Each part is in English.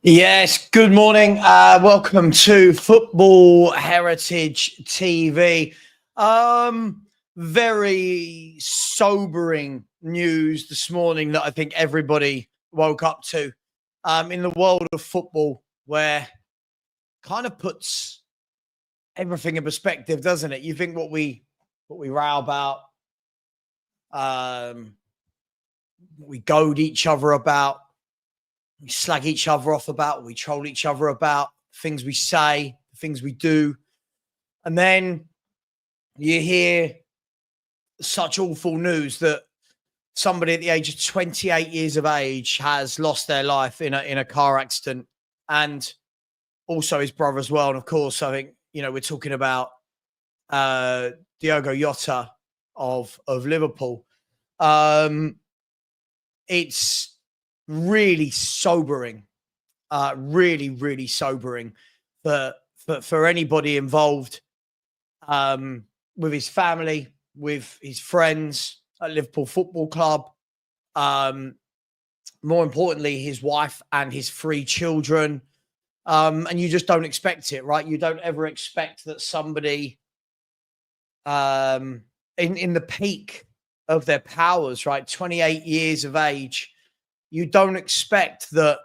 Yes, good morning. Welcome to Football Heritage TV. Very sobering news this morning that I think everybody woke up to in the world of football, where kind of puts everything in perspective, doesn't it? You think what we row about, um, what we goad each other about, we slag each other off about, we troll each other about things we say, things we do. And then you hear such awful news that somebody at the age of 28 years of age has lost their life in a car accident, and also his brother as well. And of course, I think, we're talking about Diogo Jota of Liverpool. It's really sobering, really sobering for anybody involved, with his family, with his friends at Liverpool Football Club, more importantly, his wife and his 3 children. And you just don't expect it, right? You don't ever expect that somebody in the peak of their powers, right, 28 years of age, you don't expect that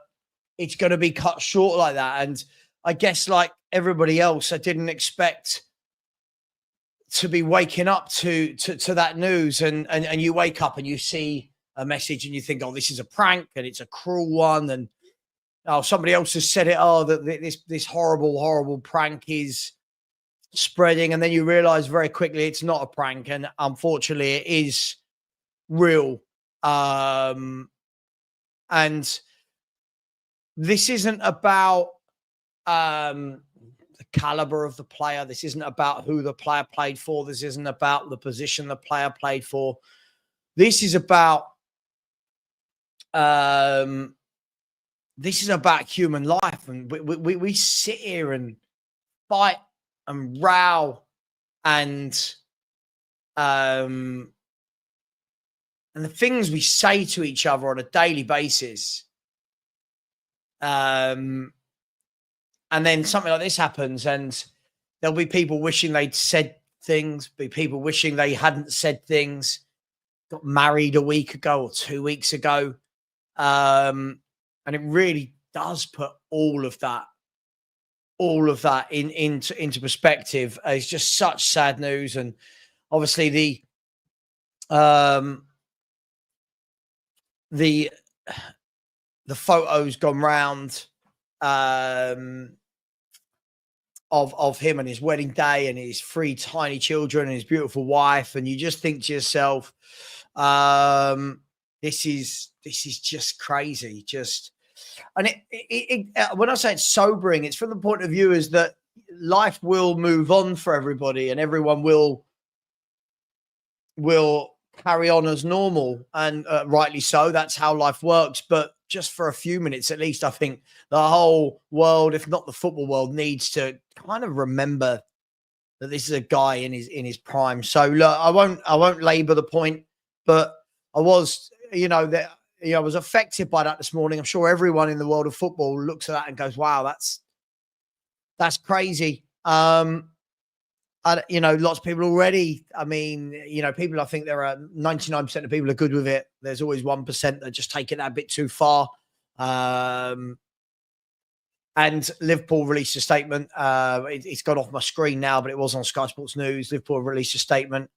it's going to be cut short like that. And I guess, like everybody else, I didn't expect to be waking up to that news. And you wake up and you see a message and you think, oh, this is a prank and it's a cruel one. And oh, somebody else has said it. Oh, that this horrible prank is spreading. And then you realize very quickly it's not a prank. And unfortunately, it is real. And this isn't about the caliber of the player. This isn't about who the player played for. This isn't about the position the player played for. This is about human life. And we sit here and fight and row and the things we say to each other on a daily basis. And then something like this happens, and there'll be people wishing they'd said things, be people wishing they hadn't said things, got married a week ago or 2 weeks ago. And it really does put all of that into perspective. It's just such sad news. And obviously the photos gone round of him and his wedding day and his 3 tiny children and his beautiful wife, and you just think to yourself, this is just crazy. And when I say it's sobering, it's from the point of view is that life will move on for everybody, and everyone will carry on as normal, and rightly so. That's how life works. But just for a few minutes, at least, I think the whole world, if not the football world, needs to kind of remember that this is a guy in his prime. So look, I won't labor the point, but I was, I was affected by that this morning. I'm sure everyone in the world of football looks at that and goes, "Wow, that's crazy." Lots of people already. I mean, people, I think there are 99% of people are good with it. There's always 1% that just take it that bit too far. And Liverpool released a statement. It's gone off my screen now, but it was on Sky Sports News. Liverpool released a statement.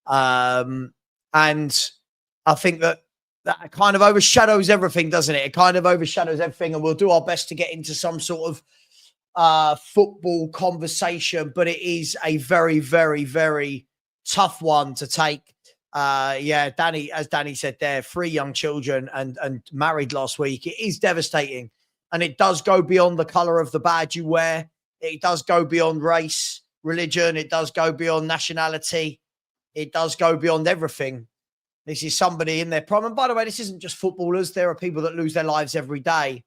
And I think that kind of overshadows everything, doesn't it? It kind of overshadows everything. And we'll do our best to get into some sort of football conversation, but it is a very, very, very tough one to take. Danny, as Danny said there, 3 young children and married last week. It is devastating, and it does go beyond the color of the badge you wear. It does go beyond race, religion. It does go beyond nationality. It does go beyond everything. This is somebody in their prime. And by the way, this isn't just footballers. There are people that lose their lives every day.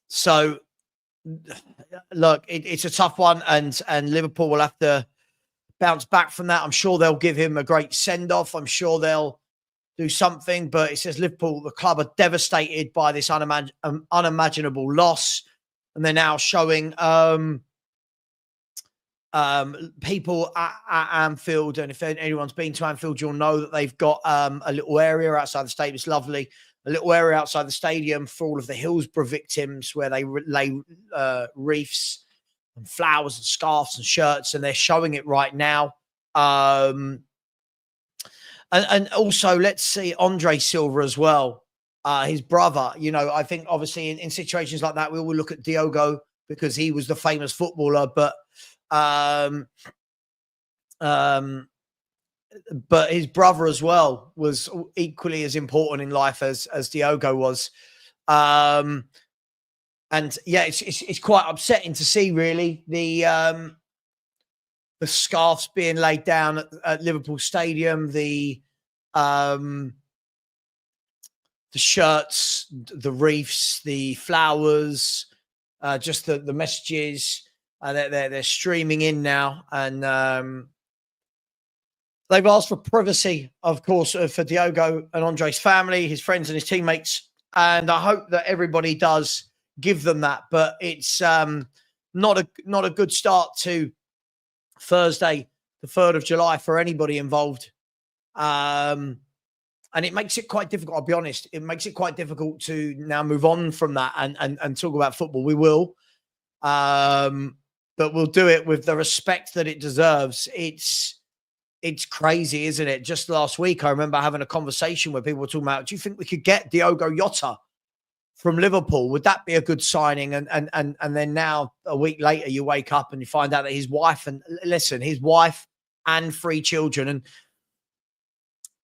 So look, it's a tough one, and Liverpool will have to bounce back from that. I'm sure they'll give him a great send off. I'm sure they'll do something. But it says Liverpool, the club, are devastated by this unimaginable loss, and they're now showing people at Anfield. And if anyone's been to Anfield, you'll know that they've got a little area outside the stadium. It's lovely. A little area outside the stadium for all of the Hillsborough victims, where they lay wreaths and flowers and scarves and shirts, and they're showing it right now. And also, let's see, Andre Silva as well, his brother. You know, I think obviously in situations like that, we will look at Diogo because he was the famous footballer, but his brother as well was equally as important in life as Diogo was. And yeah, it's quite upsetting to see, really, the scarves being laid down at Liverpool Stadium, the shirts, the wreaths, the flowers, just the messages. They're streaming in now, and they've asked for privacy, of course, for Diogo and Andre's family, his friends and his teammates. And I hope that everybody does give them that. But it's not a good start to Thursday, the 3rd of July, for anybody involved. And it makes it quite difficult, I'll be honest. It makes it quite difficult to now move on from that and talk about football. We will. But we'll do it with the respect that it deserves. It's crazy, isn't it? Just last week, I remember having a conversation where people were talking about, do you think we could get Diogo Jota from Liverpool? Would that be a good signing? And then now, a week later, you wake up and you find out that his wife and 3 children, and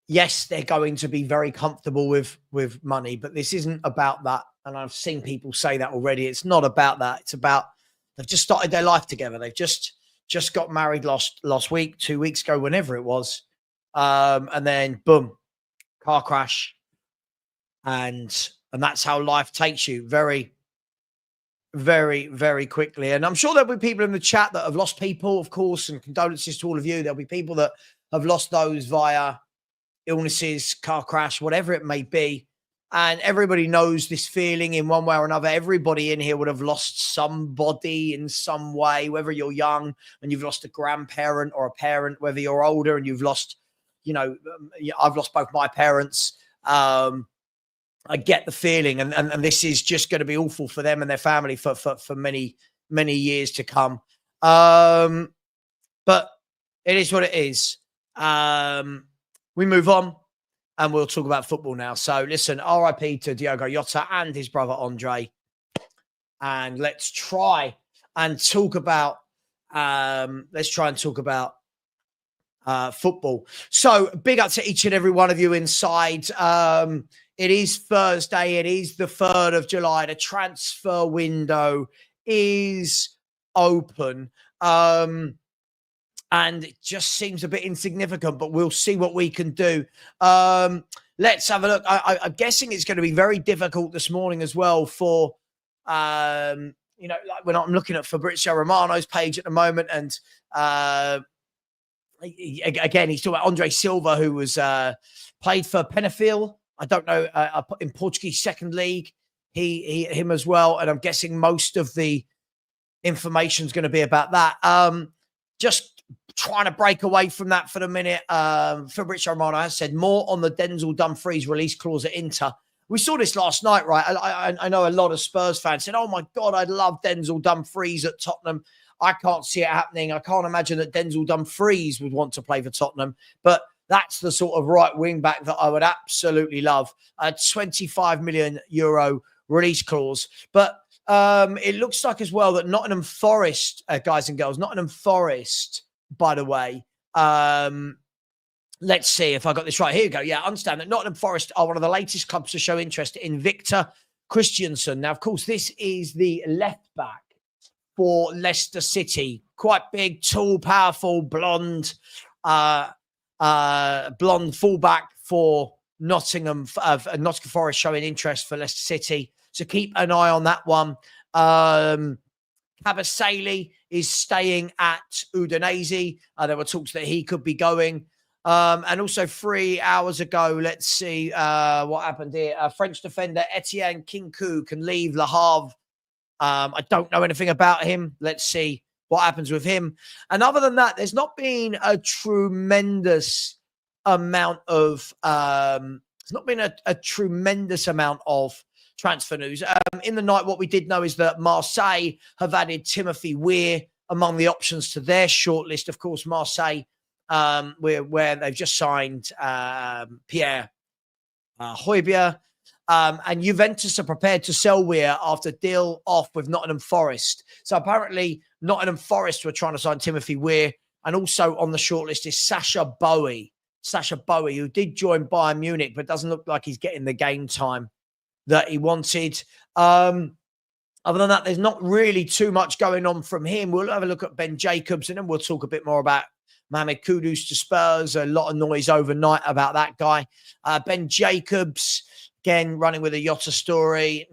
yes, they're going to be very comfortable with money, but this isn't about that. And I've seen people say that already. It's not about that. It's about they've just started their life together. They've just got married last week, 2 weeks ago, whenever it was. And then boom, car crash. And that's how life takes you very, very, very quickly. And I'm sure there'll be people in the chat that have lost people, of course, and condolences to all of you. There'll be people that have lost those via illnesses, car crash, whatever it may be. And everybody knows this feeling in one way or another. Everybody in here would have lost somebody in some way, whether you're young and you've lost a grandparent or a parent, whether you're older and you've lost, you know, I've lost both my parents. I get the feeling, and this is just going to be awful for them and their family for many, many years to come. But it is what it is. We move on. And we'll talk about football now. So listen, RIP to Diogo Jota and his brother Andre. And let's try and talk about football. So big up to each and every one of you inside. It is Thursday. It is the 3rd of July. The transfer window is open. And it just seems a bit insignificant, but we'll see what we can do. Let's have a look. I'm guessing it's going to be very difficult this morning as well for, you know, like when I'm looking at Fabrizio Romano's page at the moment. And again, he's talking about Andre Silva, who was played for Penafiel. I don't know, in Portuguese second league, him as well. And I'm guessing most of the information is going to be about that. Just trying to break away from that for the minute. Fabrizio Romano has said more on the Denzel Dumfries release clause at Inter. We saw this last night, right? I know a lot of Spurs fans said, oh my God, I'd love Denzel Dumfries at Tottenham. I can't see it happening. I can't imagine that Denzel Dumfries would want to play for Tottenham. But that's the sort of right wing back that I would absolutely love. A 25 million euro release clause. But it looks like as well that Nottingham Forest, guys and girls, Nottingham Forest, by the way, let's see if I got this right. Here you go. Yeah, I understand that Nottingham Forest are one of the latest clubs to show interest in Victor Christiansen. Now, of course, this is the left back for Leicester City. Quite big, tall, powerful, blonde fullback for Nottingham Forest showing interest for Leicester City. So keep an eye on that one. Kabasele is staying at Udinese. There were talks that he could be going. And also 3 hours ago, let's see what happened here. French defender Etienne Kinku can leave Le Havre. I don't know anything about him. Let's see what happens with him. And other than that, there's not been a tremendous amount of transfer news. In the night, what we did know is that Marseille have added Timothy Weir among the options to their shortlist. Of course, Marseille, where they've just signed Pierre Højbjerg. And Juventus are prepared to sell Weir after deal off with Nottingham Forest. So apparently Nottingham Forest were trying to sign Timothy Weir. And also on the shortlist is Sasha Bowie, who did join Bayern Munich, but doesn't look like he's getting the game time that he wanted. Other than that, there's not really too much going on from him. We'll have a look at Ben Jacobs, and then we'll talk a bit more about Mohamed Kudus to Spurs. A lot of noise overnight about that guy. Ben Jacobs, again, running with a Jota story.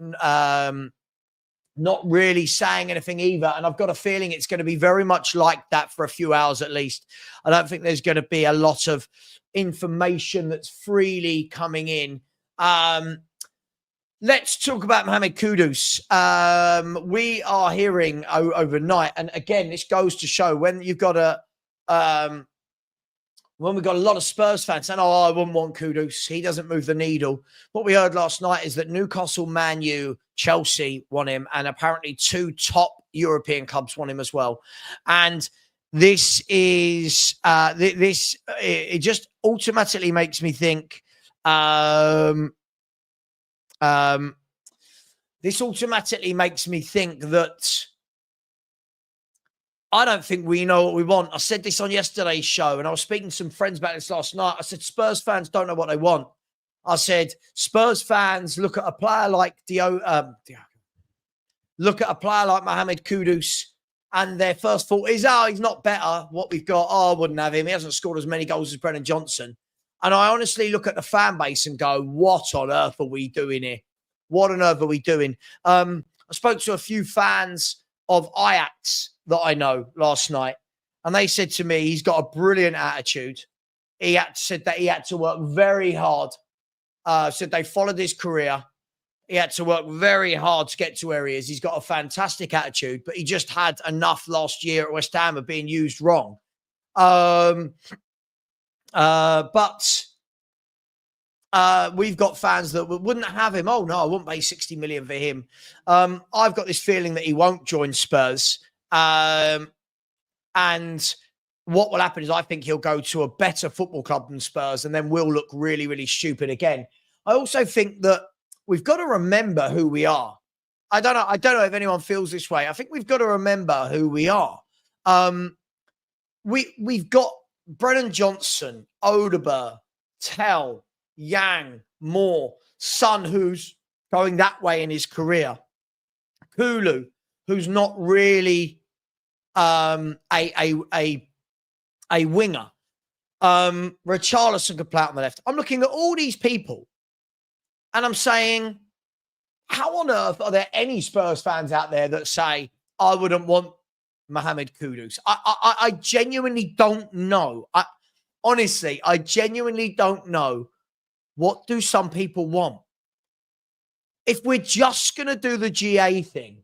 Not really saying anything either. And I've got a feeling it's going to be very much like that for a few hours at least. I don't think there's going to be a lot of information that's freely coming in. Let's talk about Mohamed Kudus. We are hearing overnight, and again, this goes to show when you've got when we've got a lot of Spurs fans saying, oh, I wouldn't want Kudus. He doesn't move the needle. What we heard last night is that Newcastle, Man U, Chelsea want him, and apparently 2 top European clubs want him as well. And this is, it just automatically makes me think, this automatically makes me think that I don't think we know what we want. I said this on yesterday's show, and I was speaking to some friends about this last night. I said, Spurs fans don't know what they want. I said, Spurs fans look at a player like Diogo, look at a player like Mohamed Kudus, and their first thought is, oh, he's not better. What we've got, oh, I wouldn't have him. He hasn't scored as many goals as Brennan Johnson. And I honestly look at the fan base and go, what on earth are we doing here? What on earth are we doing? I spoke to a few fans of Ajax that I know last night, and they said to me, he's got a brilliant attitude. Said that he had to work very hard. Said they followed his career. He had to work very hard to get to where he is. He's got a fantastic attitude, but he just had enough last year at West Ham of being used wrong. But we've got fans that wouldn't have him. Oh, no, I wouldn't pay 60 million for him. I've got this feeling that he won't join Spurs. And what will happen is I think he'll go to a better football club than Spurs, and then we'll look really, really stupid again. I also think that we've got to remember who we are. I don't know if anyone feels this way. I think we've got to remember who we are. We've got Brennan Johnson, Odegaard, Tell, Yang, Moore, Son, who's going that way in his career, Kulu, who's not really a winger. Richarlison could play out on the left. I'm looking at all these people and I'm saying, how on earth are there any Spurs fans out there that say, I wouldn't want Mohamed Kudus? I genuinely don't know. Honestly, I genuinely don't know. What do some people want? If we're just going to do the GA thing,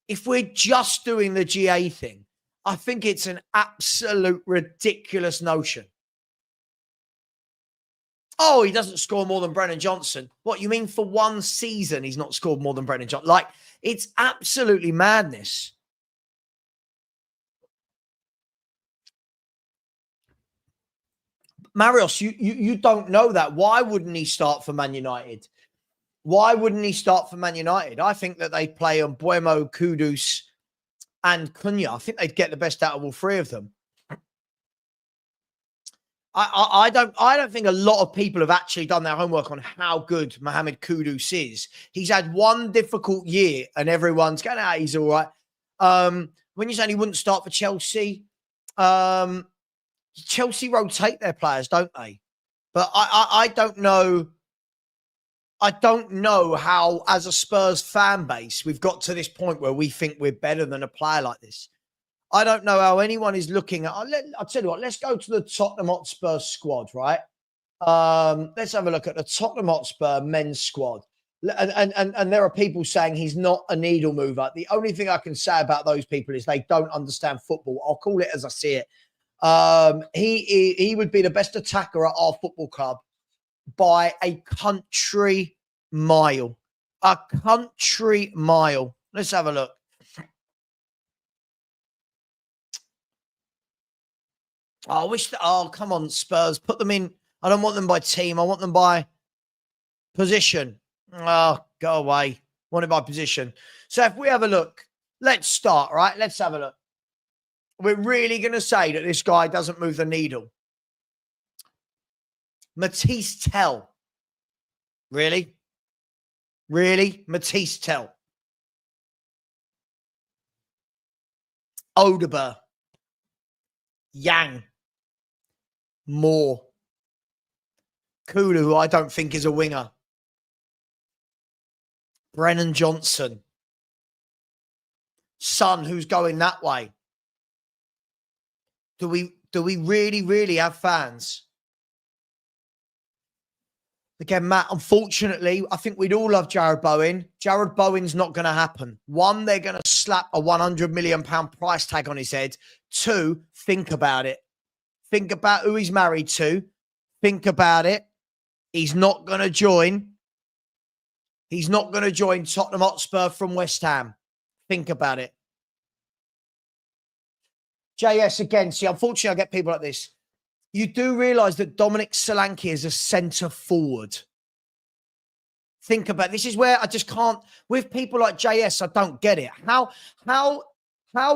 if we're just doing the GA thing, I think it's an absolute ridiculous notion. Oh, he doesn't score more than Brennan Johnson. What, you mean for one season he's not scored more than Brennan Johnson? Like, it's absolutely madness. Marios, you don't know that. Why wouldn't he start for Man United? Why wouldn't he start for Man United? I think that they play on Buemo, Kudus, and Cunha. I think they'd get the best out of all 3 of them. I don't think a lot of people have actually done their homework on how good Mohamed Kudus is. He's had one difficult year, and everyone's going, he's all right. When you say he wouldn't start for Chelsea, Chelsea rotate their players, don't they? But I don't know. I don't know how, as a Spurs fan base, we've got to this point where we think we're better than a player like this. I don't know how anyone is looking at. I'll tell you what. Let's go to the Tottenham Hotspur squad, right? Let's have a look at the Tottenham Hotspur men's squad. And there are people saying he's not a needle mover. The only thing I can say about those people is they don't understand football. I'll call it as I see it. He would be the best attacker at our football club by a country mile. A country mile. Let's have a look. Oh, I wish that. Oh, come on, Spurs. Put them in. I don't want them by team. I want them by position. Oh, go away. Want it by position. So if we have a look, let's start, right? Let's have a look. We're really going to say that this guy doesn't move the needle. Matisse Tell. Really? Really? Matisse Tell. Odeber. Yang. Moore. Kudus, who I don't think is a winger. Brennan Johnson. Son, who's going that way. Do we really have fans? Again, Matt, unfortunately, I think we'd all love Jared Bowen. Jared Bowen's not going to happen. One, they're going to slap a £100 million price tag on his head. Two, think about it. Think about who he's married to. Think about it. He's not going to join. He's not going to join Tottenham Hotspur from West Ham. Think about it. JS again. See, unfortunately, I get people like this. You do realise that Dominic Solanke is a centre forward. Think about it. This is where I just can't. With people like JS, I don't get it. How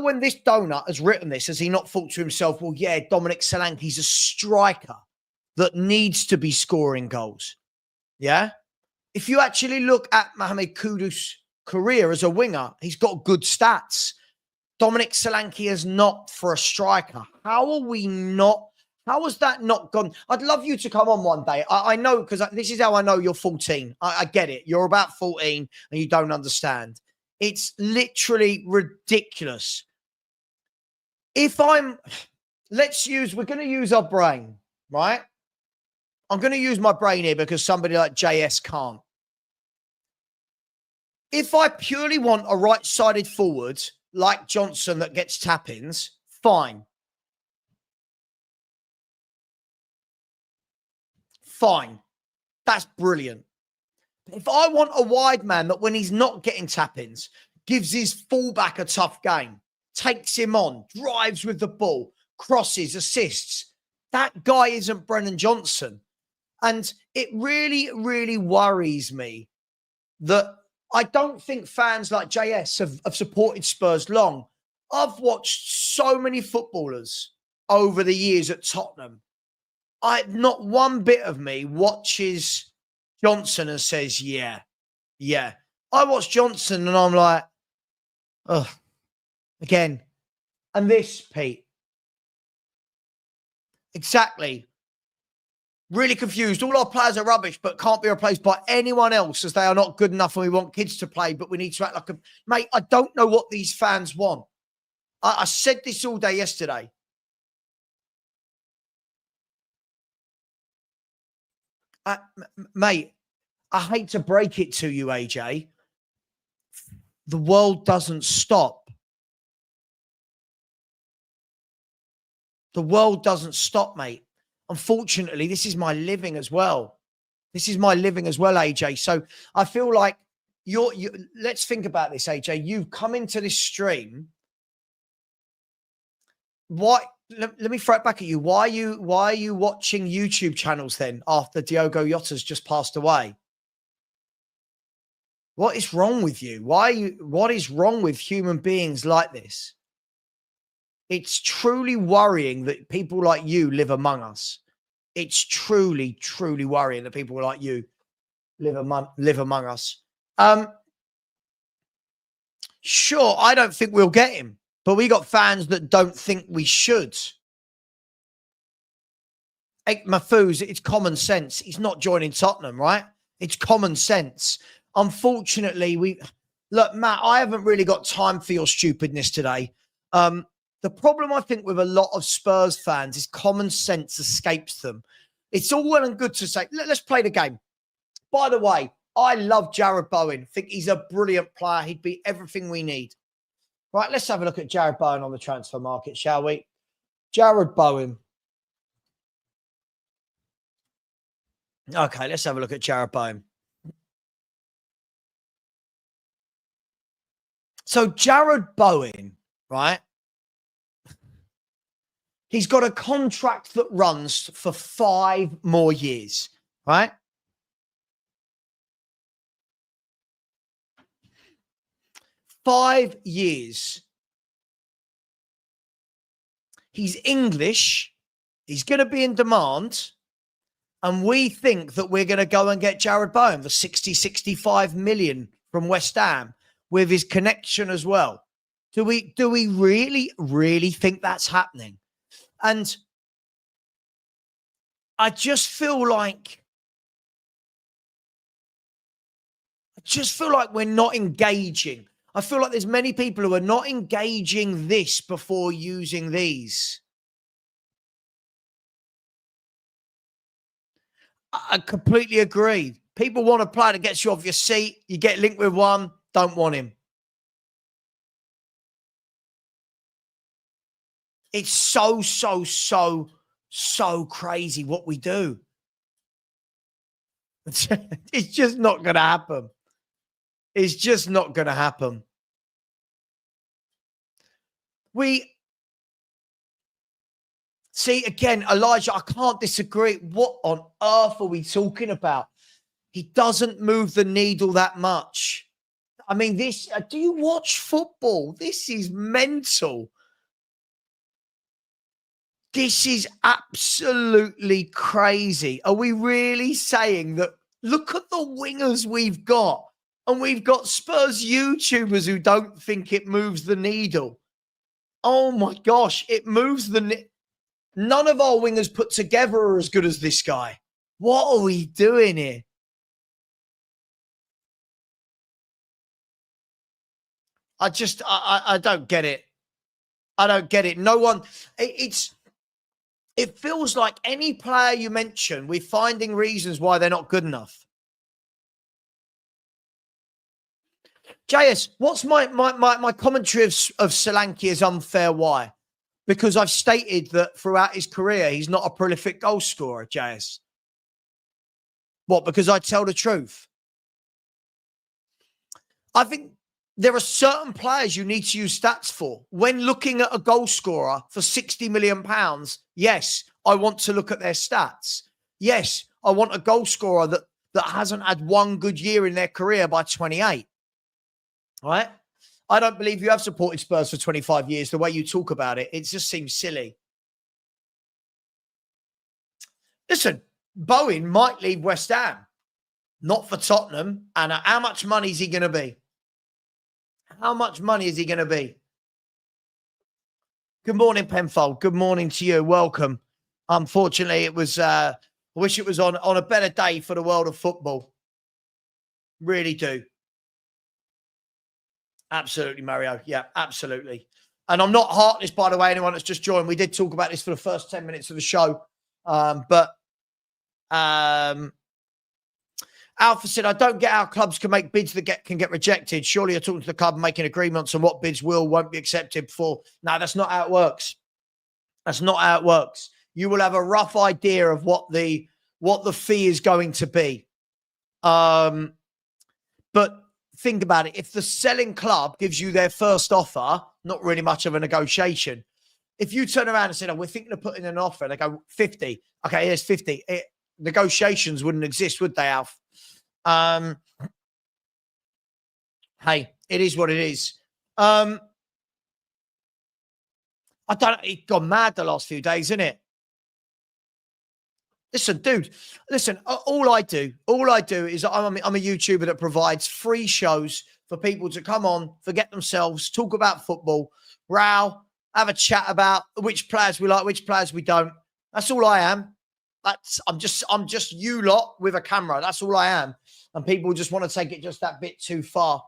when this donut has written this, has he not thought to himself, well, yeah, Dominic Solanke's a striker that needs to be scoring goals. Yeah? If you actually look at Mohamed Kudus' career as a winger, he's got good stats. Dominic Solanke is not for a striker. How has that not gone? I'd love you to come on one day. I know, because this is how I know you're 14. I get it. You're about 14 and you don't understand. It's literally ridiculous. We're going to use our brain, right? I'm going to use my brain here because somebody like JS can't. If I purely want a right-sided forward like Johnson that gets tap-ins, fine. Fine. That's brilliant. If I want a wide man that when he's not getting tap-ins, gives his fullback a tough game, takes him on, drives with the ball, crosses, assists, that guy isn't Brennan Johnson. And it really, really worries me that I don't think fans like JS have supported Spurs long. I've watched so many footballers over the years at Tottenham. Not one bit of me watches Johnson and says, yeah. I watch Johnson and I'm like, oh, again. And this, Pete. Exactly. Really confused. All our players are rubbish, but can't be replaced by anyone else as they are not good enough and we want kids to play, but we need to act like a... Mate, I don't know what these fans want. I said this all day yesterday. Mate, I hate to break it to you, AJ. The world doesn't stop. The world doesn't stop, mate. Unfortunately, this is my living as well. This is my living as well, AJ. So I feel like let's think about this, AJ. You've come into this stream. Why? Let me throw it back at you. Why are you watching YouTube channels then after Diogo Jota's just passed away? What is wrong with you? What is wrong with human beings like this? It's truly worrying that people like you live among us. It's truly, truly worrying that people like you live among us. Sure, I don't think we'll get him, but we got fans that don't think we should. Mahfouz, it's common sense. He's not joining Tottenham, right? It's common sense. Unfortunately, look, Matt, I haven't really got time for your stupidness today. The problem, I think, with a lot of Spurs fans is common sense escapes them. It's all well and good to say, let's play the game. By the way, I love Jarrod Bowen. I think he's a brilliant player. He'd be everything we need. Right, let's have a look at Jarrod Bowen on the transfer market, shall we? Jarrod Bowen. Okay, let's have a look at Jarrod Bowen. So Jarrod Bowen, right? He's got a contract that runs for 5 more years, right? Five years. He's English. He's going to be in demand. And we think that we're going to go and get Jarrod Bowen for 60, 65 million from West Ham with his connection as well. Do we really, really think that's happening? And I just feel like we're not engaging. I feel like there's many people who are not engaging this before using these. I completely agree. People want a player that gets you off your seat. You get linked with one, don't want him. It's so crazy what we do. It's just not going to happen. It's just not going to happen. We see, again, Elijah, I can't disagree. What on earth are we talking about? He doesn't move the needle that much. I mean, this, do you watch football? This is mental. This is absolutely crazy. Are we really saying that? Look at the wingers we've got. And we've got Spurs YouTubers who don't think it moves the needle. Oh my gosh, it moves the needle. None of our wingers put together are as good as this guy. What are we doing here? I don't get it. I don't get it. No one, it feels like any player you mention, we're finding reasons why they're not good enough. JS, what's my commentary of Solanke is unfair? Why? Because I've stated that throughout his career, he's not a prolific goal scorer, JS. What? Because I tell the truth. I think there are certain players you need to use stats for. When looking at a goal scorer for £60 million, yes, I want to look at their stats. Yes, I want a goal scorer that hasn't had one good year in their career by 28. All right? I don't believe you have supported Spurs for 25 years. The way you talk about it, it just seems silly. Listen, Bowen might leave West Ham, not for Tottenham. And how much money is he going to be? How much money is he going to be? Good morning, Penfold. Good morning to you. Welcome. Unfortunately, it was, I wish it was on a better day for the world of football. Really do. Absolutely, Mario. Yeah, absolutely. And I'm not heartless, by the way, anyone that's just joined. We did talk about this for the first 10 minutes of the show. But Alpha said, I don't get how clubs can make bids that can get rejected. Surely you're talking to the club and making agreements on what bids won't be accepted for. No, that's not how it works. That's not how it works. You will have a rough idea of what the fee is going to be. But think about it. If the selling club gives you their first offer, not really much of a negotiation. If you turn around and say, oh, we're thinking of putting in an offer, and they go 50. Okay, here's 50. Negotiations wouldn't exist, would they, Alf? Hey, it is what it is. It gone mad the last few days, isn't it? Listen, dude, listen, all I do is I'm a YouTuber that provides free shows for people to come on, forget themselves, talk about football, row, have a chat about which players we like, which players we don't. That's all I am. I'm just you lot with a camera. That's all I am. And people just want to take it just that bit too far.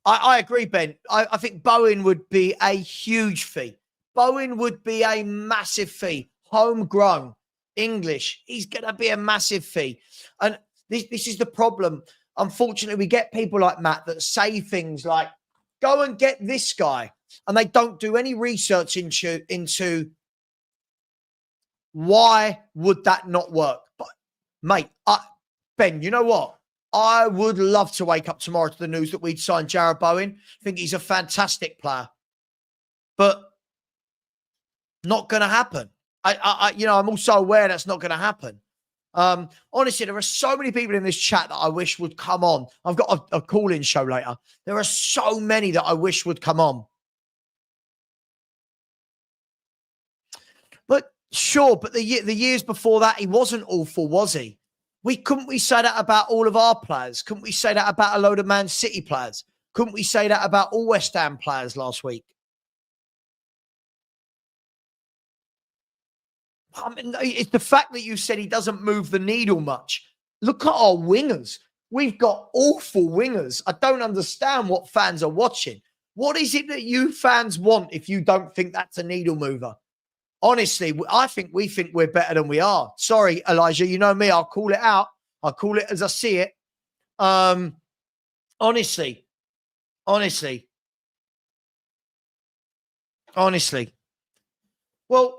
I agree, Ben. I think Bowen would be a huge fee. Bowen would be a massive fee. Homegrown, English. He's going to be a massive fee. And this is the problem. Unfortunately, we get people like Matt that say things like, go and get this guy. And they don't do any research into why would that not work. But, mate, Ben, you know what? I would love to wake up tomorrow to the news that we'd signed Jarrod Bowen. I think he's a fantastic player. But not going to happen. I'm also aware that's not going to happen. Honestly, there are so many people in this chat that I wish would come on. I've got a call-in show later. There are so many that I wish would come on. But sure, but the years before that, he wasn't awful, was he? Couldn't we say that about all of our players? Couldn't we say that about a load of Man City players? Couldn't we say that about all West Ham players last week? I mean, it's the fact that you said he doesn't move the needle much. Look at our wingers. We've got awful wingers. I don't understand what fans are watching. What is it that you fans want if you don't think that's a needle mover? Honestly, we think we're better than we are. Sorry, Elijah. You know me. I'll call it out. I'll call it as I see it. Honestly. Well,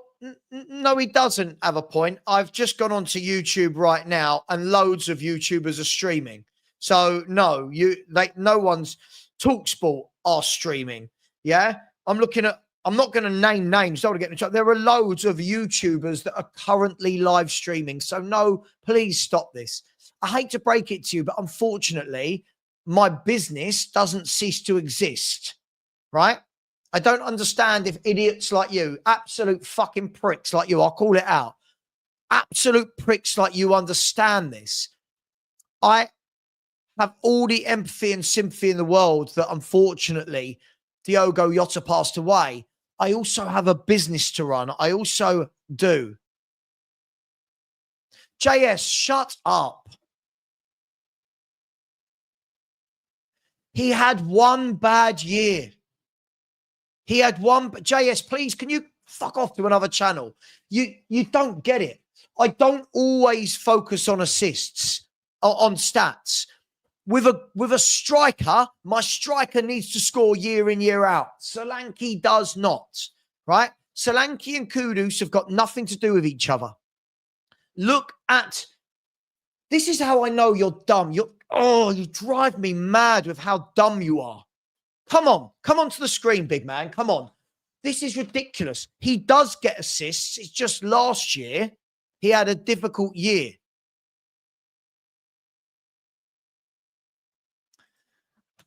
no, he doesn't have a point. I've just gone onto YouTube right now and loads of YouTubers are streaming. So no, no one's TalkSport are streaming. Yeah. I'm not going to name names. Don't want to get in trouble. There are loads of YouTubers that are currently live streaming. So no, please stop this. I hate to break it to you, but unfortunately, my business doesn't cease to exist. Right? I don't understand if idiots like you, absolute fucking pricks like you, I'll call it out, absolute pricks like you understand this. I have all the empathy and sympathy in the world that unfortunately Diogo Jota passed away. I also have a business to run. I also do. JS, shut up. He had one bad year. JS, please, can you fuck off to another channel? You don't get it. I don't always focus on assists, on stats. With a striker, my striker needs to score year in, year out. Solanke does not, right? Solanke and Kudus have got nothing to do with each other. Look at, this is how I know you're dumb. You drive me mad with how dumb you are. Come on to the screen, big man. Come on. This is ridiculous. He does get assists. It's just last year, he had a difficult year.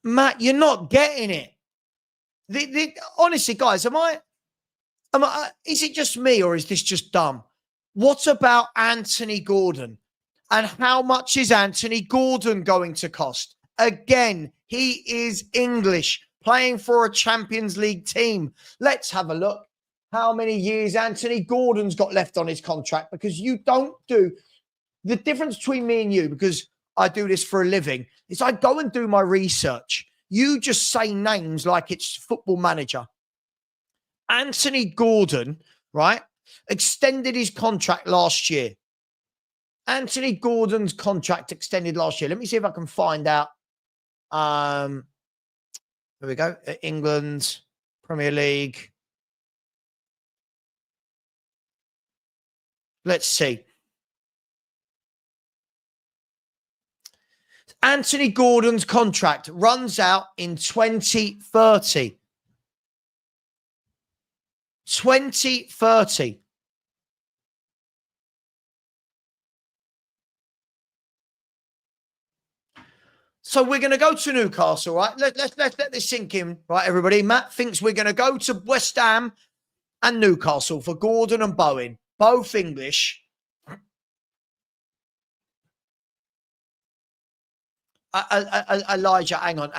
Matt, you're not getting it. Honestly, guys, is it just me or is this just dumb? What about Anthony Gordon? And how much is Anthony Gordon going to cost? Again, he is English, playing for a Champions League team. Let's have a look how many years Anthony Gordon's got left on his contract, because you don't do the difference between me and you, because I do this for a living, is I go and do my research. You just say names like it's Football Manager. Anthony Gordon, right, extended his contract last year. Anthony Gordon's contract extended last year. Let me see if I can find out. Here we go. England, Premier League. Let's see. Anthony Gordon's contract runs out in 2030. 2030. So we're going to go to Newcastle, right? Let's let this sink in, right, everybody? Matt thinks we're going to go to West Ham and Newcastle for Gordon and Bowen, both English. Elijah, hang on.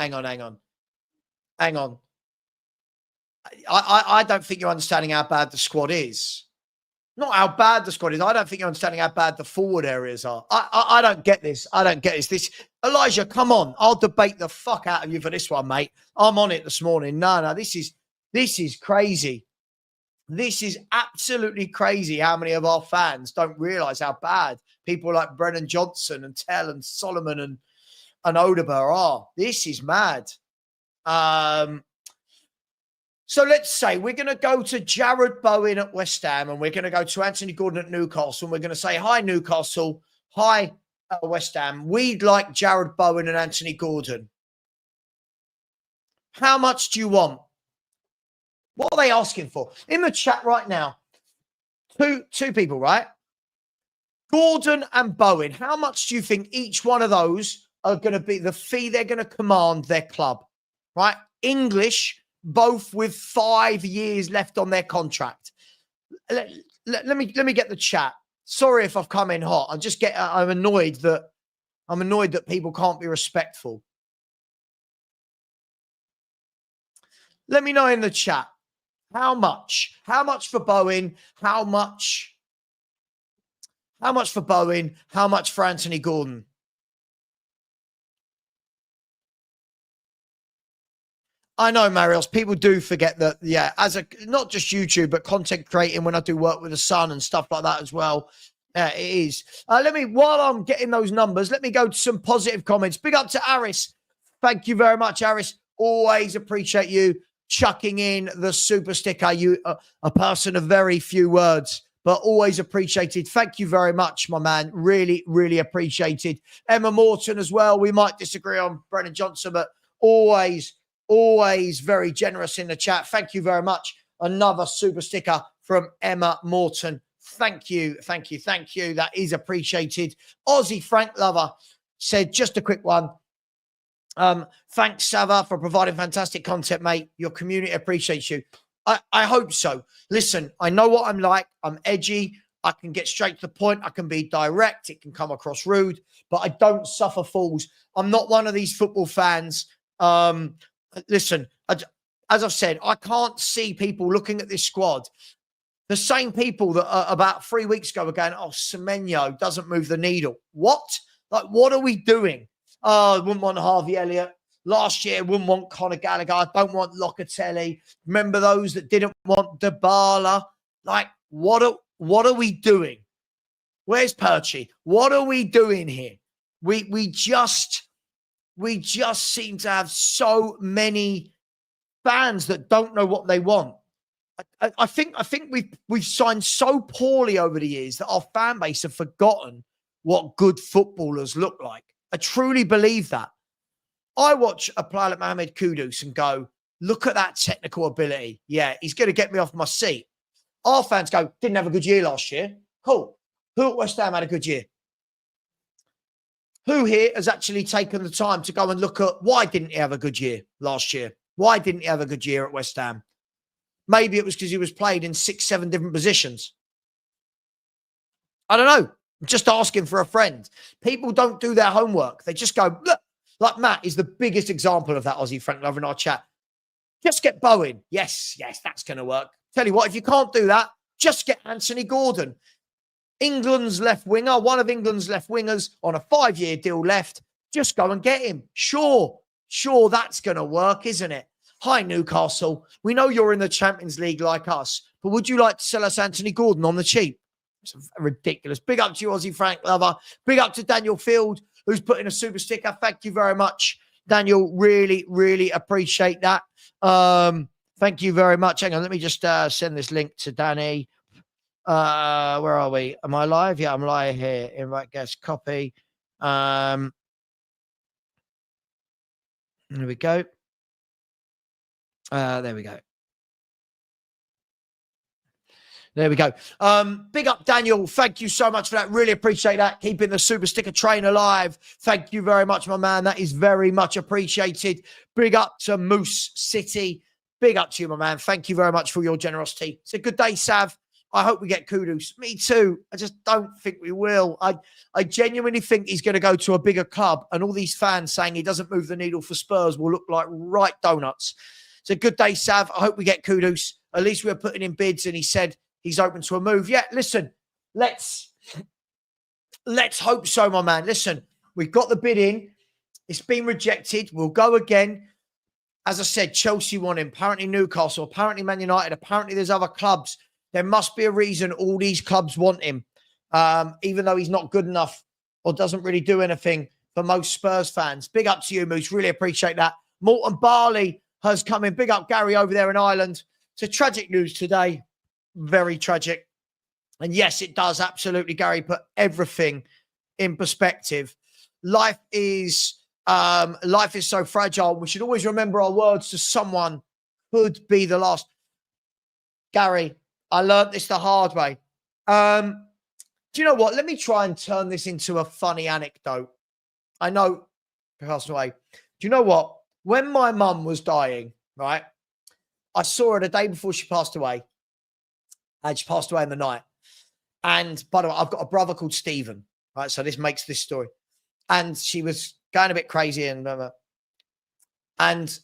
I don't think you're understanding how bad the squad is. Not how bad the squad is. I don't think you're understanding how bad the forward areas are. I don't get this. Elijah, come on. I'll debate the fuck out of you for this one, mate. I'm on it this morning. No, this is crazy. This is absolutely crazy how many of our fans don't realise how bad people like Brennan Johnson and Tell and Solomon and Odeber are. This is mad. So let's say we're going to go to Jared Bowen at West Ham and we're going to go to Anthony Gordon at Newcastle and we're going to say, hi, Newcastle. Hi, West Ham. We'd like Jared Bowen and Anthony Gordon. How much do you want? What are they asking for? In the chat right now, two people, right? Gordon and Bowen. How much do you think each one of those are going to be the fee they're going to command their club, right? English, both with 5 years left on their contract. Let me get the chat. Sorry if I've come in hot. I'm annoyed that people can't be respectful. Let me know in the chat. How much? How much for Bowen? How much for Bowen? How much for Anthony Gordon? I know, Marios, people do forget that, yeah, not just YouTube, but content creating when I do work with the Sun and stuff like that as well. Yeah, it is. While I'm getting those numbers, let me go to some positive comments. Big up to Aris. Thank you very much, Aris. Always appreciate you chucking in the super sticker. You a person of very few words, but always appreciated. Thank you very much, my man. Really, really appreciated. Emma Morton as well. We might disagree on Brennan Johnson, but always very generous in the chat. Thank you very much. Another super sticker from Emma Morton. Thank you. That is appreciated. Aussie Frank Lover said, just a quick one. Thanks, Savva, for providing fantastic content, mate. Your community appreciates you. I hope so. Listen, I know what I'm like. I'm edgy. I can get straight to the point. I can be direct. It can come across rude, but I don't suffer fools. I'm not one of these football fans. Listen, as I've said, I can't see people looking at this squad. The same people that about 3 weeks ago were going, oh, Semenyo doesn't move the needle. What? Like, what are we doing? I wouldn't want Harvey Elliott. Last year, wouldn't want Conor Gallagher. I don't want Locatelli. Remember those that didn't want Dybala? Like, what are we doing? Where's Perchy? What are we doing here? We just seem to have so many fans that don't know what they want. I think we've signed so poorly over the years that our fan base have forgotten what good footballers look like. I truly believe that. I watch a player like Mohamed Kudus and go, look at that technical ability. Yeah, he's going to get me off my seat. Our fans go, didn't have a good year last year. Cool. Who at West Ham had a good year? Who here has actually taken the time to go and look at why didn't he have a good year last year? Why didn't he have a good year at West Ham? Maybe it was because he was played in 6-7 different positions. I don't know. I'm just asking for a friend. People don't do their homework. They just go, look, like Matt is the biggest example of that, Aussie Frank Lover in our chat. Just get Bowen. Yes, that's going to work. Tell you what, if you can't do that, just get Anthony Gordon. England's left winger, one of England's left wingers on a 5-year deal left. Just go and get him. Sure, that's going to work, isn't it? Hi, Newcastle. We know you're in the Champions League like us, but would you like to sell us Anthony Gordon on the cheap? It's ridiculous. Big up to you, Aussie Frank Lover. Big up to Daniel Field, who's put in a super sticker. Thank you very much, Daniel. Really, really appreciate that. Thank you very much. Hang on, let me just send this link to Danny. Where are we? Am I live? Yeah, I'm live here. Invite guest, copy. There we go. There we go. There we go. Big up, Daniel. Thank you so much for that. Really appreciate that. Keeping the super sticker train alive. Thank you very much, my man. That is very much appreciated. Big up to Moose City. Big up to you, my man. Thank you very much for your generosity. It's a good day, Sav. I hope we get Kudus. Me too. I just don't think we will. I genuinely think he's going to go to a bigger club, and all these fans saying he doesn't move the needle for Spurs will look like right donuts. It's a good day, Sav. I hope we get Kudus. At least we're putting in bids, and he said he's open to a move. Yeah, listen, let's hope so, my man. Listen, we've got the bid in. It's been rejected. We'll go again. As I said, Chelsea want him. Apparently Newcastle. Apparently Man United. Apparently there's other clubs. There must be a reason all these clubs want him, even though he's not good enough or doesn't really do anything for most Spurs fans. Big up to you, Moose. Really appreciate that. Morton Barley has come in. Big up Gary over there in Ireland. It's a tragic news today. Very tragic. And yes, it does absolutely, Gary, put everything in perspective. Life is so fragile. We should always remember our words to someone could be the last. Gary, I learned this the hard way. Do you know what? Let me try and turn this into a funny anecdote. I know, passed away. Do you know what? When my mum was dying, right, I saw her the day before she passed away. And she passed away in the night. And by the way, I've got a brother called Stephen, right? So this makes this story. And she was going a bit crazy and blah, blah. And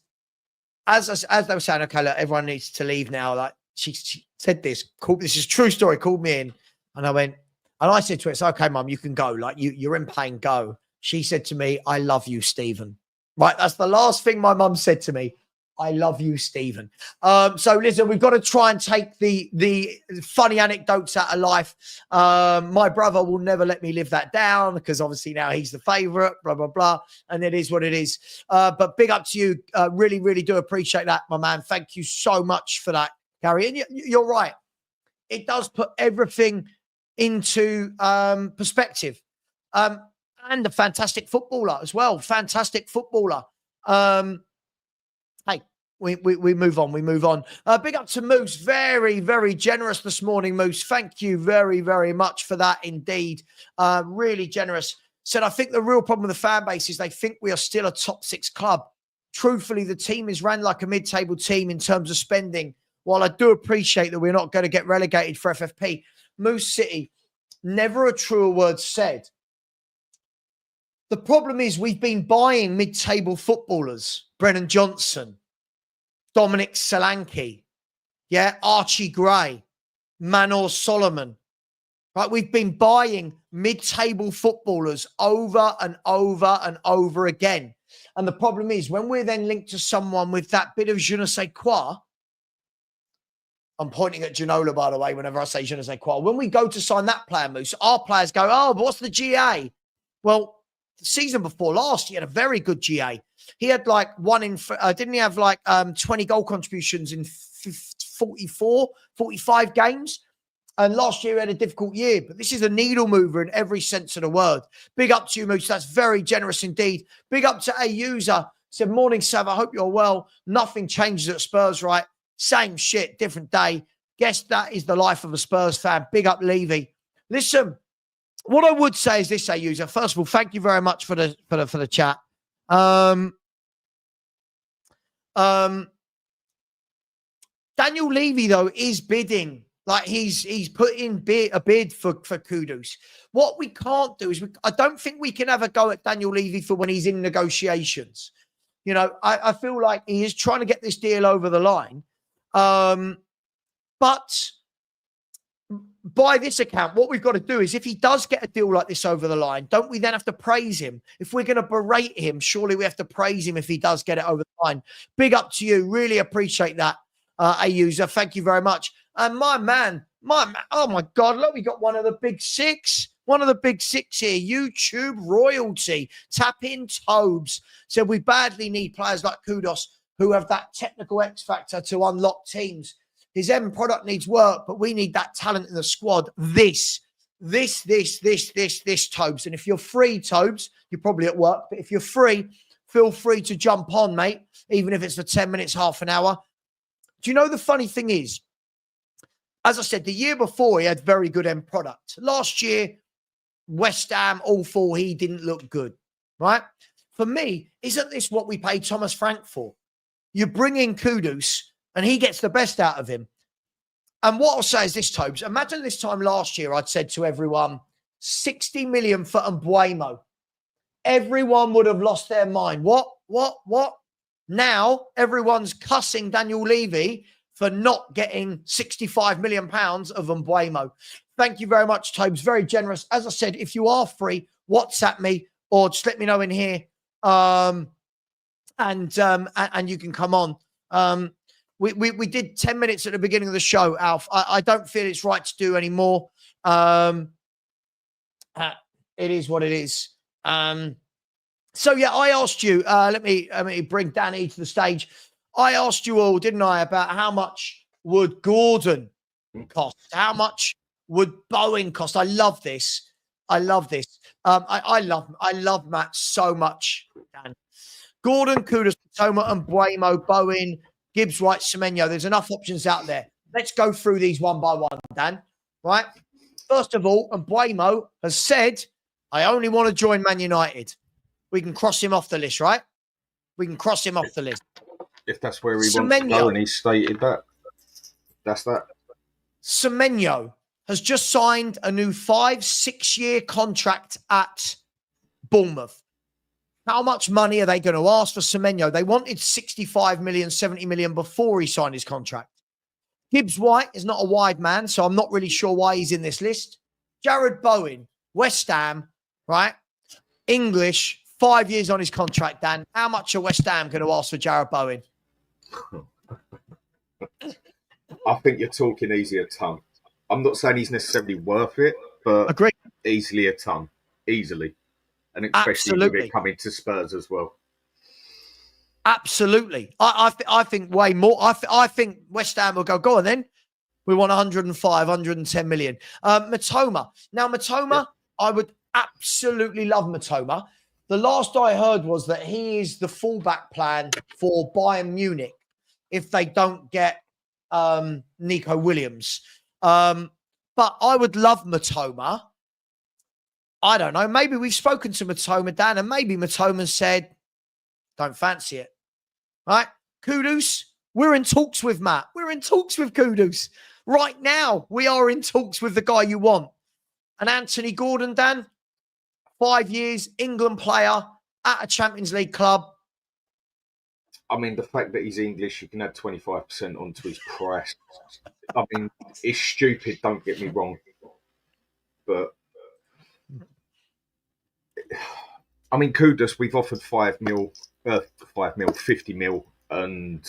as they were saying, okay, look, everyone needs to leave now. Like she said this is a true story, called me in. And I said to her, it's okay, Mum, you can go. Like you're in pain, go. She said to me, I love you, Stephen. Right. That's the last thing my mum said to me. I love you, Stephen. So listen, we've got to try and take the funny anecdotes out of life. My brother will never let me live that down because obviously now he's the favourite, blah, blah, blah. And it is what it is. But big up to you. Really, really do appreciate that, my man. Thank you so much for that, Gary. And you're right. It does put everything into perspective. And a fantastic footballer as well. Fantastic footballer. Hey, we move on. We move on. Big up to Moose. Very, very generous this morning, Moose. Thank you very, very much for that indeed. Really generous. Said, I think the real problem with the fan base is they think we are still a top 6 club. Truthfully, the team is ran like a mid-table team in terms of spending. While I do appreciate that we're not going to get relegated for FFP, Moose City, never a truer word said. The problem is we've been buying mid-table footballers. Brennan Johnson, Dominic Solanke, Archie Gray, Manor Solomon. Right, we've been buying mid-table footballers over and over and over again. And the problem is when we're then linked to someone with that bit of je ne sais quoi, I'm pointing at Ginola, by the way, whenever I say je ne sais quoi. When we go to sign that player, Moose, our players go, oh, but what's the GA? Well, the season before last, he had a very good GA. He had like didn't he have like 20 goal contributions in 45 games? And last year he had a difficult year, but this is a needle mover in every sense of the word. Big up to you, Moose. That's very generous indeed. Big up to a user. Said, morning, Savva. I hope you're well. Nothing changes at Spurs, right? Same shit, different day. Guess that is the life of a Spurs fan. Big up, Levy. Listen, what I would say is this, a user. First of all, thank you very much for the chat. Daniel Levy, though, is bidding. Like he's put in a bid for Kudus. What we can't do is I don't think we can have a go at Daniel Levy for when he's in negotiations. You know, I feel like he is trying to get this deal over the line. But by this account, what we've got to do is if he does get a deal like this over the line, don't we then have to praise him? If we're going to berate him, surely we have to praise him if he does get it over the line. Big up to you. Really appreciate that, a user. Thank you very much. And my man, oh my God, look, we got one of the big 6. One of the big 6 here, YouTube royalty. Tap in Tobes. Said we badly need players like Kudus who have that technical X factor to unlock teams. His end product needs work, but we need that talent in the squad. This, Tobes. And if you're free, Tobes, you're probably at work, but if you're free, feel free to jump on, mate, even if it's for 10 minutes, half an hour. Do you know the funny thing is, as I said, the year before, he had very good end product. Last year, West Ham, all 4, he didn't look good, right? For me, isn't this what we paid Thomas Frank for? You bring in Kudus, and he gets the best out of him. And what I'll say is this, Tobes. Imagine this time last year, I'd said to everyone, 60 million for Mbuemo. Everyone would have lost their mind. What? Now, everyone's cussing Daniel Levy for not getting 65 million pounds of Mbuemo. Thank you very much, Tobes. Very generous. As I said, if you are free, WhatsApp me or just let me know in here. And you can come on. We did 10 minutes at the beginning of the show, Alf. I don't feel it's right to do anymore. It is what it is. So yeah, I asked you. Let me bring Danny to the stage. I asked you all, didn't I, about how much would Gordon cost? How much would Bowen cost? I love this. I love Matt so much, Dan. Gordon, Kudus, Toma, and Buemo, Bowen, Gibbs, Wright, Semenyo. There's enough options out there. Let's go through these one by one, Dan. Right? First of all, and Buemo has said, I only want to join Man United. We can cross him off the list, right? We can cross him off the list. If that's where he wants to go, and he stated that. That's that. Semenyo has just signed a new 5-6-year contract at Bournemouth. How much money are they going to ask for Semenyo? They wanted 65 million, 70 million before he signed his contract. Gibbs White is not a wide man, so I'm not really sure why he's in this list. Jared Bowen, West Ham, right? English, 5 years on his contract, Dan. How much are West Ham going to ask for Jared Bowen? I think you're talking easy a ton. I'm not saying he's necessarily worth it, but Agree. Easily a ton. Easily. And especially with it coming to Spurs as well. Absolutely. I think way more. I think West Ham will go on then. We want 105, 110 million. Matoma. Now, Matoma, I would absolutely love Matoma. The last I heard was that he is the fallback plan for Bayern Munich if they don't get Nico Williams. But I would love Matoma. I don't know. Maybe we've spoken to Matoma, Dan, and maybe Matoma said, don't fancy it. Right? Kudus, we're in talks with Matt. We're in talks with Kudus. Right now, we are in talks with the guy you want. And Anthony Gordon, Dan, 5 years, England player at a Champions League club. I mean, the fact that he's English, you can add 25% onto his price. I mean, it's stupid, don't get me wrong. But, I mean, Kudus, we've offered 50 mil, and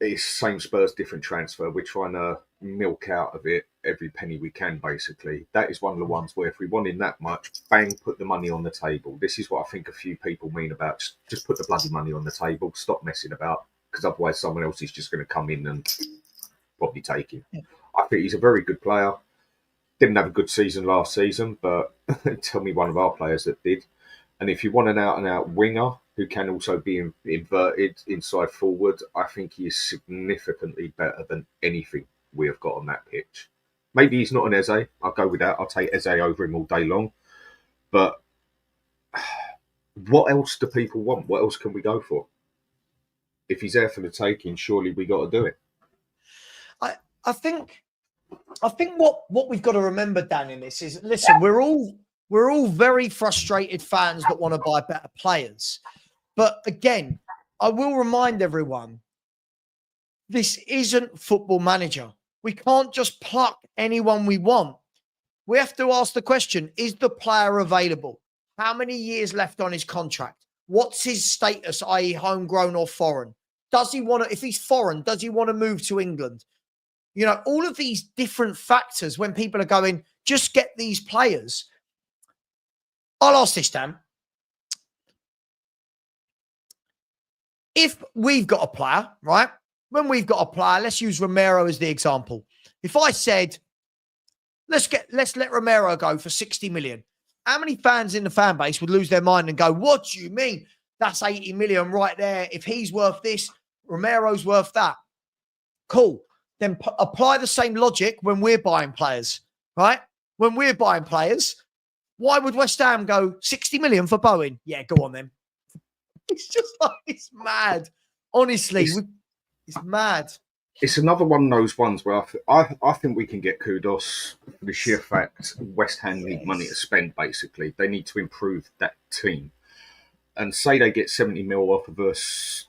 it's same Spurs, different transfer. We're trying to milk out of it every penny we can, basically. That is one of the ones where if we wanted that much, bang, put the money on the table. This is what I think a few people mean about just put the bloody money on the table, stop messing about, because otherwise someone else is just going to come in and probably take him. I think he's a very good player. Didn't have a good season last season, but tell me one of our players that did. And if you want an out-and-out winger who can also be inverted inside forward, I think he is significantly better than anything we have got on that pitch. Maybe he's not an Eze. I'll go with that. I'll take Eze over him all day long. But what else do people want? What else can we go for? If he's there for the taking, surely we got to do it. I think what we've got to remember, Dan, in this is, listen, we're all very frustrated fans that want to buy better players. But again, I will remind everyone, this isn't Football Manager. We can't just pluck anyone we want. We have to ask the question, is the player available? How many years left on his contract? What's his status, i.e. homegrown or foreign? Does he want to, if he's foreign, does he want to move to England? You know, all of these different factors when people are going, just get these players. I'll ask this, Dan. If we've got a player, right? When we've got a player, let's use Romero as the example. If I said, let's let Romero go for 60 million. How many fans in the fan base would lose their mind and go, what do you mean? That's 80 million right there. If he's worth this, Romero's worth that. Cool. Then apply the same logic when we're buying players, right? When we're buying players, why would West Ham go 60 million for Bowen? Yeah, go on then. It's just like, it's mad. Honestly, it's mad. It's another one of those ones where I think we can get Kudus for the sheer fact West Ham need money to spend, basically. They need to improve that team. And say they get 70 mil off of us,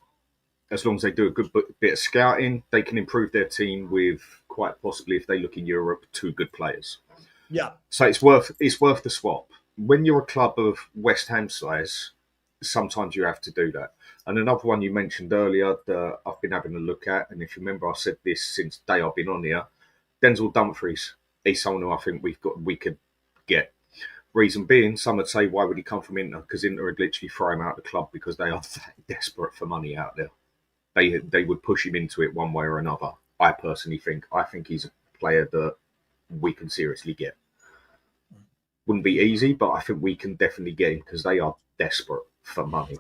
as long as they do a good bit of scouting, they can improve their team with, quite possibly, if they look in Europe, 2 good players. Yeah. So it's worth the swap. when you're a club of West Ham size, sometimes you have to do that. And another one you mentioned earlier that I've been having a look at, and if you remember, I said this since the day I've been on here, Denzel Dumfries. He's someone who I think we could get. Reason being, some would say, why would he come from Inter? Because Inter would literally throw him out of the club because they are that desperate for money out there. They would push him into it one way or another. I personally think. I think he's a player that we can seriously get. Wouldn't be easy, but I think we can definitely get him because they are desperate for money.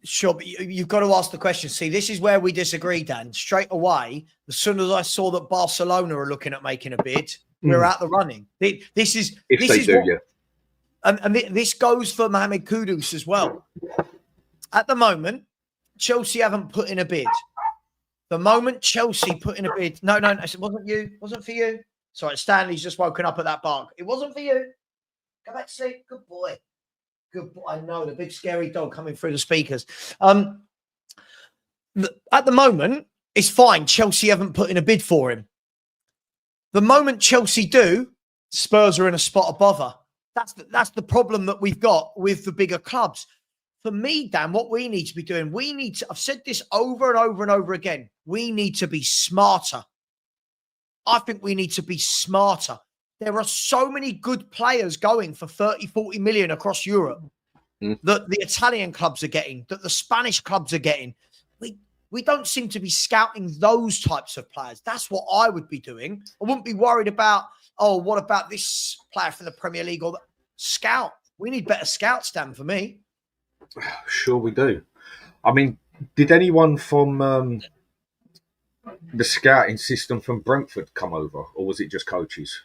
Sure, but you've got to ask the question. See, this is where we disagree, Dan. Straight away, as soon as I saw that Barcelona are looking at making a bid, we're out the running. This is this goes for Mohamed Kudus as well. At the moment, Chelsea haven't put in a bid. The moment Chelsea put in a bid, no, it wasn't you. It wasn't for you. Sorry, Stanley's just woken up at that bark. It wasn't for you. Go back to sleep. Good boy. Good boy. I know, the big scary dog coming through the speakers. At the moment, it's fine. Chelsea haven't put in a bid for him. The moment Chelsea do, Spurs are in a spot above her. That's the problem that we've got with the bigger clubs. For me, Dan, what we need to be doing, I've said this over and over and over again, we need to be smarter. I think we need to be smarter. There are so many good players going for 30, 40 million across Europe that the Italian clubs are getting, that the Spanish clubs are getting. We don't seem to be scouting those types of players. That's what I would be doing. I wouldn't be worried about, what about this player from the Premier League or scout? We need better scouts, Dan, for me. Sure we do. I mean, did anyone from the scouting system from Brentford come over, or was it just coaches?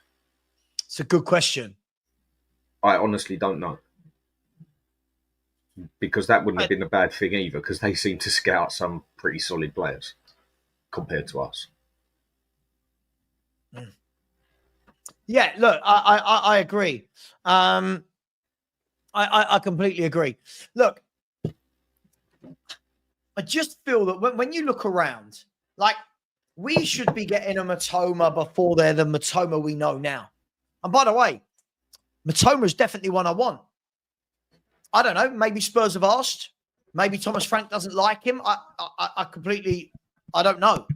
It's a good question. I honestly don't know. Because that wouldn't have been a bad thing either, because they seem to scout some pretty solid players compared to us. Yeah, look, I agree. I completely agree. Look, I just feel that when you look around, like, we should be getting a Matoma before they're the Matoma we know now. And by the way, Matoma is definitely one I want. I don't know. Maybe Spurs have asked. Maybe Thomas Frank doesn't like him. I don't know.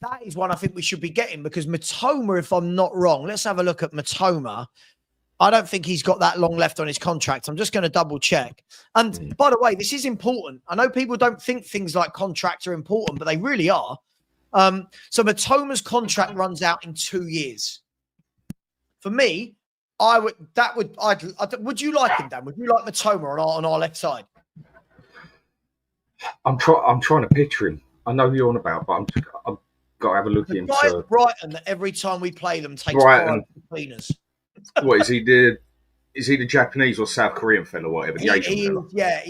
That is one I think we should be getting, because Matoma, if I'm not wrong, let's have a look at Matoma. I don't think he's got that long left on his contract. I'm just going to double check. And by the way, this is important. I know people don't think things like contracts are important, but they really are. So Matoma's contract runs out in 2 years. For me, would you like him, Dan? Would you like Matoma on our left side? I'm trying to picture him. I know who you're on about, but I've got to have a look at him. The guy at Brighton that every time we play them takes Brighton cleaners. What is he? Is he the Japanese or South Korean fellow, or whatever? The Asian fellow? Yeah.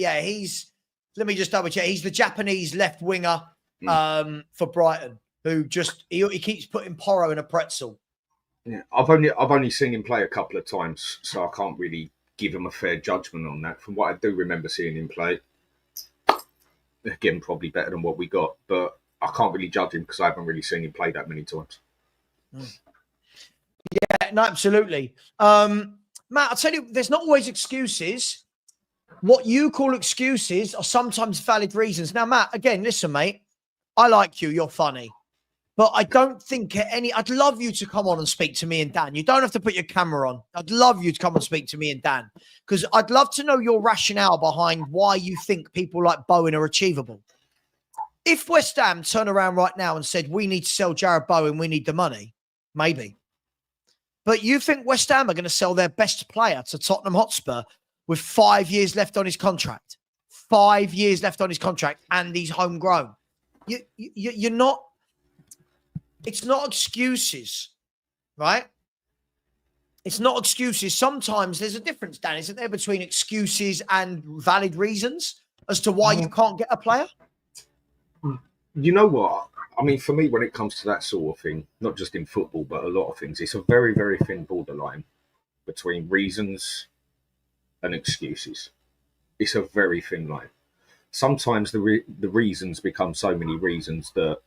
Let me just double check. He's the Japanese left winger for Brighton, who just he keeps putting Porro in a pretzel. Yeah, I've only seen him play a couple of times, so I can't really give him a fair judgment on that. From what I do remember seeing him play, again, probably better than what we got, but I can't really judge him because I haven't really seen him play that many times. Yeah, no, absolutely. Matt, I'll tell you, there's not always excuses. What you call excuses are sometimes valid reasons. Now, Matt, again, listen, mate, I like you. You're funny. But I don't think I'd love you to come on and speak to me and Dan. You don't have to put your camera on. I'd love you to come and speak to me and Dan, because I'd love to know your rationale behind why you think people like Bowen are achievable. If West Ham turn around right now and said, we need to sell Jared Bowen, we need the money, maybe. But you think West Ham are going to sell their best player to Tottenham Hotspur with 5 years left on his contract? 5 years left on his contract, and he's homegrown. You're not. It's not excuses, right? It's not excuses. Sometimes there's a difference, Dan, isn't there, between excuses and valid reasons as to why you can't get a player? You know what? I mean, for me, when it comes to that sort of thing, not just in football, but a lot of things, it's a very, very thin borderline between reasons and excuses. It's a very thin line. Sometimes the reasons become so many reasons that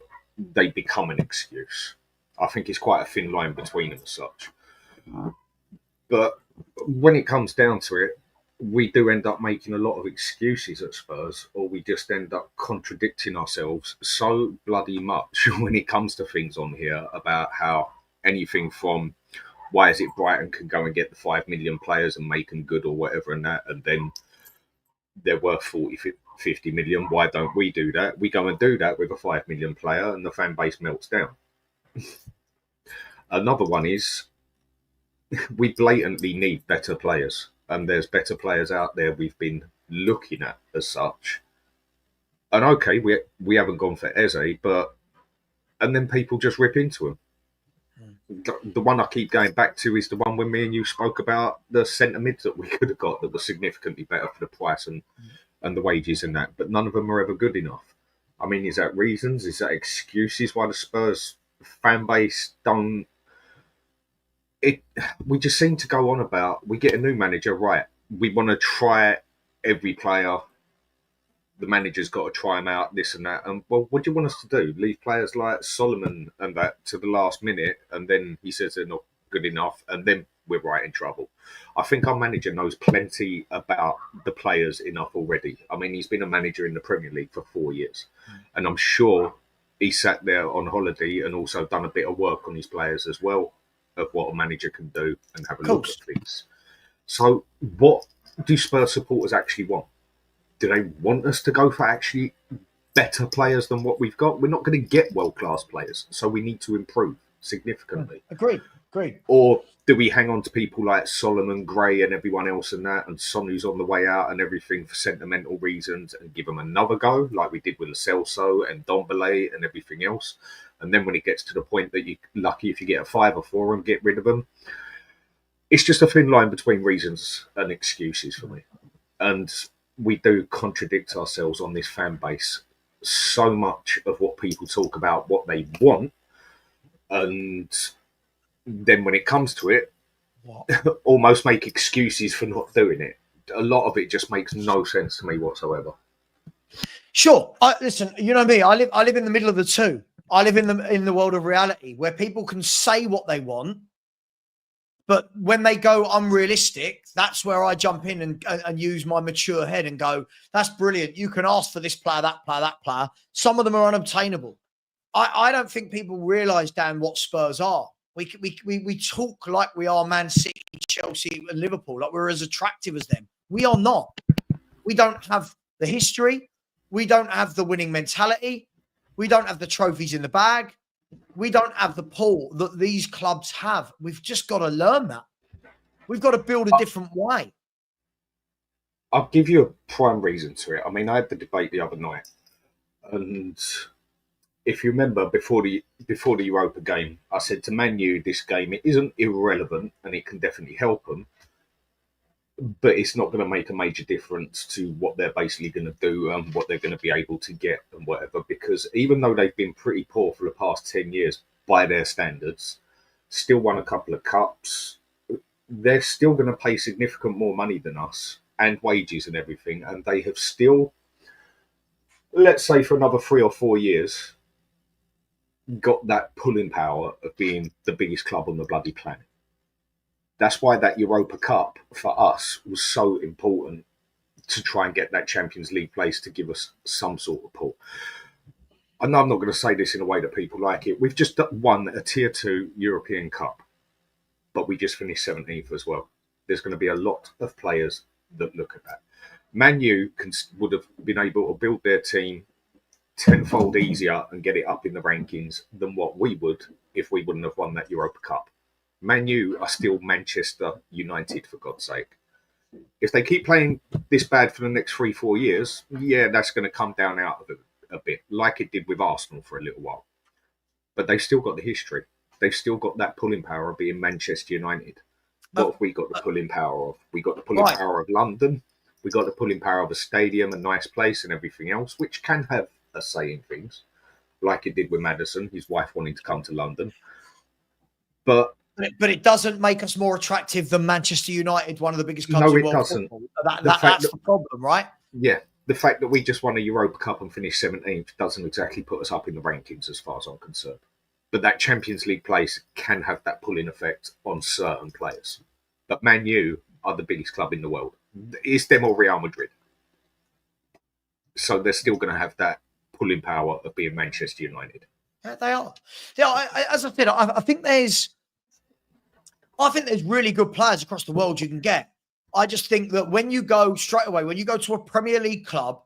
they become an excuse. I think it's quite a thin line between them as such. But when it comes down to it, we do end up making a lot of excuses at Spurs, or we just end up contradicting ourselves so bloody much when it comes to things on here about how anything from why is it Brighton can go and get the 5 million players and make them good or whatever and that, and then they're worth 40, 50 million. Why don't we do that? We go and do that with a 5 million player and the fan base melts down. Another one is we blatantly need better players, and there's better players out there we've been looking at as such. And okay, we haven't gone for Eze, but and then people just rip into him. The one I keep going back to is the one when me and you spoke about the centre mids that we could have got that were significantly better for the price and the wages and that, but none of them are ever good enough. I mean, is that reasons? Is that excuses why the Spurs fan base don't? We just seem to go on about we get a new manager, right? We want to try every player. The manager's got to try them out, this and that. And well, what do you want us to do? Leave players like Solomon and that to the last minute, and then he says they're not good enough, and then we're right in trouble. I think our manager knows plenty about the players enough already. I mean, he's been a manager in the Premier League for 4 years, and I'm sure he sat there on holiday and also done a bit of work on his players as well, of what a manager can do and have a look at things. So what do Spurs supporters actually want? Do they want us to go for actually better players than what we've got? We're not going to get world-class players, so we need to improve significantly. Agreed. Or do we hang on to people like Solomon, Gray and everyone else and that, and Son who's on the way out and everything for sentimental reasons, and give them another go like we did with Lo Celso and Dombele and everything else? And then when it gets to the point that you're lucky if you get a fiver for them, get rid of them. It's just a thin line between reasons and excuses for me. And we do contradict ourselves on this fan base. So much of what people talk about, what they want, and then when it comes to it, almost make excuses for not doing it. A lot of it just makes no sense to me whatsoever. Sure. Listen, you know me. I live in the middle of the two. I live in the world of reality where people can say what they want, but when they go unrealistic, that's where I jump in and use my mature head and go, that's brilliant. You can ask for this player, that player, that player. Some of them are unobtainable. I don't think people realise, Dan, what Spurs are. We talk like we are Man City, Chelsea, and Liverpool, like we're as attractive as them. We are not. We don't have the history. We don't have the winning mentality. We don't have the trophies in the bag. We don't have the pull that these clubs have. We've just got to learn that. We've got to build a different way. I'll give you a prime reason to it. I mean, I had the debate the other night, and if you remember before the Europa game, I said to Man U, this game, it isn't irrelevant and it can definitely help them, but it's not going to make a major difference to what they're basically going to do and what they're going to be able to get and whatever. Because even though they've been pretty poor for the past 10 years by their standards, still won a couple of cups, they're still going to pay significant more money than us and wages and everything. And they have still, let's say for another 3 or 4 years, got that pulling power of being the biggest club on the bloody planet. That's why that Europa Cup for us was so important, to try and get that Champions League place to give us some sort of pull. I know I'm not going to say this in a way that people like it. We've just won a Tier 2 European Cup, but we just finished 17th as well. There's going to be a lot of players that look at that. Man U would have been able to build their team tenfold easier and get it up in the rankings than what we would if we wouldn't have won that Europa Cup. Man U are still Manchester United, for God's sake. If they keep playing this bad for the next 3-4 years, yeah, that's going to come down out of it a bit, like it did with Arsenal for a little while. But they've still got the history. They've still got that pulling power of being Manchester United. What have we got the pulling power of? We got the pulling power of London. We got the pulling power of a stadium, a nice place and everything else, which can have a say in things, like it did with Maddison, his wife wanting to come to London. But it doesn't make us more attractive than Manchester United, one of the biggest clubs in world football. That's the problem, right? Yeah. The fact that we just won a Europa Cup and finished 17th doesn't exactly put us up in the rankings as far as I'm concerned. But that Champions League place can have that pulling effect on certain players. But Man U are the biggest club in the world. It's them or Real Madrid. So they're still going to have that pulling power of being Manchester United. Yeah, they are. Yeah, as I said, I think there's really good players across the world you can get. I just think that when you go straight away, when you go to a Premier League club,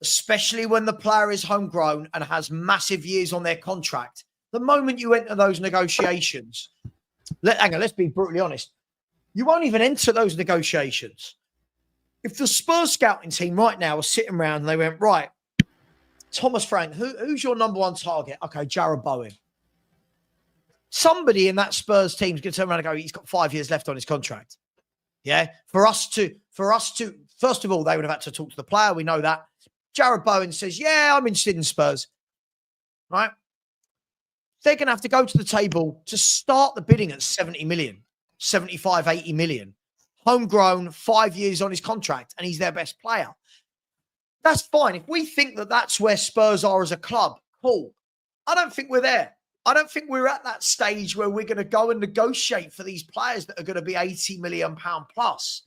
especially when the player is homegrown and has massive years on their contract, the moment you enter those negotiations, let's be brutally honest, you won't even enter those negotiations. If the Spurs scouting team right now are sitting around and they went, right, Thomas Frank, who's your number one target? Okay, Jarrod Bowen. Somebody in that Spurs team is going to turn around and go, he's got 5 years left on his contract. Yeah. For us to, first of all, they would have had to talk to the player. We know that. Jarrod Bowen says, yeah, I'm interested in Spurs. Right. They're going to have to go to the table to start the bidding at 70 million, 75, 80 million. Homegrown, 5 years on his contract, and he's their best player. That's fine. If we think that that's where Spurs are as a club, cool. I don't think we're there. I don't think we're at that stage where we're going to go and negotiate for these players that are going to be £80 million plus.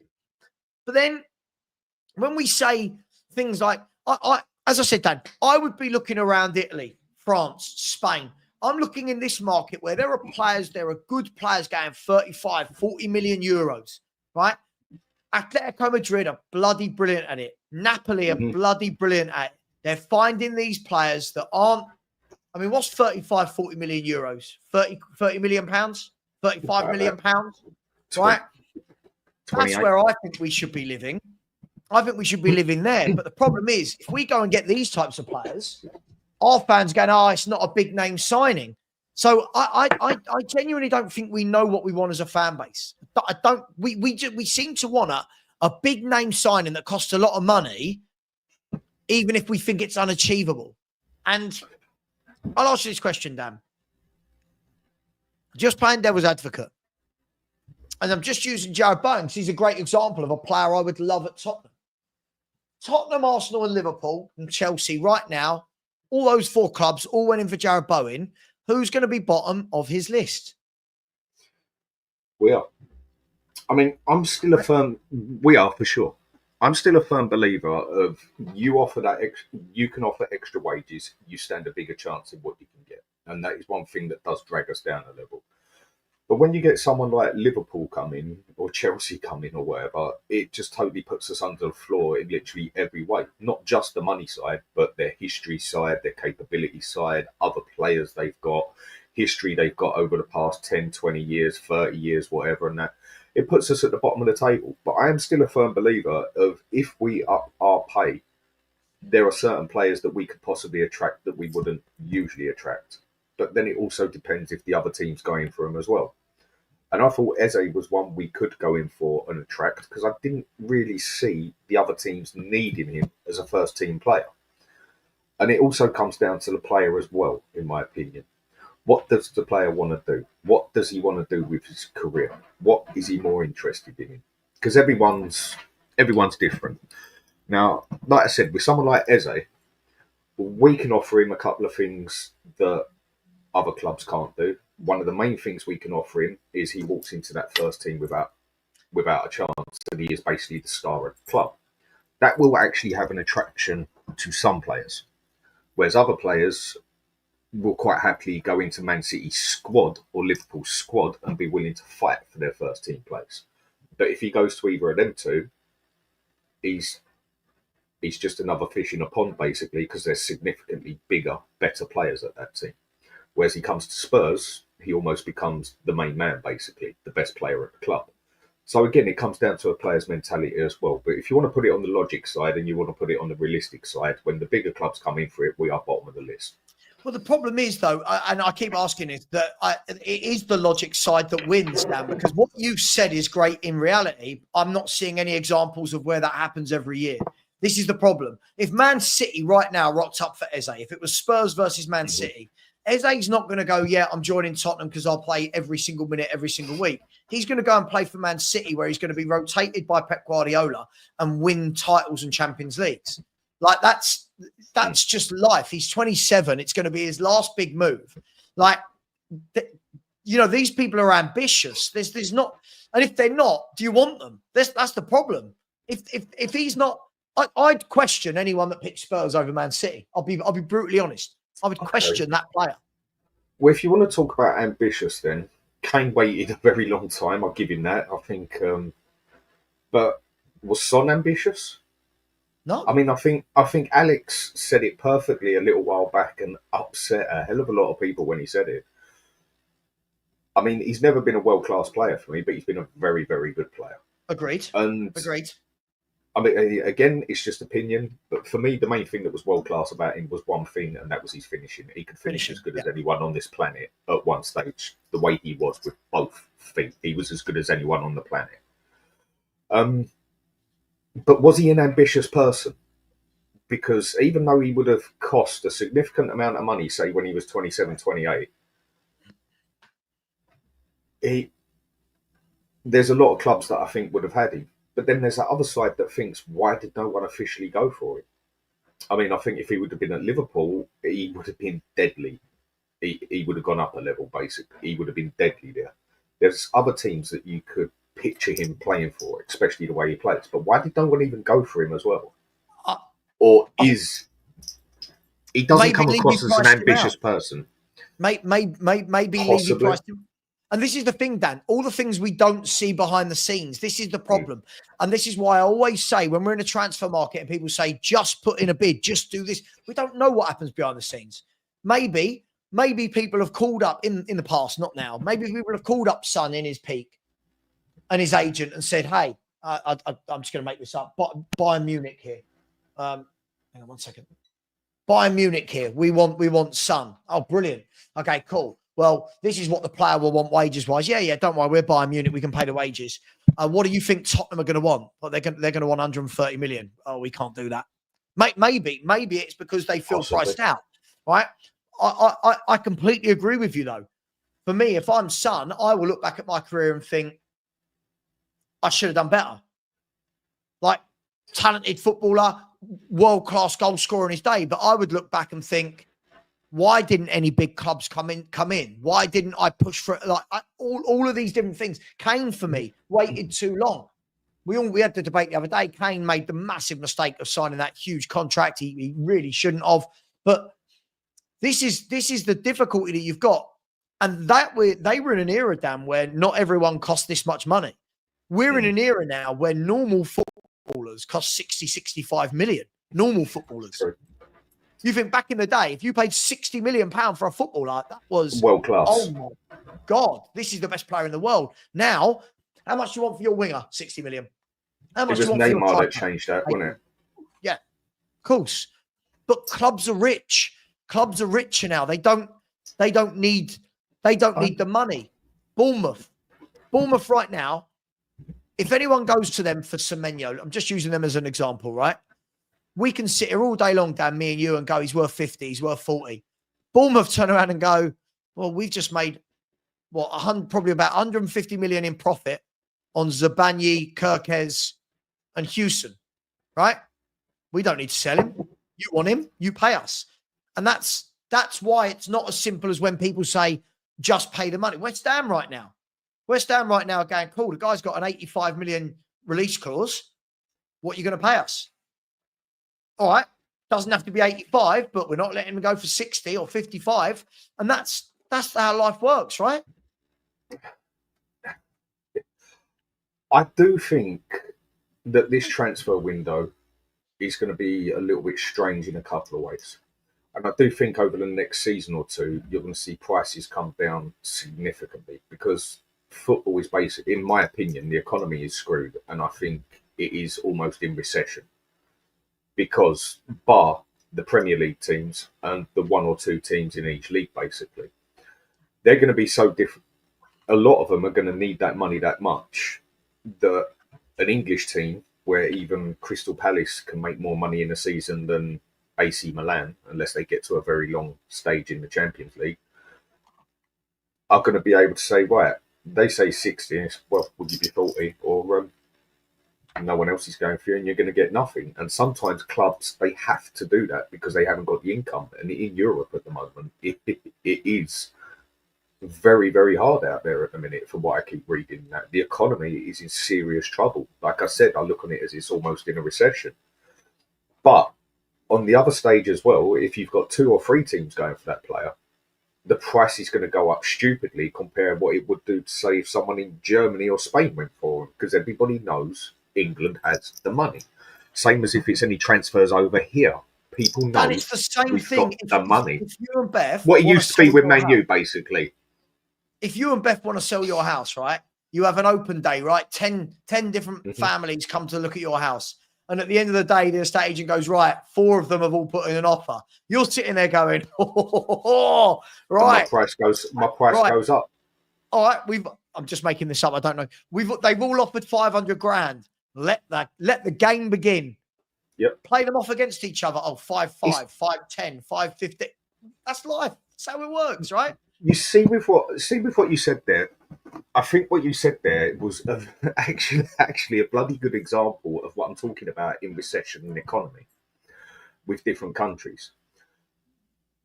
But then when we say things like, as I said, Dan, I would be looking around Italy, France, Spain. I'm looking in this market where there are good players going 35, 40 million euros, right? Atletico Madrid are bloody brilliant at it. Napoli are bloody brilliant at it. They're finding these players that aren't, I mean, what's 35, 40 million euros? 30 million pounds? 35 million pounds? Right? That's where I think we should be living. I think we should be living there. But the problem is, if we go and get these types of players, our fans going, oh, it's not a big name signing. So I genuinely don't think we know what we want as a fan base. We seem to want a big name signing that costs a lot of money, even if we think it's unachievable. And I'll ask you this question, Dan. Just playing devil's advocate. And I'm just using Jarrod Bowen because he's a great example of a player I would love at Tottenham. Tottenham, Arsenal and Liverpool and Chelsea right now, all those four clubs all went in for Jarrod Bowen. Who's going to be bottom of his list? We are. I mean, I'm still a firm. We are for sure. I'm still a firm believer of you can offer extra wages, you stand a bigger chance of what you can get, and that is one thing that does drag us down a level. But when you get someone like Liverpool come in or Chelsea come in or whatever, it just totally puts us under the floor in literally every way. Not just the money side, but their history side, their capability side, other players they've got, history they've got over the past 10, 20 years, 30 years, whatever, and that. It puts us at the bottom of the table. But I am still a firm believer of if we up our pay, there are certain players that we could possibly attract that we wouldn't usually attract. But then it also depends if the other team's going for him as well. And I thought Eze was one we could go in for and attract because I didn't really see the other teams needing him as a first team player. And it also comes down to the player as well, in my opinion. What does the player want to do? What does he want to do with his career? What is he more interested in? Because everyone's different. Now, like I said, with someone like Eze, we can offer him a couple of things that other clubs can't do. One of the main things we can offer him is he walks into that first team without a chance, and he is basically the star of the club. That will actually have an attraction to some players, whereas other players will quite happily go into Man City's squad or Liverpool's squad and be willing to fight for their first team place. But if he goes to either of them two, he's just another fish in a pond, basically, because there's significantly bigger, better players at that team. Whereas he comes to Spurs, he almost becomes the main man, basically, the best player at the club. So again, it comes down to a player's mentality as well. But if you want to put it on the logic side and you want to put it on the realistic side, when the bigger clubs come in for it, we are bottom of the list. Well, the problem is, though, and I keep asking it, that it is the logic side that wins, Dan, because what you've said is great in reality. I'm not seeing any examples of where that happens every year. This is the problem. If Man City right now rocked up for Eze, if it was Spurs versus Man City, Eze's not going to go, yeah, I'm joining Tottenham because I'll play every single minute, every single week. He's going to go and play for Man City where he's going to be rotated by Pep Guardiola and win titles and Champions Leagues. Like, that's just life. He's 27. It's going to be his last big move. Like, you know, these people are ambitious. There's not, and if they're not, do you want them? That's the problem. If he's not, I'd question anyone that picks Spurs over Man City. I'll be brutally honest. I would question that player. Well, if you want to talk about ambitious, then Kane waited a very long time. I'll give him that. I think, but was Son ambitious? No. I mean, I think Alex said it perfectly a little while back and upset a hell of a lot of people when he said it. I mean, he's never been a world-class player for me, but he's been a very, very good player. Agreed. Agreed. I mean, again, it's just opinion. But for me, the main thing that was world-class about him was one thing, and that was his finishing. He could finish as good as anyone on this planet at one stage. The way he was with both feet, he was as good as anyone on the planet. But was he an ambitious person? Because even though he would have cost a significant amount of money, say when he was 27, 28, there's a lot of clubs that I think would have had him. But then there's that other side that thinks, why did no one officially go for it? I mean, I think if he would have been at Liverpool, he would have been deadly. He would have gone up a level, basically. He would have been deadly there. There's other teams that you could picture him playing for, especially the way he plays. But why did no one even go for him as well? Or is... He doesn't come across as an ambitious person. Maybe Levy priced him. And this is the thing, Dan, all the things we don't see behind the scenes, this is the problem. And this is why I always say when we're in a transfer market and people say, just put in a bid, just do this. We don't know what happens behind the scenes. Maybe people have called up in the past, not now. Maybe people have called up Son in his peak and his agent and said, hey, I'm just going to make this up. Bayern Munich here. Hang on 1 second. Bayern Munich here. We want Son. Oh, brilliant. Okay, cool. Well, this is what the player will want wages-wise. Yeah, don't worry. We're Bayern Munich. We can pay the wages. What do you think Tottenham are going to want? Well, they're going to want 130 million. Oh, we can't do that. Maybe it's because they feel priced out, right? I completely agree with you, though. For me, if I'm Son, I will look back at my career and think, I should have done better. Like, talented footballer, world-class goal scorer in his day. But I would look back and think, why didn't any big clubs come in? Why didn't I push for it? Like all of these different things. Kane, for me, waited too long. We had the debate the other day. Kane made the massive mistake of signing that huge contract. He really shouldn't have. But this is the difficulty that you've got. And they were in an era, Dan, where not everyone cost this much money. We're in an era now where normal footballers cost 60, 65 million. Normal footballers. Sorry. You think back in the day, if you paid £60 million for a footballer, that was world class. Oh my God, this is the best player in the world. Now, how much do you want for your winger? 60 million. How much do you want for your Neymar that changed that, wasn't it? Yeah, of course. But clubs are rich. Clubs are richer now. They don't need the money. Bournemouth right now. If anyone goes to them for Semenyo, I'm just using them as an example, right? We can sit here all day long, Dan, me and you, and go, he's worth 50, he's worth 40. Bournemouth turn around and go, well, we've just made, probably about 150 million in profit on Zabanyi, Kirkez, and Hewson, right? We don't need to sell him. You want him, you pay us. And that's why it's not as simple as when people say, just pay the money. West Ham right now are going, cool, the guy's got an 85 million release clause. What are you going to pay us? All right, doesn't have to be 85, but we're not letting him go for 60 or 55. And that's how life works, right? I do think that this transfer window is going to be a little bit strange in a couple of ways. And I do think over the next season or two, you're going to see prices come down significantly because football is basically, in my opinion, the economy is screwed. And I think it is almost in recession. Because bar the Premier League teams and the one or two teams in each league, basically, they're going to be so different. A lot of them are going to need that money that much that an English team, where even Crystal Palace can make more money in a season than AC Milan, unless they get to a very long stage in the Champions League, are going to be able to say, right, they say 60, well, would you be 40? Or no one else is going for you and you're going to get nothing. And sometimes clubs, they have to do that because they haven't got the income. And in Europe at the moment, it is very, very hard out there at the minute, from what I keep reading. That the economy is in serious trouble. Like I said, I look on it as it's almost in a recession. But on the other stage as well, if you've got 2 or 3 teams going for that player, the price is going to go up stupidly compared to what it would do to say if someone in Germany or Spain went for him, because everybody knows England has the money. Same as if it's any transfers over here. People know And it's the same we've thing. got the money. If you and Beth, What it wanna used to be sell with your Man U, house- basically. if you and Beth want to sell your house, right? You have an open day, right? 10 different families come to look at your house. And at the end of the day, the estate agent goes, right, 4 of them have all put in an offer. You're sitting there going, right. And my price goes up. All right, I'm just making this up. I don't know. They've all offered 500 grand. Let the game begin. Yep. Play them off against each other. Oh, 5-5, 5-10, 5-50. That's life. That's how it works, right? You see with what you said there. I think what you said there was actually a bloody good example of what I'm talking about in recession and economy with different countries.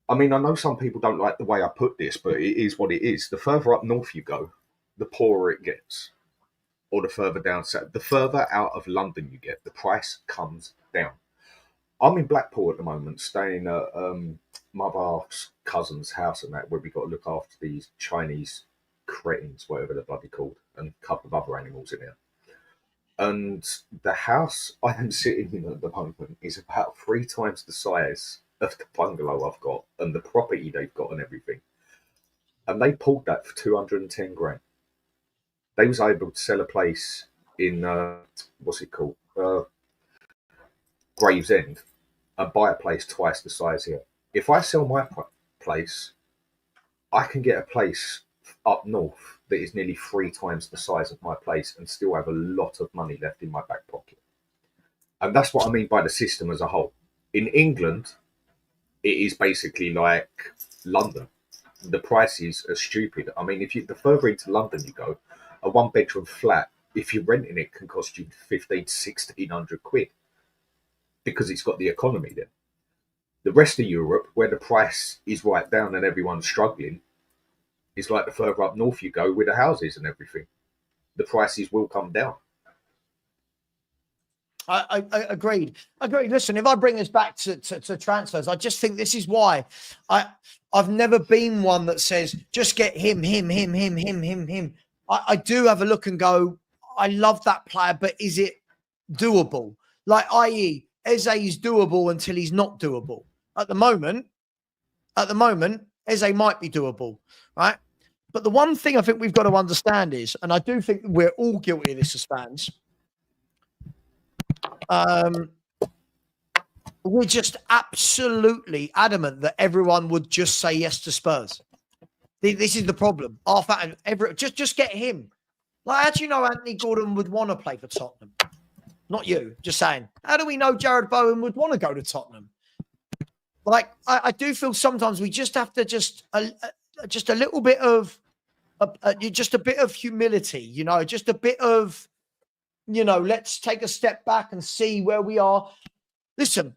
I mean, I know some people don't like the way I put this, but it is what it is. The further up north you go, the poorer it gets. Or the further down south. The further out of London you get, the price comes down. I'm in Blackpool at the moment, staying at my other's cousin's house and that, where we got to look after these Chinese cretins, whatever they're bloody called, and a couple of other animals in there. And the house I am sitting in at the moment is about 3 times the size of the bungalow I've got and the property they've got and everything. And they pulled that for 210 grand. They was able to sell a place in, what's it called? Gravesend, and buy a place twice the size here. If I sell my place, I can get a place up north that is nearly 3 times the size of my place and still have a lot of money left in my back pocket. And that's what I mean by the system as a whole. In England, it is basically like London. The prices are stupid. I mean, the further into London you go, a 1-bedroom flat, if you're renting it, can cost you 1,500 to 1,600 quid because it's got the economy there. The rest of Europe, where the price is right down and everyone's struggling, is like the further up north you go with the houses and everything. The prices will come down. I agreed. Listen, if I bring this back to transfers, I just think this is why I've never been one that says just get him. I do have a look and go, I love that player, but is it doable? Like, i.e., Eze is doable until he's not doable. At the moment, Eze might be doable, right? But the one thing I think we've got to understand is, and I do think we're all guilty of this as fans, we're just absolutely adamant that everyone would just say yes to Spurs. This is the problem. Just get him. Like, how do you know Anthony Gordon would want to play for Tottenham? Not you, just saying. How do we know Jared Bowen would want to go to Tottenham? Like, I do feel sometimes we just have to just a little bit of, just a bit of humility, you know, just a bit of, you know, let's take a step back and see where we are. Listen,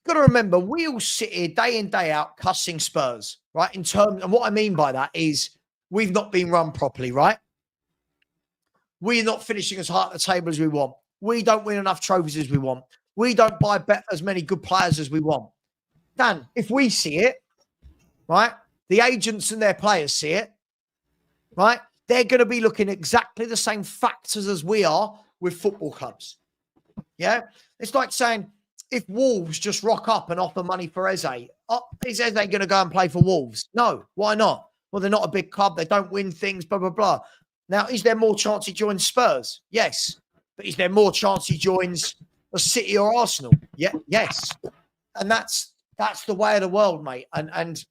got to remember, we all sit here day in, day out cussing Spurs, right? And what I mean by that is we've not been run properly, right? We're not finishing as high at the table as we want. We don't win enough trophies as we want. We don't buy as many good players as we want. Dan, if we see it, right, the agents and their players see it, right, they're going to be looking at exactly the same factors as we are with football clubs. Yeah? It's like saying, if Wolves just rock up and offer money for Eze, is Eze going to go and play for Wolves? No. Why not? Well, they're not a big club. They don't win things, blah, blah, blah. Now, is there more chance he joins Spurs? Yes. But is there more chance he joins a City or Arsenal? Yeah, yes. And that's the way of the world, mate. And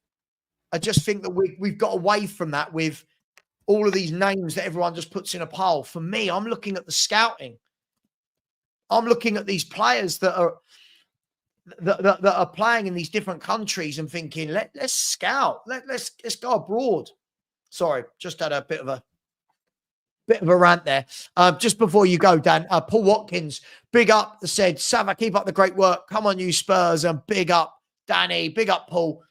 I just think that we've got away from that with all of these names that everyone just puts in a pile. For me, I'm looking at the scouting. I'm looking at these players that are playing in these different countries and thinking, let's scout. Let's go abroad. Sorry, just had a bit of a rant there. Just before you go, Dan, Paul Watkins, big up, said, Savva, keep up the great work. Come on, you Spurs, and big up Danny, big up Paul.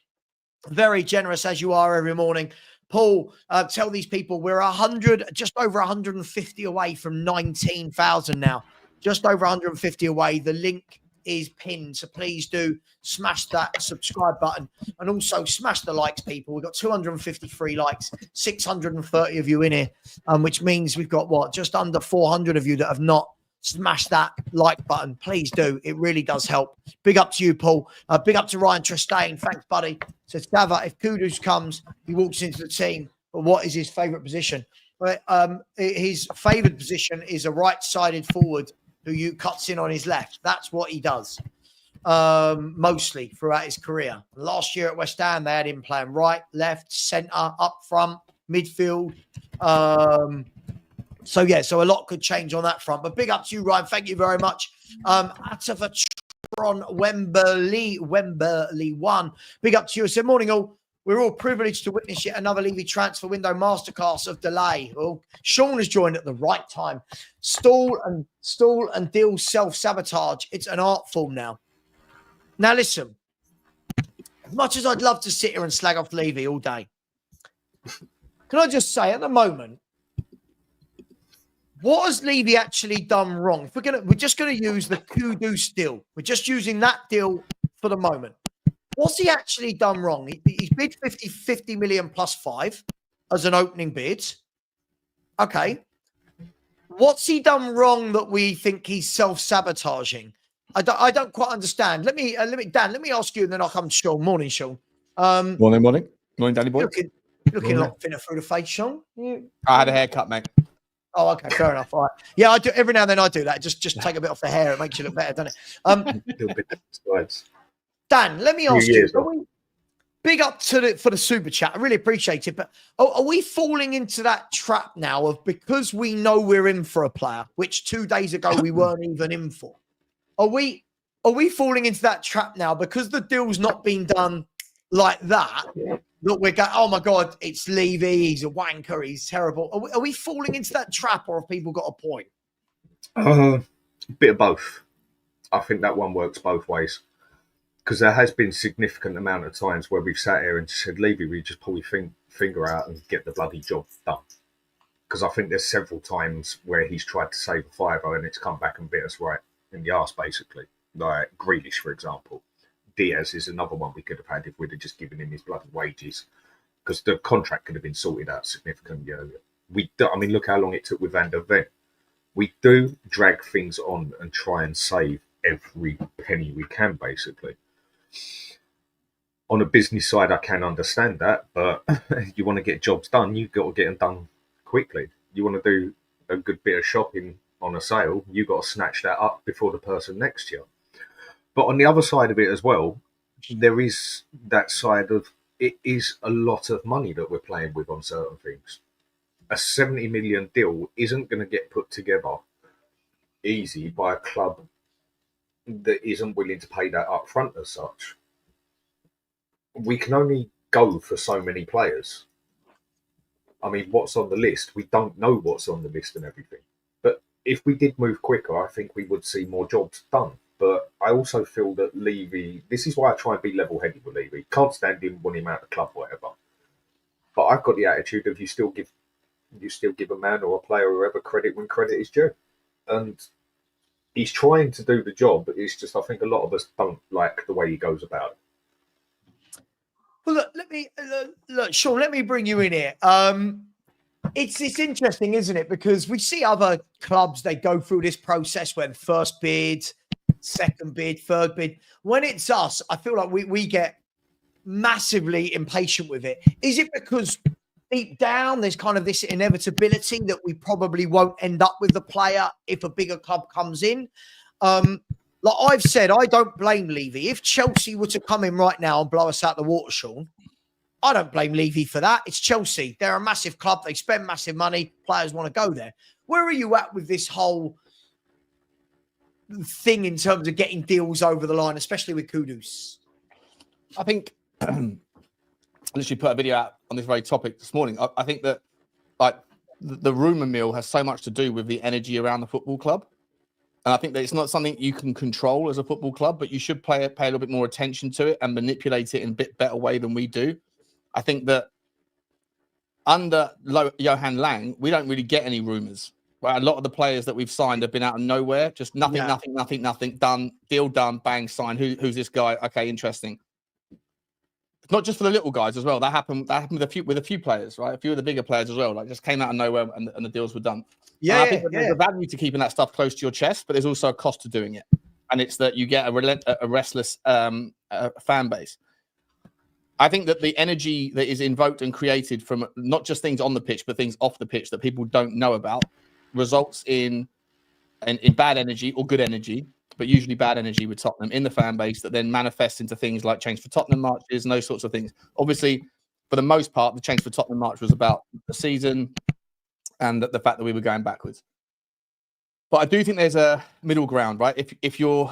Very generous as you are every morning. Paul, tell these people we're just over 150 away from 19,000 now. Just over 150 away. The link is pinned, so please do smash that subscribe button and also smash the likes, people. We've got 253 likes, 630 of you in here, which means we've got just under 400 of you that have not smashed that like button. Please do. It really does help. Big up to you, Paul. Big up to Ryan Trestane. Thanks, buddy. So Savva, if Kudus comes, he walks into the team, but what is his favourite position? His favoured position is a right-sided forward who cuts in on his left. That's what he does mostly throughout his career. Last year at West Ham, they had him playing right, left, centre, up front, midfield. So a lot could change on that front. But big up to you, Ryan. Thank you very much. Atavatron Wembley 1. Big up to you. I said, morning all. We're all privileged to witness yet another Levy transfer window masterclass of delay. Well, Sean has joined at the right time. Stall and deal self-sabotage. It's an art form now. Now listen, as much as I'd love to sit here and slag off Levy all day, can I just say at the moment, what has Levy actually done wrong? If we're just gonna use the Kudus deal. We're just using that deal for the moment. What's he actually done wrong? He's bid 50 million plus 5 as an opening bid. Okay. What's he done wrong that we think he's self-sabotaging? I don't quite understand. Let me ask you, and then I'll come to Sean. Morning, Sean. Morning, Danny boy. Looking a lot thinner through the face, Sean. I had a haircut, mate. Oh, okay, fair enough. All right. Yeah, I do. Every now and then I do that. Just take a bit off the hair. It makes you look better, doesn't it? Dan, let me ask you. Big up for the super chat. I really appreciate it. But are we falling into that trap now of, because we know we're in for a player, which 2 days ago we weren't even in for? Are we falling into that trap now because the deal's not been done like that? Look, we're going, oh my God, it's Levy. He's a wanker. He's terrible. Are we falling into that trap, or have people got a point? A bit of both. I think that one works both ways. Because there has been significant amount of times where we've sat here and said, Levy, we just pull your finger out and get the bloody job done. Because I think there's several times where he's tried to save a fiver and it's come back and bit us right in the arse, basically. Like Grealish, for example. Diaz is another one we could have had if we'd have just given him his bloody wages. Because the contract could have been sorted out significantly earlier. Look how long it took with Van der Ven. We do drag things on and try and save every penny we can, basically. On a business side, I can understand that, but you want to get jobs done, you've got to get them done quickly. You want to do a good bit of shopping on a sale, you've got to snatch that up before the person next to you. But on the other side of it as well, there is that side of, it is a lot of money that we're playing with on certain things. A 70 million deal isn't going to get put together easy by a club that isn't willing to pay that up front as such. We can only go for so many players. I mean, what's on the list? We don't know what's on the list and everything. But if we did move quicker, I think we would see more jobs done. But I also feel that Levy, this is why I try and be level-headed with Levy. Can't stand him, want him out of the club, whatever. But I've got the attitude of you still give a man or a player or whoever credit when credit is due. And he's trying to do the job, but it's just, I think a lot of us don't like the way he goes about it. Well, look, Sean, let me bring you in here. It's interesting, isn't it? Because we see other clubs, they go through this process when first bid, second bid, third bid. When it's us, I feel like we get massively impatient with it. Is it because deep down there's kind of this inevitability that we probably won't end up with the player if a bigger club comes in? Like I've said, I don't blame Levy. If Chelsea were to come in right now and blow us out the water, Sean, I don't blame Levy for that. It's Chelsea. They're a massive club. They spend massive money. Players want to go there. Where are you at with this whole thing in terms of getting deals over the line, especially with Kudus? I think I literally put a video out on this very topic this morning. I think that like the rumour mill has so much to do with the energy around the football club. And I think that it's not something you can control as a football club, but you should pay a little bit more attention to it and manipulate it in a bit better way than we do. I think that under Johan Lang, we don't really get any rumours. Right? A lot of the players that we've signed have been out of nowhere, just nothing, done, deal done, bang, sign. Who's this guy? Okay, interesting. Not just for the little guys as well. That happened with a few players, right? A few of the bigger players as well. Like just came out of nowhere and the deals were done. Yeah, I think there's a value to keeping that stuff close to your chest, but there's also a cost to doing it, and it's that you get a restless fan base. I think that the energy that is invoked and created from not just things on the pitch, but things off the pitch that people don't know about, results in bad energy or good energy, but usually bad energy with Tottenham in the fan base that then manifests into things like Change for Tottenham marches and those sorts of things. Obviously, for the most part, the Change for Tottenham march was about the season and the fact that we were going backwards. But I do think there's a middle ground, right? If you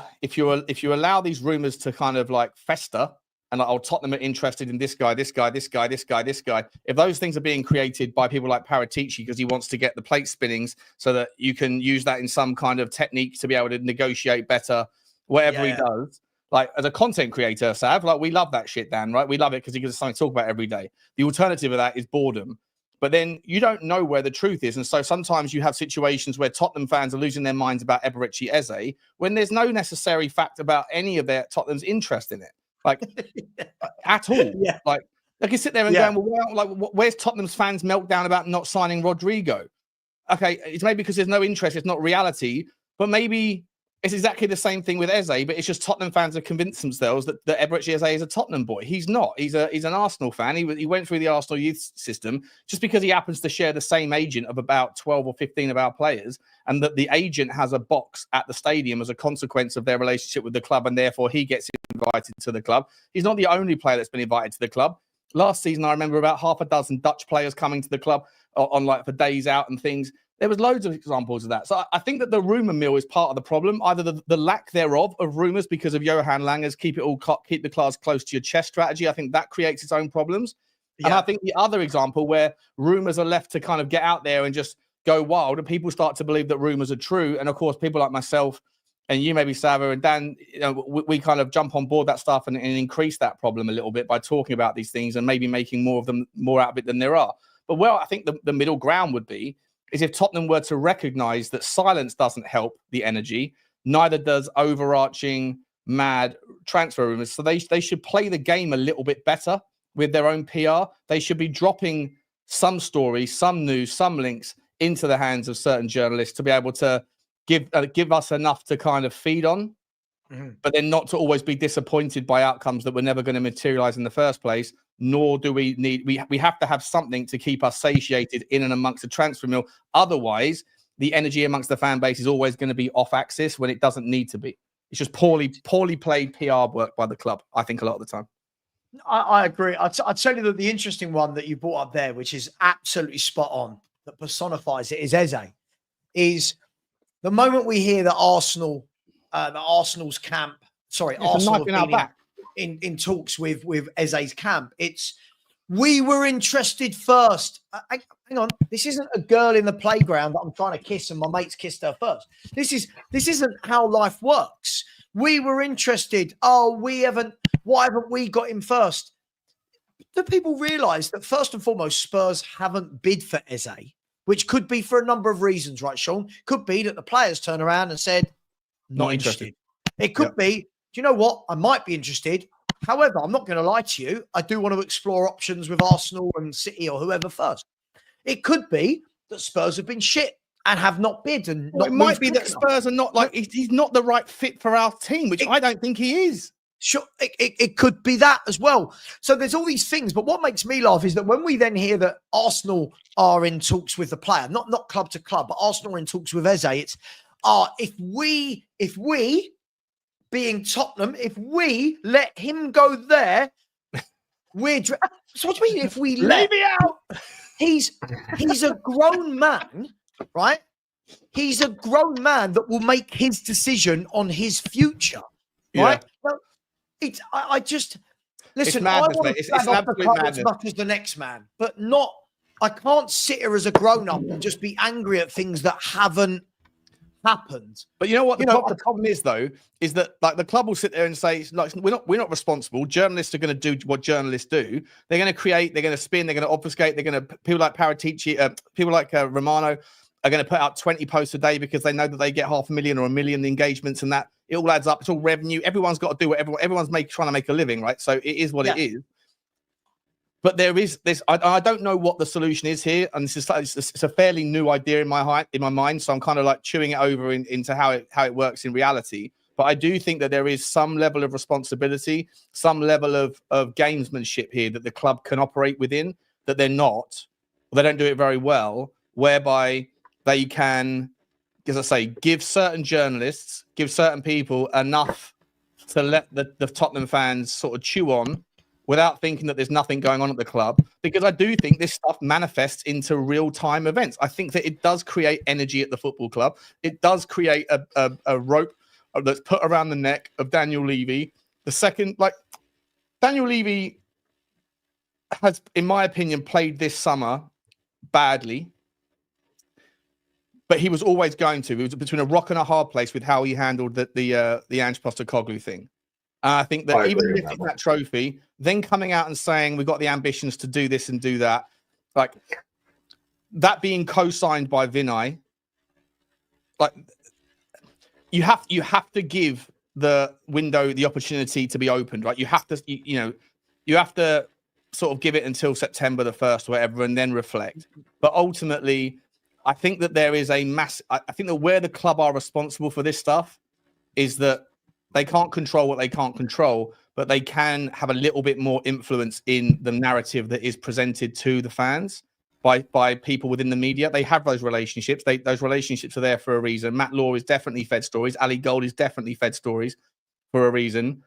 allow these rumours to kind of like fester and like, oh, Tottenham are interested in this guy. If those things are being created by people like Paratici because he wants to get the plate spinnings so that you can use that in some kind of technique to be able to negotiate better, whatever he does. Like as a content creator, Sav, like we love that shit, Dan, right? We love it because he gives us something to talk about every day. The alternative of that is boredom. But then you don't know where the truth is. And so sometimes you have situations where Tottenham fans are losing their minds about Eberechi Eze when there's no necessary fact about any of their Tottenham's interest in it. Like at all. Yeah. Like they can sit there and go, well, like where's Tottenham's fans' meltdown about not signing Rodrigo? Okay, it's maybe because there's no interest, it's not reality, but maybe it's exactly the same thing with Eze, but it's just Tottenham fans have convinced themselves that Eberechi Eze is a Tottenham boy. He's not. He's an Arsenal fan. He went through the Arsenal youth system just because he happens to share the same agent of about 12 or 15 of our players, and that the agent has a box at the stadium as a consequence of their relationship with the club, and therefore he gets invited to the club. He's not the only player that's been invited to the club. Last season, I remember about half a dozen Dutch players coming to the club on like for days out and things. There was loads of examples of that. So I think that the rumour mill is part of the problem, either the lack thereof of rumours because of Johan Langer's keep the cards close to your chest strategy. I think that creates its own problems. Yeah. And I think the other example where rumours are left to kind of get out there and just go wild and people start to believe that rumours are true. And of course, people like myself and you, maybe Savva and Dan, you know, we kind of jump on board that stuff and increase that problem a little bit by talking about these things and maybe making more out of it than there are. But well, I think the middle ground would be is if Tottenham were to recognise that silence doesn't help the energy, neither does overarching mad transfer rumours. So they should play the game a little bit better with their own PR. They should be dropping some stories, some news, some links into the hands of certain journalists to be able to give us enough to kind of feed on, but then not to always be disappointed by outcomes that were never going to materialise in the first place. Nor do we need, we have to have something to keep us satiated in and amongst the transfer mill. Otherwise, the energy amongst the fan base is always going to be off axis when it doesn't need to be. It's just poorly played PR work by the club, I think, a lot of the time. I agree. I'd tell you that the interesting one that you brought up there, which is absolutely spot on, that personifies it, is Eze. Is the moment we hear that Arsenal's camp, Arsenal have been in talks with Eze's camp, it's we were interested first. Hang on, this isn't a girl in the playground that I'm trying to kiss and my mates kissed her first. This isn't how life works. We were interested. Oh, why haven't we got him first? Do people realise that first and foremost, Spurs haven't bid for Eze, which could be for a number of reasons, right, Sean? Could be that the players turn around and said, not interested. It could be, do you know what? I might be interested. However, I'm not going to lie to you. I do want to explore options with Arsenal and City or whoever first. It could be that Spurs have been shit and have not bid. And it might be that Spurs are not like, he's not the right fit for our team, which I don't think he is. Sure, it could be that as well. So there's all these things. But what makes me laugh is that when we then hear that Arsenal are in talks with the player, not club to club, but Arsenal are in talks with Eze, it's, if we being Tottenham, if we let him go there, we're... So what do you mean if we let... Leave me out! He's a grown man, right? He's a grown man that will make his decision on his future, right? Yeah. Well, I just... Listen, madness, I want to slag off the cup as much as the next man, but not... I can't sit here as a grown-up and just be angry at things that haven't happened. But you know what? You The know, problem is, though, is that like the club will sit there and say, like, we're not responsible. Journalists are going to do what journalists do. They're going to create, they're going to spin, they're going to obfuscate. They're going to people like Paratici, people like Romano are going to put out 20 posts a day because they know that they get 500,000 or 1 million engagements, and that it all adds up. It's all revenue. Everyone's got to do what everyone's trying to make a living, right? So it is what it is. But there is this. I don't know what the solution is here, and it's a fairly new idea in my mind. So I'm kind of like chewing it over into how it works in reality. But I do think that there is some level of responsibility, some level of gamesmanship here that the club can operate within. That they're not, or they don't do it very well. Whereby they can, as I say, give certain journalists, give certain people enough to let the Tottenham fans sort of chew on, without thinking that there's nothing going on at the club, because I do think this stuff manifests into real-time events. I think that it does create energy at the football club. It does create a rope that's put around the neck of Daniel Levy. The second, like, Daniel Levy has, in my opinion, played this summer badly, but he was always going to. He was between a rock and a hard place with how he handled the angepostecoglou thing. I think that even lifting that trophy, then coming out and saying we've got the ambitions to do this and do that, like that being co-signed by Vinay, like you have to give the window the opportunity to be opened, right? You have to, you have to sort of give it until September the 1st or whatever, and then reflect. But ultimately, I think that there is a mass. I think that where the club are responsible for this stuff is that they can't control what they can't control, but they can have a little bit more influence in the narrative that is presented to the fans by people within the media. They have those relationships. Those relationships are there for a reason. Matt Law is definitely fed stories. Ali Gold is definitely fed stories for a reason.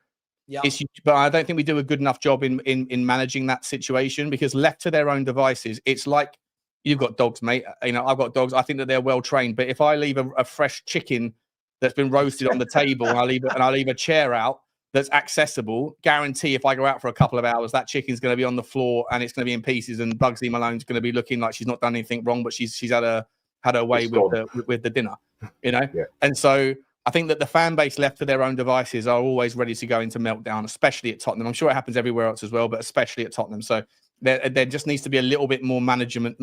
Yeah. But I don't think we do a good enough job in managing that situation, because left to their own devices, it's like you've got dogs, mate. I've got dogs. I think that they're well trained. But if I leave a fresh chicken that's been roasted on the table and I leave a chair out that's accessible, guarantee if I go out for a couple of hours, that chicken's going to be on the floor and it's going to be in pieces, and Bugsy Malone's going to be looking like she's not done anything wrong, but she's had her way with the dinner, Yeah. And so I think that the fan base left to their own devices are always ready to go into meltdown, especially at Tottenham. I'm sure it happens everywhere else as well, but especially at Tottenham. So there just needs to be a little bit more management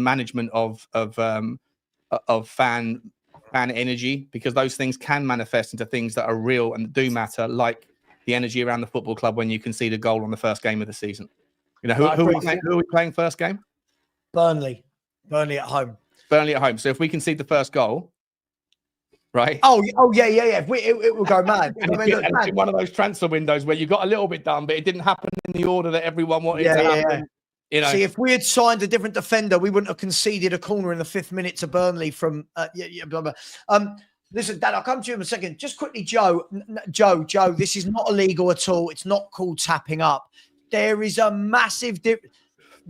of fan energy, because those things can manifest into things that are real and do matter, like the energy around the football club when you concede a goal on the first game of the season. Who are we playing first game? Burnley at home. Burnley at home. So if we concede the first goal, right? Oh yeah. It will go mad. And it's in one of those transfer windows where you got a little bit done, but it didn't happen in the order that everyone wanted to happen. Yeah. See, if we had signed a different defender, we wouldn't have conceded a corner in the 5th minute to Burnley from blah, blah. Listen, Dad, I'll come to you in a second. Just quickly, Joe, this is not illegal at all. It's not called tapping up. There is a massive difference.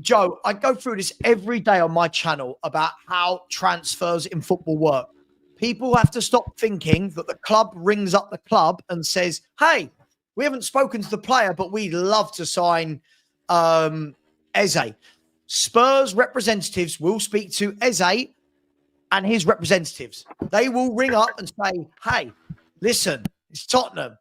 Joe, I go through this every day on my channel about how transfers in football work. People have to stop thinking that the club rings up the club and says, hey, we haven't spoken to the player, but we'd love to sign Eze. Spurs representatives will speak to Eze and his representatives. They will ring up and say, hey, listen, it's Tottenham.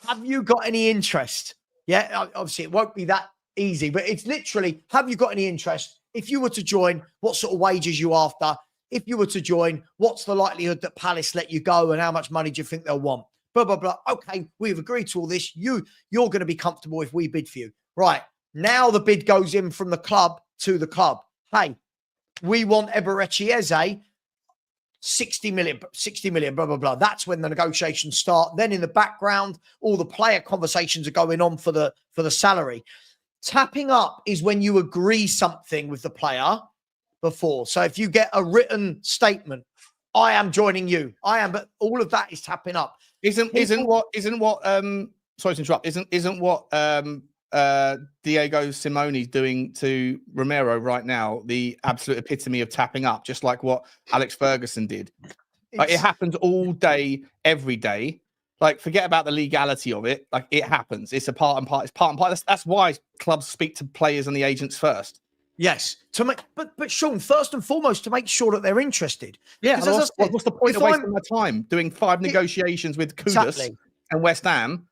Have you got any interest? Yeah, obviously it won't be that easy, but it's literally, have you got any interest? If you were to join, what sort of wages you after? If you were to join, what's the likelihood that Palace let you go, and how much money do you think they'll want? Blah, blah, blah. Okay, we've agreed to all this. You're going to be comfortable if we bid for you. Right. Now the bid goes in from the club to the club. Hey, we want Eberechi Eze, 60 million, blah, blah, blah. That's when the negotiations start. Then in the background, all the player conversations are going on for the salary. Tapping up is when you agree something with the player before. So if you get a written statement, I am joining you. But all of that is tapping up. Isn't what sorry to interrupt, isn't what Diogo Simeone's doing to Romero right now the absolute epitome of tapping up, just like what Alex Ferguson did? Like, it happens all day, every day. Like, forget about the legality of it. Like, it happens. It's a part and part. It's part and part. That's why clubs speak to players and the agents first. Yes, to make, but Sean, first and foremost, to make sure that they're interested. Yeah, Because as I said, what's the point of wasting my time doing 5 negotiations with Kudus and West Ham?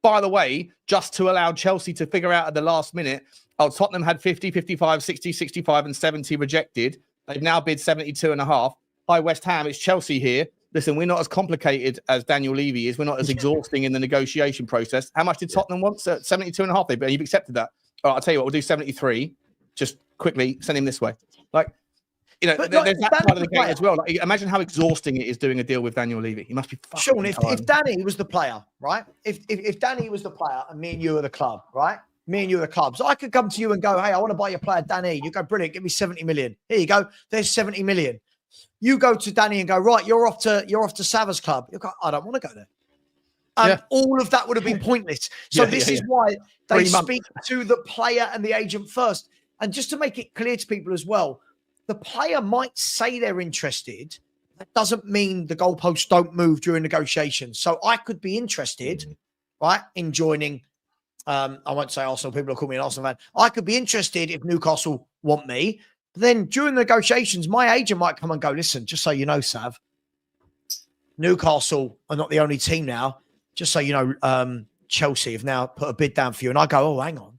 By the way, just to allow Chelsea to figure out at the last minute, Tottenham had 50, 55, 60, 65 and 70 rejected. They've now bid 72 and a half. Hi, West Ham, it's Chelsea here. Listen, we're not as complicated as Daniel Levy is. We're not as exhausting in the negotiation process. How much did Tottenham want? 72 and a half. You've accepted that. All right, I'll tell you what, we'll do 73. Just quickly send him this way. Like, you know, there's that side of the game as well. Like, imagine how exhausting it is doing a deal with Daniel Levy. He must be fucking Sean, if Danny was the player, right? If Danny was the player and me and you are the club, right? Me and you are the club. So I could come to you and go, hey, I want to buy your player, Danny. You go, brilliant, give me 70 million. Here you go. There's 70 million. You go to Danny and go, right, you're off to Savva's club. You go, I don't want to go there. And all of that would have been pointless. So this is why they speak to the player and the agent first. And just to make it clear to people as well, the player might say they're interested. That doesn't mean the goalposts don't move during negotiations. So I could be interested, right, in joining. I won't say Arsenal. People will call me an Arsenal fan. I could be interested if Newcastle want me. But then during the negotiations, my agent might come and go, listen, just so you know, Sav, Newcastle are not the only team now. Just so you know, Chelsea have now put a bid down for you. And I go, oh, hang on.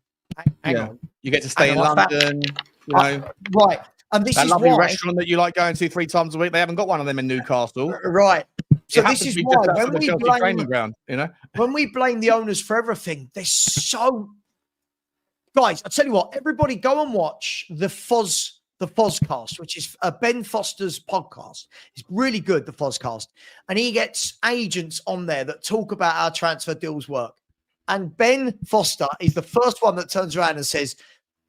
Hang on. You get to stay in London, you know. Right. And this that is lovely why, restaurant that you like going to 3 times a week. They haven't got one of them in Newcastle. Right. So this is why when we blame training ground, you know, when we blame the owners for everything, they're so guys. I tell you what, everybody go and watch the Fozcast, which is Ben Foster's podcast. It's really good, the Fozcast, and he gets agents on there that talk about how transfer deals work. And Ben Foster is the first one that turns around and says,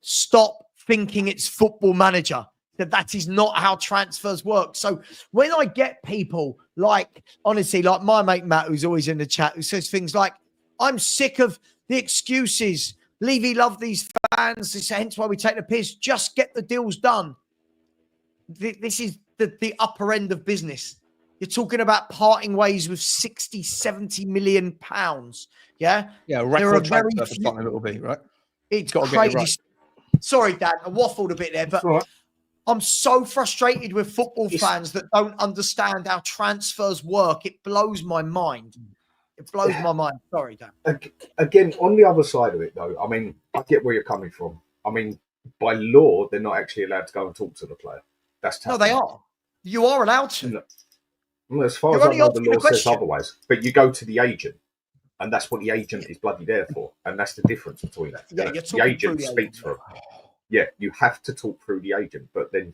"Stop thinking it's Football Manager. That is not how transfers work." So when I get people like, honestly, like my mate Matt, who's always in the chat, who says things like, I'm sick of the excuses. Levy love these fans. This hence why we take the piss. Just get the deals done. This is the upper end of business. You're talking about parting ways with 60, 70 million pounds. Yeah. Yeah. Record transfer for Tottenham it will be, right? It's got crazy. Right. Sorry, Dan, I waffled a bit there, but I'm so frustrated with football fans that don't understand how transfers work. It blows my mind. It blows my mind. Sorry, Dan. Again, on the other side of it, though, I mean, I get where you're coming from. I mean, by law, they're not actually allowed to go and talk to the player. That's tough. No, they are. You are allowed to. No. Well, as far as I know, the law says otherwise. But you go to the agent, and that's what the agent is bloody there for. And that's the difference between that. Yeah, the agent speaks for him. Yeah, you have to talk through the agent, but then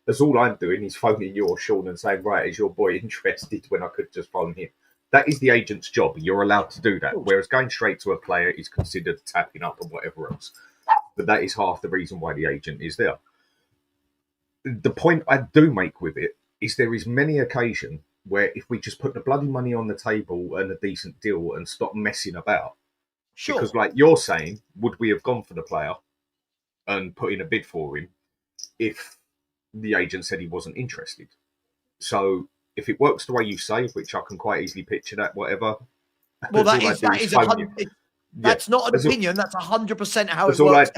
that's all I'm doing is phoning you or Sean and saying, right, is your boy interested, when I could just phone him? That is the agent's job. You're allowed to do that. Whereas going straight to a player is considered tapping up and whatever else. But that is half the reason why the agent is there. The point I do make with it is there is many occasions where if we just put the bloody money on the table and a decent deal and stop messing about. Sure. Because like you're saying, would we have gone for the player and put in a bid for him if the agent said he wasn't interested? So if it works the way you say, which I can quite easily picture that, whatever. Well, that's not an opinion. That's 100% how it works.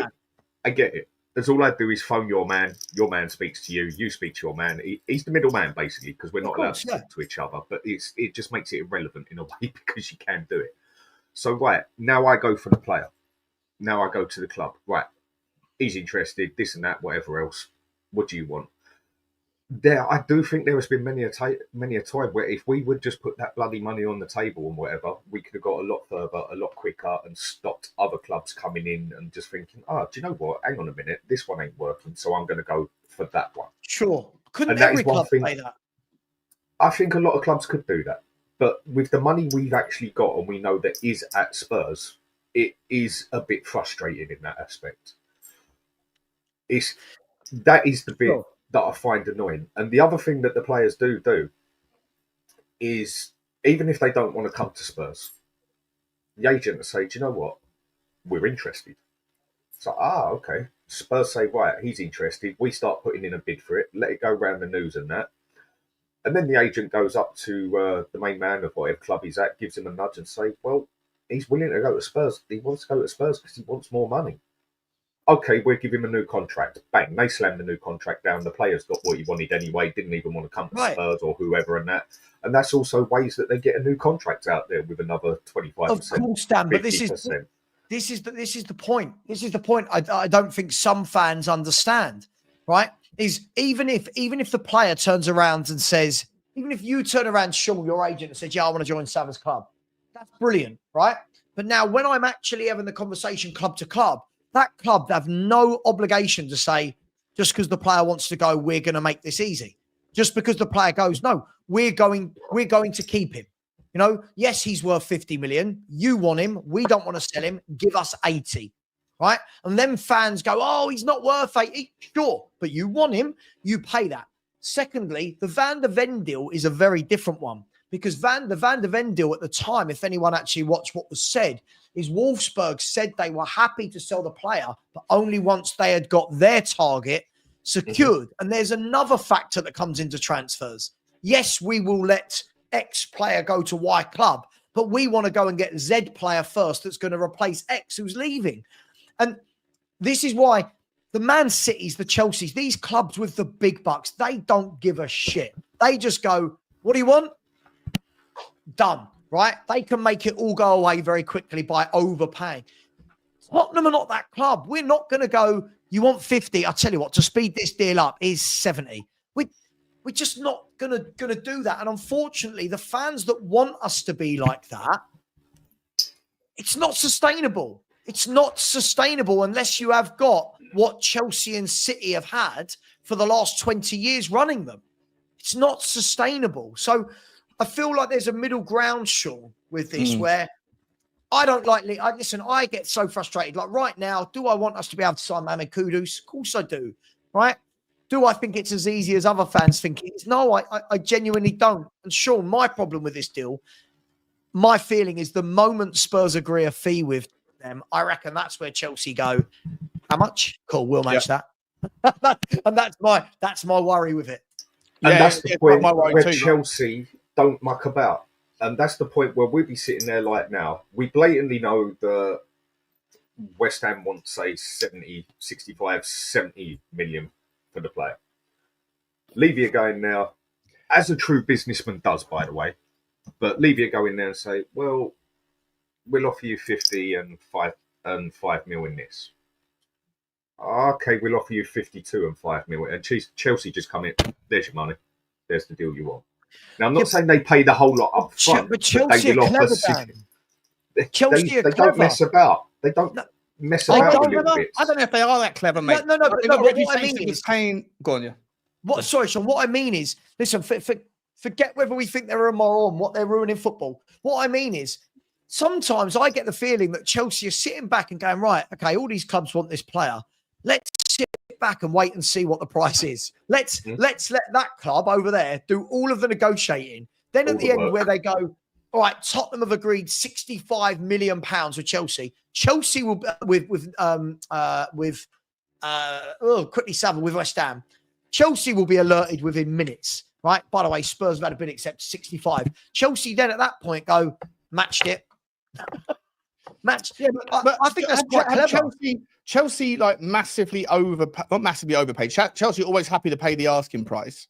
I get it. That's all I do is phone your man. Your man speaks to you. You speak to your man. He's the middleman, basically, because we're not allowed to talk to each other. But it just makes it irrelevant in a way because you can do it. So, right, now I go for the player. Now I go to the club. Right, he's interested, this and that, whatever else. What do you want? I do think there has been many a time where if we would just put that bloody money on the table and whatever, we could have got a lot further, a lot quicker, and stopped other clubs coming in and just thinking, oh, do you know what? Hang on a minute, this one ain't working, so I'm going to go for that one. Sure. Couldn't every club say that? I think a lot of clubs could do that. But with the money we've actually got and we know that is at Spurs, it is a bit frustrating in that aspect. That is the bit that I find annoying. And the other thing that the players do is, even if they don't want to come to Spurs, the agent will say, do you know what? We're interested. So, okay. Spurs say, right, he's interested. We start putting in a bid for it, let it go around the news and that. And then the agent goes up to the main man of whatever club he's at, gives him a nudge and say, well, he's willing to go to Spurs. He wants to go to Spurs because he wants more money. Okay, we'll give him a new contract. Bang, they slammed the new contract down. The player's got what he wanted anyway, didn't even want to come to Right. Spurs or whoever and that. And that's also ways that they get a new contract out there with another 25%. Of course, Dan, but this is the point. This is the point I don't think some fans understand, right? Is even if the player turns around and says, even if you turn around, Sean, your agent, and says, yeah, I want to join Savva's club, that's brilliant, right? But now when I'm actually having the conversation club to club, that club have no obligation to say, just because the player wants to go, we're going to make this easy. Just because the player goes, no, we're going to keep him. You know, yes, he's worth 50 million. You want him. We don't want to sell him. Give us 80, right? And then fans go, oh, he's not worth 80. Sure, but you want him. You pay that. Secondly, the Van der Ven deal is a very different one because the Van der Ven deal at the time, if anyone actually watched what was said, is Wolfsburg said they were happy to sell the player, but only once they had got their target secured. And there's another factor that comes into transfers. Yes, we will let X player go to Y club, but we want to go and get Z player first that's going to replace X who's leaving. And this is why the Man Cities, the Chelseas, these clubs with the big bucks, they don't give a shit. They just go, what do you want? Done, right? They can make it all go away very quickly by overpaying. Tottenham are not that club. We're not going to go, you want 50? I'll tell you what, to speed this deal up is 70. We're just not gonna do that. And unfortunately, the fans that want us to be like that, it's not sustainable. It's not sustainable unless you have got what Chelsea and City have had for the last 20 years running them. It's not sustainable. So I feel like there's a middle ground, Sean, with this where I don't like. Listen, I get so frustrated. Like right now, do I want us to be able to sign Mohamed Kudus? Of course I do, right? Do I think it's as easy as other fans think it is? No, I genuinely don't. And Sean, my problem with this deal, my feeling is the moment Spurs agree a fee with them, I reckon that's where Chelsea go, how much? Cool, we'll match that. And that's my worry with it. And that's the point where Chelsea don't muck about. And that's the point where we'll be sitting there like now. We blatantly know that West Ham want, say, 65, 70 million for the player. Levy are going now, as a true businessman does, by the way, but Levy are going there and say, well, we'll offer you 50 and 5 mil in this. Okay, we'll offer you 52 and 5 mil. And Chelsea just come in, there's your money. There's the deal you want. Now, I'm not saying they pay the whole lot up front, but Chelsea are clever, Chelsea are they don't mess about. They don't mess about a little bit. I don't know if they are that clever, mate. No, what I mean is paying. Go on, yeah. Sorry, Sean. What I mean is, listen. Forget whether we think they're immoral and what they're ruining football. What I mean is, sometimes I get the feeling that Chelsea are sitting back and going, right, okay, all these clubs want this player. Let's sit back and wait and see what the price is. Let's let that club over there do all of the negotiating. Then at the end, where they go, all right, Tottenham have agreed £65 million with Chelsea. Chelsea will quickly Savva with West Ham. Chelsea will be alerted within minutes, right? By the way, Spurs have had a bid accept 65. Chelsea then at that point go, matched it. Yeah, but I think that's quite clever. Chelsea like not massively overpaid. Chelsea are always happy to pay the asking price.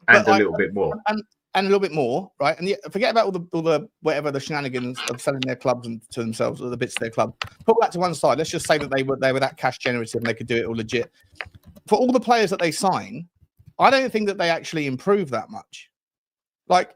And a little bit more. And a little bit more, right? And forget about all the whatever the shenanigans of selling their clubs and to themselves or the bits of their club. Put that to one side. Let's just say that they were that cash generative and they could do it all legit. For all the players that they sign, I don't think that they actually improve that much. Like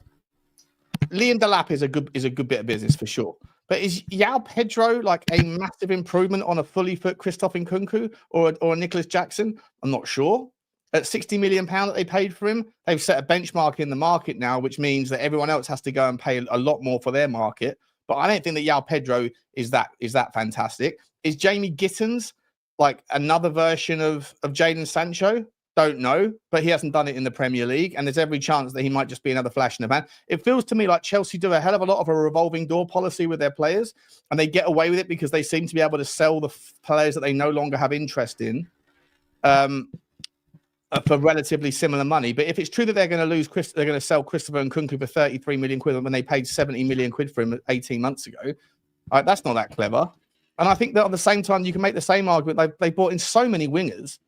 Liam Delap is a good bit of business for sure. But is João Pedro like a massive improvement on a fully fit Christoph Nkunku or a Nicholas Jackson? I'm not sure. At £60 million that they paid for him, they've set a benchmark in the market now, which means that everyone else has to go and pay a lot more for their market. But I don't think that João Pedro is that fantastic. Is Jamie Gittins like another version of Jadon Sancho? Don't know, but he hasn't done it in the Premier League, and there's every chance that he might just be another flash in the pan. It feels to me like Chelsea do a hell of a lot of a revolving door policy with their players, and they get away with it because they seem to be able to sell the players that they no longer have interest in for relatively similar money. But if it's true that they're going to lose they're going to sell Christopher Nkunku for 33 million quid when they paid 70 million quid for him 18 months ago, that's not that clever. And I think that at the same time, you can make the same argument. They brought in so many wingers,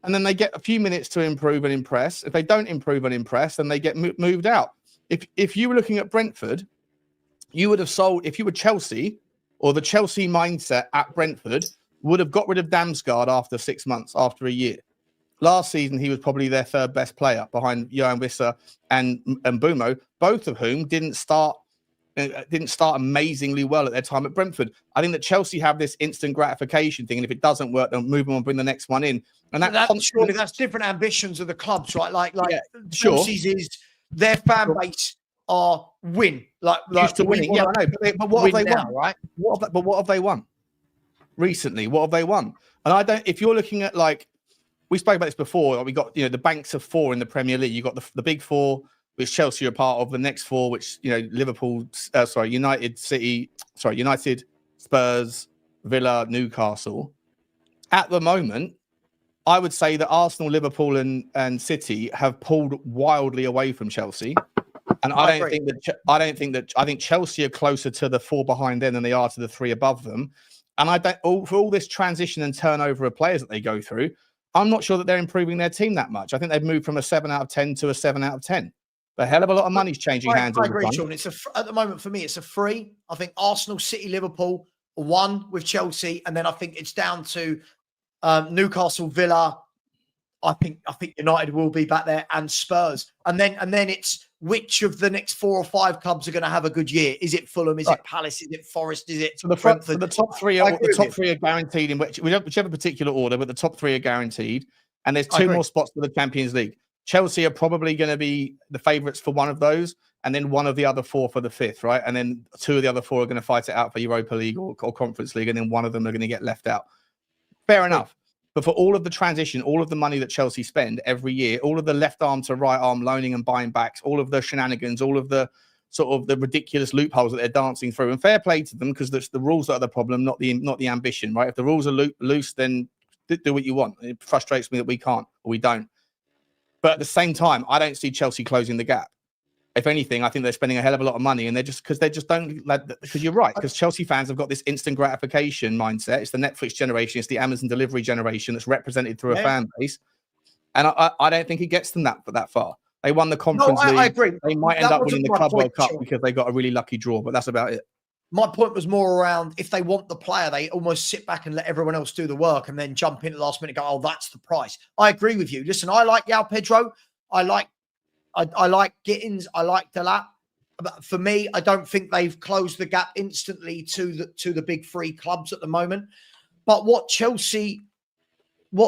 and then they get a few minutes to improve and impress. If they don't improve and impress, then they get moved out. If you were looking at Brentford, you would have sold, if you were Chelsea, or the Chelsea mindset at Brentford would have got rid of Damsgaard after 6 months, after a year. Last season, he was probably their third best player behind Johan Wissa and Mbumo, both of whom didn't start amazingly well at their time at Brentford. I think that Chelsea have this instant gratification thing, and if it doesn't work, they'll move on and bring the next one in. And surely that's different ambitions of the clubs, right? Like Chelsea's sure. is their fan base are win, like used to winning. Yeah, I know, but what have they won? Right? What have they won recently? What have they won? And I don't. If you're looking at, like, we spoke about this before, we got, the banks of four in the Premier League. You got the big four, which Chelsea are part of. The next four, which Liverpool, United, Spurs, Villa, Newcastle. At the moment, I would say that Arsenal, Liverpool, and City have pulled wildly away from Chelsea. And I think Chelsea are closer to the four behind them than they are to the three above them. And for all this transition and turnover of players that they go through, I'm not sure that they're improving their team that much. I think they've moved from a 7 out of 10 to a 7 out of 10. A hell of a lot of money's changing hands. I agree, Sean. At the moment, for me, it's a 3. I think Arsenal, City, Liverpool, 1 with Chelsea. And then I think it's down to Newcastle, Villa. I think United will be back there, and Spurs. And then it's which of the next 4 or 5 clubs are going to have a good year? Is it Fulham? Is it Palace? Is it Forest? Is it the top three are guaranteed in whichever particular order, but the top 3 are guaranteed. And there's 2 more spots for the Champions League. Chelsea are probably going to be the favourites for one of those, and then one of the other 4 for the 5th, right? And then 2 of the other 4 are going to fight it out for Europa League or Conference League, and then one of them are going to get left out. Fair enough. But for all of the transition, all of the money that Chelsea spend every year, all of the left arm to right arm loaning and buying backs, all of the shenanigans, all of the sort of the ridiculous loopholes that they're dancing through, and fair play to them, because the rules that are the problem, not the ambition, right? If the rules are loose, then do what you want. It frustrates me that we can't or we don't. But at the same time, I don't see Chelsea closing the gap. If anything, I think they're spending a hell of a lot of money, and because you're right, because Chelsea fans have got this instant gratification mindset. It's the Netflix generation, it's the Amazon delivery generation that's represented through a fan base, and I don't think it gets them that far. They won the Conference League. I agree. They might end up winning the Club World Cup because they got a really lucky draw, but that's about it. My point was more around, if they want the player, they almost sit back and let everyone else do the work and then jump in at the last minute and go, oh, that's the price. I agree with you. Listen, I like João Pedro. I like Gittins. I like Delap. But for me, I don't think they've closed the gap instantly to the big 3 clubs at the moment. But what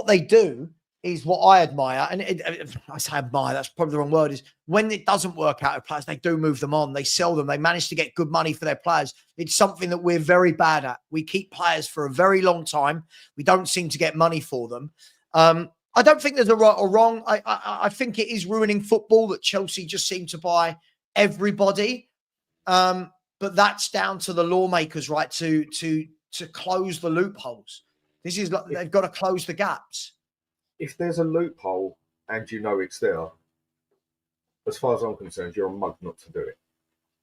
they do is what I admire. And I say admire, that's probably the wrong word, is when it doesn't work out with players, they do move them on. They sell them. They manage to get good money for their players. It's something that we're very bad at. We keep players for a very long time. We don't seem to get money for them. I don't think there's a right or wrong. I think it is ruining football that Chelsea just seem to buy everybody. But that's down to the lawmakers, right, to close the loopholes. This is like they've got to close the gaps. If there's a loophole and it's there, as far as I'm concerned, you're a mug not to do it.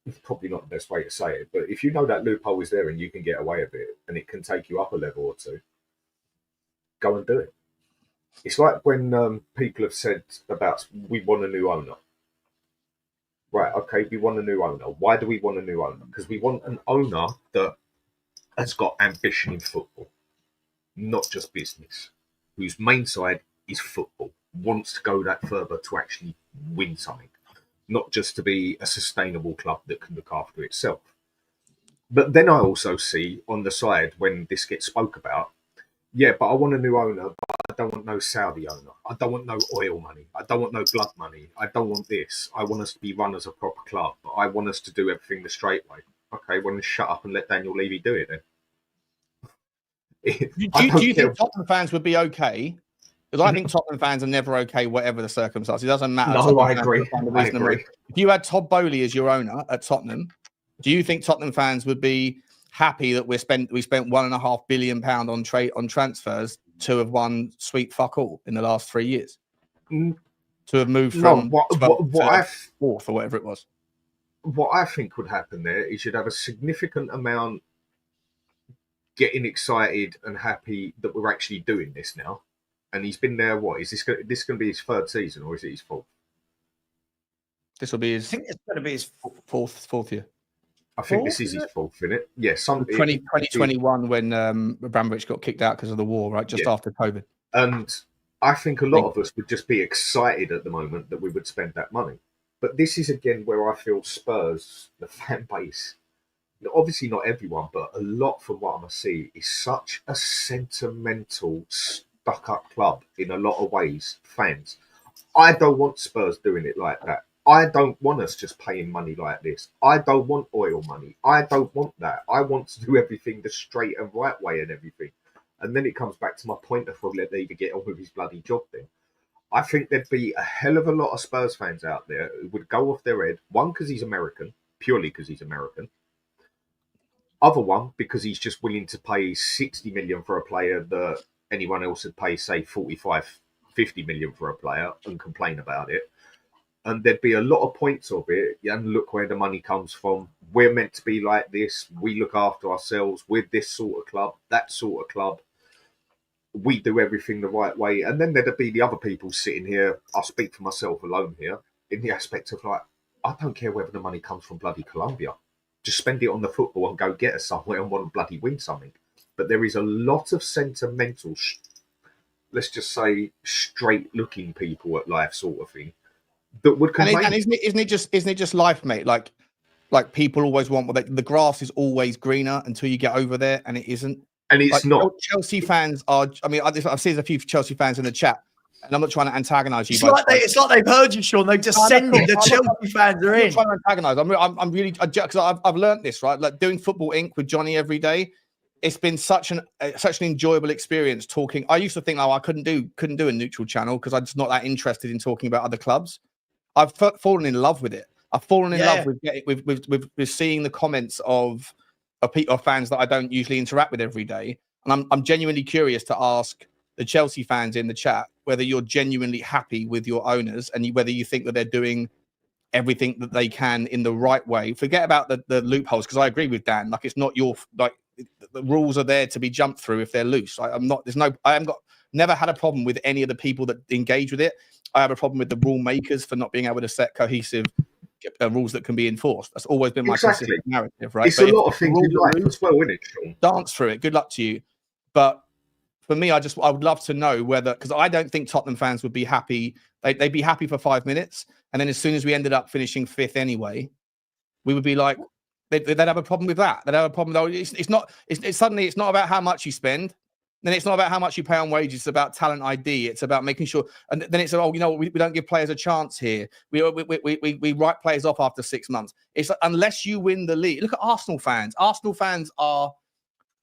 It's probably not the best way to say it, but if you know that loophole is there and you can get away with it and it can take you up a level or 2, go and do it. It's like when people have said about, we want a new owner. Right, okay, we want a new owner. Why do we want a new owner? Because we want an owner that has got ambition in football, not just business, whose main side is football, wants to go that further to actually win something, not just to be a sustainable club that can look after itself. But then I also see on the side, when this gets spoke about, yeah, but I want a new owner, but I don't want no Saudi owner. I don't want no oil money. I don't want no blood money. I don't want this. I want us to be run as a proper club, but I want us to do everything the straight way. Okay, well, then shut up and let Daniel Levy do it then. Do you think Tottenham fans would be okay? Because I think Tottenham fans are never okay, whatever the circumstances. It doesn't matter. No, I agree. If you had Todd Bowley as your owner at Tottenham, do you think Tottenham fans would be happy that we spent £1.5 billion on transfers to have won sweet fuck all in the last 3 years? To have moved from 4th or whatever it was. What I think would happen there is you'd have a significant amount getting excited and happy that we're actually doing this now. And he's been there. What is this? This going to be his third season, or is it his fourth? This will be I his think it's going to be his fourth year. I think this is his fourth, isn't it? Yeah, 2021 when Abramovich got kicked out because of the war, right? Just after COVID. And I think a lot of us would just be excited at the moment that we would spend that money. But this is again where I feel Spurs, the fan base, obviously not everyone, but a lot from what I see, is such a sentimental, stuck-up club in a lot of ways, fans. I don't want Spurs doing it like that. I don't want us just paying money like this. I don't want oil money. I don't want that. I want to do everything the straight and right way and everything. And then it comes back to my point of let Levy get on with his bloody job then. I think there'd be a hell of a lot of Spurs fans out there who would go off their head. One, because he's American, purely because he's American. Other one, because he's just willing to pay 60 million for a player that anyone else would pay, say, 45, 50 million for a player and complain about it. And there'd be a lot of points of it. And look where the money comes from. We're meant to be like this. We look after ourselves. We're this sort of club, that sort of club. We do everything the right way. And then there'd be the other people sitting here. I'll speak for myself alone here in the aspect of I don't care whether the money comes from bloody Colombia. Just spend it on the football and go get us somewhere and want to bloody win something. But there is a lot of sentimental, let's just say, straight-looking people at life sort of thing that would complain. And isn't it just life, mate? Like people always want the grass is always greener until you get over there, and it isn't. And it's not. Chelsea fans are. I mean, I've seen a few Chelsea fans in the chat, and I'm not trying to antagonise you. It's like they've heard you, Sean. They've just sent you. The Chelsea fans are in. I'm not trying to antagonise. I'm really because I've learned this, right. Like doing Football Inc. with Johnny every day. It's been such an enjoyable experience talking. I used to think, I couldn't do a neutral channel because I'm just not that interested in talking about other clubs. I've fallen in love with it. I've fallen in love with seeing the comments of fans that I don't usually interact with every day. And I'm genuinely curious to ask the Chelsea fans in the chat whether you're genuinely happy with your owners and whether you think that they're doing everything that they can in the right way. Forget about the loopholes, because I agree with Dan. Like, it's not your the rules are there to be jumped through if they're loose. Never had a problem with any of the people that engage with it. I have a problem with the rule makers for not being able to set cohesive rules that can be enforced. That's always been my consistent narrative, right? It's a lot of things in life as well, isn't it, Sean? Dance through it. Good luck to you. But for me, I would love to know whether, because I don't think Tottenham fans would be happy. They'd be happy for 5 minutes, and then as soon as we ended up finishing fifth anyway, we would be like, they'd have a problem with that. They'd have a problem though. It's not about how much you spend. Then it's not about how much you pay on wages. It's about talent ID. It's about making sure. And then it's we don't give players a chance here. We write players off after 6 months. It's like, unless you win the league. Look at Arsenal fans. Arsenal fans are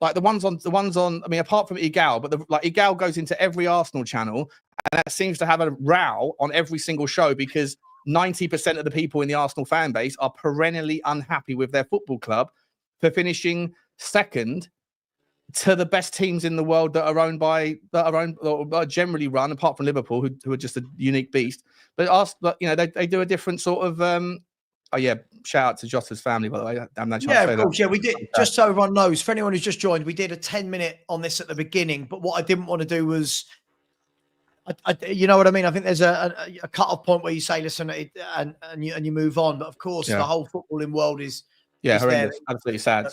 like the ones on. I mean, apart from Igal, but Igal goes into every Arsenal channel, and that seems to have a row on every single show because 90% of the people in the Arsenal fan base are perennially unhappy with their football club for finishing second to the best teams in the world that are generally run, apart from Liverpool, who are just a unique beast. But they do a different sort of. Shout out to Jota's family, by the way. Of course. Yeah, we did. Just so everyone knows, for anyone who's just joined, we did a 10-minute on this at the beginning. But what I didn't want to do was, you know what I mean? I think there's a cut-off point where you say, listen, and you move on. But of course, the whole footballing world is. Yeah, horrendous. Absolutely sad.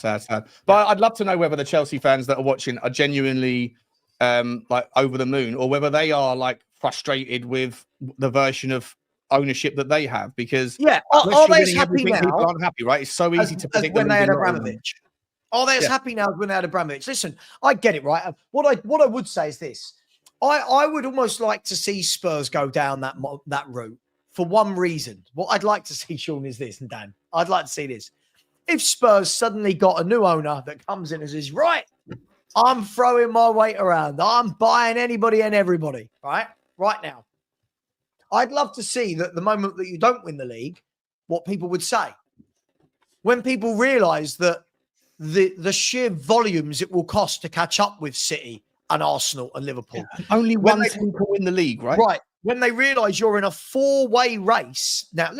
But I'd love to know whether the Chelsea fans that are watching are genuinely over the moon, or whether they are frustrated with the version of ownership that they have. Because are they as happy now? People aren't happy, right? It's so easy to predict when they had Abramovich. Are they as happy now as when they had Abramovich? Listen, I get it, right? What I would say is this: I would almost like to see Spurs go down that route for one reason. What I'd like to see, Sean, is this, and Dan, I'd like to see this. If Spurs suddenly got a new owner that comes in and says, right, I'm throwing my weight around. I'm buying anybody and everybody, right now. I'd love to see that the moment that you don't win the league, what people would say. When people realise that the sheer volumes it will cost to catch up with City and Arsenal and Liverpool. Yeah. Only one team can win the league, right? Right. When they realise you're in a 4-way race. Now,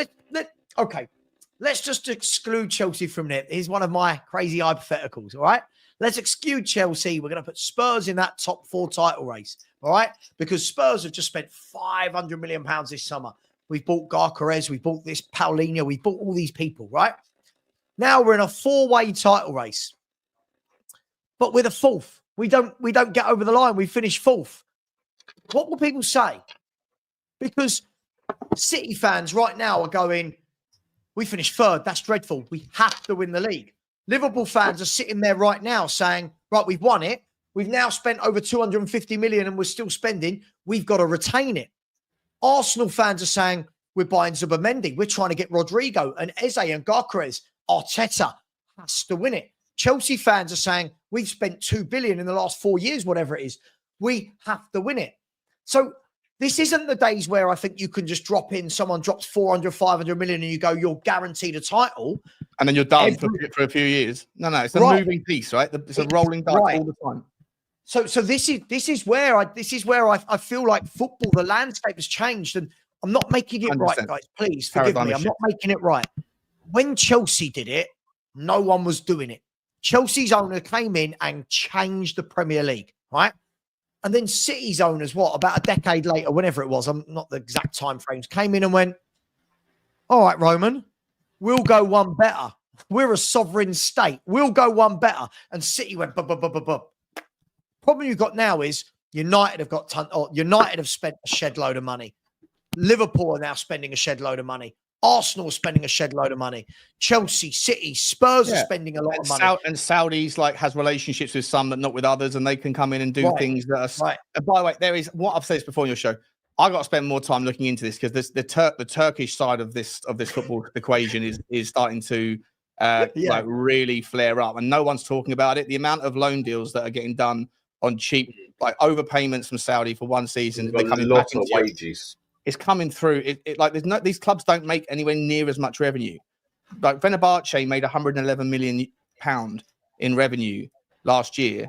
let's just exclude Chelsea from it. Here's one of my crazy hypotheticals, all right? Let's exclude Chelsea. We're going to put Spurs in that top 4 title race. All right? Because Spurs have just spent £500 million this summer. We've bought Gyökeres. We bought this Paulinho. We bought all these people, right? Now we're in a 4-way title race. But we're the 4th. We don't get over the line. We finish 4th. What will people say? Because City fans right now are going, we finished 3rd. That's dreadful. We have to win the league. Liverpool fans are sitting there right now saying, right, we've won it. We've now spent over 250 million and we're still spending. We've got to retain it. Arsenal fans are saying, we're buying Zubimendi. We're trying to get Rodrigo and Eze and Gyökeres. Arteta has to win it. Chelsea fans are saying, we've spent 2 billion in the last 4 years, whatever it is. We have to win it. So this isn't the days where I think you can just drop in, someone drops 400, 500 million and you go, you're guaranteed a title. And then you're done for a few years. No, it's a moving piece, right? It's a rolling dice all the time. So this is where I feel like football, the landscape has changed, and I'm not making it 100%. Right, guys. Please forgive me. I'm not making it right. When Chelsea did it, no one was doing it. Chelsea's owner came in and changed the Premier League, right? And then City's owners, about a decade later, whenever it was, I'm not the exact time frames, came in and went, all right, Roman, we'll go one better. We're a sovereign state. We'll go one better. And City went, Problem you've got now is United have spent a shed load of money. Liverpool are now spending a shed load of money. Arsenal are spending a shed load of money. Chelsea, City, Spurs are spending a lot of money. And Saudis has relationships with some, but not with others, and they can come in and do things that are right. And by the way, there is what I've said this before in your show. I got to spend more time looking into this because the Turkish side of this football equation is starting to really flare up, and no one's talking about it. The amount of loan deals that are getting done on cheap, like overpayments from Saudi for one season, a lot of wages. It's coming through. These clubs don't make anywhere near as much revenue. Like Fenerbahce made £111 million in revenue last year,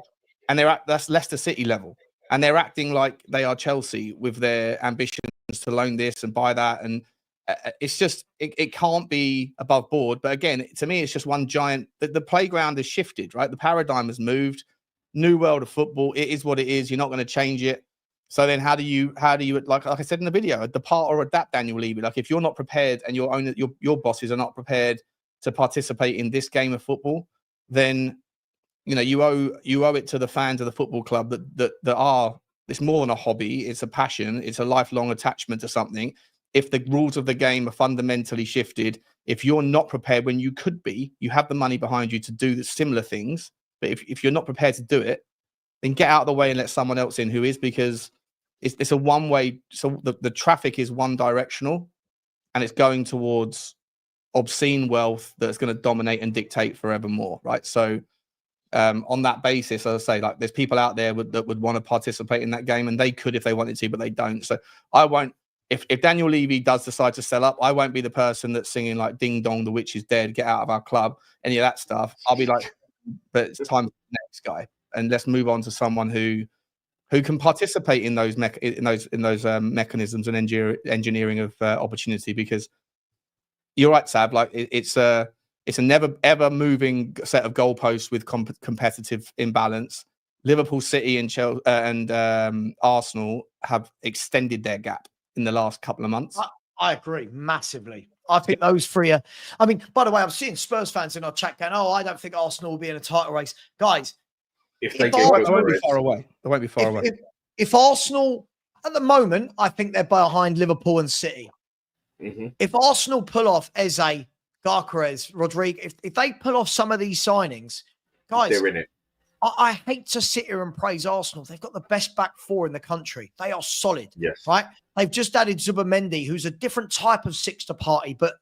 and that's Leicester City level, and they're acting like they are Chelsea with their ambitions to loan this and buy that, and it's just it can't be above board. But again, to me, it's just one giant. The playground has shifted, right? The paradigm has moved. New world of football. It is what it is. You're not going to change it. So then how do you like I said in the video, depart or adapt, Daniel Levy? Like if you're not prepared and your bosses are not prepared to participate in this game of football, then you owe it to the fans of the football club that are, it's more than a hobby, it's a passion, it's a lifelong attachment to something. If the rules of the game are fundamentally shifted, if you're not prepared when you could be, you have the money behind you to do the similar things, but if you're not prepared to do it, then get out of the way and let someone else in who is, because it's a one-way. So the traffic is one directional, and it's going towards obscene wealth that's going to dominate and dictate forevermore, right? So on that basis, as I say, like there's people out there that would want to participate in that game, and they could if they wanted to, but they don't. So I won't. If Daniel Levy does decide to sell up, I won't be the person that's singing like "Ding Dong, the witch is dead, get out of our club," any of that stuff. I'll be like, but it's time for the next guy, and let's move on to someone who can participate in those mechanisms and engineering of opportunity. Because you're right, Sav. Like it's a never ever moving set of goalposts with competitive imbalance. Liverpool, City, and Chelsea and Arsenal have extended their gap in the last couple of months. I agree massively. I think those three are. I mean, by the way, I'm seeing Spurs fans in our chat going, "Oh, I don't think Arsenal will be in a title race." Guys, they won't be far away. They won't be far away. If Arsenal, at the moment, I think they're behind Liverpool and City. Mm-hmm. If Arsenal pull off Eze, Gyökeres, Rodrigo, if they pull off some of these signings, guys, they're in it. I hate to sit here and praise Arsenal. They've got the best back four in the country. They are solid. Yes. Right? They've just added Zubimendi, who's a different type of six-to party, but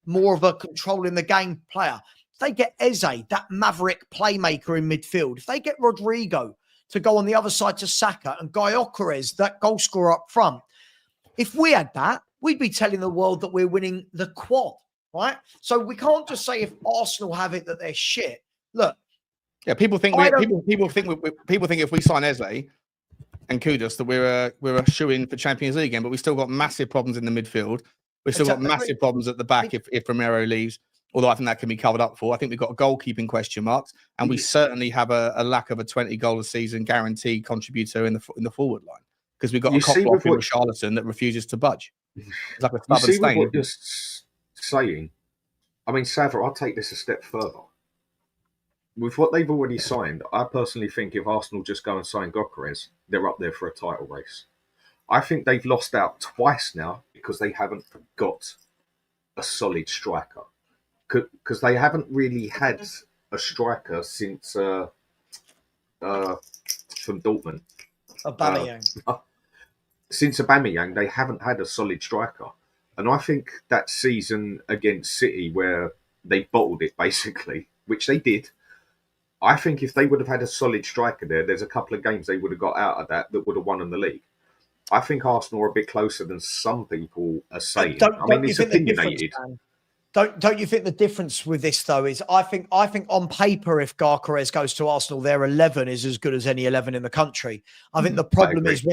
more of a controlling the game player. If they get Eze, that maverick playmaker in midfield, if they get Rodrigo to go on the other side to Saka, and Gyökeres, that goal scorer up front, if we had that, we'd be telling the world that we're winning the quad, right? So we can't just say if Arsenal have it that they're shit. Look. Yeah, people think if we sign Eze and Kudus that we're a shoe-in for Champions League again, but we still got massive problems in the midfield. We've still got massive problems at the back if Romero leaves. although I think that can be covered up for. I think we've got a goalkeeping question marks, and we certainly have a lack of a 20 goal a season guaranteed contributor in the forward line, because we've got a cop block in Richarlison that refuses to budge. It's like a stubborn you see stain. With what you're saying, I mean, Savva, I'll take this a step further. With what they've already signed, I personally think if Arsenal just go and sign Gyökeres, they're up there for a title race. I think they've lost out twice now because they haven't got a solid striker. Because they haven't really had a striker since from Dortmund. Aubameyang. Since Aubameyang, they haven't had a solid striker. And I think that season against City, where they bottled it basically, which they did, I think if they would have had a solid striker there's a couple of games they would have got out of that would have won in the league. I think Arsenal are a bit closer than some people are saying. It's opinionated. Don't you think the difference with this though is I think on paper, if Gyökeres goes to Arsenal, their 11 is as good as any 11 in the country. I think the problem is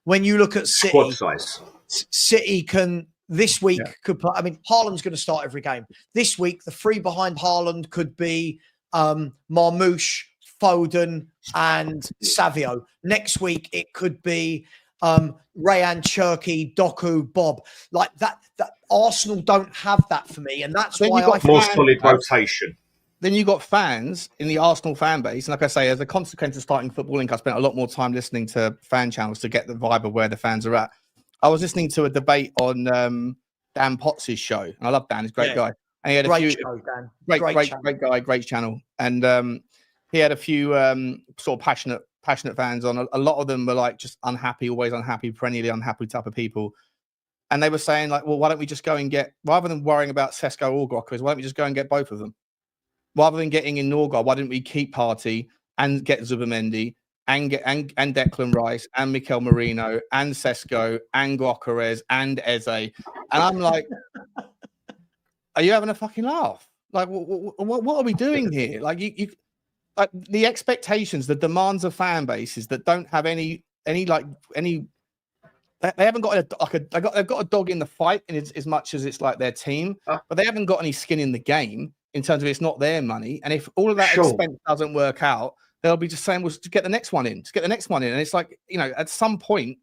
when you look at City, squad size. City can this week could play. I mean, Haaland's going to start every game. This week, the three behind Haaland could be Marmoush, Foden, and Savio. Next week, it could be Rayan, Cherky, Doku, Bob. Like that Arsenal don't have that for me, and that's why I more solid rotation. Then you got fans in the Arsenal fan base, and like I say, as a consequence of starting Football Inc., I spent a lot more time listening to fan channels to get the vibe of where the fans are at. I was listening to a debate on Dan Potts' show, and I love Dan; he's a great guy. And he had a few great guy, great channel, and he had a few sort of passionate fans on. A lot of them were like just unhappy, always unhappy, perennially unhappy type of people. And they were saying like, well, why don't we just go and get, rather than worrying about Sesko or Gyökeres, why don't we just go and get both of them? Rather than getting in Norgard, why didn't we keep Partey and get Zubimendi and Declan Rice and Mikel Merino and Sesko and Gyökeres and Eze? And I'm like, are you having a fucking laugh? Like, what are we doing here? Like, you like the expectations, the demands of fan bases that don't have any. They haven't got they've got a dog in the fight, in as much as it's like their team, but they haven't got any skin in the game in terms of it's not their money. And if all of that expense doesn't work out, they'll be just saying, well, just get the next one in, And it's like, you know, at some point,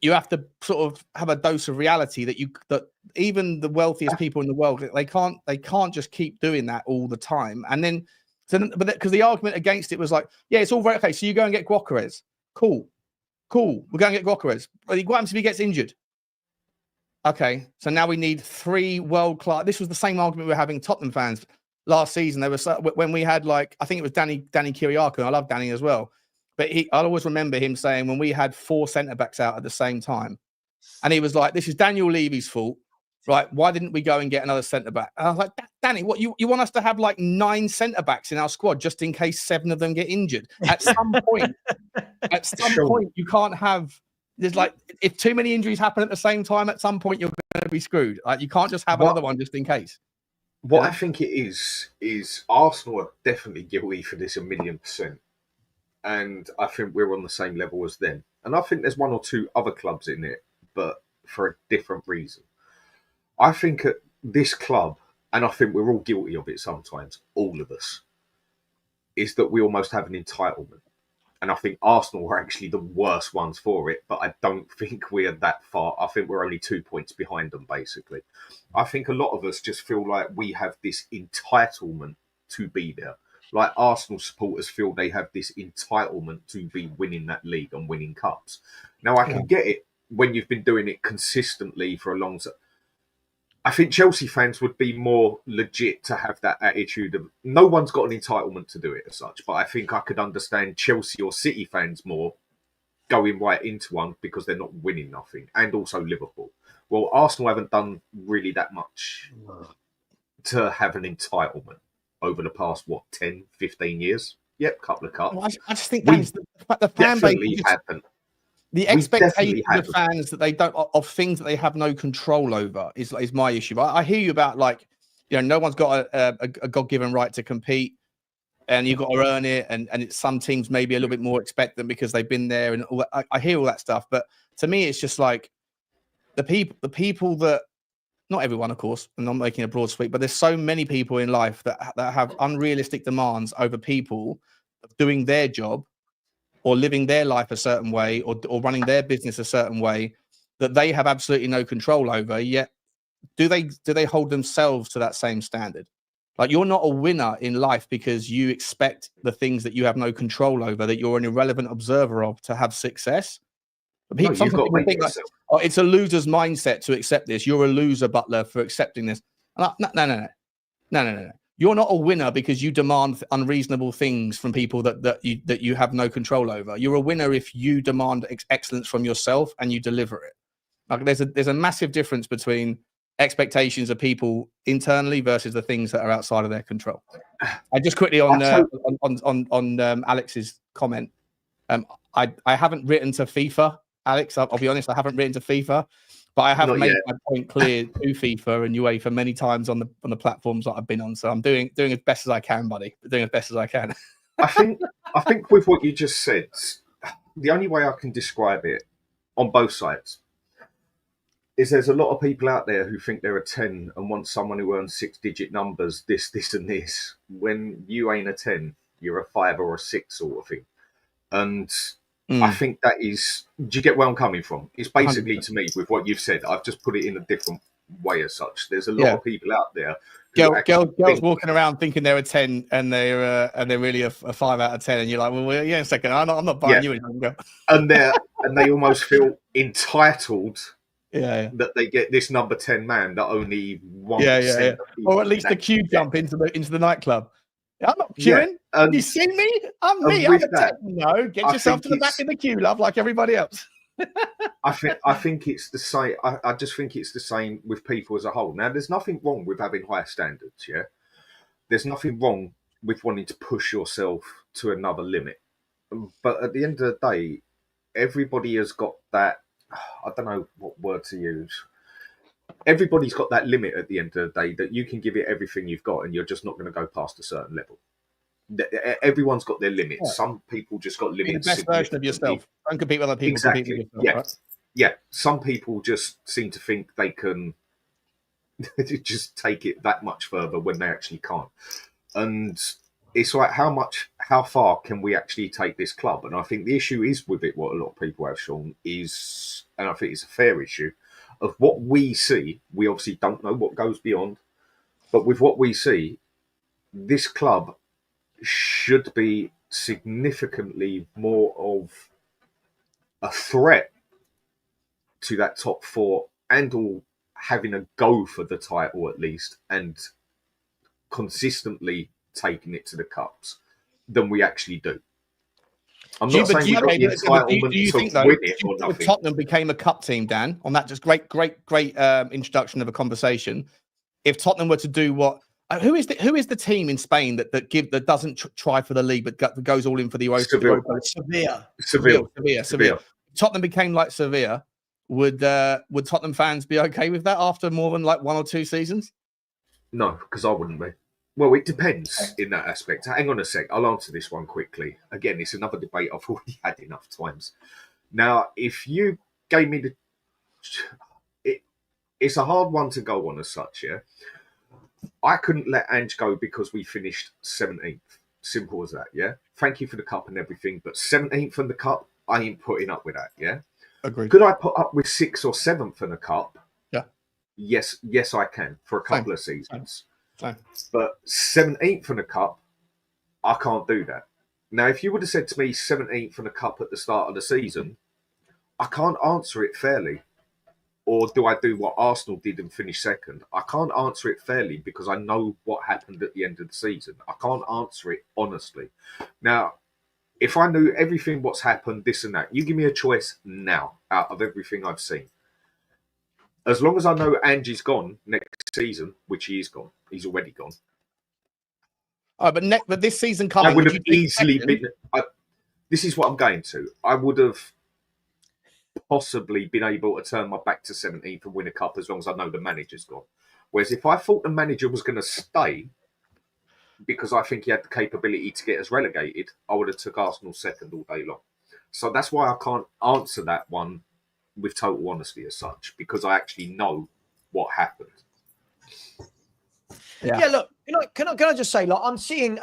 you have to sort of have a dose of reality that even the wealthiest people in the world, they can't just keep doing that all the time. And then, but because the argument against it was like, yeah, it's all very okay. So you go and get Gyökeres. Cool. We're going to get Gyökeres. But what happens if he gets injured? Okay, so now we need 3 world-class. This was the same argument we were having Tottenham fans last season. There was when we had I think it was Danny Kyriakou. I love Danny as well, but I'll always remember him saying when we had 4 centre backs out at the same time, and he was like, "This is Daniel Levy's fault, right? Why didn't we go and get another centre back?" And I was like, "Danny, what you want us to have like 9 centre backs in our squad just in case 7 of them get injured? At some point, you can't have." There's like, if too many injuries happen at the same time, at some point you're going to be screwed. Like, you can't just have another one just in case. What I think it is Arsenal are definitely guilty for this 1,000,000%. And I think we're on the same level as them. And I think there's 1 or 2 other clubs in it, but for a different reason. I think at this club, and I think we're all guilty of it sometimes, all of us, is that we almost have an entitlement. And I think Arsenal are actually the worst ones for it, but I don't think we're that far. I think we're only 2 points behind them, basically. I think a lot of us just feel like we have this entitlement to be there. Like Arsenal supporters feel they have this entitlement to be winning that league and winning cups. Now, I can get it when you've been doing it consistently for a long time. I think Chelsea fans would be more legit to have that attitude of no one's got an entitlement to do it as such. But I think I could understand Chelsea or City fans more going right into one because they're not winning nothing. And also Liverpool. Well, Arsenal haven't done really that much to have an entitlement over the past, 10, 15 years? Yep, couple of cups. Well, I just think the fan base haven't. The expectation of fans that they don't of things that they have no control over is my issue. I hear you about no one's got a God-given right to compete, and you've got to earn it, and it's some teams maybe a little bit more expect them because they've been there, and all that. I hear all that stuff, but to me, it's just like the people that not everyone, of course, and I'm making a broad sweep, but there's so many people in life that have unrealistic demands over people doing their job or living their life a certain way or running their business a certain way that they have absolutely no control over. Yet, do they hold themselves to that same standard? Like, you're not a winner in life because you expect the things that you have no control over, that you're an irrelevant observer of, to have success. No, Some you've got to people make think it like, yourself. oh, it's a loser's mindset to accept this. You're a loser, Butler, for accepting this. And no. You're not a winner because you demand unreasonable things from people that you have no control over. You're a winner if you demand excellence from yourself and you deliver it. Like, there's a massive difference between expectations of people internally versus the things that are outside of their control. And just quickly on Alex's comment, I haven't written to FIFA, Alex. I'll be honest, I haven't written to FIFA, but I have made my point clear to FIFA and UEFA many times on the platforms that I've been on. So I'm doing as best as I can, buddy. Doing as best as I can. I think with what you just said, the only way I can describe it on both sides is there's a lot of people out there who think they're a 10 and want someone who earns 6-digit numbers, this, and this. When you ain't a 10, you're a 5 or a 6 sort of thing. And I think that is, do you get where I'm coming from? It's basically 100%. To me, with what you've said, I've just put it in a different way as such. There's a lot of people out there. Girls walking around thinking they're a 10 and they're really a 5 out of 10. And you're like, well, yeah, a second. I'm not buying you anything. And they almost feel entitled that they get this number 10 man that only 1%. Or at least a queue jump into the nightclub. I'm not queuing. You see me? I'm me. I'm a 10. No, get yourself to the back of the queue, love, like everybody else. I think it's the same. I just think it's the same with people as a whole. Now, there's nothing wrong with having higher standards. Yeah, there's nothing wrong with wanting to push yourself to another limit. But at the end of the day, everybody has got that. I don't know what word to use. Everybody's got that limit at the end of the day that you can give it everything you've got, and you're just not going to go past a certain level. Everyone's got their limits. Yeah. Some people just got limits. Be the best version of yourself. Don't compete with other people. Exactly. Compete with yourself, right? Yeah. Some people just seem to think they can just take it that much further when they actually can't. And it's like, how far can we actually take this club? And I think the issue is with it, what a lot of people have shown is, and I think it's a fair issue, of what we see. We obviously don't know what goes beyond, but with what we see, this club should be significantly more of a threat to that top 4 and all having a go for the title at least and consistently taking it to the cups than we actually do. I'm not saying we've got the entitlement to win it or nothing. Tottenham became a cup team, Dan, on that just great introduction of a conversation. If Tottenham were to do what who is the team in Spain that doesn't try for the league but goes all in for the Europa? Sevilla. Tottenham became like Sevilla. Would Tottenham fans be okay with that after more than like 1 or 2 seasons? No, because I wouldn't be. Well, it depends in that aspect. Hang on a sec. I'll answer this one quickly. Again, it's another debate I've already had enough times. Now, if you gave me it's a hard one to go on as such, yeah? I couldn't let Ange go because we finished 17th. Simple as that, yeah? Thank you for the cup and everything, but 17th in the cup, I ain't putting up with that, yeah? Agreed. Could I put up with 6th or 7th in the cup? Yeah. Yes, I can for a couple of seasons. Same. But 17th in the cup, I can't do that. Now, if you would have said to me 17th in the cup at the start of the season, I can't answer it fairly. Or do I do what Arsenal did and finish second? I can't answer it fairly because I know what happened at the end of the season. I can't answer it honestly. Now, if I knew everything what's happened, this and that, you give me a choice now out of everything I've seen. As long as I know Angie's gone next season, which he is gone, he's already gone. Oh, but this season coming, I would have easily been. This is what I'm going to. I would have possibly been able to turn my back to 17th and win a cup as long as I know the manager's gone. Whereas if I thought the manager was going to stay because I think he had the capability to get us relegated, I would have took Arsenal second all day long. So that's why I can't answer that one with total honesty as such, because I actually know what happened. Yeah, look, can I just say, like, I'm seeing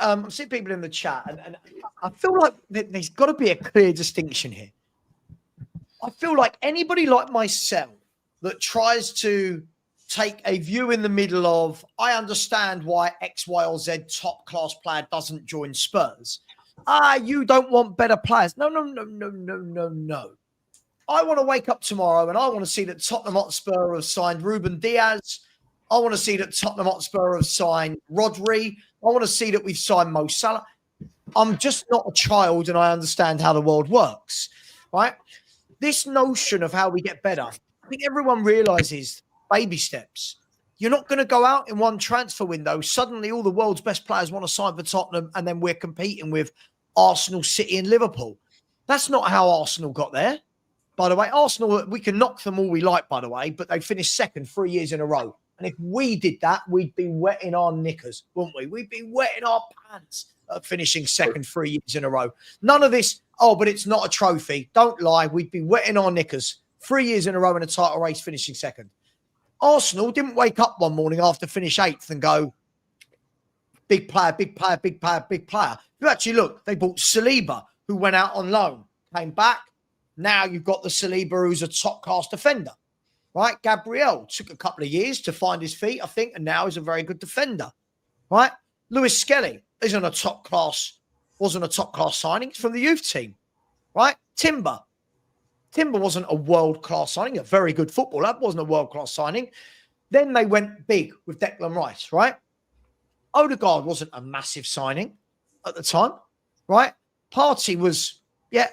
people in the chat, and I feel like there's got to be a clear distinction here. I feel like anybody like myself that tries to take a view in the middle of, I understand why X, Y, or Z top class player doesn't join Spurs. You don't want better players. No. I want to wake up tomorrow and I want to see that Tottenham Hotspur have signed Ruben Diaz. I want to see that Tottenham Hotspur have signed Rodri. I want to see that we've signed Mo Salah. I'm just not a child and I understand how the world works, right? This notion of how we get better, I think everyone realizes baby steps. You're not going to go out in one transfer window. Suddenly all the world's best players want to sign for Tottenham and then we're competing with Arsenal, City and Liverpool. That's not how Arsenal got there. By the way, Arsenal, we can knock them all we like, by the way, but they finished second 3 years in a row. And if we did that, we'd be wetting our knickers, wouldn't we? We'd be wetting our pants at finishing second 3 years in a row. None of this, but it's not a trophy. Don't lie. We'd be wetting our knickers 3 years in a row in a title race, finishing second. Arsenal didn't wake up one morning after finish eighth and go, big player. If you actually look, they bought Saliba, who went out on loan, came back. Now you've got the Saliba, who's a top-class defender, right? Gabriel took a couple of years to find his feet, I think, and now he's a very good defender, right? Lewis Skelly wasn't a top-class signing. He's from the youth team, right? Timber wasn't a world-class signing, a very good footballer. That wasn't a world-class signing. Then they went big with Declan Rice, right? Odegaard wasn't a massive signing at the time, right? Partey was...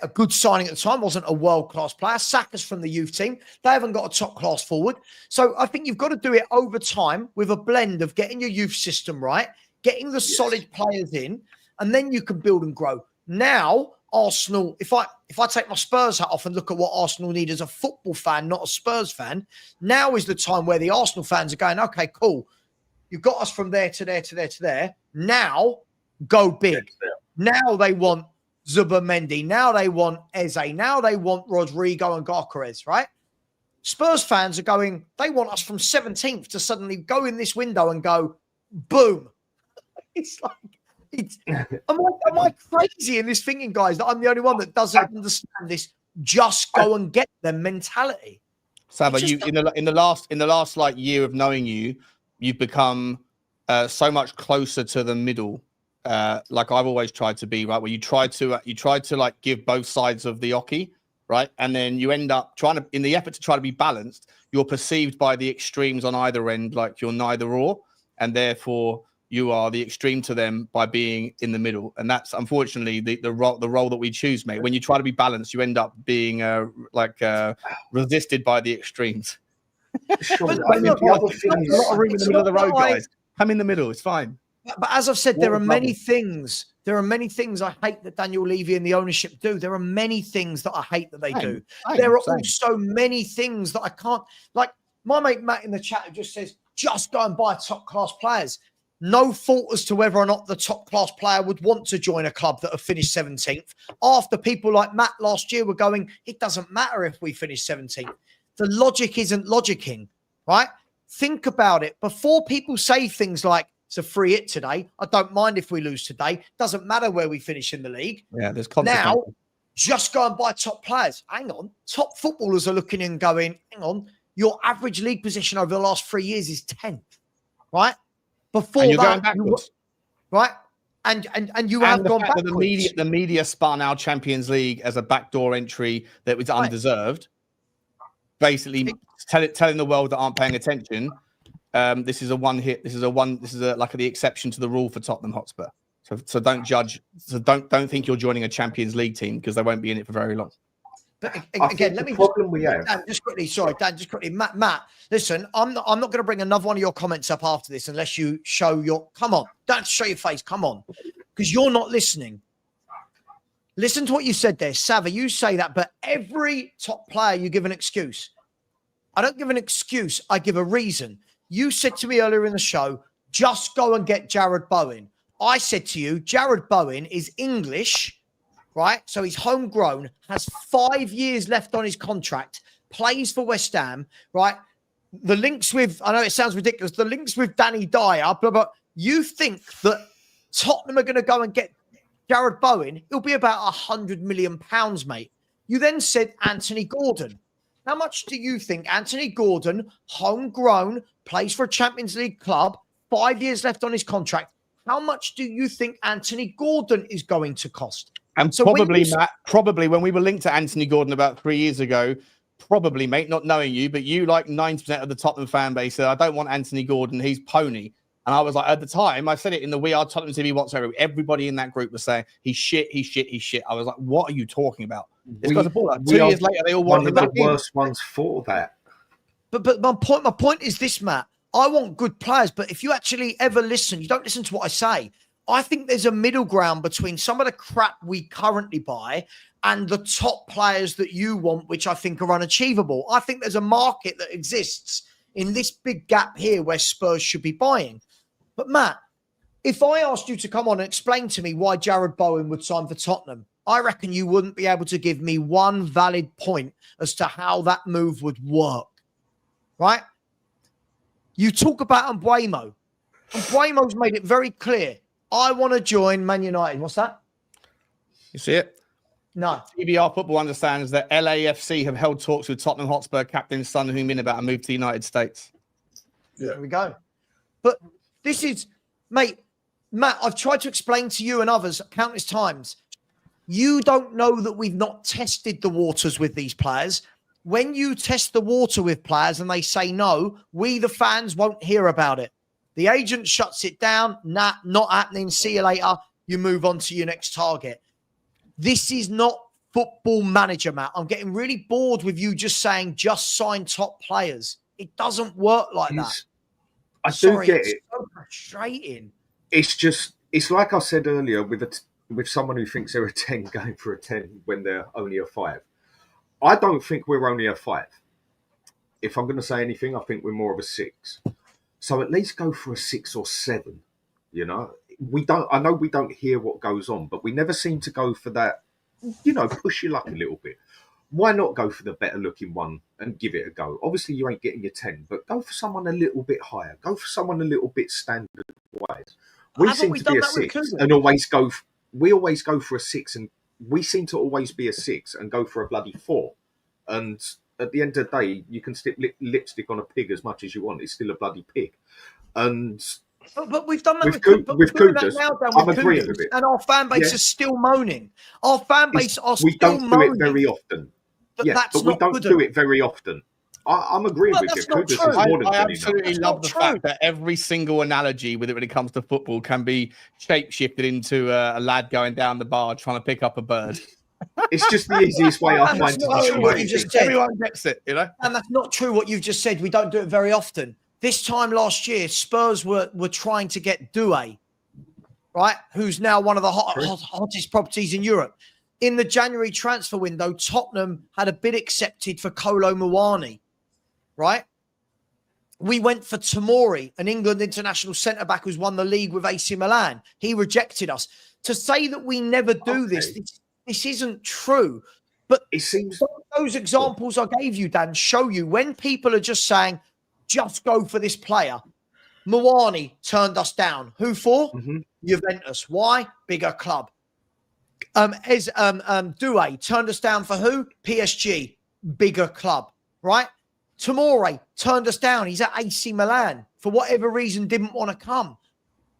a good signing at the time, wasn't a world-class player. Saka's from the youth team. They haven't got a top-class forward. So I think you've got to do it over time with a blend of getting your youth system right, getting the solid players in, and then you can build and grow. Now, Arsenal, if I take my Spurs hat off and look at what Arsenal need as a football fan, not a Spurs fan, now is the time where the Arsenal fans are going, okay, cool. You've got us from there to there to there to there. Now, go big. Now they want Zubimendi. Now they want Eze. Now they want Rodrigo and Gyökeres, right? Spurs fans are going, they want us from 17th to suddenly go in this window and go, boom. It's like, am I crazy in this thinking, guys, that I'm the only one that doesn't understand this just go and get them mentality? Savva, you in the last like year of knowing you, you've become so much closer to the middle. Like I've always tried to be, right? Where you try to like give both sides of the oche, right? And then you end up trying to, in the effort to try to be balanced, you're perceived by the extremes on either end like you're neither or, and therefore you are the extreme to them by being in the middle. And that's unfortunately the role that we choose, mate. When you try to be balanced, you end up being resisted by the extremes. Sure. I mean, the other thing is, a lot of room in the middle of the road, guys. Come in the middle, it's fine. But as I've said, there are many things I hate that Daniel Levy and the ownership do. There are many things that I hate that they do. There are also many things that I can't, like my mate Matt in the chat just says, just go and buy top class players. No fault as to whether or not the top class player would want to join a club that have finished 17th. After people like Matt last year were going, it doesn't matter if we finish 17th. The logic isn't logicking, right? Think about it. Before people say things like, it's a free hit today. I don't mind if we lose today. Doesn't matter where we finish in the league. Yeah, there's consequences. Now, just go and buy top players. Hang on. Top footballers are looking and going, hang on, your average league position over the last 3 years is 10th, right? Before and you're that, going backwards. Right? And you have gone backwards. The media spun our Champions League as a backdoor entry that was undeserved. Basically telling the world that aren't paying attention, this is a one hit. This is like the exception to the rule for Tottenham Hotspur. So don't judge. So don't think you're joining a Champions League team because they won't be in it for very long. But again, let me Dan, just quickly. Matt, listen, I'm not going to bring another one of your comments up after this unless you show your. Come on, don't show your face. Come on, because you're not listening. Listen to what you said there, Savva. You say that, but every top player you give an excuse. I don't give an excuse. I give a reason. You said to me earlier in the show, just go and get Jared Bowen. I said to you, Jared Bowen is English. Right? So he's homegrown, has 5 years left on his contract, plays for West Ham, right? the links with, I know it sounds ridiculous, the links with Danny Dyer, but you think that Tottenham are going to go and get Jared Bowen? It'll be about £100 million, mate. You then said Anthony Gordon. How much do you think Anthony Gordon, homegrown, plays for a Champions League club, 5 years left on his contract? How much do you think Anthony Gordon is going to cost? And so probably, Matt, probably when we were linked to Anthony Gordon about 3 years ago, probably, mate, not knowing you, but you, like 90% of the Tottenham fan base, said, I don't want Anthony Gordon, he's pony. And I was like, at the time, I said it in the We Are Tottenham TV whatsoever. Everybody in that group was saying, he's shit, he's shit, he's shit. I was like, what are you talking about? This guy's a baller. 2 years later, they all want him back in. One of the worst ones for that. But my point is this, Matt. I want good players, but if you actually ever listen, you don't listen to what I say. I think there's a middle ground between some of the crap we currently buy and the top players that you want, which I think are unachievable. I think there's a market that exists in this big gap here where Spurs should be buying. But Matt, if I asked you to come on and explain to me why Jared Bowen would sign for Tottenham, I reckon you wouldn't be able to give me one valid point as to how that move would work, right? You talk about Mbeumo. Mbeumo's made it very clear. I want to join Man United. What's that? You see it? No. TBR Football understands that LAFC have held talks with Tottenham Hotspur captain Son Heung-min about a move to the United States. Yeah. There we go. But this is, mate, Matt, I've tried to explain to you and others countless times. You don't know that we've not tested the waters with these players. When you test the water with players and they say no, we, the fans, won't hear about it. The agent shuts it down. Nah, not happening. See you later. You move on to your next target. This is not Football Manager, Matt. I'm getting really bored with you just saying just sign top players. It doesn't work like that. I do get it. It's so frustrating. It's like I said earlier with someone who thinks they're a 10 going for a 10 when they're only a 5. I don't think we're only a 5. If I'm going to say anything, I think we're more of a 6. So at least go for a 6 or 7. You know, I know we don't hear what goes on, but we never seem to go for that, you know, push your luck a little bit. Why not go for the better looking one and give it a go? Obviously, you ain't getting your 10, but go for someone a little bit higher. Go for someone a little bit standard wise. We seem to be a 6 and we always go for a 6, and we seem to always be a 6 and go for a bloody 4. And at the end of the day, you can stick lipstick on a pig as much as you want. It's still a bloody pig. And but we've done that with Kudus. I'm agreeing with it. And our fan base is still moaning. Our fan base are still moaning. We don't do it very often. But we don't do it very often. I'm agreeing with you. Kudus is more than I absolutely love the fact that every single analogy with it when it comes to football can be shape-shifted into a lad going down the bar trying to pick up a bird. It's just the easiest way I find to describe it. Everyone gets it, you know? And that's not true what you've just said. We don't do it very often. This time last year, Spurs were trying to get Diogo, right? Who's now one of the hottest properties in Europe. In the January transfer window, Tottenham had a bid accepted for Kolo Muani, right? We went for Tomori, an England international centre-back who's won the league with AC Milan. He rejected us. To say that we never do this isn't true. But it seems those examples I gave you, Dan, show you when people are just saying, just go for this player. Muani turned us down. Who for? Juventus. Why? Bigger club. Doué turned us down for who? PSG. Bigger club. Right? Tomori turned us down. He's at AC Milan. For whatever reason, didn't want to come.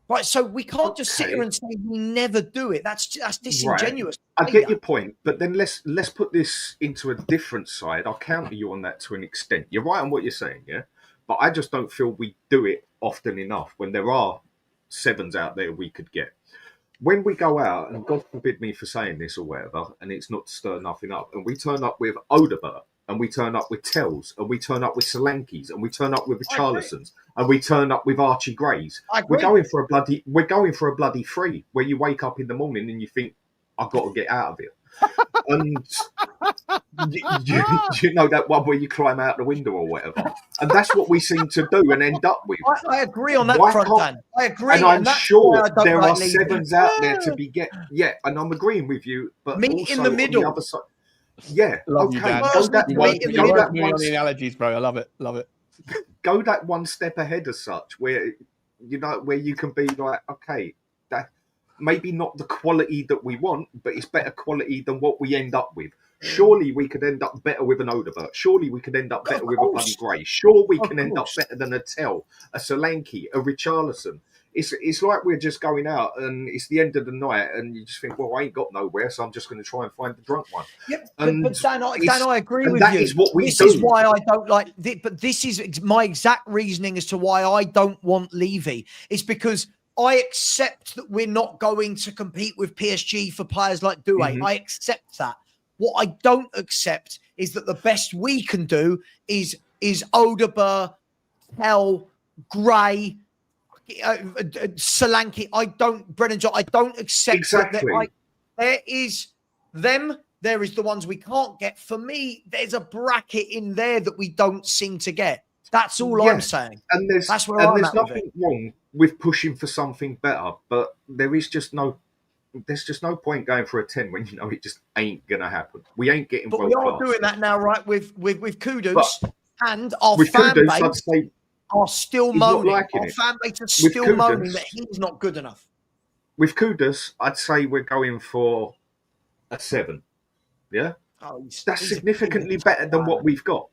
Right, so we can't just sit here and say we never do it. That's disingenuous. Right. I get your point, but then let's put this into a different side. I'll counter you on that to an extent. You're right on what you're saying, yeah? But I just don't feel we do it often enough when there are 7s out there we could get. When we go out, and God forbid me for saying this or whatever, and it's not to stir nothing up, and we turn up with Odegaard, and we turn up with Tells, and we turn up with Solankis, and we turn up with Richarlisons, and we turn up with Archie Grays. We're going for a bloody 3 where you wake up in the morning and you think, I've got to get out of here. And you know that one where you climb out the window or whatever, and that's what we seem to do and end up with. I agree on that front, Dan. I agree, and I'm sure there are 7s out there to be get. Yeah, and I'm agreeing with you, but meet also in the middle. On the other side, yeah, love okay. You, Dan. Go that you way. on the analogies, bro. I love it. go that one step ahead as such, where where you can be like, okay, that maybe not the quality that we want, but it's better quality than what we end up with. Surely we could end up better with an Odobert. Surely we could end up better with a Buddy Gray. Sure, we can end up better than a Tell, a Solanke, a Richarlison. It's like we're just going out and it's the end of the night and you just think, well, I ain't got nowhere, so I'm just going to try and find the drunk one. Yep, but Dan, I agree with that you. Is what we this do. is why I don't like but this is my exact reasoning as to why I don't want Levy. It's because I accept that we're not going to compete with PSG for players like Doué. Mm-hmm. I accept that. What I don't accept is that the best we can do is Odobert, Tell, Gray, Solanke. Brennan Jota. I don't accept that. There is them. There is the ones we can't get. For me, there's a bracket in there that we don't seem to get. That's all I'm saying. And there's nothing wrong with pushing for something better, but there's just no point going for a 10 when it just ain't gonna happen. We ain't getting. But we are doing that now, right? With Kudus, and our fan base are still moaning. Our fan base are still moaning that he's not good enough. With Kudus, I'd say we're going for a 7. Yeah, that's significantly better than what we've got.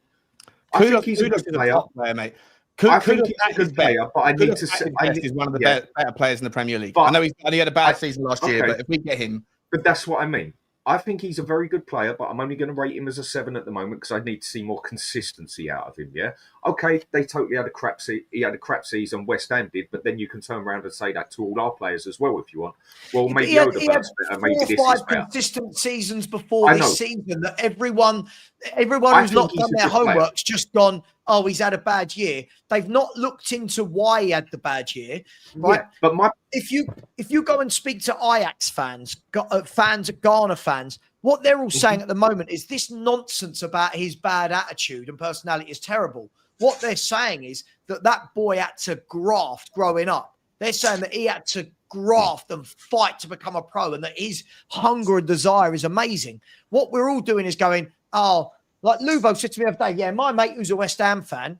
I think he's a good player, mate. I think he's a good player, but I need to say he's one of the better players in the Premier League. I know he had a bad season last year, but if we get him, but that's what I mean. I think he's a very good player, but I'm only going to rate him as a 7 at the moment because I need to see more consistency out of him. Yeah, okay, they totally had a crap season. He had a crap season. West Ham did, but then you can turn around and say that to all our players as well if you want. Well, maybe Odegaard's better. Maybe this is better. 4 or 5 consistent seasons before this season that everyone who's not done their homework's just gone, oh, he's had a bad year. They've not looked into why he had the bad year, right? Yeah, but if you go and speak to Ajax fans, Ghana fans, what they're all saying at the moment is this nonsense about his bad attitude and personality is terrible. What they're saying is that boy had to graft growing up. They're saying that he had to graft and fight to become a pro and that his hunger and desire is amazing. What we're all doing is going, oh, like Luvo said to me the other day, yeah, my mate who's a West Ham fan,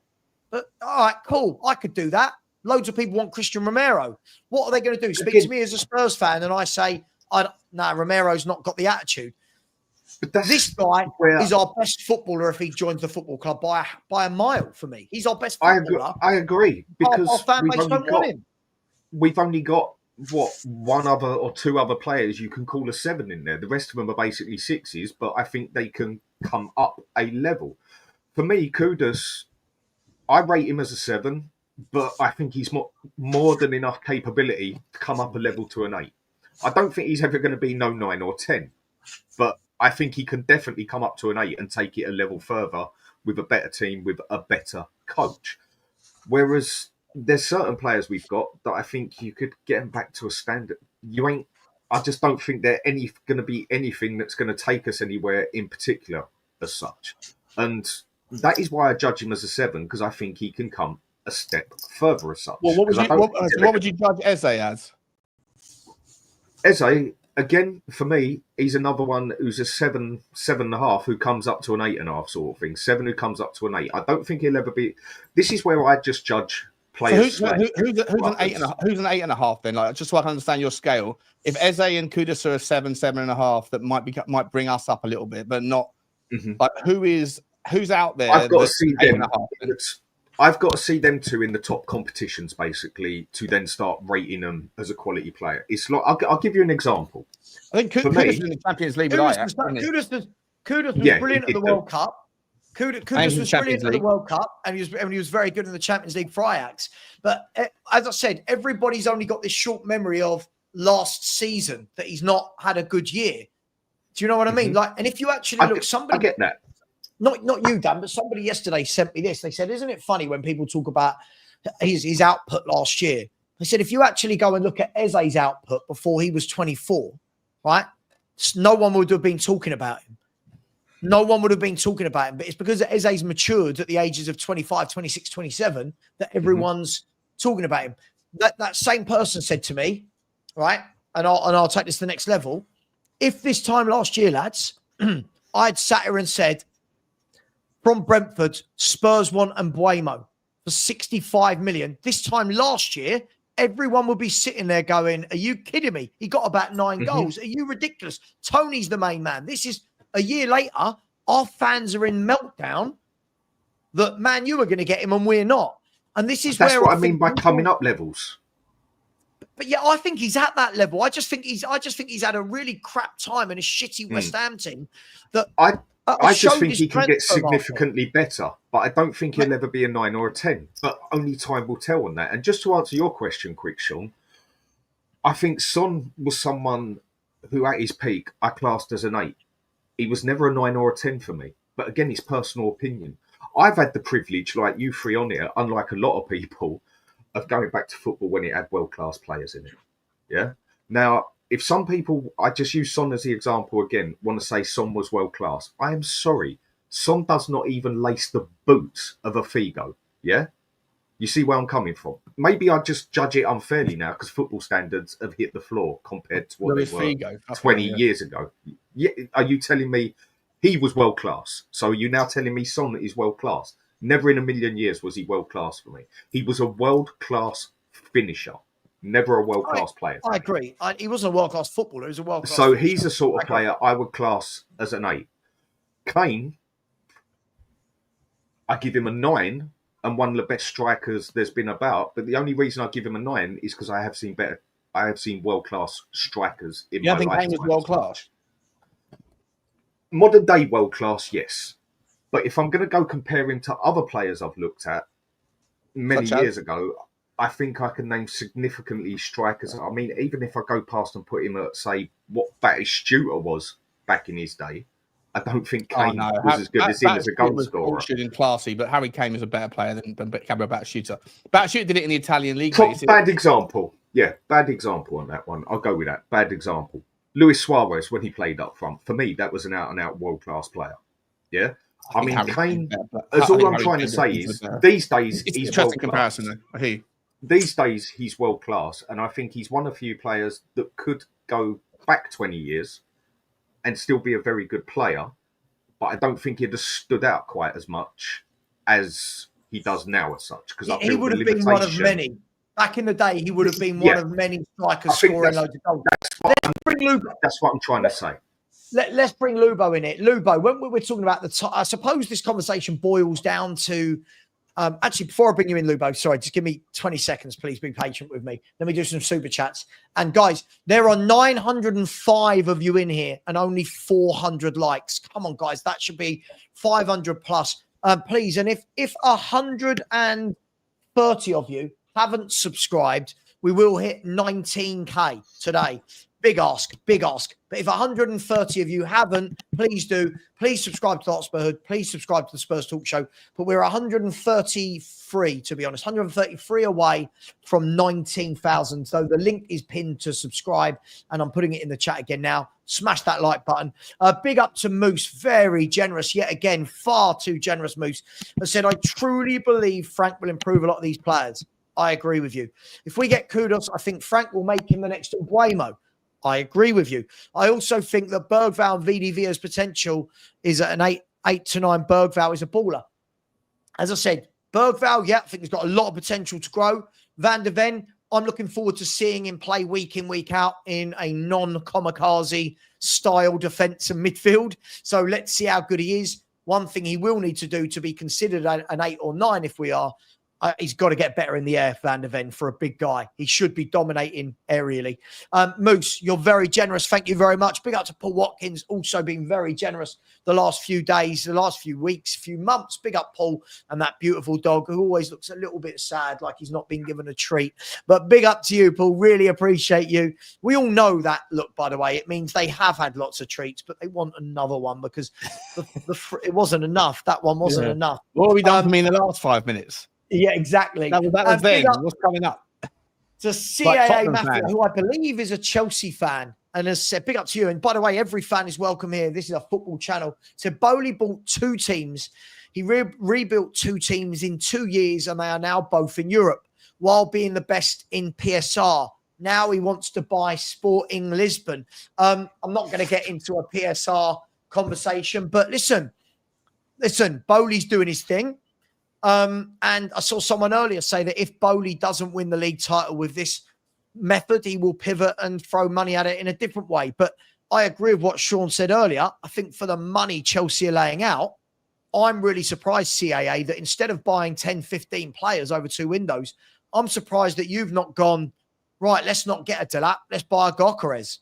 but all right, cool, I could do that. Loads of people want Christian Romero. What are they going to do? Speak to me as a Spurs fan and I say, Romero's not got the attitude. But this guy is our best footballer if he joins the football club by a mile for me. He's our best footballer. I agree because our fan base don't want him. We've only got, one other or 2 other players you can call a 7 in there. The rest of them are basically 6s, but I think they can come up a level. For me, Kudus, I rate him as a 7, but I think he's more than enough capability to come up a level to an 8. I don't think he's ever going to be 9 or 10, but I think he can definitely come up to an 8 and take it a level further with a better team, with a better coach. Whereas there's certain players we've got that I think you could get them back to a standard. I just don't think they're going to be anything that's going to take us anywhere in particular as such. And that is why I judge him as a 7, because I think he can come a step further as such. Well, what would you judge Eze as? Eze, again, for me, he's another one who's a 7.5 who comes up to an 8.5 sort of thing. 7 who comes up to an 8. I don't think he'll ever be. This is where I just judge players. So who's an 8.5 then? Like, just so I can understand your scale. If Eze and Kudus are a 7.5, that might bring us up a little bit, but not. Mm-hmm. Like who's out there? I've got to see them. I've got to see them 2 in the top competitions, basically, to then start rating them as a quality player. It's like I'll give you an example. I think Kudus is in the Champions League with Ajax. Kudus was brilliant at the World Cup. Kudus was brilliant at the World Cup, and he was very good in the Champions League for Ajax. But as I said, everybody's only got this short memory of last season that he's not had a good year. Do you know what I mean? Like, and if you actually look, somebody I get that. Not you, Dan, but somebody yesterday sent me this. They said, isn't it funny when people talk about his output last year? They said, if you actually go and look at Eze's output before he was 24, right? No one would have been talking about him. No one would have been talking about him. But it's because Eze's matured at the ages of 25, 26, 27 that everyone's talking about him. That same person said to me, right? And I'll take this to the next level. If this time last year, lads, I'd sat here and said, from Brentford, Spurs want Mbuemo. for 65 million. This time last year, everyone would be sitting there going, are you kidding me? He got about 9 goals. Are you ridiculous? Tony's the main man. This is a year later. Our fans are in meltdown that, man, you were going to get him and we're not. And this is That's where what I mean by coming up levels. But yeah, I think he's at that level. I just think he's had a really crap time in a shitty West Ham team. That I just think he can get significantly better, but I don't think he'll ever be a 9 or a 10. But only time will tell on that. And just to answer your question quick, Sean, I think Son was someone who at his peak I classed as an 8. He was never a 9 or a 10 for me. But again, it's personal opinion. I've had the privilege, like you three on here, unlike a lot of people, of going back to football when it had world-class players in it. Yeah. Now, if some people, I just use Son as the example again, want to say Son was world-class, I am sorry. Son does not even lace the boots of a Figo. Yeah. You see where I'm coming from? Maybe I just judge it unfairly now because football standards have hit the floor compared to what they were Figo, 20 years ago. Yeah, are you telling me he was world-class? So are you now telling me Son is world-class? Never in a million years was he world-class for me. He was a world-class finisher, never a world-class player. I agree. He wasn't a world-class footballer. He was a world-class So finisher. he's the sort of player I would class as an 8. Kane, I give him a 9 and one of the best strikers there's been about. But the only reason I give him a 9 is because I have seen world-class strikers in my life. You think Kane was world-class? Modern day world-class, yes. But if I'm going to go compare him to other players I've looked at many years ago, I think I can name significantly strikers. I mean, even if I go past and put him at, say, what Batistuta was back in his day, I don't think Kane was as good as him as a goal scorer. And classy, but Harry Kane was a better player than Gabriel Batistuta. Batistuta did it in the Italian league. Bad example. Yeah, bad example on that one. I'll go with that. Bad example. Luis Suarez, when he played up front, for me, that was an out-and-out world-class player. Yeah? I mean, Kane, all I'm trying to say is, these days, he's world-class. Comparison, though. These days, he's world-class, and I think he's one of the few players that could go back 20 years and still be a very good player, but I don't think he'd have stood out quite as much as he does now as such. Because he would have been one of many. Back in the day, he would have been one of many strikers scoring loads of goals. That's what I'm trying to say. Let's bring Lubo in it. Lubo, when we're talking about I suppose this conversation boils down to, actually, before I bring you in, Lubo, sorry, just give me 20 seconds, please. Be patient with me. Let me do some super chats. And guys, there are 905 of you in here and only 400 likes. Come on, guys, that should be 500 plus, please. And if 130 of you haven't subscribed, we will hit 19K today. Big ask, big ask. But if 130 of you haven't, please do. Please subscribe to the Hotspur Hood. Please subscribe to the Spurs Talk Show. But we're 133, to be honest, 133 away from 19,000. So the link is pinned to subscribe, and I'm putting it in the chat again now. Smash that like button. Big up to Moose, very generous yet again, far too generous. Moose has said, I truly believe Frank will improve a lot of these players. I agree with you. If we get Kudus, I think Frank will make him the next Buemo. I agree with you. I also think that Bergvall and VDV's potential is at an 8 to 9. Bergvall is a baller. As I said, Bergvall, I think he's got a lot of potential to grow. Van de Ven, I'm looking forward to seeing him play week in, week out in a non-kamikaze style defence and midfield. So let's see how good he is. One thing he will need to do to be considered an 8 or 9 if we are, he's got to get better in the air, Van de Ven, for a big guy. He should be dominating aerially. Moose, you're very generous. Thank you very much. Big up to Paul Watkins, also being very generous the last few days, the last few weeks, few months. Big up Paul and that beautiful dog who always looks a little bit sad, like he's not been given a treat. But big up to you, Paul. Really appreciate you. We all know that look, by the way. It means they have had lots of treats, but they want another one because it wasn't enough. That one wasn't enough. What have we done for me in the last 5 minutes? Yeah, exactly. That was the thing. What's coming up? To CAA Mafia, who I believe is a Chelsea fan, and has said, big up to you. And by the way, every fan is welcome here. This is a football channel. So Bowley bought 2 teams. He rebuilt 2 teams in 2 years, and they are now both in Europe, while being the best in PSR. Now he wants to buy Sporting Lisbon. I'm not going to get into a PSR conversation, but listen, Bowley's doing his thing. And I saw someone earlier say that if Bowley doesn't win the league title with this method, he will pivot and throw money at it in a different way. But I agree with what Sean said earlier. I think for the money Chelsea are laying out, I'm really surprised, CAA, that instead of buying 10, 15 players over 2 windows, I'm surprised that you've not gone, right, let's not get a Delap, let's buy a Gyökeres.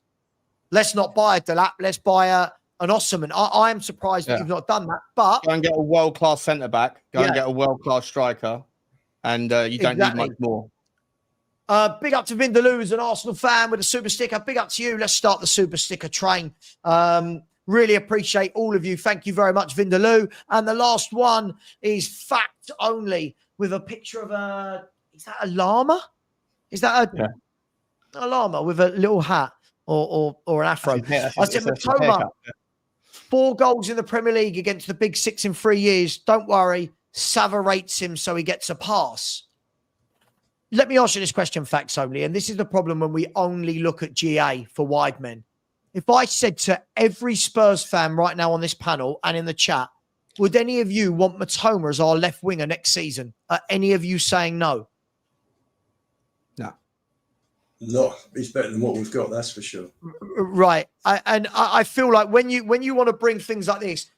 Let's not buy a Delap, let's buy an Osman. I am surprised that you've not done that. But go and get a world-class centre-back, go and get a world-class striker, and you don't need much more. Big up to Vindaloo, who's an Arsenal fan with a super sticker. Big up to you. Let's start the super sticker train. Really appreciate all of you. Thank you very much, Vindaloo. And the last one is fact only with a picture of is that a llama? Is that a llama with a little hat or an afro? I said, Matoma, 4 goals in the Premier League against the big 6 in 3 years. Don't worry. Savva rates him so he gets a pass. Let me ask you this question, facts only. And this is the problem when we only look at GA for wide men. If I said to every Spurs fan right now on this panel and in the chat, would any of you want Matoma as our left winger next season? Are any of you saying no? No. No, he's better than what we've got, that's for sure. Right. I feel like when you want to bring things like this,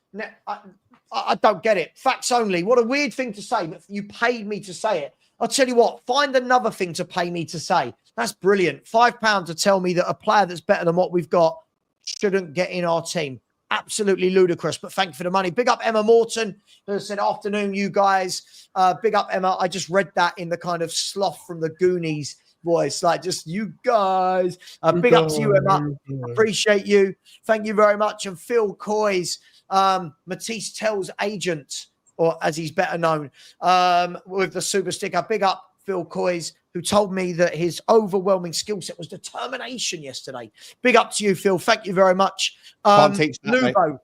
I don't get it. Facts only. What a weird thing to say, but you paid me to say it. I'll tell you what, find another thing to pay me to say. That's brilliant. £5 to tell me that a player that's better than what we've got shouldn't get in our team. Absolutely ludicrous, but thank you for the money. Big up Emma Morton, who said, afternoon, you guys. Big up, Emma. I just read that in the kind of sloth from the Goonies voice, like just you guys. Big up to you, Emma. Appreciate you. Thank you very much. And Phil Coys, Matisse Tell's agent, or as he's better known, with the super sticker. Big up Phil Coys, who told me that his overwhelming skill set was determination yesterday. Big up to you, Phil. Thank you very much. Lubo,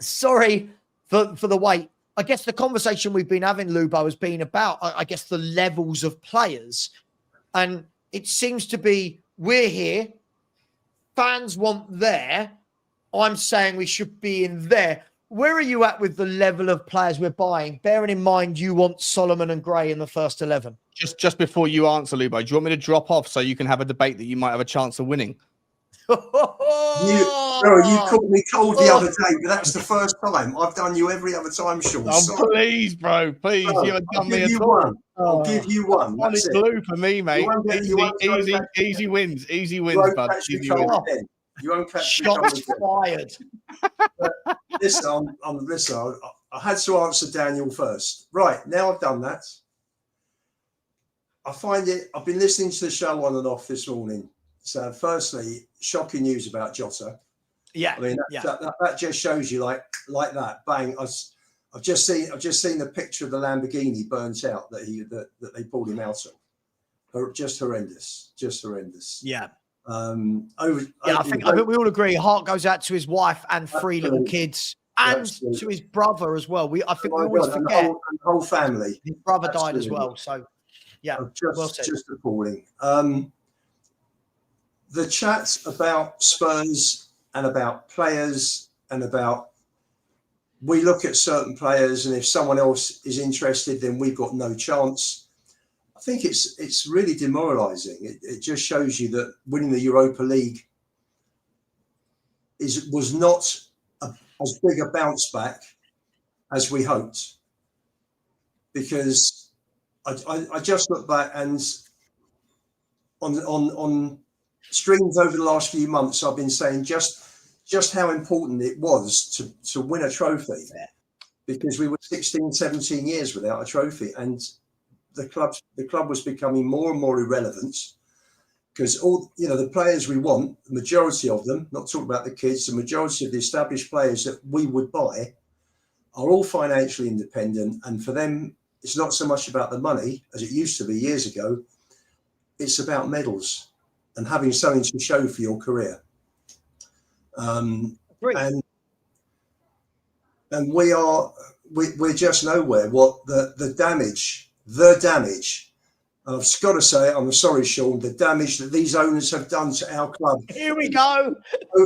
sorry for the wait. I guess the conversation we've been having, Lubo, has been about, I guess, the levels of players. And it seems to be, we're here, fans want there. I'm saying we should be in there. Where are you at with the level of players we're buying? Bearing in mind you want Solomon and Gray in the first 11. Just before you answer, Lubo, do you want me to drop off so you can have a debate that you might have a chance of winning? You called me cold the other day, but that's the first time. I've done you every other time, Sean. Oh, please, bro. Please. You haven't done me at all. I'll give you one. One is blue for me, mate. Easy wins. Easy wins, bud. Easy wins. You won't catch shots fired. Listen, I had to answer Daniel first. Right, now I've done that. I find it, I've been listening to the show on and off this morning. So firstly, shocking news about Jota. Yeah. I mean, that just shows you like that, bang. I've just seen the picture of the Lamborghini burnt out that they pulled him out of. Just horrendous. Yeah. I think we all agree. Heart goes out to his wife and 3 little kids, and to his brother as well. I think we always forget the whole family. His brother died as well. So, yeah, just appalling. The chat about Spurs and about players and about we look at certain players, and if someone else is interested, then we've got no chance. I think it's really demoralising. It just shows you that winning the Europa League was not as big a bounce back as we hoped. Because I just look back and on streams over the last few months, I've been saying just how important it was to win a trophy, because we were 16, 17 years without a trophy, and the club was becoming more and more irrelevant because the players we want, the majority of them, not talking about the kids, the majority of the established players that we would buy are all financially independent, and for them it's not so much about the money as it used to be years ago. It's about medals and having something to show for your career. And we're just nowhere. What the damage. And I've got to say, I'm sorry, Sean, the damage that these owners have done to our club. Here we go.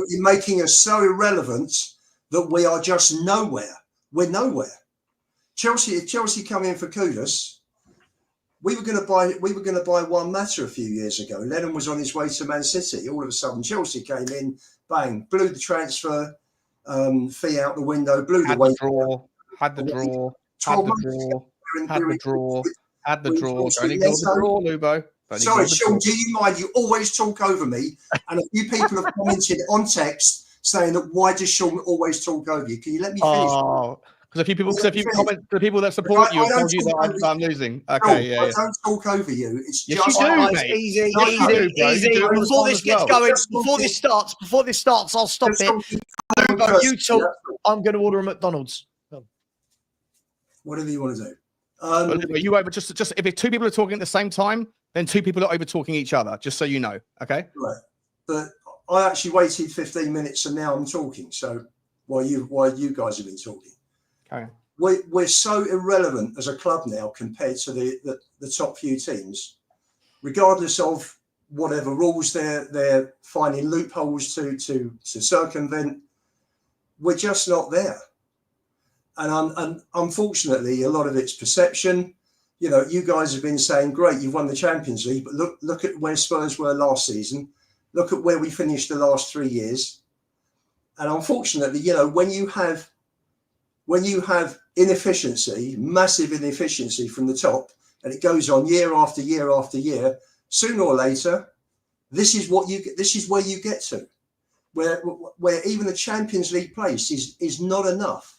In making us so irrelevant that we are just nowhere. We're nowhere. Chelsea, if Chelsea come in for Kudus, we were going to buy Juan Mata a few years ago. Lennon was on his way to Man City. All of a sudden, Chelsea came in, bang, blew the transfer fee out the window, blew the weight. Had the draw. Don't ignore the draw, Lubo. Sorry, Sean, do you mind? You always talk over me. And a few people have commented on text saying that why does Sean always talk over you? Can you let me finish? Oh, because if you comment, the people that support you have told you that I'm losing. Okay, yeah. I don't talk over you. It's yes, just you do, mate. Easy. Before this gets going, before this starts, I'll stop it. You talk. I'm going to order a McDonald's. Whatever you want to do. You over just if two people are talking at the same time, then two people are over talking each other. Just so you know, okay? Right, but I actually waited 15 minutes and now I'm talking. So while you guys have been talking, okay. We're so irrelevant as a club now compared to the top few teams, regardless of whatever rules they're finding loopholes to circumvent. We're just not there. And unfortunately, a lot of it's perception. You know, you guys have been saying, great, you've won the Champions League, but look at where Spurs were last season. Look at where we finished the last 3 years. And unfortunately, you know, when you have inefficiency, massive inefficiency from the top, and it goes on year after year after year, sooner or later, this is where you get to, where even a Champions League place is not enough.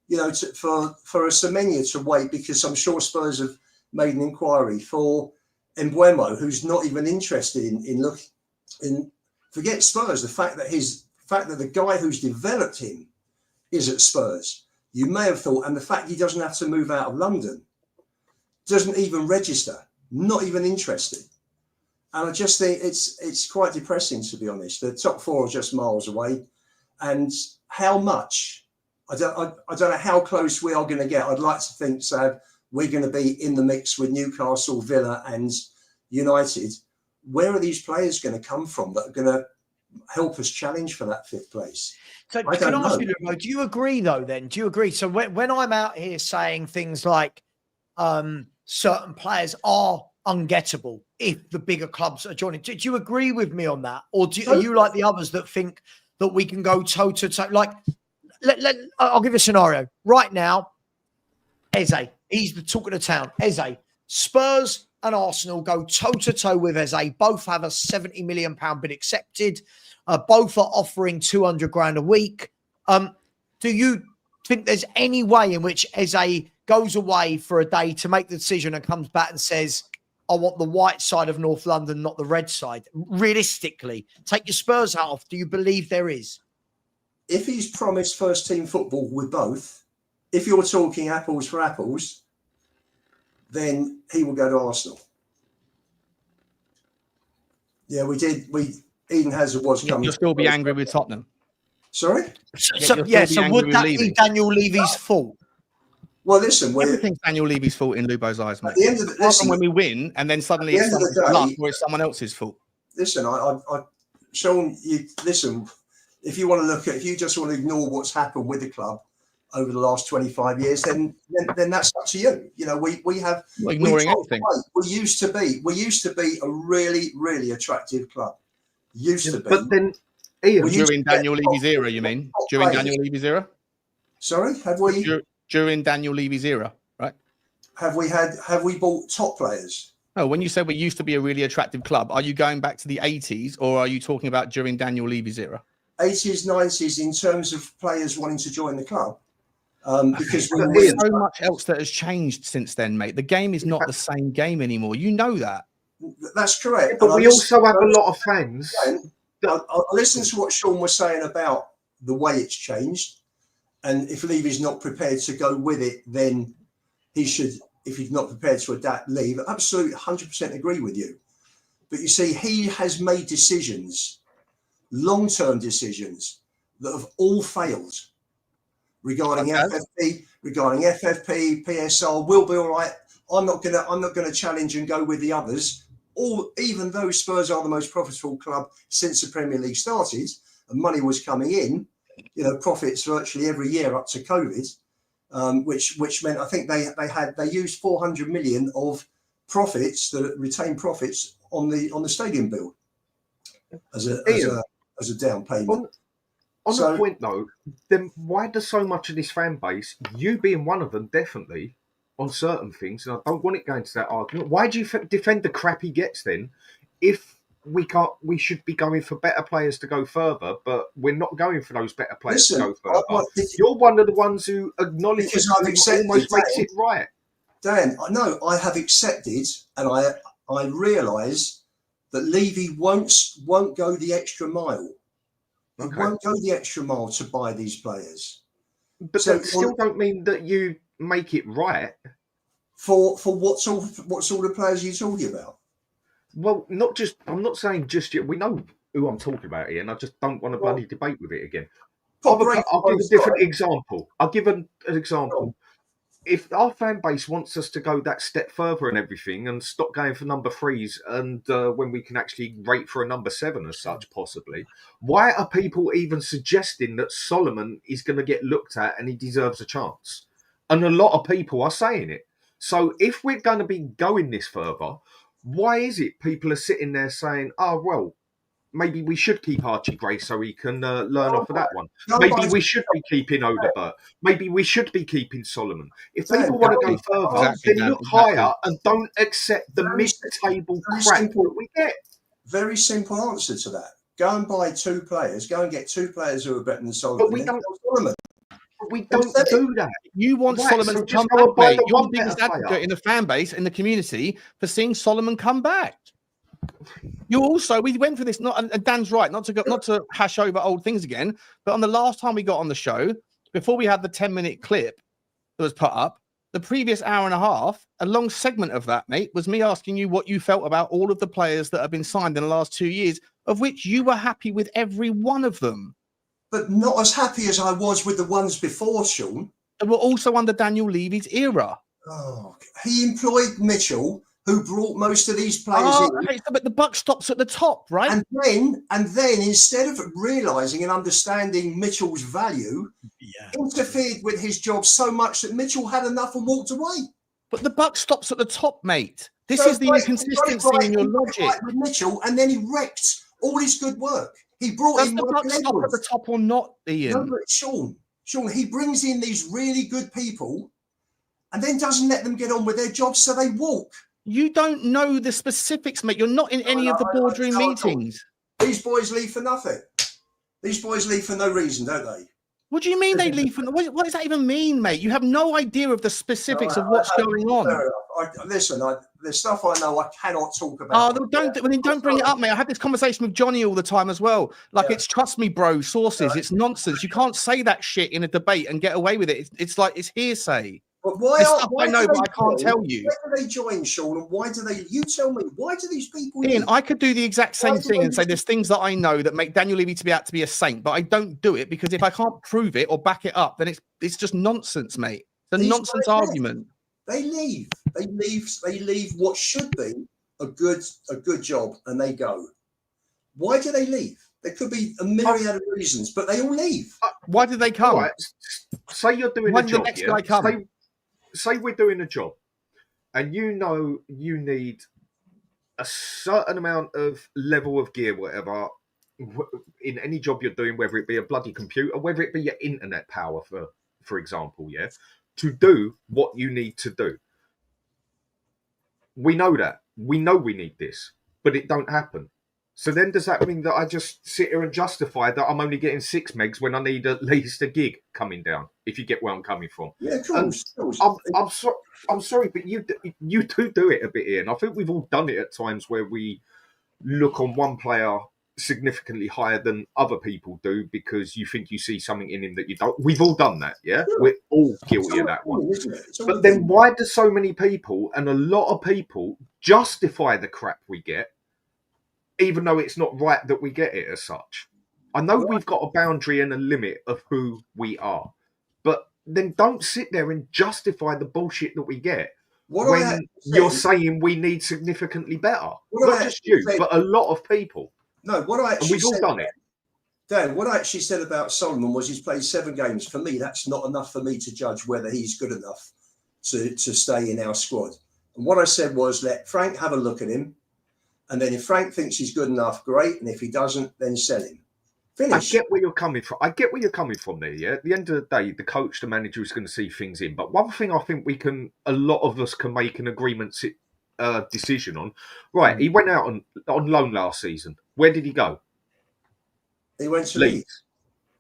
You know, for a Semenya to wait, because I'm sure Spurs have made an inquiry for Mbeumo, who's not even interested in looking. In forget Spurs, the fact that the guy who's developed him is at Spurs. You may have thought, and the fact he doesn't have to move out of London, doesn't even register, not even interested. And I just think it's quite depressing, to be honest. The top four are just miles away, and how much. I don't know how close we are going to get. I'd like to think, Sav, we're going to be in the mix with Newcastle, Villa and United. Where are these players going to come from that are going to help us challenge for that fifth place? So can I ask you, do you agree though then? Do you agree? So when I'm out here saying things like certain players are ungettable if the bigger clubs are joining, do you agree with me on that? Or are you like the others that think that we can go toe to toe? Like, I'll give you a scenario. Right now, Eze, he's the talk of the town. Eze, Spurs and Arsenal go toe-to-toe with Eze. Both have a £70 million bid accepted. Both are offering 200 grand a week. Do you think there's any way in which Eze goes away for a day to make the decision and comes back and says, I want the white side of North London, not the red side? Realistically, take your Spurs hat off. Do you believe there is? If he's promised first team football with both, if you're talking apples for apples, then he will go to Arsenal. Yeah, Eden Hazard was coming. You'll still be angry with Tottenham. Sorry? So would that be Daniel Levy's fault? Well, listen, everything's Daniel Levy's fault in Lubo's eyes, mate. At the end of the listen, when we win, and then suddenly it's someone's luck or it's someone else's fault. Listen, Sean, listen. If you just want to ignore what's happened with the club over the last 25 years, then that's up to you. You know, we have ignoring everything. We used to be a really, really attractive club. Used to be. But then, Ian, during Daniel Levy's era, you mean? During Daniel Levy's era? Sorry, have we? During Daniel Levy's era, right? Have we bought top players? No, when you said we used to be a really attractive club, are you going back to the 80s or are you talking about during Daniel Levy's era? 80s, 90s in terms of players wanting to join the club. Because there's so much else that has changed since then, mate. The game is not the same game anymore. You know that. That's correct. Yeah, but we also have a lot of fans. I listened to what Sean was saying about the way it's changed. And if Levy's not prepared to go with it, then he should, if he's not prepared to adapt, leave. Absolutely 100% agree with you. But you see, he has made decisions, long-term decisions, that have all failed regarding FFP, PSR. We'll be all right. I'm not gonna challenge and go with the others. Even though Spurs are the most profitable club since the Premier League started, and money was coming in, you know, profits virtually every year up to COVID. which meant I think they used 400 million of profits, the retained profits on the stadium build as a down payment. On a point though, then why does so much of this fan base, you being one of them, definitely on certain things, and I don't want it going to that argument. Why do you defend the crap he gets then? If we should be going for better players to go further, but we're not going for those better players to go further. You're one of the ones who acknowledges it almost makes it right. Dan, no, I have accepted, and I realise that Levy won't go the extra mile. He won't go the extra mile to buy these players. But that still don't mean that you make it right. For what sort of players are you talking about? Well, I'm not saying just yet. We know who I'm talking about here, and I just don't want to bloody debate with it again. I'll give a different example. I'll give an example. If our fan base wants us to go that step further and everything and stop going for number 3s and when we can actually rate for a number 7 as such, possibly, why are people even suggesting that Solomon is going to get looked at and he deserves a chance? And a lot of people are saying it. So if we're going to be going this further, why is it people are sitting there saying, oh, well, maybe we should keep Archie Gray so he can learn off of that one. Maybe we should be keeping Odegaard. Maybe we should be keeping Solomon. If people want to go further, then look higher and don't accept the mid-table crap that we get. Very simple answer to that. Go and buy 2 players. Go and get 2 players who are better than Solomon. But we don't do that. You want Solomon to come back, mate. You're the biggest advocate in the fan base, in the community, for seeing Solomon come back. You also, we went through this, and Dan's right, not to hash over old things again, but on the last time we got on the show, before we had the 10-minute clip that was put up, the previous hour and a half, a long segment of that, mate, was me asking you what you felt about all of the players that have been signed in the last 2 years, of which you were happy with every one of them. But not as happy as I was with the ones before, Sean. They were also under Daniel Levy's era. Oh, he employed Mitchell, who brought most of these players in. Okay, but the buck stops at the top, right? And then instead of realising and understanding Mitchell's value, interfered with his job so much that Mitchell had enough and walked away. But the buck stops at the top, mate. This is the inconsistency in your logic. With Mitchell, and then he wrecked all his good work. He brought in. Does the buck stop at the top or not, Ian? No, but Sean, he brings in these really good people, and then doesn't let them get on with their jobs, so they walk. You don't know the specifics, mate. You're not in any of the boardroom meetings. These boys leave for nothing. These boys leave for no reason, don't they? What do you mean they leave for? What does that even mean, mate? You have no idea of the specifics of what's going on. Listen, there's stuff I know I cannot talk about. Oh, don't bring it up, mate. I had this conversation with Johnny all the time as well. Like, it's trust me, bro, sources. It's nonsense. You can't say that shit in a debate and get away with it. It's like it's hearsay. But why I know, but I can't tell you. Why do they join, Sean? And why do they? You tell me. Why do these people? Ian, I could do the exact same thing and say there's things that I know that make Daniel Levy to be a saint, but I don't do it because if I can't prove it or back it up, then it's just nonsense, mate. It's a nonsense argument. They leave. They leave what should be a good job, and they go. Why do they leave? There could be a myriad of reasons, but they all leave. Why did they come? Right. Say you're doing a job. Next guy come? Say we're doing a job, and you know you need a certain amount of level of gear, whatever, in any job you're doing, whether it be a bloody computer, whether it be your internet power, for example, to do what you need to do. We know that. We know we need this, but it don't happen. So then does that mean that I just sit here and justify that I'm only getting 6 megs when I need at least a gig coming down, if you get where I'm coming from? Yeah, of course. I'm sorry, but you do it a bit here. And I think we've all done it at times where we look on one player significantly higher than other people do because you think you see something in him that you don't. We've all done that, yeah? We're all guilty of that one. But then why do so many people, and a lot of people, justify the crap we get, even though it's not right that we get it as such? I know we've got a boundary and a limit of who we are, but then don't sit there and justify the bullshit that we get when you're saying we need significantly better. Not just you, but a lot of people. No, what I actually we've all done it. Dan, what I actually said about Solomon was he's played 7 games. For me, that's not enough for me to judge whether he's good enough to stay in our squad. And what I said was let Frank have a look at him. And then if Frank thinks he's good enough, great. And if he doesn't, then sell him. Finish. I get where you're coming from. There, yeah. At the end of the day, the coach, the manager is going to see things in. But one thing I think a lot of us can make an agreement decision on. Right, he went out on loan last season. Where did he go? He went to Leeds.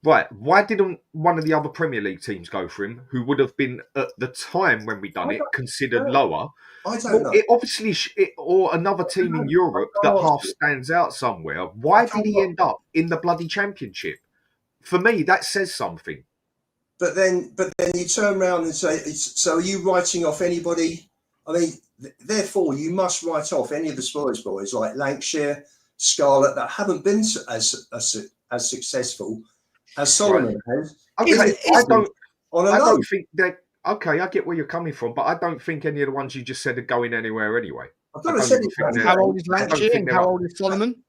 Right, why didn't one of the other Premier League teams go for him, who would have been, at the time when we done it, considered lower? I don't know. It obviously, or another team in Europe that half stands out somewhere. Why did he end up in the bloody Championship? For me, that says something. But then you turn around and say, so are you writing off anybody? I mean, therefore, you must write off any of the Spurs boys like Lancashire, Scarlett, that haven't been as successful as Solomon has. Okay, I don't think that. Okay, I get where you're coming from, but I don't think any of the ones you just said are going anywhere anyway. I've got to say, how old is Lancashire and how old is Solomon?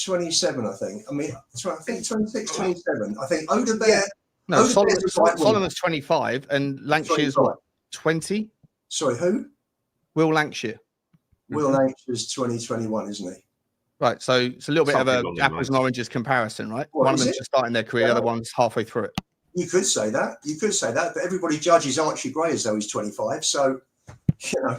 27, I think. I mean, I think 26, 27. I think Odebear. No, Solomon's 25 and Lancashire's what, 20? Sorry, who? Will Lancashire. Will Lancashire's 2021, isn't he? Right, so it's a little bit of a apples and oranges comparison, right? One of them's just starting their career, the other one's halfway through it. You could say that. But everybody judges Archie Gray as though he's 25. So, you know.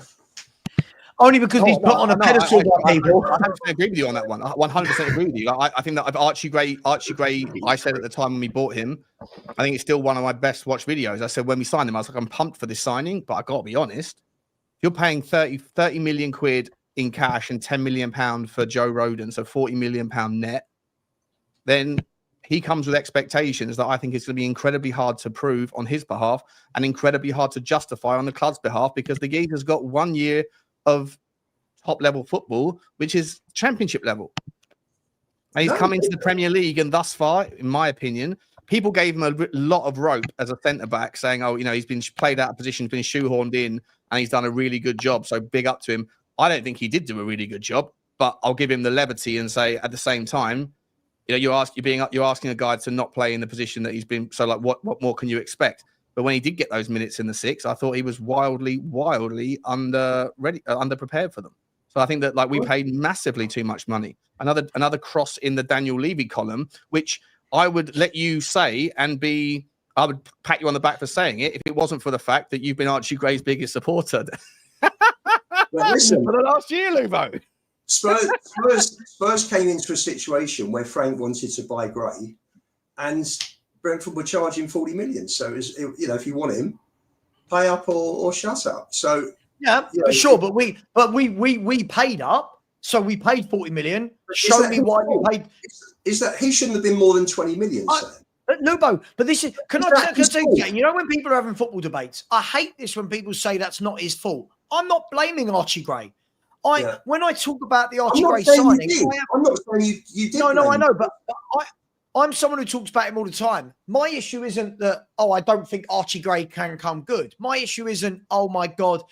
Only because he's put on a pedestal by people. I 100% agree with you on that one. I 100% agree with you. I think that Archie Gray, I said at the time when we bought him, I think it's still one of my best watched videos. I said when we signed him, I was like, I'm pumped for this signing, but I got to be honest, you're paying 30 million quid in cash and 10 million pound for Joe Rodon, so 40 million pound net, then he comes with expectations that I think is going to be incredibly hard to prove on his behalf and incredibly hard to justify on the club's behalf, because the geezer's got 1 year of top level football, which is championship level. And he's come into the Premier League, and thus far, in my opinion, people gave him a lot of rope as a centre back, saying, oh, you know, he's been played out of position, been shoehorned in, and he's done a really good job. So big up to him. I don't think he did do a really good job, but I'll give him the levity and say at the same time, you know, you're asking a guy to not play in the position that he's been. So like, what more can you expect? But when he did get those minutes in the 6, I thought he was wildly underprepared for them. So I think that like we paid massively too much money. Another cross in the Daniel Levy column, which I would let you say I would pat you on the back for saying it if it wasn't for the fact that you've been Archie Gray's biggest supporter. Well, listen, for the last year, Luvo. Spurs came into a situation where Frank wanted to buy Gray, and Brentford were charging 40 million. So, you know, if you want him, pay up or shut up. So yeah, you know, sure, but we paid up, so we paid 40 million. Show me why you paid. Is that he shouldn't have been more than 20 million? Lubo, but this is. Can I say, you know, when people are having football debates, I hate this when people say that's not his fault. I'm not blaming Archie Gray. When I talk about the Archie Gray signing, I'm not saying you did. No, I know, but I'm someone who talks about him all the time. My issue isn't that, I don't think Archie Gray can come good. My issue isn't, oh my God,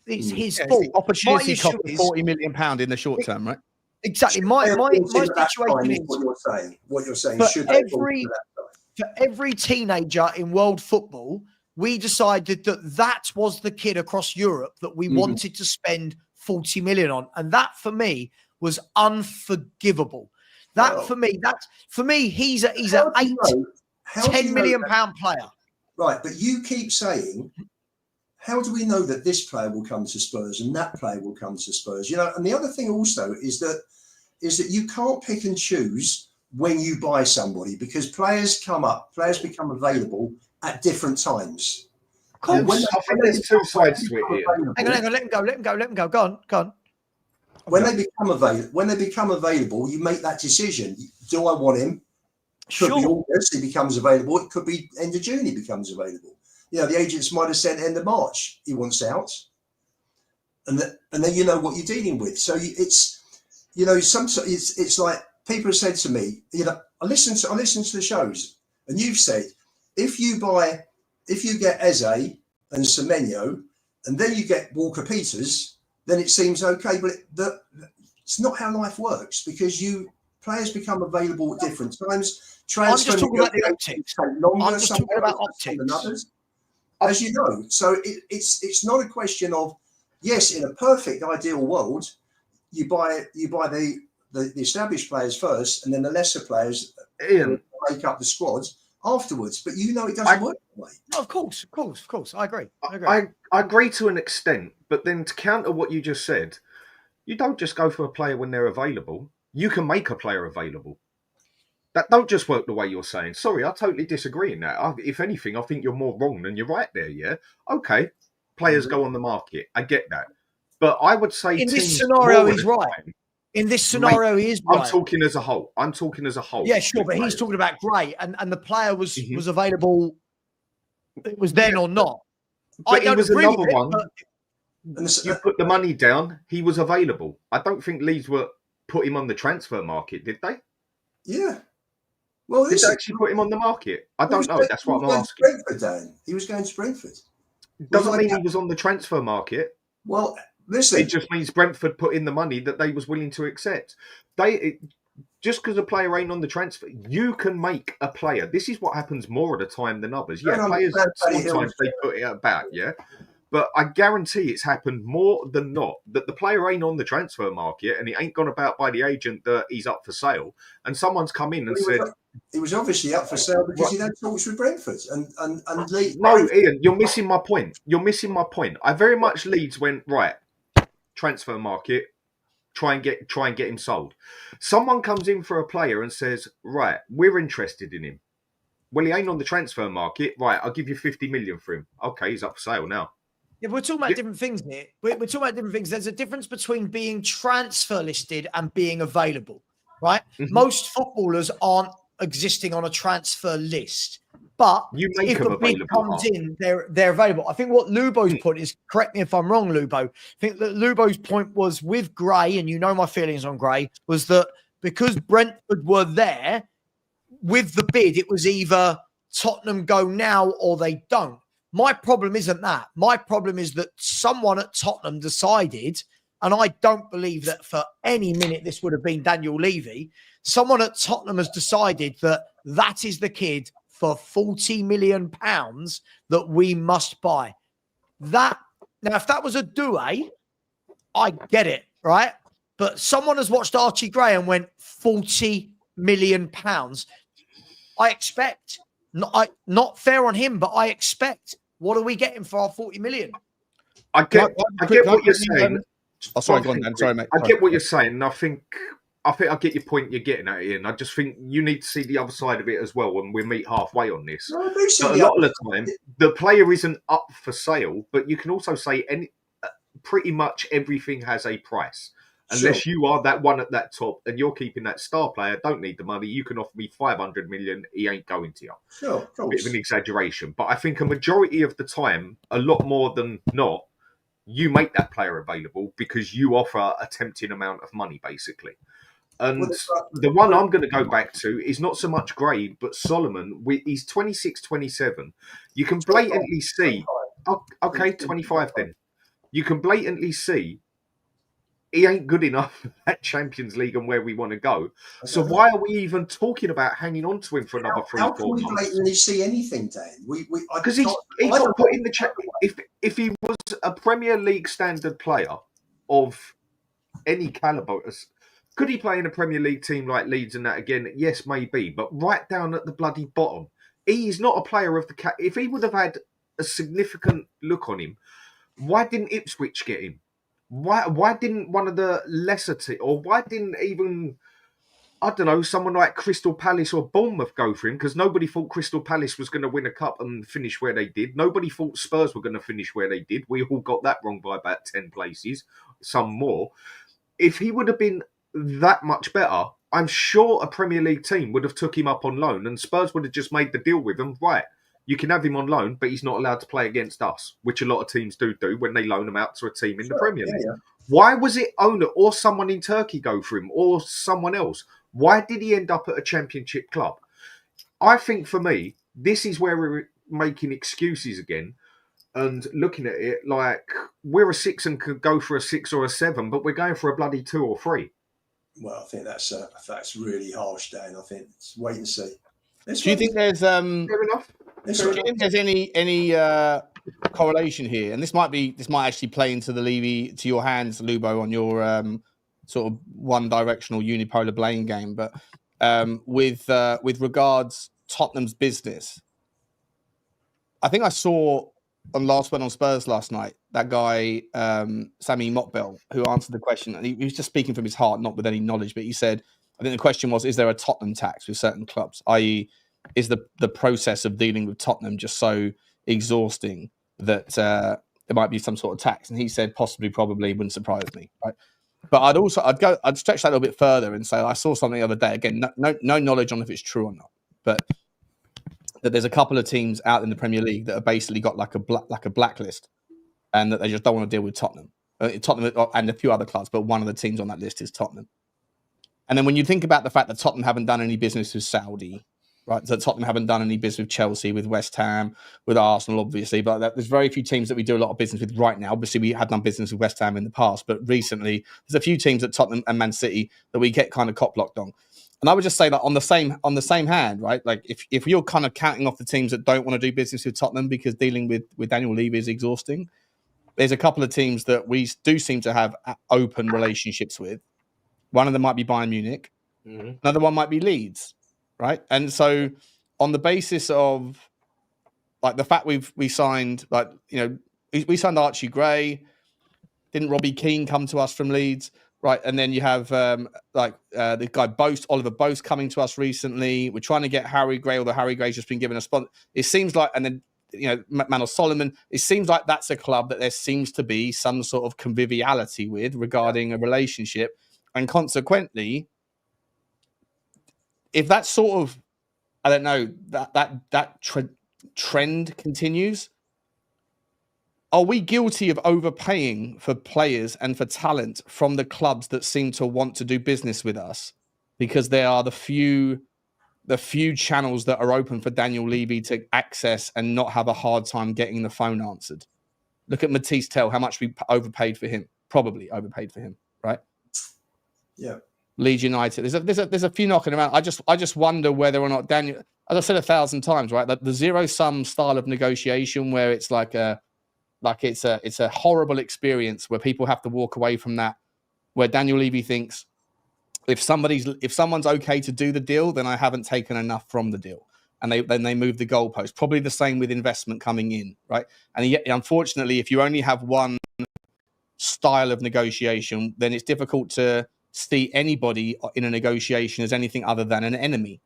it's his fault. It's the opportunity cost of 40 million pound in the short term, right? Exactly. My situation is what you're saying. For every teenager in world football, we decided that was the kid across Europe that we wanted to spend 40 million on. And that for me was unforgivable. For me, he's a 10 million pound player. Right. But you keep saying, how do we know that this player will come to Spurs and that player will come to Spurs? You know, and the other thing also is that you can't pick and choose when you buy somebody, because players become available at different times. I think there's two sides to it here. Hang on, let him go. Go on. When they become available, you make that decision. Do I want him? Could be August, he becomes available. It could be end of June, he becomes available. You know, the agents might have said end of March he wants out, and then you know what you're dealing with. So it's, you know, it's like people have said to me, you know, I listen to the shows, and you've said if you get Eze and Semenyo, and then you get Walker Peters, then it seems okay. But it's not how life works, because you players become available at different times. I'm just talking about the optics. Longer, I'm just talking about optics. Than others, as you know. So it's not a question of, yes, in a perfect ideal world, you buy the established players first, and then the lesser players make up the squad afterwards. But you know it doesn't work that way. Of course. I agree. I agree to an extent, but then to counter what you just said, you don't just go for a player when they're available. You can make a player available. That don't just work the way you're saying. Sorry, I totally disagree in that. If anything, I think you're more wrong than you're right there, yeah? Okay, players go on the market. I get that. But I would say... In this scenario, he's right. In this scenario, he is right. I'm talking as a whole. Yeah, sure, but he's talking about Gray, and the player was available. It was then or not. But he was another one. You put the money down, he was available. I don't think Leeds put him on the transfer market, did they? Yeah. Well, did they actually put him on the market? I don't know. That's what I'm asking. Brentford, Dan. He was going to Brentford. Doesn't mean he was on the transfer market. Well, listen. It just means Brentford put in the money that they was willing to accept. Just because a player ain't on the transfer, you can make a player. This is what happens more at a time than others. Yeah, players sometimes they put it about, yeah. But I guarantee it's happened more than not that the player ain't on the transfer market and he ain't gone about by the agent that he's up for sale. And someone's come in and said... He was obviously up for sale because he had talks with Brentford. And Leeds... No, Ian, you're missing my point. I very much Leeds went, right, transfer market, try and get him sold. Someone comes in for a player and says, right, we're interested in him. Well, he ain't on the transfer market. Right, I'll give you 50 million for him. Okay, he's up for sale now. Yeah, we're talking about different things here. We're talking about different things. There's a difference between being transfer listed and being available, right? Mm-hmm. Most footballers aren't existing on a transfer list, but if the bid comes in, they're available. I think what Lubo's point is, correct me if I'm wrong, Lubo, I think that Lubo's point was with Gray, and you know my feelings on Gray, was that because Brentford were there, with the bid, it was either Tottenham go now or they don't. My problem isn't that. My problem is that someone at Tottenham decided, and I don't believe that for any minute this would have been Daniel Levy, someone at Tottenham has decided that is the kid for £40 million that we must buy. Now, if that was a Douay, I get it, right? But someone has watched Archie Gray and went £40 million. I expect, not fair on him, but I expect, what are we getting for our 40 million? I get what you're saying. Oh, sorry, go on, Dan. Sorry, mate. I get what you're saying, and I think I get your point you're getting at, Ian. I just think you need to see the other side of it as well when we meet halfway on this. No, a lot of the time, the player isn't up for sale, but you can also say pretty much everything has a price. Unless you are that one at that top and you're keeping that star player, don't need the money. You can offer me 500 million. He ain't going to you. Sure, of course. Bit of an exaggeration. But I think a majority of the time, a lot more than not, you make that player available because you offer a tempting amount of money, basically. And the one I'm going to go back to is not so much Gray, but Solomon. He's 26, 27. You can blatantly see... Okay, 25 then. You can blatantly see he ain't good enough at Champions League and where we want to go. So why are we even talking about hanging on to him for another 3-4 months? How can we blatantly see anything, Dan? Because he got put in the chat. If he was a Premier League standard player of any calibre, could he play in a Premier League team like Leeds and that again? Yes, maybe. But right down at the bloody bottom, he's not a player of the... If he would have had a significant look on him, why didn't Ipswich get him? Why didn't one of the lesser teams, or why didn't even, I don't know, someone like Crystal Palace or Bournemouth go for him? Because nobody thought Crystal Palace was going to win a cup and finish where they did. Nobody thought Spurs were going to finish where they did. We all got that wrong by about 10 places, some more. If he would have been that much better, I'm sure a Premier League team would have took him up on loan and Spurs would have just made the deal with him. Right, you can have him on loan, but he's not allowed to play against us, which a lot of teams do when they loan him out to a team in the Premier League. Yeah. Why was it owner or someone in Turkey go for him or someone else? Why did he end up at a Championship club? I think for me, this is where we're making excuses again and looking at it like we're a 6 and could go for a 6 or a 7, but we're going for a bloody 2 or 3. Well, I think that's really harsh, Dan. I think it's wait and see. Do you think there's Fair enough. do you think there's any correlation here? And this might actually play into the Levy to your hands, Lubo, on your sort of one-directional unipolar blame game. But with regards Tottenham's business, I think I saw on Last Word on Spurs last night that guy Sammy Mokbel, who answered the question, and he was just speaking from his heart, not with any knowledge. But he said, I think the question was, is there a Tottenham tax with certain clubs? I.e., is the process of dealing with Tottenham just so exhausting that there might be some sort of tax? And he said, possibly, probably, wouldn't surprise me, right? But I'd stretch that a little bit further and say I saw something the other day. Again, no knowledge on if it's true or not, but that there's a couple of teams out in the Premier League that have basically got like a blacklist, and that they just don't want to deal with Tottenham. Tottenham and a few other clubs, but one of the teams on that list is Tottenham. And then when you think about the fact that Tottenham haven't done any business with Saudi, right? So Tottenham haven't done any business with Chelsea, with West Ham, with Arsenal, obviously. But there's very few teams that we do a lot of business with right now. Obviously, we had done business with West Ham in the past, but recently there's a few teams at Tottenham and Man City that we get kind of cop-blocked on. And I would just say that on the same hand, right? Like if you're kind of counting off the teams that don't want to do business with Tottenham because dealing with Daniel Levy is exhausting, there's a couple of teams that we do seem to have open relationships with. One of them might be Bayern Munich. Mm-hmm. Another one might be Leeds, right? And so on the basis of like the fact we signed, like, you know, we signed Archie Gray. Didn't Robbie Keane come to us from Leeds? Right, and then you have the guy Oliver Boast coming to us recently. We're trying to get Harry Gray, although Harry Gray's just been given a spot. It seems like, and then, you know, Manor Solomon, it seems like that's a club that there seems to be some sort of conviviality with regarding a relationship. And consequently, if that sort of, I don't know, that trend continues, are we guilty of overpaying for players and for talent from the clubs that seem to want to do business with us because they are the few channels that are open for Daniel Levy to access and not have a hard time getting the phone answered? Look at Matisse Tell, how much we overpaid for him. Probably overpaid for him, right? Yeah. Leeds United. There's a few knocking around. I just wonder whether or not Daniel, as I said 1,000 times, right? The zero-sum style of negotiation where it's it's a horrible experience where people have to walk away from that, where Daniel Levy thinks if someone's okay to do the deal, then I haven't taken enough from the deal. And then they move the goalpost. Probably the same with investment coming in, right? And yet, unfortunately, if you only have one style of negotiation, then it's difficult to see anybody in a negotiation as anything other than an enemy.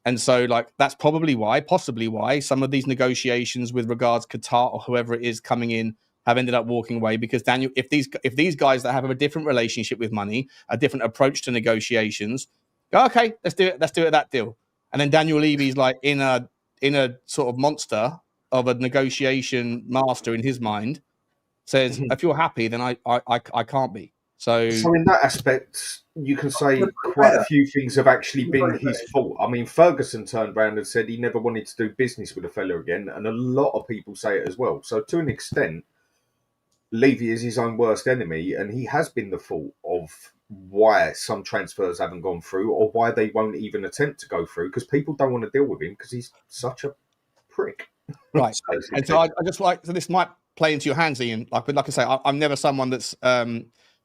And so, like, that's possibly why some of these negotiations with regards Qatar or whoever it is coming in have ended up walking away, because Daniel, if these guys that have a different relationship with money, a different approach to negotiations, go, okay, let's do it at that deal. And then Daniel Levy's like in a sort of monster of a negotiation master in his mind, says, if you're happy, then I can't be. So in that aspect, you can say quite a few things have actually been his fault. I mean, Ferguson turned around and said he never wanted to do business with a fella again, and a lot of people say it as well. So to an extent, Levy is his own worst enemy, and he has been the fault of why some transfers haven't gone through or why they won't even attempt to go through, because people don't want to deal with him because he's such a prick. Right. And so I just so this might play into your hands, Ian. Like I say, I'm never someone that's...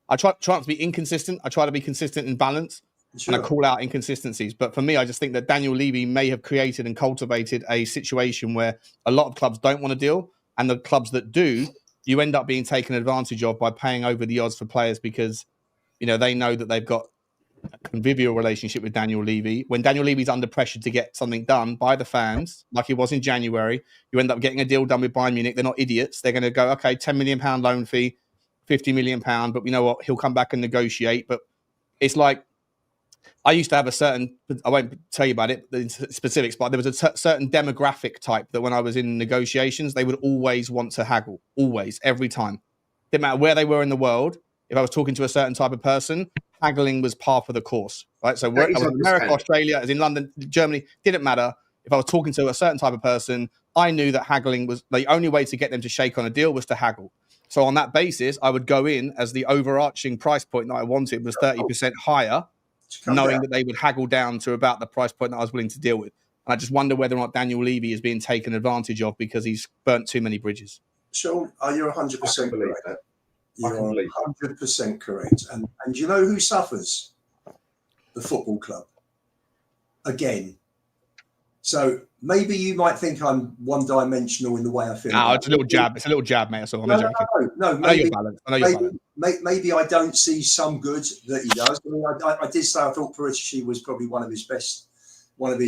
I try not to be inconsistent. I try to be consistent in balance, and I call out inconsistencies. But for me, I just think that Daniel Levy may have created and cultivated a situation where a lot of clubs don't want to deal, and the clubs that do, you end up being taken advantage of by paying over the odds for players because, you know, they know that they've got a convivial relationship with Daniel Levy. When Daniel Levy's under pressure to get something done by the fans, like he was in January, you end up getting a deal done with Bayern Munich. They're not idiots. They're going to go, okay, £10 million loan fee, £50 million, but you know what? He'll come back and negotiate. But it's like, I used to have a certain, I won't tell you about it, the specifics, but there was a certain demographic type that when I was in negotiations, they would always want to haggle. Always, every time. Didn't matter where they were in the world. If I was talking to a certain type of person, haggling was par for the course, right? So I was in America, Australia, as in London, Germany, didn't matter. If I was talking to a certain type of person, I knew that haggling was the only way to get them to shake on a deal was to haggle. So on that basis, I would go in as the overarching price point that I wanted was 30% higher knowing that they would haggle down to about the price point that I was willing to deal with. And I just wonder whether or not Daniel Levy is being taken advantage of because he's burnt too many bridges. Sean, you're 100% correct. That. You're 100% correct. And you know who suffers? The football club. Again. So maybe you might think I'm one-dimensional in the way I feel. No, it's a little jab. It's a little jab, mate. So I'm no, joking. No. Maybe, I know you're balanced. I know you're balanced. Maybe I don't see some good that he does. I mean, I did say I thought Perisic was probably one of his best, one of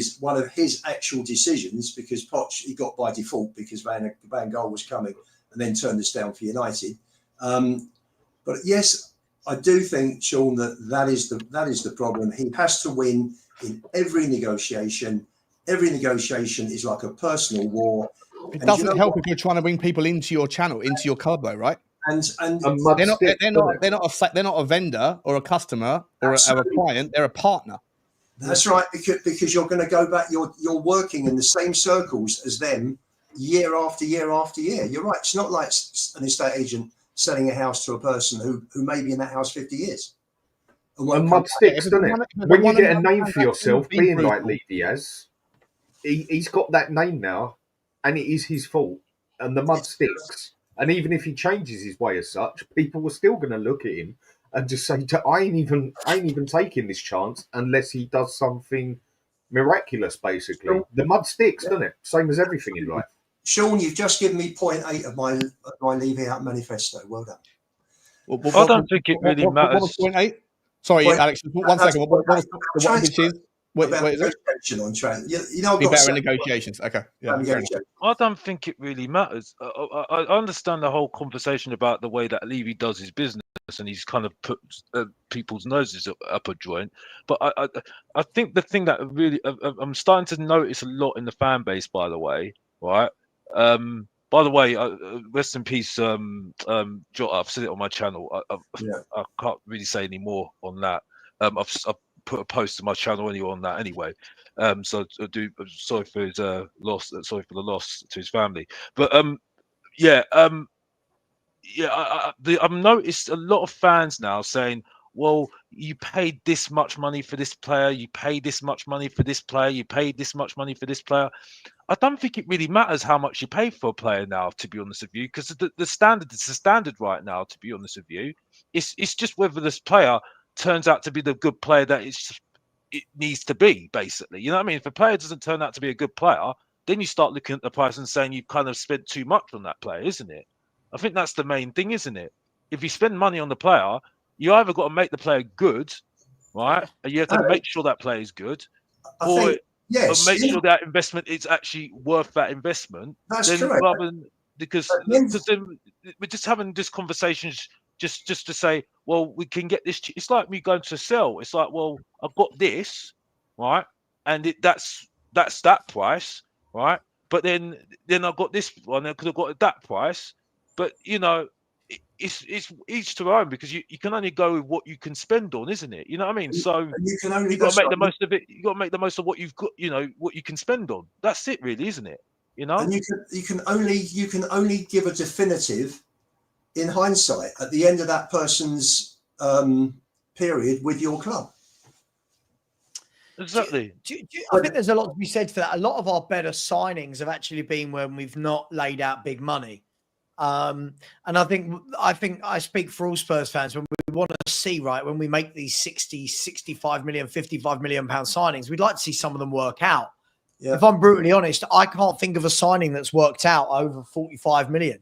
his actual decisions, because Poch, he got by default because Van Gaal was coming and then turned us down for United. But yes, I do think, Sean, that is the problem. He has to win in every negotiation. Every negotiation is like a personal war. It doesn't help if you're trying to bring people into your channel, into your club, though, right? And they're not a vendor or a customer or a client. They're a partner. That's right, because you're going to go back. You're working in the same circles as them year after year after year. You're right. It's not like an estate agent selling a house to a person who may be in that house 50 years. And mud sticks, doesn't it? When you get a name for yourself, being like Levy has, he's got that name now, and it is his fault. And the mud sticks. And even if he changes his way as such, people were still going to look at him and just say, "I ain't even taking this chance unless he does something miraculous." Basically, the mud sticks, doesn't it? Same as everything in life. Sean, you've just given me 0.8 of my Levy Out manifesto. Well done. I don't think it really matters. What was 0.8? Sorry, Alex. 1 second. What was the Wait, is it? On train. Be better in negotiations. Okay. Yeah. I don't think it really matters. I understand the whole conversation about the way that Levy does his business, and he's kind of put people's noses up a joint. But I think the thing that really I'm starting to notice a lot in the fan base, by the way, right? By the way, rest in peace, Jota. I've said it on my channel. I can't really say any more on that. I've put a post to my channel anyway on that anyway. So I do sorry for his loss. Sorry for the loss to his family. But I've noticed a lot of fans now saying, "Well, you paid this much money for this player. You paid this much money for this player. You paid this much money for this player." I don't think it really matters how much you pay for a player now, to be honest with you, because the standard is the standard right now. To be honest with you, it's just whether this player turns out to be the good player that it needs to be, basically. You know what I mean? If a player doesn't turn out to be a good player, then you start looking at the price and saying you've kind of spent too much on that player, isn't it? I think that's the main thing, isn't it? If you spend money on the player, you either got to make the player good, right? And you have to make sure that player is good, or make sure that investment is actually worth that investment. That's correct. Rather than, because then we're just having this conversation just to say, well, we can get this. It's like me going to sell. It's like, well, I've got this, right, and that's that price, right? But then I've got this one. I could have got that price, but it's each to their own, because you can only go with what you can spend on, isn't it? You know what I mean? So you can only got to make the most of it. You got to make the most of what you've got. What you can spend on. That's it, really, isn't it? And you can only give a definitive in hindsight at the end of that person's period with your club. Exactly. I think there's a lot to be said for that. A lot of our better signings have actually been when we've not laid out big money. And I think I speak for all Spurs fans when we want to see, right, when we make these 60, 65 million, 55 million pound signings, we'd like to see some of them work out. Yeah. If I'm brutally honest, I can't think of a signing that's worked out over 45 million.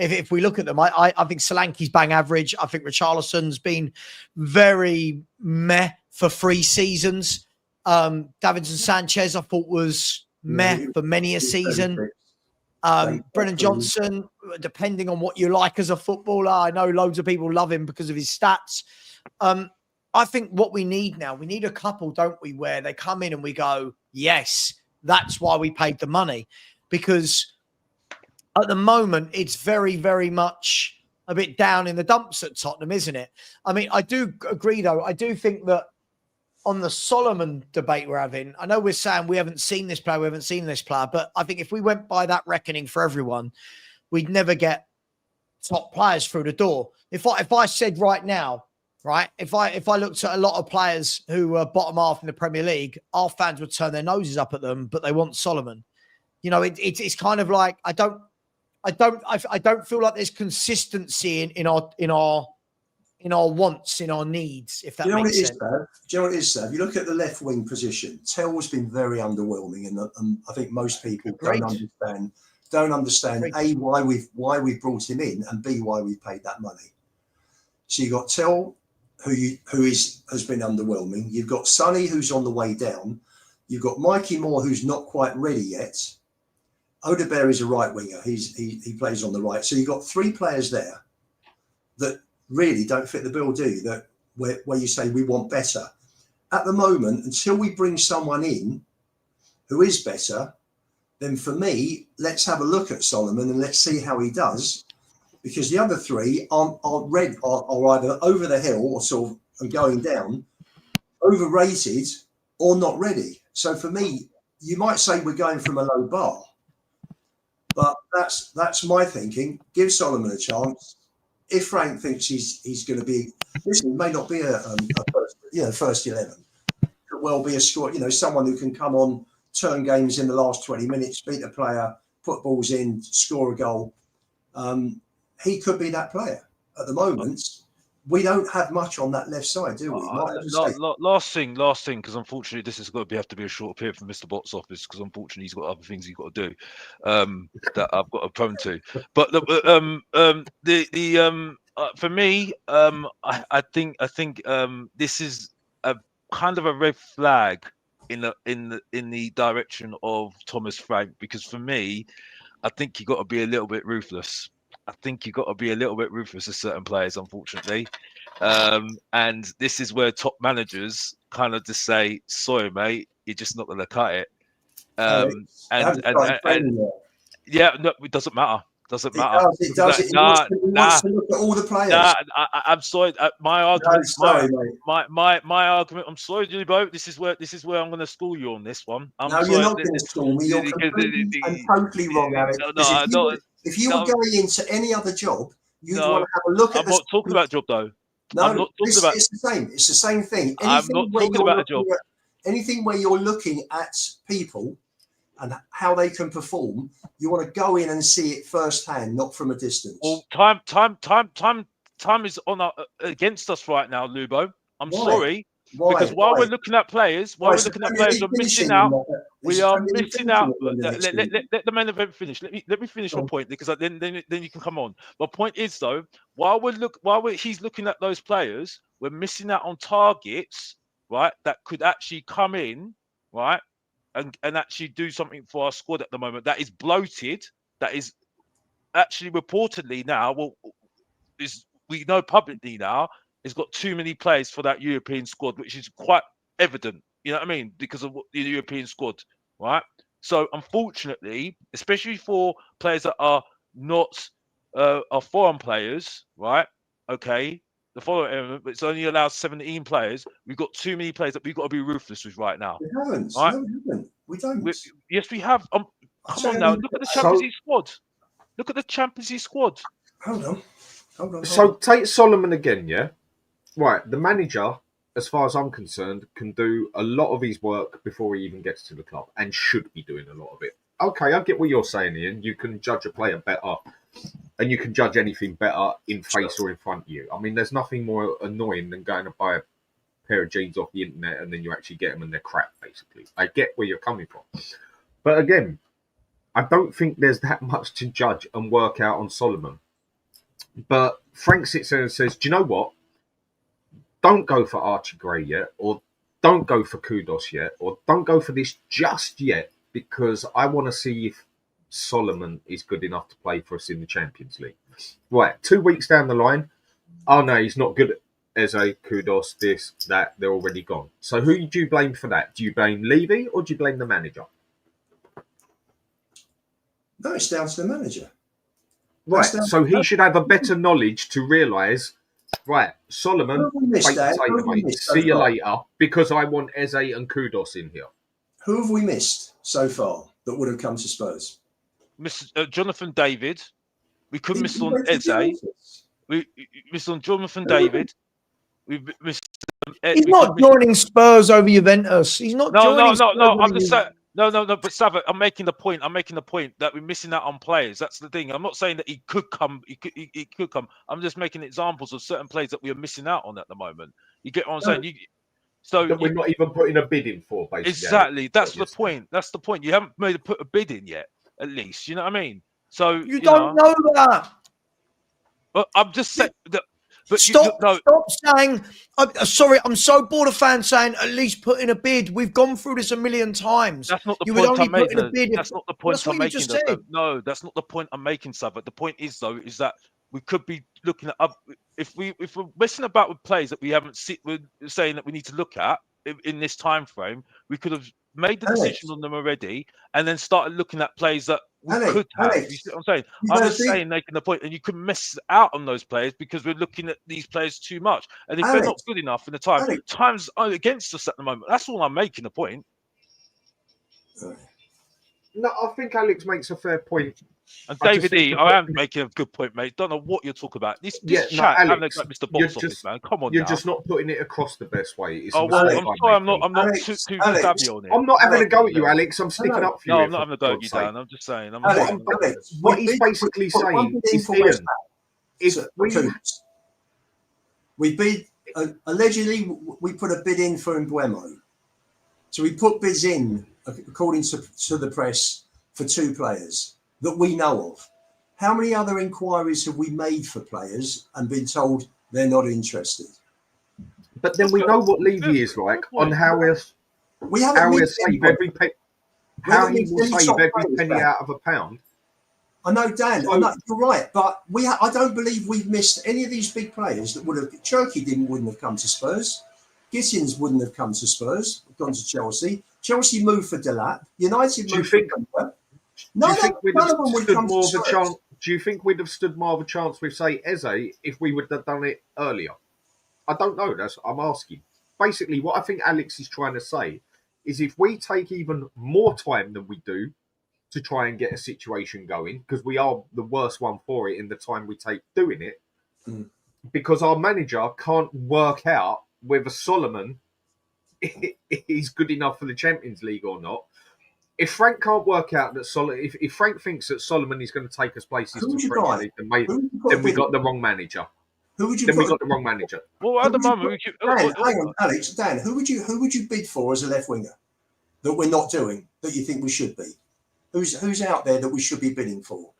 If we look at them, I think Solanke's bang average. I think Richarlison's been very meh for 3 seasons. Davinson Sanchez, I thought, was meh for many a season. Brennan Johnson, depending on what you like as a footballer, I know loads of people love him because of his stats. I think what we need now, we need a couple, don't we, where they come in and we go, yes, that's why we paid the money. Because at the moment, it's very, very much a bit down in the dumps at Tottenham, isn't it? I mean, I do agree, though. I do think that on the Solomon debate we're having, I know we're saying we haven't seen this player, but I think if we went by that reckoning for everyone, we'd never get top players through the door. If I said right now, right? If I looked at a lot of players who were bottom half in the Premier League, our fans would turn their noses up at them, but they want Solomon. You know, it's kind of like I don't feel like there's consistency in our wants, in our needs, if that makes sense. Do you know what it is, Sav? You look at the left wing position. Tell's been very underwhelming, and I think most people don't understand A, why we've brought him in, and B, why we've paid that money. So you've got Tell, who has been underwhelming. You've got Sonny, who's on the way down. You've got Mikey Moore, who's not quite ready yet. Odebear is a right winger. He plays on the right. So you've got 3 players there that really don't fit the bill, do you? That where you say we want better. At the moment, until we bring someone in who is better, then for me, let's have a look at Solomon and let's see how he does. Because the other 3 are either over the hill or sort of and going down, overrated or not ready. So for me, you might say we're going from a low bar, but that's my thinking. Give Solomon a chance. If Frank thinks he's going to be, listen, it may not be a first 11. It could well be a score. You know, someone who can come on, turn games in the last 20 minutes, beat a player, put balls in, score a goal. He could be that player. At the moment, we don't have much on that left side, do we? Last thing, because unfortunately this is going to have to be a short period for Mr. Bott's office, because unfortunately he's got other things he's got to do that I've got a prone to. But for me, I think this is a kind of a red flag in the direction of Thomas Frank, because for me, I think you got to be a little bit ruthless. I think you've got to be a little bit ruthless with certain players, unfortunately. And this is where top managers kind of just say, sorry, mate, you're just not going to cut it. Yeah, no, it doesn't matter. Doesn't matter. It does. He wants to look at all the players. I'm sorry. My argument. My argument. I'm sorry, Diogo. This is where I'm going to school you on this one. You're not going to school me. You're completely and totally wrong, Alex. If you were going into any other job, you'd want to have a look at. I'm not talking about job though. No, it's the same. It's the same thing. I'm not talking about a job. Anything where you're looking at people and how they can perform, you want to go in and see it firsthand, not from a distance. Well, time is on against us right now, Lubo. I'm sorry. Why? Because while we're looking at players, we're missing out. We are missing out. Let the main event finish. Let me finish my point, because then you can come on. My point is though, while he's looking at those players, we're missing out on targets, right? That could actually come in, right? And actually do something for our squad at the moment. That is bloated. That is actually reportedly now. We know publicly now, it's got too many players for that European squad, which is quite evident. You know what I mean? Because of the European squad, right? So unfortunately, especially for players that are not are foreign players, right? Okay. The following element, but it's only allows 17 players. We've got too many players that we've got to be ruthless with right now. We haven't. Right? No, we haven't. We don't. Yes, we have. Come on now. Look at the Champions League squad. Look at the Champions League squad. Hold on. So take Solomon again, yeah? Right. The manager, as far as I'm concerned, can do a lot of his work before he even gets to the club, and should be doing a lot of it. Okay, I get what you're saying, Ian. You can judge a player better, and you can judge anything better in face or in front of you. I mean, there's nothing more annoying than going to buy a pair of jeans off the internet and then you actually get them and they're crap, basically. I get where you're coming from. But again, I don't think there's that much to judge and work out on Solomon. But Frank sits there and says, do you know what? Don't go for Archie Gray yet, or don't go for Kudus yet, or don't go for this just yet, because I want to see if Solomon is good enough to play for us in the Champions League. Right, 2 weeks down the line, oh no, he's not good at Eze, Kudus, this, that, they're already gone. So who do you blame for that? Do you blame Levy or do you blame the manager? No, it's down to the manager. Right, so he should have a better knowledge to realise, right, Solomon, see you later, because I want Eze and Kudus in here. Who have we missed so far that would have come to Spurs? Jonathan David. We could miss on Eze. We missed on Jonathan David. We've missed. He's not joining Spurs over Juventus. He's not joining Spurs No. over I'm just saying. Juventus. No. But Savva, I'm making the point. That we're missing out on players. That's the thing. I'm not saying that he could come. He could come. I'm just making examples of certain players that we are missing out on at the moment. You get what I'm saying? That we're not even putting a bid in for, basically. Exactly. That's the point. That's the point. You haven't put a bid in yet, at least. You know what I mean? So You don't know that. But I'm just saying that. But stop saying. Sorry, I'm so bored of fans saying at least put in a bid. We've gone through this a million times. That's not the you point would only I'm making. put in a bid That's not the point I'm making. No, that's not the point I'm making, sir. But the point is that we could be looking at if we're messing about with players that we haven't seen. We're saying that we need to look at in this time frame. We could have made the decision on them already, and then started looking at players that we could have. You see what I'm saying? I'm just saying, making the point, and you can miss out on those players because we're looking at these players too much. And if they're not good enough in the times are against us at the moment. That's all I'm making the point. No, I think Alex makes a fair point. And David E, I am making a good point, mate. Don't know what you're talking about. This chat, Alex, like Mr. Box Office, man. Come on, you're just not putting it across the best way. I'm sorry, I'm not too savvy on it. I'm not having a go at you, Alex. I'm sticking up for you. No, I'm not having a go at you, Dan. I'm just saying. What he's basically saying is, Ian, if we bid allegedly, we put a bid in for Mbuemo. So we put bids in, according to the press, for 2 players that we know of. How many other inquiries have we made for players and been told they're not interested? But then we know what Levy is like on how he will save every penny out of a pound. I know, Dan. So, you're right, but I don't believe we've missed any of these big players that would have. Cherky wouldn't have come to Spurs. Gittins wouldn't have come to Spurs. Gone to Chelsea. Chelsea moved for Delap. United moved for Delap. Do you think we'd have stood more of a chance? Do you think we'd have stood more of a chance with, say, Eze if we would have done it earlier? I don't know. I'm asking. Basically, what I think Alex is trying to say is if we take even more time than we do to try and get a situation going, because we are the worst one for it in the time we take doing it, because our manager can't work out whether Solomon is good enough for the Champions League or not. If Frank can't work out that if Frank thinks that Solomon is going to take us places to the Premier League, then we got the wrong manager. Who would you? Then we got the wrong manager. Well, at the moment, hang on, Alex, Dan. Who would you bid for as a left winger that we're not doing that you think we should be? Who's out there that we should be bidding for?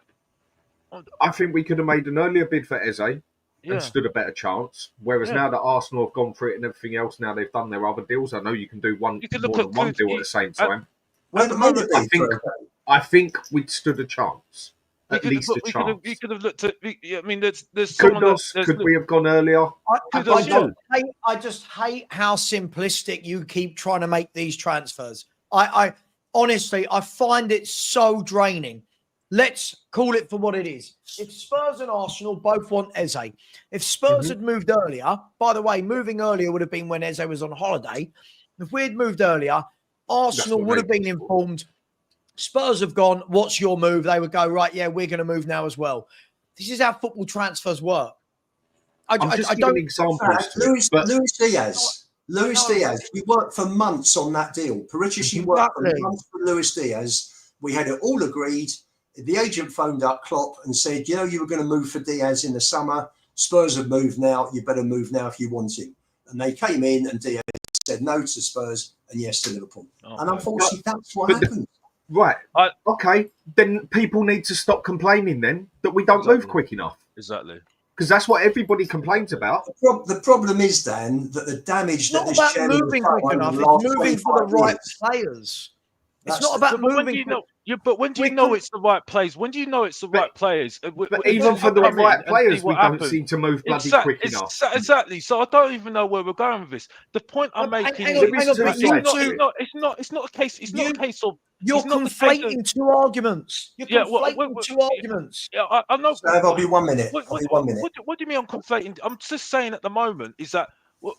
I think we could have made an earlier bid for Eze and stood a better chance. Whereas now that Arsenal have gone for it and everything else, now they've done their other deals. I know you can do more than one deal at the same time. I think we'd stood a chance. At least a chance. You could have looked at. I mean, there's Kudus, could we have gone earlier? I just hate how simplistic you keep trying to make these transfers. I honestly, I find it so draining. Let's call it for what it is. If Spurs and Arsenal both want Eze, if Spurs had moved earlier, by the way, moving earlier would have been when Eze was on holiday. If we had moved earlier, Arsenal would have been informed. Spurs have gone, what's your move? They would go, right, yeah, we're going to move now as well. This is how football transfers work. I don't examples. Luis Diaz, we worked for months on that deal. Paratici worked for months with Luis Diaz. We had it all agreed. The agent phoned up Klopp and said, you were going to move for Diaz in the summer. Spurs have moved now. You better move now if you want him. And they came in and Diaz said no to Spurs and yes to Liverpool. And unfortunately, that's what happened. Right. Okay. Then people need to stop complaining then that we don't move quick enough. Exactly. Because that's what everybody complains about. The problem is, Dan, that the damage that this channel moving quick enough. It's moving for the right players. It's not about moving. But when do you know it's the right players? When do you know it's the right players? But even for the right players, we don't seem to move bloody quick enough. Exactly. So I don't even know where we're going with this. The point I'm making is it's not a case. It's not a case of. You're conflating two arguments. You're conflating two arguments. Yeah, I know. I'll be 1 minute. What do you mean I'm conflating? I'm just saying at the moment is that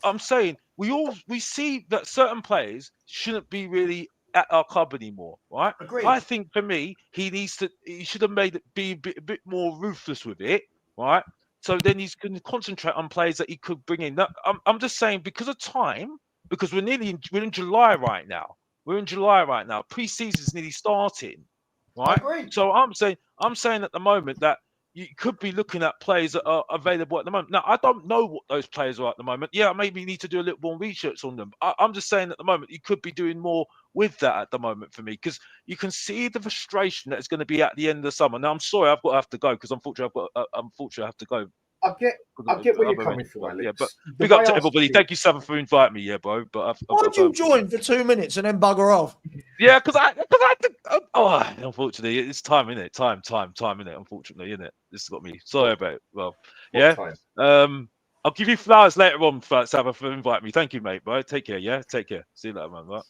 I'm saying we see that certain players shouldn't be really at our club anymore, right? Agreed. I think for me, he should have made it be a bit more ruthless with it, right? So then he's going to concentrate on players that he could bring in. Now, I'm just saying because of time, because we're in July right now. We're in July right now. Pre-season's nearly starting, right? agree. So I'm saying at the moment that you could be looking at players that are available at the moment. Now, I don't know what those players are at the moment. Yeah, maybe you need to do a little more research on them. I'm just saying at the moment you could be doing more with that at the moment for me, because you can see the frustration that is going to be at the end of the summer. Now, I'm sorry, I've got to have to go because unfortunately I have to go. I get where you're coming from, Alex. Yeah, but The big up way to I everybody. see it- Thank you, Savva, for inviting me. Yeah, bro. But I've Why'd got you to join for 2 minutes and then bugger off? Yeah, because I had to. Oh, unfortunately, it's time, innit? Time, innit? Unfortunately, innit? This has got me. Sorry about it. Well, What yeah. time? I'll give you flowers later on, Savva, for inviting me. Thank you, mate. Bro, take care. Yeah, take care. See you later, man. Right?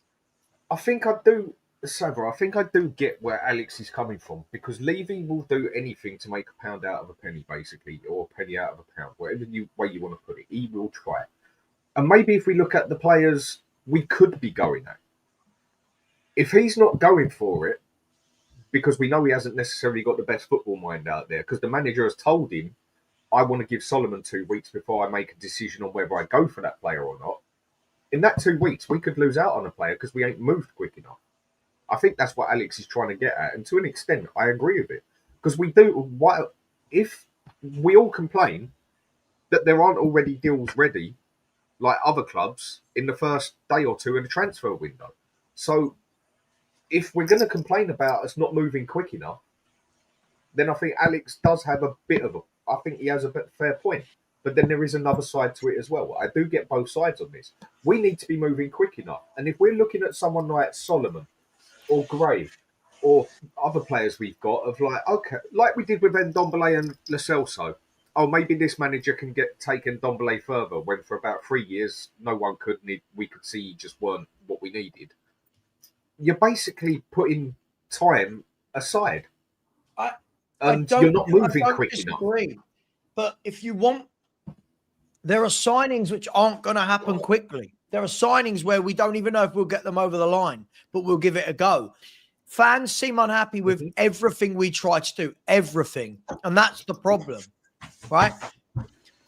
I think I do, Savva. I think I do get where Alex is coming from, because Levy will do anything to make a pound out of a penny, basically, or a penny out of a pound, whatever way you want to put it. He will try. And maybe if we look at the players we could be going at, if he's not going for it, because we know he hasn't necessarily got the best football mind out there, because the manager has told him, I want to give Solomon 2 weeks before I make a decision on whether I go for that player or not. In that 2 weeks, we could lose out on a player because we ain't moved quick enough. I think that's what Alex is trying to get at. And to an extent, I agree with it. Because we do, if we all complain that there aren't already deals ready, like other clubs, in the first day or two in the transfer window. So if we're going to complain about us not moving quick enough, then I think Alex does have a bit of I think he has a fair point. But then there is another side to it as well. I do get both sides on this. We need to be moving quick enough. And if we're looking at someone like Solomon or Gray or other players we've got, of like, okay, like we did with Ndombele and Lo Celso, oh, maybe this manager can take Ndombele further, when for about 3 years, no one could, we could see he just weren't what we needed. You're basically putting time aside. You're not moving quick enough. But if you want, there are signings which aren't going to happen quickly. There are signings where we don't even know if we'll get them over the line, but we'll give it a go. Fans seem unhappy with everything we try to do, everything, and that's the problem, right?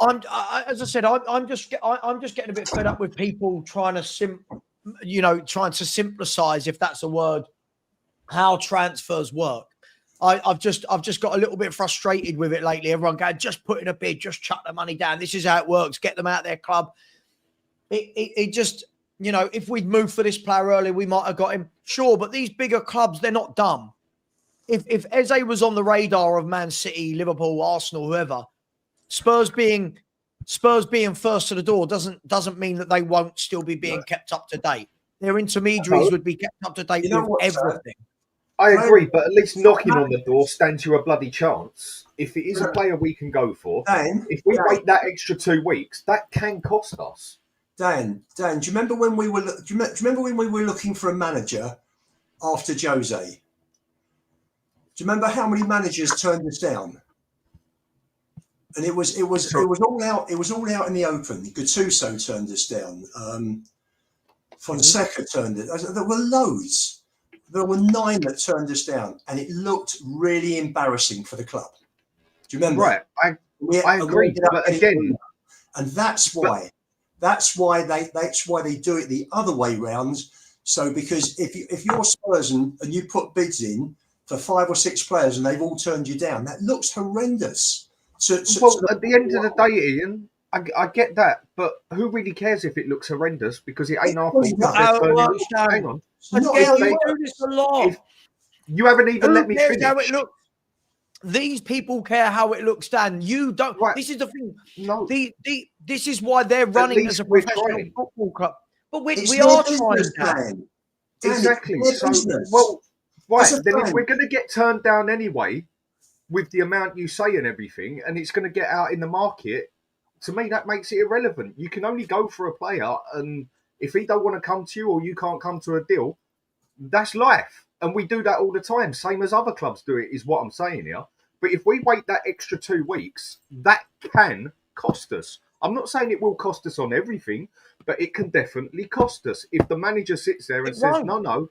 As I said, I'm just getting a bit fed up with people trying to simplicize, if that's a word, how transfers work. I've just got a little bit frustrated with it lately. Everyone going, just put in a bid, just chuck the money down. This is how it works. Get them out their club. It just, if we'd moved for this player earlier, we might have got him. Sure, but these bigger clubs, they're not dumb. If Eze was on the radar of Man City, Liverpool, Arsenal, whoever, Spurs being first to the door doesn't mean that they won't still be being kept up to date. Their intermediaries would be kept up to date with everything. I agree, but at least knocking on the door stands you a bloody chance. If it is a player we can go for, if we wait that extra 2 weeks, that can cost us. Dan, do you remember when we were? Do you remember when we were looking for a manager after Jose? Do you remember how many managers turned us down? And it was all out. It was all out in the open. Gattuso turned us down. Fonseca turned it. There were loads. There were 9 that turned us down, and it looked really embarrassing for the club. Do you remember? Right, I agree, but again, and that's why they do it the other way round. So because if you're Spurs and you put bids in for 5 or 6 players and they've all turned you down, that looks horrendous. At the end of the day, Ian, I get that, but who really cares if it looks horrendous, because it ain't our fault. Hang on. You do this a lot. You haven't even let me finish. How it looks. These people care how it looks, Dan. You don't. Right. This is the thing. No. This is why they're running as a professional football club. But we are trying, Dan. Exactly. So, then if we're going to get turned down anyway, with the amount you say and everything, and it's going to get out in the market, to me, that makes it irrelevant. You can only go for a player, and if he don't want to come to you or you can't come to a deal, that's life. And we do that all the time, same as other clubs do it, is what I'm saying here. But if we wait that extra 2 weeks, that can cost us. I'm not saying it will cost us on everything, but it can definitely cost us. If the manager sits there and says, no,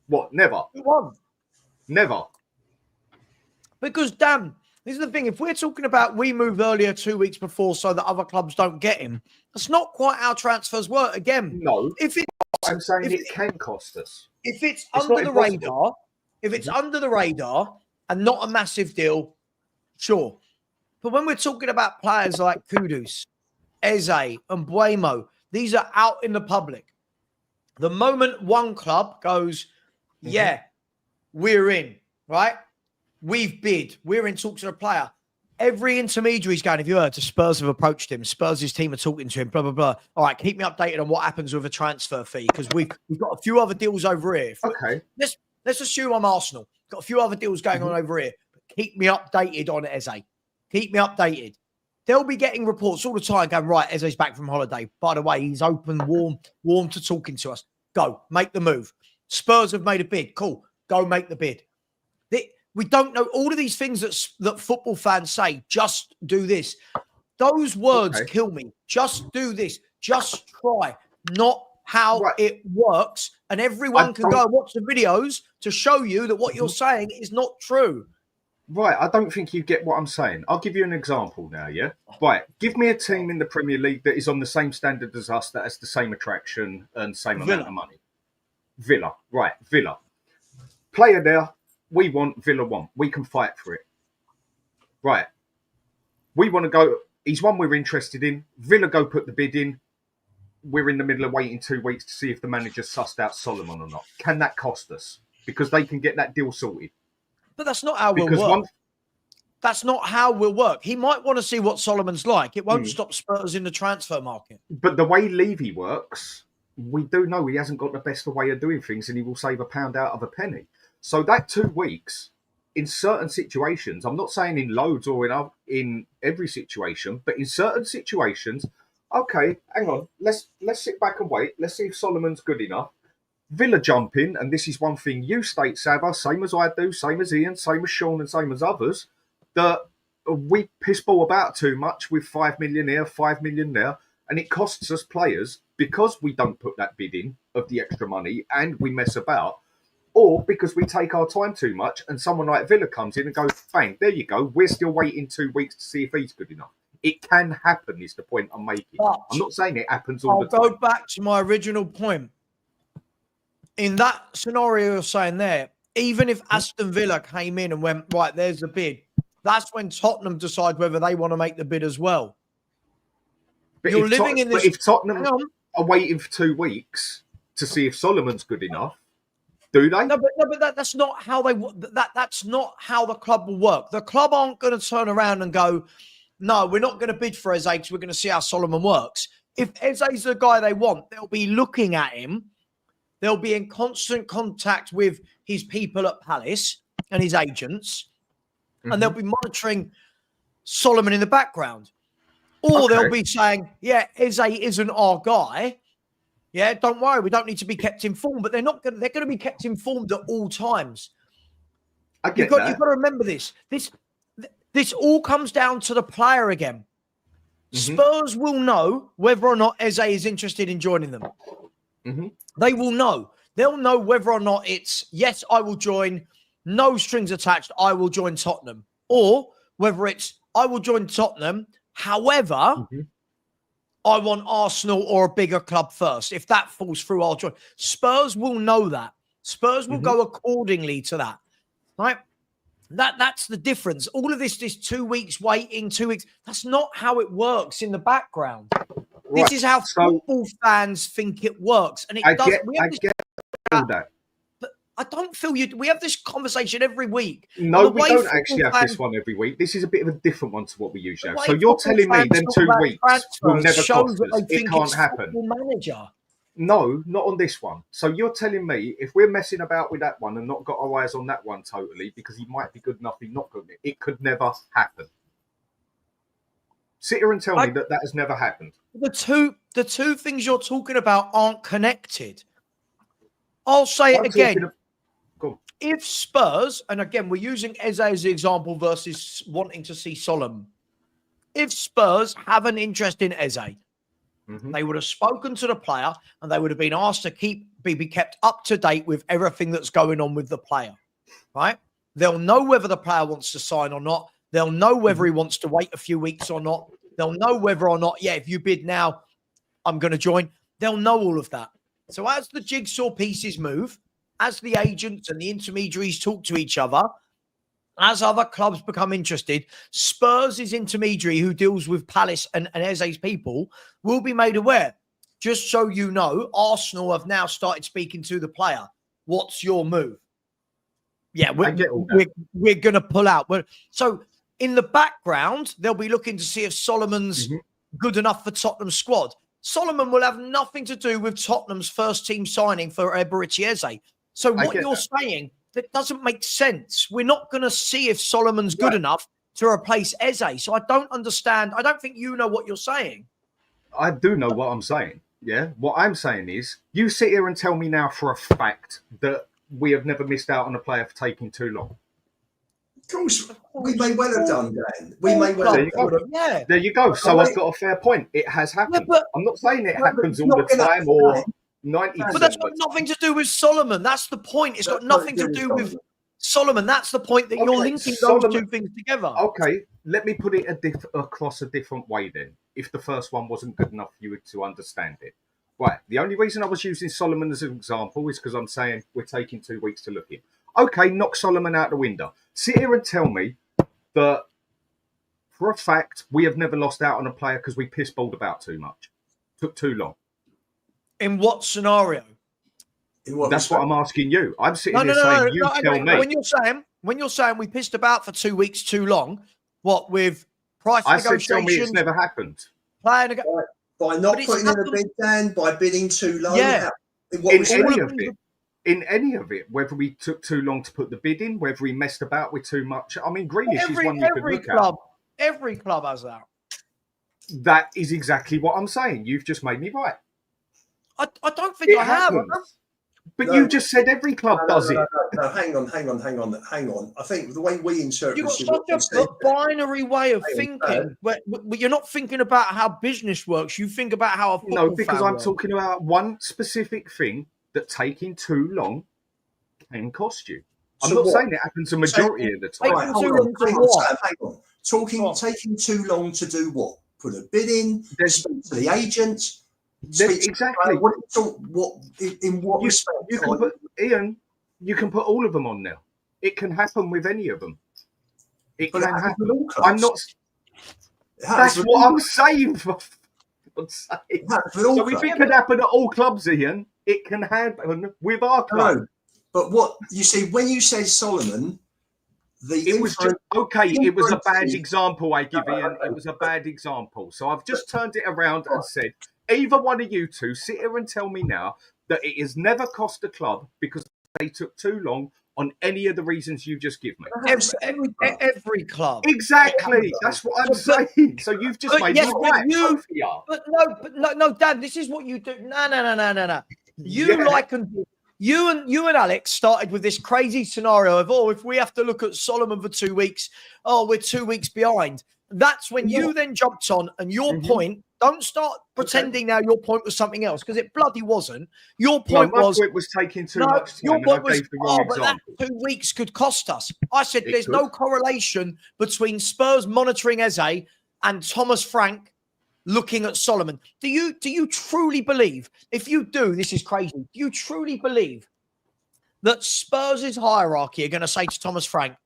what, never? It won't. Never. Because, Dan, This is the thing. If we're talking about we moved earlier 2 weeks before so that other clubs don't get him, that's not quite how transfers work. Again, No, if it, I'm saying if it can cost us. if it's It's under not the impossible. radar, if it's under the radar and not a massive deal, sure. But when we're talking about players like Kudus, Eze, and Buemo, these are out in the public. The moment one club goes, yeah, we're in, right? We've bid. We're in talks with a player. Every intermediary's going, have you heard? The Spurs have approached him. Spurs' team are talking to him, blah, blah, blah. All right, keep me updated on what happens with a transfer fee because we've got a few other deals over here. Okay. Let's assume I'm Arsenal. Got a few other deals going on over here. But keep me updated on Eze. Keep me updated. They'll be getting reports all the time going, right, Eze's back from holiday. By the way, he's open, warm to talking to us. Go, make the move. Spurs have made a bid. Cool, go make the bid. We don't know all of these things that football fans say. Just do this. Those words kill me. Just do this. Just try. Not how it works. And everyone can go and watch the videos to show you that what you're saying is not true. Right, I don't think you get what I'm saying. I'll give you an example now, yeah? Right, give me a team in the Premier League that is on the same standard as us, that has the same attraction and same amount of money. Villa, right, Villa. Player there, we want, Villa want. We can fight for it. Right. We want to go, he's one we're interested in. Villa go put the bid in. We're in the middle of waiting 2 weeks to see if the manager sussed out Solomon or not. Can that cost us? Because they can get that deal sorted. But that's not how we'll work. That's not how we'll work. He might want to see what Solomon's like. It won't stop Spurs in the transfer market. But the way Levy works, we do know he hasn't got the best way of doing things and he will save a pound out of a penny. So that 2 weeks, in certain situations, I'm not saying in loads or in every situation, but in certain situations, okay, hang on, let's sit back and wait. Let's see if Solomon's good enough. Villa jump in, and this is one thing you state, Savva, same as I do, same as Ian, same as Sean, and same as others, that we piss ball about too much with 5 million here, 5 million there, and it costs us players because we don't put that bid in of the extra money and we mess about, or because we take our time too much and someone like Villa comes in and goes, bang, there you go, we're still waiting 2 weeks to see if he's good enough. It can happen is the point I'm making. But I'm not saying it happens all the time. I'll go back to my original point. In that scenario you're saying there, even if Aston Villa came in and went, right, there's the bid, that's when Tottenham decide whether they want to make the bid as well. But you're living in this... But if Tottenham are waiting for 2 weeks to see if Solomon's good enough, do they? No, but that's not how they. That's not how the club will work. The club aren't going to turn around and go, no, we're not going to bid for Eze because we're going to see how Solomon works. If Eze's the guy they want, they'll be looking at him. They'll be in constant contact with his people at Palace and his agents, and they'll be monitoring Solomon in the background. Or they'll be saying, yeah, Eze isn't our guy. Yeah, don't worry, we don't need to be kept informed, but they're going to be kept informed at all times. You've got to remember this. This all comes down to the player again. Spurs will know whether or not Eze is interested in joining them. They will know. They'll know whether or not it's, yes, I will join, no strings attached, I will join Tottenham. Or whether it's, I will join Tottenham, however, I want Arsenal or a bigger club first. If that falls through, I'll join. Spurs will know that. Spurs will go accordingly to that. Right? That's the difference. All of this 2 weeks waiting, 2 weeks. That's not how it works in the background. Right. This is how football fans think it works. And it doesn't. I get all that. But I don't feel you. We have this conversation every week. No, we don't actually have this one every week. This is a bit of a different one to what we usually have. So you're telling me then 2 weeks will never cost us. It can't happen. Manager. No, not on this one. So you're telling me if we're messing about with that one and not got our eyes on that one totally because he might be good enough, he's not good enough, it could never happen. Sit here and tell me that has never happened. The two things you're talking about aren't connected. I'll say it again. If Spurs, and again, we're using Eze as the example versus wanting to see Solomon. If Spurs have an interest in Eze, they would have spoken to the player and they would have been asked to be kept up to date with everything that's going on with the player, right? They'll know whether the player wants to sign or not. They'll know whether he wants to wait a few weeks or not. They'll know whether or not, if you bid now, I'm going to join. They'll know all of that. So as the jigsaw pieces move, as the agents and the intermediaries talk to each other, as other clubs become interested, Spurs' intermediary who deals with Palace and Eze's people will be made aware. Just so you know, Arsenal have now started speaking to the player. What's your move? Yeah, we're going to pull out. So in the background, they'll be looking to see if Solomon's good enough for Tottenham's squad. Solomon will have nothing to do with Tottenham's first team signing for Eberechi Eze. So what you're saying, that doesn't make sense. We're not going to see if Solomon's good enough to replace Eze. So I don't understand. I don't think you know what you're saying. I do know what I'm saying. Yeah. What I'm saying is, you sit here and tell me now for a fact that we have never missed out on a player for taking too long. Of course, we may well have done, Dan. We may well have done. Yeah. There you go. So I've got a fair point. It has happened. Yeah, I'm not saying it happens all the time or 90%. But that's got nothing to do with Solomon. That's the point. It's got nothing to do with Solomon. That's the point that you're linking those two things together. Okay, let me put it across a different way then. If the first one wasn't good enough for you to understand it. Right, the only reason I was using Solomon as an example is because I'm saying we're taking 2 weeks to look in. Okay, knock Solomon out the window. Sit here and tell me that for a fact we have never lost out on a player because we piss-balled about too much. Took too long. In what scenario? That's what I'm asking you. I'm sitting here saying you tell me. When you're saying we pissed about for 2 weeks too long, what with price negotiations? Said tell me it's never happened. By not putting in a bid, Dan, by bidding too low. Yeah. In any of it, whether we took too long to put the bid in, whether we messed about with too much. I mean, Grealish is one you could look at. Every club has that. That is exactly what I'm saying. You've just made me right. I don't think I have. But you just said every club does it. No, hang on. I think the way we interpret you've got such a binary way of thinking. Where you're not thinking about how business works. You think about how a football because I'm talking about one specific thing that taking too long can cost you. I'm not saying it happens a majority of the time. Hang on. Taking too long to do what? Put a bid in, speak to the agent. Exactly. In what respect? Ian, you can put all of them on now. It can happen with any of them. It can happen. I'm not. That's what I'm saying. For God's sake. So if it can happen at all clubs, Ian, it can happen with our club. No, but what you see when you said Solomon, it was just okay. It was a bad example I give Ian. It was a bad example. So I've just turned it around and said, either one of you two sit here and tell me now that it has never cost the club because they took too long on any of the reasons you just give me. Every club. Exactly. That's what I'm saying. So you've just made me right. But no, Dan, this is what you do. No. You and Alex started with this crazy scenario of, if we have to look at Solomon for 2 weeks, we're 2 weeks behind. That's when you then jumped on and your point, don't start pretending now your point was something else because it bloody wasn't. Your point was taking too much time. Your point was, but that 2 weeks could cost us. I said there's no correlation between Spurs monitoring Eze and Thomas Frank looking at Solomon. Do you truly believe, if you do, this is crazy, do you truly believe that Spurs' hierarchy are going to say to Thomas Frank,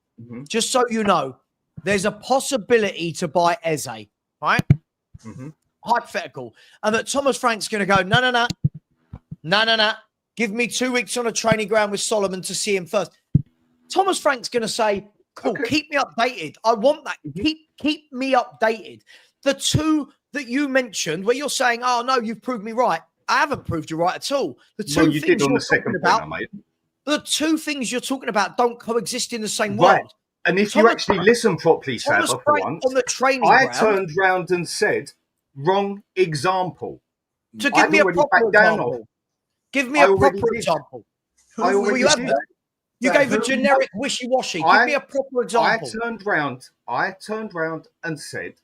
just so you know, there's a possibility to buy Eze, right? Hypothetical. And that Thomas Frank's going to go, no. Give me 2 weeks on a training ground with Solomon to see him first. Thomas Frank's going to say, cool, keep me updated. I want that. Keep me updated. The two that you mentioned where you're saying, oh, no, you've proved me right. I haven't proved you right at all. The two you things did on the second point I made. The two things you're talking about don't coexist in the same world. And if you actually listen properly, Savva, for once, on the training I turned round and said, wrong example. To give me a proper example. Give me a proper example. You gave a generic wishy-washy. Give me a proper example. I turned round and said,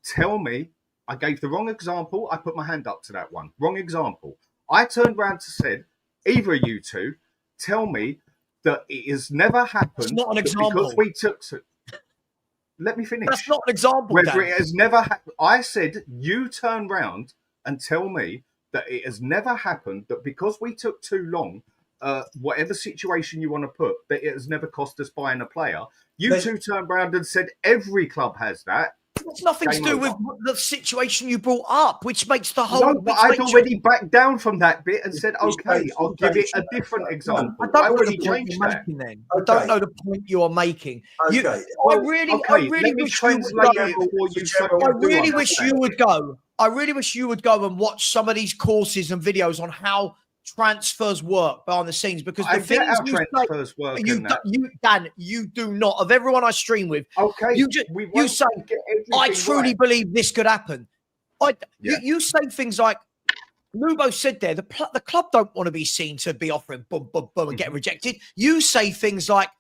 tell me, I gave the wrong example. I put my hand up to that one. Wrong example. I turned round and said, either of you two, tell me that it has never happened. It's not an example. Because we took to... Let me finish. That's not an example. Whether Dan. it has never happened. I said, you turn round and tell me that it has never happened, that because we took too long, whatever situation you want to put, that it has never cost us buying a player. You two turned round and said every club has that. It's nothing to do with the situation you brought up, which makes the whole. No, but I'd already backed down from that bit and said, okay, I'll give it a different example. I don't I know already the point changed you're that. making then. I don't know the point you are making. Okay. I really wish you would go. I really wish you would go. I really wish you would go and watch some of these courses and videos on how transfers work behind the scenes, because the things how you transfers say, work. Dan, you do not. Of everyone I stream with, okay, you say, I truly believe this could happen. You say things like Lubo said there, the club don't want to be seen to be offering boom, boom, boom and get rejected. You say things like,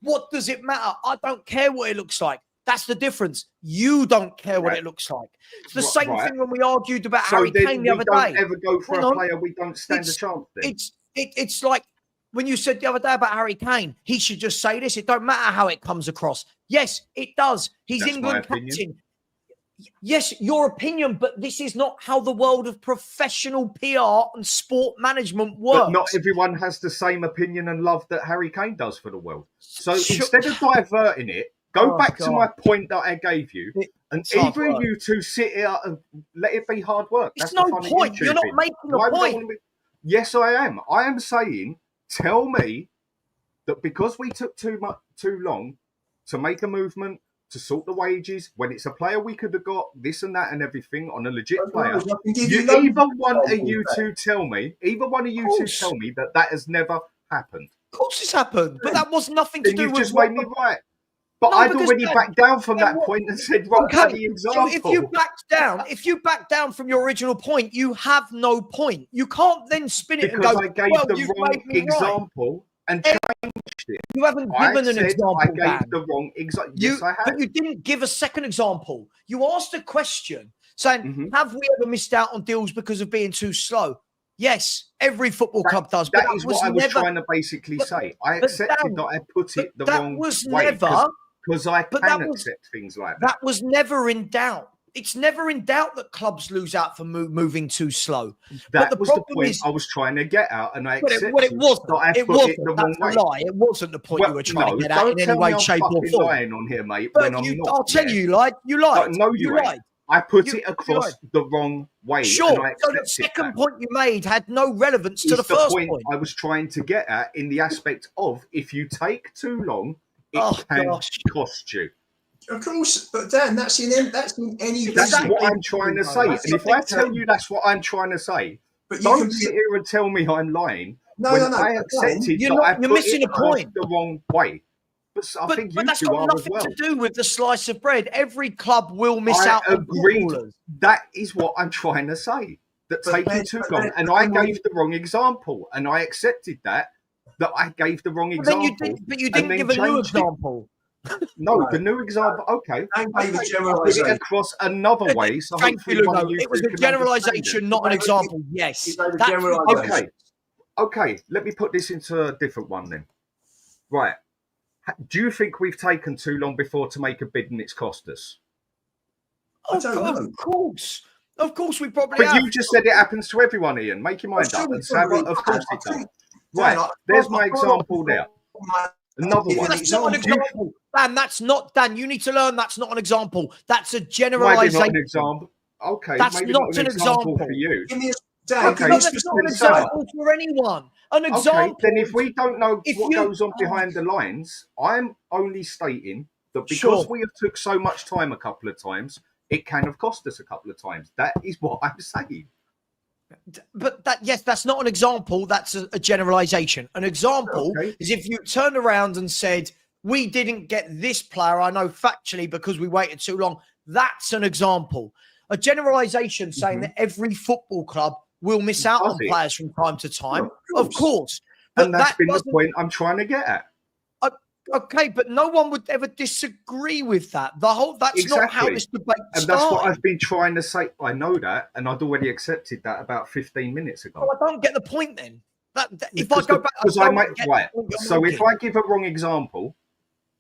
what does it matter? I don't care what it looks like. That's the difference. You don't care what it looks like. It's the same thing when we argued about Harry Kane the other day. So we don't ever go for a player we don't stand a chance then? It's like when you said the other day about Harry Kane, he should just say this. It don't matter how it comes across. Yes, it does. He's England captain. Yes, your opinion, but this is not how the world of professional PR and sport management works. But not everyone has the same opinion and love that Harry Kane does for the world. So instead of diverting it, go back to my point that I gave you, and either of you two sit here and let it be hard work. It's no point. You're not making a point. Yes, I am. I am saying, tell me that because we took too long to make a movement, to sort the wages, when it's a player we could have got this and that and everything on a legit player, either one of you two tell me that that has never happened. Of course it's happened, but that was nothing to do with... just made me right. But I'd already backed down from that point and said, right, okay, the example. So if you back down from your original point, you have no point. You can't then spin it because and go, I gave the wrong example and changed it. You haven't given an example. I gave the wrong example. Yes, I have. But you didn't give a second example. You asked a question saying, have we ever missed out on deals because of being too slow? Yes, every football club does. That is what I was trying to basically say. I accepted that I put it the wrong way because I can accept things like that. That was never in doubt. It's never in doubt that clubs lose out for moving too slow. That was the point I was trying to get out, and I accepted it wasn't. that I put it the wrong way. Lie. It wasn't the point you were trying to get out in any way, shape, or form. Lying on here, mate. But I'll tell you, you lied. You lied. No, you lied. I put it across the wrong way. Sure. So the second point you made had no relevance to the first point. I was trying to get at in the aspect of if you take too long, it can cost you. Of course, but Dan, that's in any. That's what I'm trying to say. And if I tell you that's what I'm trying to say, but don't sit here and tell me I'm lying. No. I accepted you're missing a point. The wrong way. But I think that's got nothing to do with the slice of bread. Every club will miss out. Agreed. That is what I'm trying to say. That taking too long, and I gave the wrong example, and I accepted that I gave the wrong example. But you didn't give a new example. No, the new example. Okay, put it across another way. So it was a generalisation, not an example. Yes. Okay. Let me put this into a different one then. Right. Do you think we've taken too long before to make a bid and it's cost us? I don't know. Of course, we probably have. But you just said it happens to everyone, Ian. Make your mind up. And Savva, of course it does. Right, there's my example there. Another one. That's not an example. Dan, that's not, Dan, you need to learn that's not an example. That's a generalisation. Maybe not an example. Okay, that's maybe not an example for you. That's not an example for anyone. An example. Okay, then if we don't know what goes on behind the lines, I'm only stating that because we have took so much time a couple of times, it can have cost us a couple of times. That is what I'm saying. But that's not an example. That's a generalisation. An example is if you turned around and said, we didn't get this player, I know factually because we waited too long. That's an example. A generalisation saying that every football club will miss out on players from time to time. Of course. And that's been the point I'm trying to get at. Okay, but no one would ever disagree with that. That's not how this debate started. And that's what I've been trying to say. I know that, and I'd already accepted that about 15 minutes ago. I don't get the point then. If I go back, if I give a wrong example,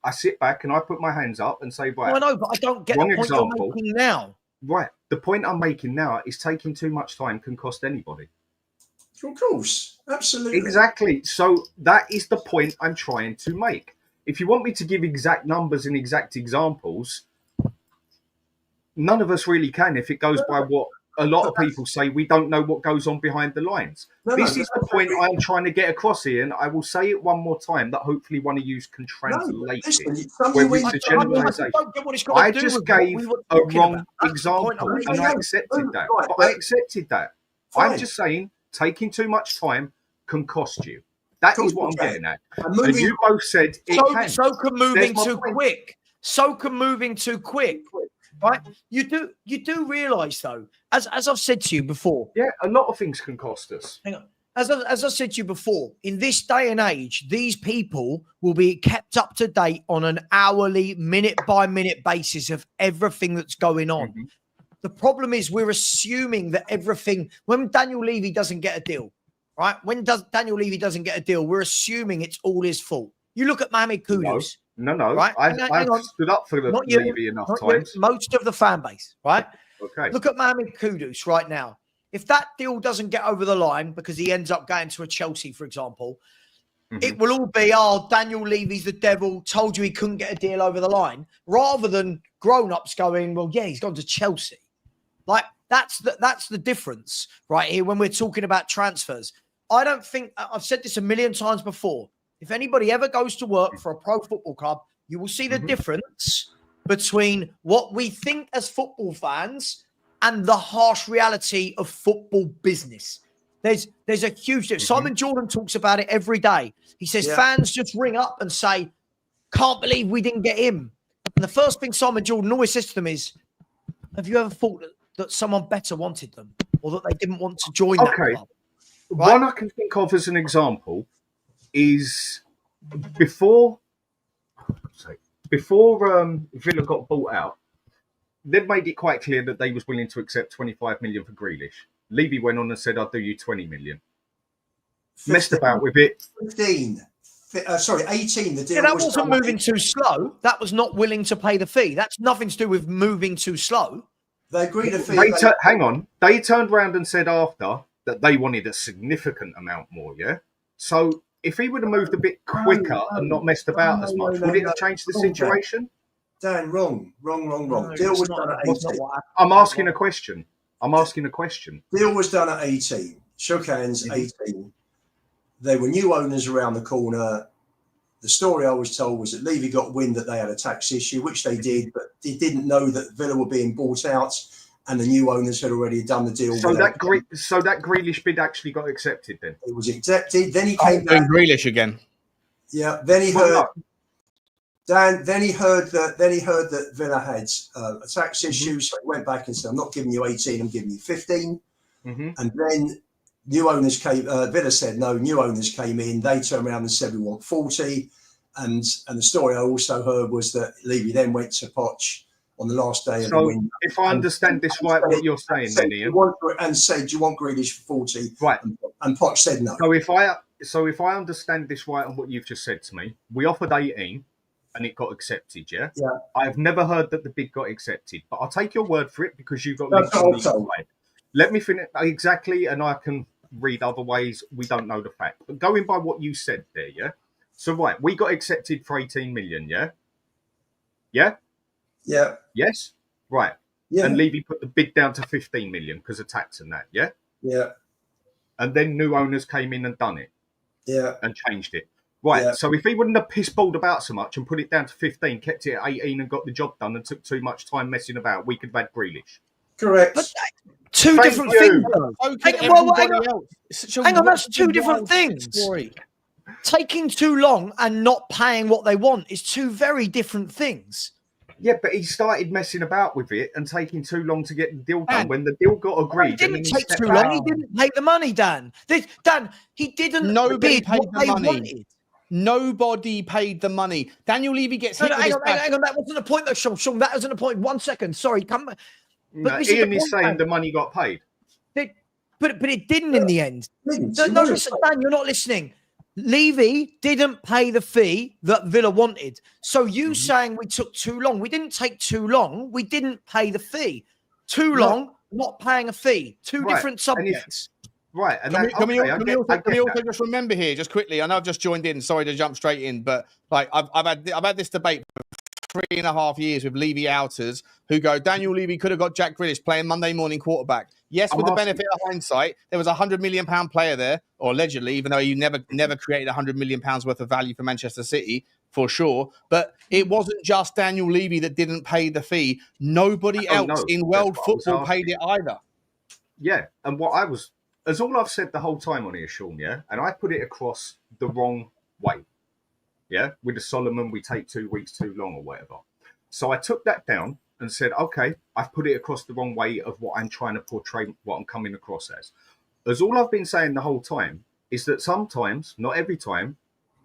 I sit back and I put my hands up and say, right. I know, but I don't get wrong the point example. you're making now. Right. The point I'm making now is taking too much time can cost anybody. Of course, absolutely. Exactly. So that is the point I'm trying to make. If you want me to give exact numbers and exact examples, none of us really can if it goes by what a lot of people say. We don't know what goes on behind the lines. This is the point I'm trying to get across here, and I will say it one more time that hopefully one of you can translate it. Where it's a generalisation. I just gave a wrong example, and I accepted that. But I accepted that. I'm just saying taking too much time can cost you. That is what I'm getting at. And you both said it can. So can moving too quick. So can moving too quick. Right? You do realise though, as I've said to you before. Yeah, a lot of things can cost us. Hang on. As I said to you before, in this day and age, these people will be kept up to date on an hourly, minute-by-minute basis of everything that's going on. Mm-hmm. The problem is we're assuming that everything, when Daniel Levy doesn't get a deal, right? When Daniel Levy doesn't get a deal, we're assuming it's all his fault. You look at Mohamed Kudus. No. Right? I've stood up for Levy enough times. Most of the fan base, right? Okay. Look at Mohamed Kudus right now. If that deal doesn't get over the line because he ends up going to a Chelsea, for example, it will all be, Daniel Levy's the devil, told you he couldn't get a deal over the line, rather than grown-ups going, well, yeah, he's gone to Chelsea. Like, that's the difference right here when we're talking about transfers. I don't think, I've said this a million times before, if anybody ever goes to work for a pro football club, you will see the difference between what we think as football fans and the harsh reality of football business. There's a huge difference. Simon Jordan talks about it every day. He says fans just ring up and say, can't believe we didn't get him. And the first thing Simon Jordan always says to them is, have you ever thought that someone better wanted them or that they didn't want to join that club? Right? One I can think of as an example is before Villa got bought out, they made it quite clear that they was willing to accept 25 million for Grealish. Levy went on and said, I'll do you 20 million. 15, messed about with it. 18. The deal that wasn't moving too slow. That was not willing to pay the fee. That's nothing to do with moving too slow. They agreed a fee. Hang on. They turned around and said after that they wanted a significant amount more, yeah? So if he would have moved a bit quicker and not messed about as much, would it have changed the situation? Dan, wrong. Deal was done at 18. I'm asking a question. Deal was done at 18. Shook hands, 18. There were new owners around the corner. The story I was told was that Levy got wind that they had a tax issue, which they did, but he didn't know that Villa were being bought out and the new owners had already done the deal. So that Grealish bid actually got accepted then? It was accepted. Then he came back. Grealish again. Yeah. Then he heard... Dan, then he heard that Villa had a tax issue, so he went back and said, I'm not giving you 18, I'm giving you 15. And then new owners came, Villa said no, new owners came in, they turned around and said we want 40. And the story I also heard was that Levy then went to Poch on the last day of the window. If I understand this right, what you're saying then, Ian. And said, do you want Grealish for 40? Right. And Poch said no. So if I understand this right on what you've just said to me, we offered 18. And it got accepted, yeah? Yeah. I've never heard that the bid got accepted, but I'll take your word for it because you've got links on the way. Let me finish exactly, and I can read other ways. We don't know the fact. But going by what you said there, yeah? So, right, we got accepted for 18 million, yeah? Yeah? Yeah. Yes? Right. Yeah. And Levy put the bid down to 15 million because of tax and that, yeah? Yeah. And then new owners came in and done it. Yeah. And changed it. Right, so if he wouldn't have pissballed about so much and put it down to 15, kept it at 18 and got the job done and took too much time messing about, we could have had Grealish. Correct. But two different things. Hang on, that's two different things. Taking too long and not paying what they want is two very different things. Yeah, but he started messing about with it and taking too long to get the deal done. When the deal got agreed, it didn't take too long. He didn't pay the money, Dan. He didn't. Nobody paid the money. Wanted. Nobody paid the money. Daniel Levy gets hit. Hang on. That wasn't the point, though, Sean. That wasn't the point. 1 second. Sorry. Come. Ian is saying the money got paid. But it didn't in the end. No, listen, Dan, you're not listening. Levy didn't pay the fee that Villa wanted. So you saying we took too long? We didn't take too long. We didn't pay the fee. Too long, not paying a fee. Two different subjects. Right. And can we also just remember here, just quickly? I know I've just joined in. Sorry to jump straight in, but like I've had this debate for 3.5 years with Levy outers who go, Daniel Levy could have got Jack Grealish playing Monday morning quarterback. Yes, with the benefit of hindsight, there was a £100 million player there, or allegedly, even though you never created £100 million worth of value for Manchester City, for sure. But it wasn't just Daniel Levy that didn't pay the fee. Nobody else in world football paid it either. Yeah, and what I was, as all I've said the whole time on here, Sean, yeah, and I put it across the wrong way. Yeah, with the Solomon, we take 2 weeks too long or whatever. So I took that down and said, okay, I've put it across the wrong way of what I'm trying to portray, what I'm coming across as. As all I've been saying the whole time is that sometimes, not every time,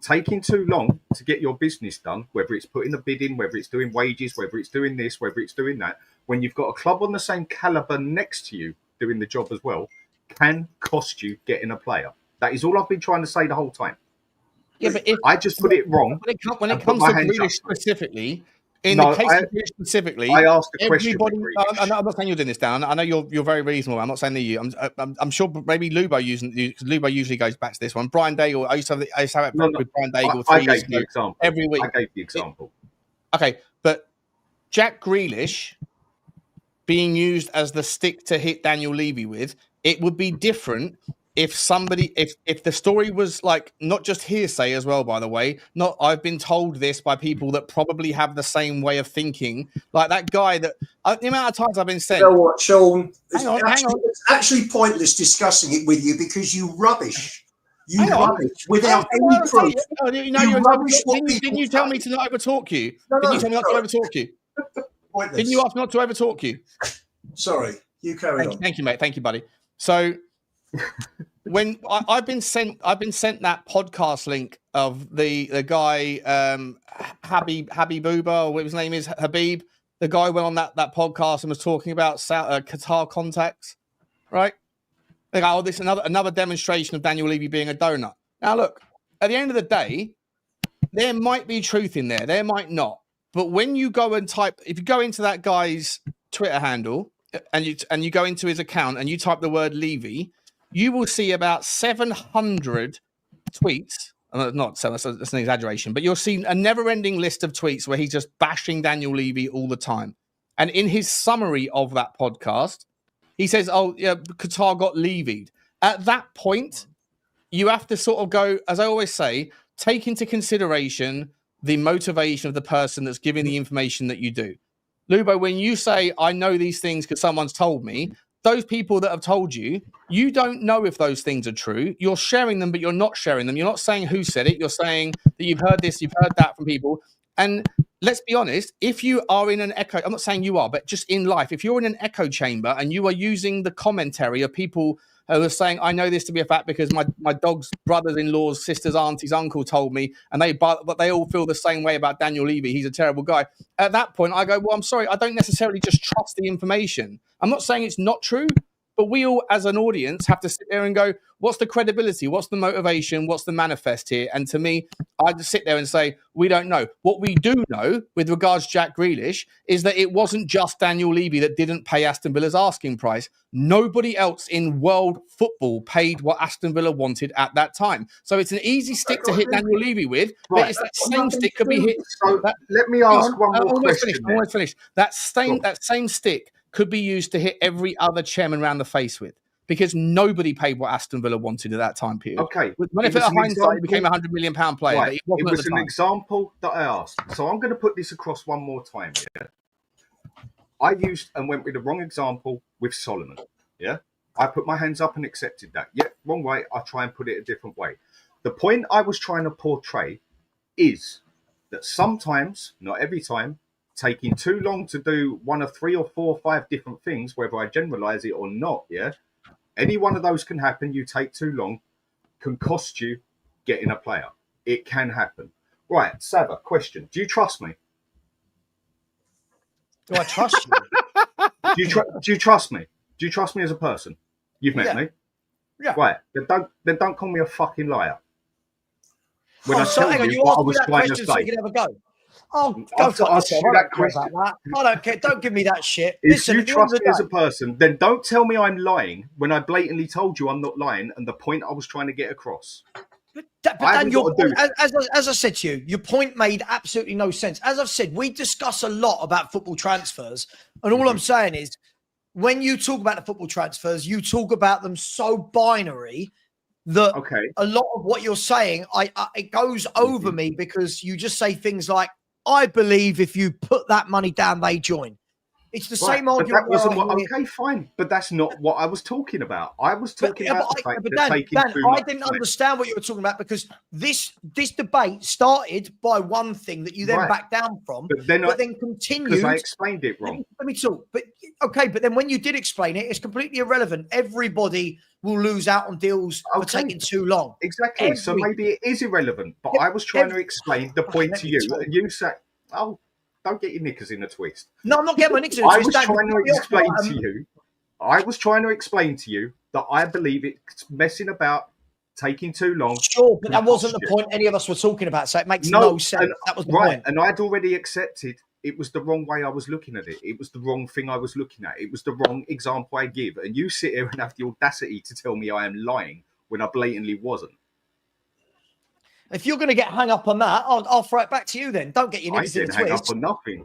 taking too long to get your business done, whether it's putting a bid in, whether it's doing wages, whether it's doing this, whether it's doing that, when you've got a club on the same caliber next to you doing the job as well, can cost you getting a player. That is all I've been trying to say the whole time. Yeah, but I just put it wrong. When it comes to Grealish specifically, the case of Grealish specifically, I asked a question. I'm not saying you're doing this, Dan. I know you're very reasonable. I'm not saying that you. I'm sure maybe Lubo usually goes back to this one. Brian Daigle. I used to have it with Brian Daigle. I gave the example every week. I gave the example. Okay, but Jack Grealish being used as the stick to hit Daniel Levy with, it would be different if the story was like not just hearsay as well, by the way, not I've been told this by people that probably have the same way of thinking, like that guy that the amount of times I've been saying. You know what, Sean? Hang on. It's actually pointless discussing it with you because you rubbish. You rubbish without any proof. Didn't you tell me to not overtalk you? Didn't you tell me not to overtalk you? Pointless. Didn't you ask me not to overtalk you? Sorry, you carry on. Thank you, mate. Thank you, buddy. So when I've been sent that podcast link of the guy Habibuba, or what his name is, Habib, the guy went on that podcast and was talking about Qatar contacts, right? They go, this is another demonstration of Daniel Levy being a donut. Now look, at the end of the day, there might be truth in there, there might not. But when you go and if you go into that guy's Twitter handle and you go into his account and you type the word Levy, you will see about 700 tweets. Not so that's an exaggeration, but you'll see a never-ending list of tweets where he's just bashing Daniel Levy all the time. And in his summary of that podcast, he says, "Oh, yeah, Qatar got levied." At that point, you have to sort of go, as I always say, take into consideration the motivation of the person that's giving the information that you do. Lubo, when you say, I know these things because someone's told me, those people that have told you, you don't know if those things are true. You're sharing them, but you're not sharing them. You're not saying who said it. You're saying that you've heard this, you've heard that from people. And let's be honest, if you are in an echo, I'm not saying you are, but just in life, if you're in an echo chamber and you are using the commentary of people who are saying, I know this to be a fact because my dog's brothers-in-law's sister's auntie's uncle told me, and but they all feel the same way about Daniel Levy. He's a terrible guy. At that point, I go, well, I'm sorry, I don't necessarily just trust the information. I'm not saying it's not true, but we all, as an audience, have to sit there and go, what's the credibility? What's the motivation? What's the manifest here? And to me, I just sit there and say, we don't know. What we do know with regards to Jack Grealish is that it wasn't just Daniel Levy that didn't pay Aston Villa's asking price. Nobody else in world football paid what Aston Villa wanted at that time. So it's an easy stick to hit Daniel Levy with, but it's that same stick could be hit. So let me ask one more question. I'm almost finished. That same stick could be used to hit every other chairman around the face with, because nobody paid what Aston Villa wanted at that time period. Okay. When if hindsight, he became a £100 million player. Right. But it was an example that I asked. So I'm going to put this across one more time. Yeah. I used and went with the wrong example with Solomon. Yeah. I put my hands up and accepted that. Yeah, wrong way. I try and put it a different way. The point I was trying to portray is that sometimes, not every time, taking too long to do one of 3 or 4 or 5 different things, whether I generalize it or not, yeah, any one of those can happen. You take too long, can cost you getting a player. It can happen. Right, Savva, question. Do you trust me? Do I trust you? Do you trust me? Do you trust me as a person? You've met me? Yeah. Right, then don't call me a fucking liar. when I so tell hang on, you you what I asked me was that trying to question so you say. can have a go. Oh, go I've fuck asked yourself. you I that don't care about question. that. I don't care. Don't give me that shit. If Listen, you at the end of trust the me as a day, person, then don't tell me I'm lying when I blatantly told you I'm not lying and the point I was trying to get across. but I Dan, haven't got to do that. as I said to you, your point made absolutely no sense. As I've said, we discuss a lot about football transfers, and all I'm saying is, when you talk about the football transfers, you talk about them so binary that a lot of what you're saying, it goes over me, because you just say things like, "I believe if you put that money down, they join." It's the same But argument. that wasn't what. Okay, fine, but that's not what I was talking about. I was talking about the fact that taking Dan, too I much. didn't understand what you were talking about, because this debate started by one thing that you then backed down from, but then continued because I explained it wrong. Let me talk. But okay, but then when you did explain it, it's completely irrelevant. Everybody will lose out on deals for taking too long. Exactly. So maybe it is irrelevant, but I was trying to explain the point to you, and you said, "Oh, don't get your knickers in a twist." No, I'm not getting my knickers in a twist. I was trying to explain to you. I was trying to explain to you that I believe it's messing about, taking too long. Sure, but that wasn't the point any of us were talking about, so it makes no sense. That was the point. And I'd already accepted it was the wrong way I was looking at it. It was the wrong thing I was looking at. It was the wrong example I give. And you sit here and have the audacity to tell me I am lying when I blatantly wasn't. If you're going to get hung up on that, I'll throw it back to you then. Don't get your knickers in a twist. I didn't hang up on nothing.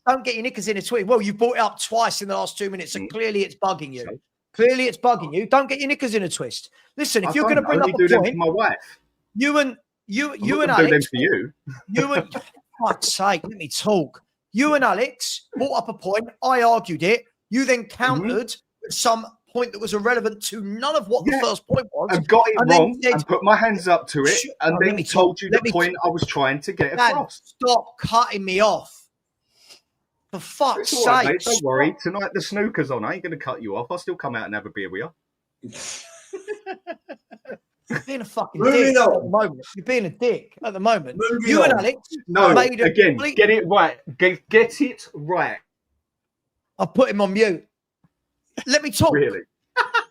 Don't get your knickers in a twist. Well, you brought it up twice in the last 2 minutes, so clearly it's bugging you. Clearly it's bugging you. Don't get your knickers in a twist. Listen, if you're going to bring up a point, them for my wife. You and Alex, do them for you. You and for fuck's sake, let me talk. You and Alex brought up a point. I argued it. You then countered some point that was irrelevant to none of what the first point was. And got it wrong and put my hands up to it and then told you the point I was trying to get across. Stop cutting me off. For fuck's sake. Right, mate, don't worry. Tonight the snooker's on. I ain't going to cut you off. I'll still come out and have a beer with you. You're being a fucking dick at the moment. You're being a dick at the moment. You and Alex made again, get it right. Get it right. I'll put him on mute. Let me talk. Really?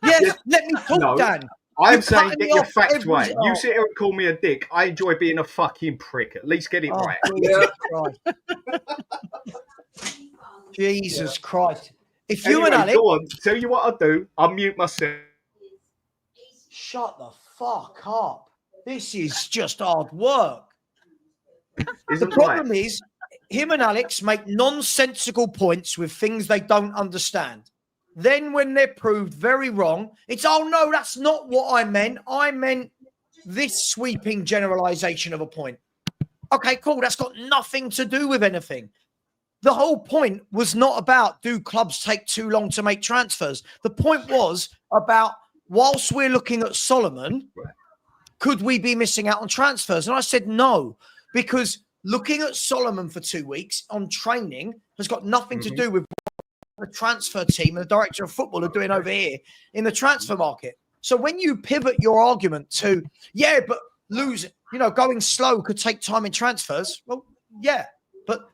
Yes, let me talk, Dan. I'm saying get your facts right. You sit here and call me a dick. I enjoy being a fucking prick. At least get it right. Jesus Christ. If you and Alex... Go on. Tell you what I'll do. I'll mute myself. Shut the fuck up. This is just hard work. The problem is, him and Alex make nonsensical points with things they don't understand. Then when they're proved very wrong, it's, oh no, that's not what I meant. I meant this sweeping generalization of a point. Okay, cool. That's got nothing to do with anything. The whole point was not about, do clubs take too long to make transfers? The point was about, whilst we're looking at Solomon, could we be missing out on transfers? And I said no, because looking at Solomon for 2 weeks on training has got nothing to do with what the transfer team and the director of football are doing over here in the transfer market. So when you pivot your argument to, yeah, but going slow could take time in transfers. Well, yeah, but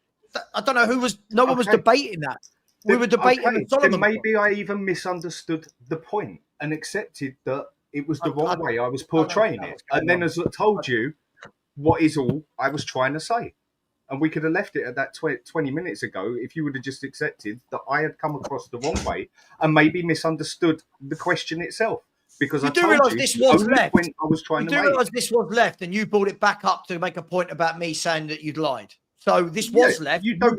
I don't know no one was debating that. We were debating the Solomon. Then maybe I even misunderstood the point and accepted that it was the wrong way I was portraying it. And then as I told you what is all I was trying to say. And we could have left it at that 20 minutes ago if you would have just accepted that I had come across the wrong way and maybe misunderstood the question itself. Because I told you this was left. I was trying to make. You do realise this was left, and you brought it back up to make a point about me saying that you'd lied. So this was left. You don't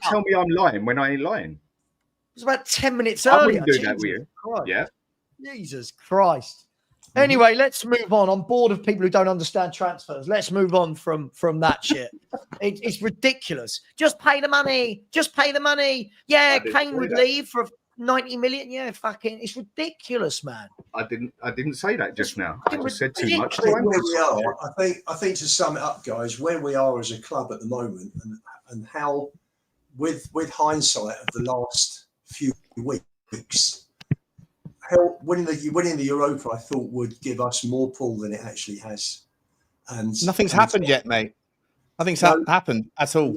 tell me I'm lying when I ain't lying. It was about 10 minutes earlier. I wouldn't do that with you. Christ. Yeah. Jesus Christ. Anyway, let's move on. I'm bored of people who don't understand transfers. Let's move on from that shit. It's ridiculous. Just pay the money. Just pay the money. Yeah, Kane would leave for 90 million. Yeah, fucking, it's ridiculous, man. I didn't say that just now. I just said too much. Where we are, I think to sum it up, guys, where we are as a club at the moment, and how, with hindsight of the last few weeks, how winning the Europa, I thought would give us more pull than it actually has. And nothing's happened yet, mate. Nothing's happened at all.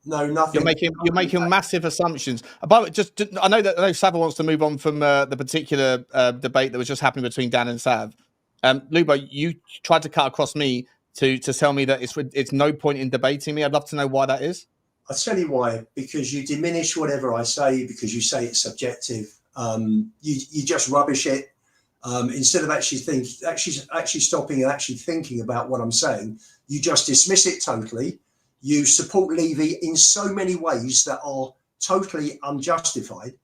No, nothing. You're making massive assumptions. But I know Savva wants to move on from the particular debate that was just happening between Dan and Sav. Lubo, you tried to cut across me to tell me that it's no point in debating me? I'd love to know why that is. I'll tell you why. Because you diminish whatever I say because you say it's subjective. You just rubbish it instead of actually stopping and actually thinking about what I'm saying. You just dismiss it totally. You support Levy in so many ways that are totally unjustified.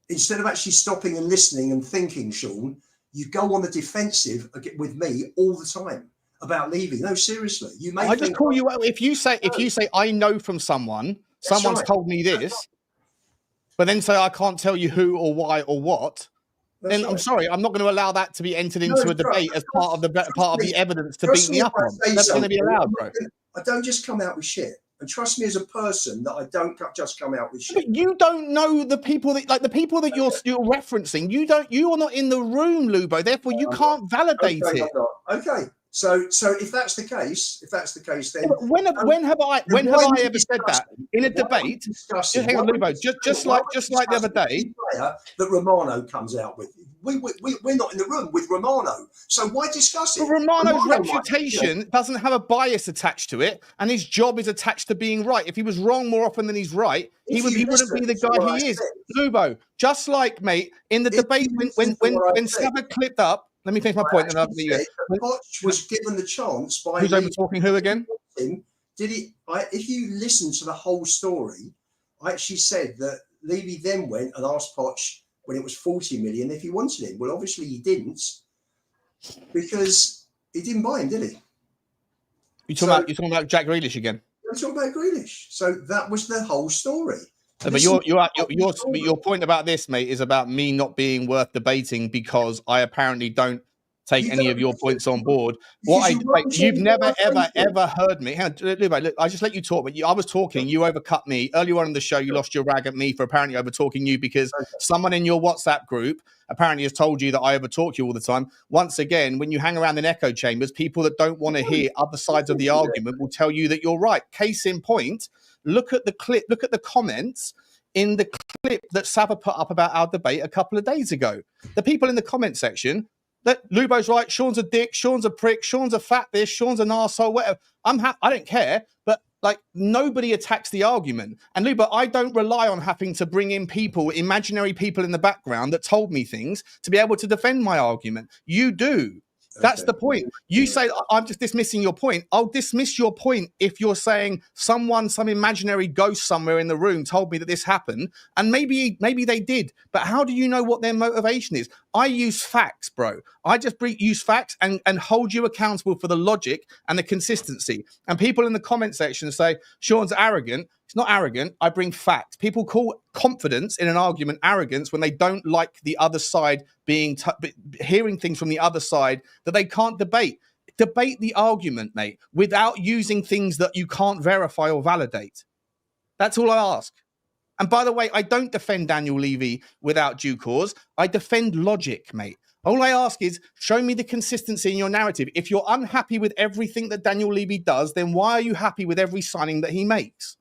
Instead of actually stopping and listening and thinking, Sean, you go on the defensive with me all the time about Levy. No, seriously. You may just call you if you say I know from someone's right. told me this, but then say I can't tell you who or why or what. That's then right. I'm sorry, I'm not going to allow that to be entered into a debate as part of the evidence to beat me up on. That's going to be allowed, bro. I don't just come out with shit. And trust me, as a person, that I don't just come out with shit. But you don't know the people that you're referencing. You are not in the room, Lubo. Therefore, you can't validate it. Okay. So if that's the case, then when have I ever said that in a debate? Hang on, Lubo. Just like the other day, that Romano comes out with. We're not in the room with Romano, so why discuss it? But Romano's reputation doesn't have a bias attached to it, and his job is attached to being right. If he was wrong more often than he's right, he wouldn't be the guy he is. Lubo, just like, mate, in the debate when Savva clipped up. Let me finish my point. Poch was given the chance by who's over talking who again? Did he? If you listen to the whole story, I actually said that Levy then went and asked Poch when it was 40 million if he wanted him. Well, obviously he didn't, because he didn't buy him, did he? You're talking about Jack Grealish again. I'm talking about Grealish. So that was the whole story. But your point about this, mate, is about me not being worth debating because I apparently don't take any of your points on board. You've never ever heard me. Look, I just let you talk, but I was talking. You overcut me earlier on in the show. You lost your rag at me for apparently over talking you because someone in your WhatsApp group apparently has told you that I overtalk you all the time. Once again, when you hang around in echo chambers, people that don't want to hear other sides of the argument will tell you that you're right. Case in point. Look at the clip. Look at the comments in the clip that Savva put up about our debate a couple of days ago. The people in the comment section that Lubo's right, Sean's a dick, Sean's a prick, Sean's a fat this, Sean's an arsehole, whatever. I don't care, but like nobody attacks the argument. And Lubo, I don't rely on having to bring in people, imaginary people in the background that told me things to be able to defend my argument. You do. That's the point. You say, I'm just dismissing your point. I'll dismiss your point if you're saying some imaginary ghost somewhere in the room told me that this happened. And maybe they did. But how do you know what their motivation is? I use facts, bro. I just use facts and hold you accountable for the logic and the consistency. And people in the comment section say, Sean's arrogant. It's not arrogant. I bring facts. People call confidence in an argument arrogance when they don't like the other side hearing things from the other side that they can't debate. Debate the argument, mate, without using things that you can't verify or validate. That's all I ask. And by the way, I don't defend Daniel Levy without due cause. I defend logic, mate. All I ask is show me the consistency in your narrative. If you're unhappy with everything that Daniel Levy does, then why are you happy with every signing that he makes?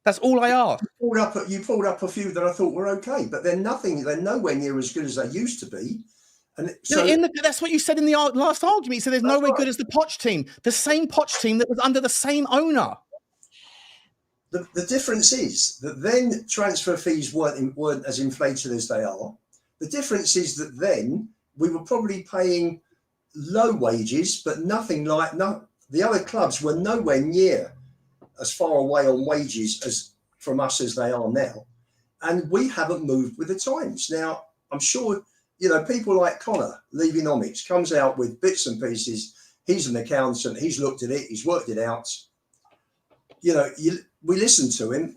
That's all I ask. You pulled up a few that I thought were okay, but they're nowhere near as good as they used to be. And so that's what you said in the last argument. You said there's nowhere good as the Poch team, the same Poch team that was under the same owner. The difference is that then transfer fees weren't as inflated as they are. The difference is that then we were probably paying low wages, but the other clubs were nowhere near as far away on wages as from us as they are now. And we haven't moved with the times. Now, I'm sure, people like Connor, Levynomics, comes out with bits and pieces. He's an accountant. He's looked at it. He's worked it out. We listen to him,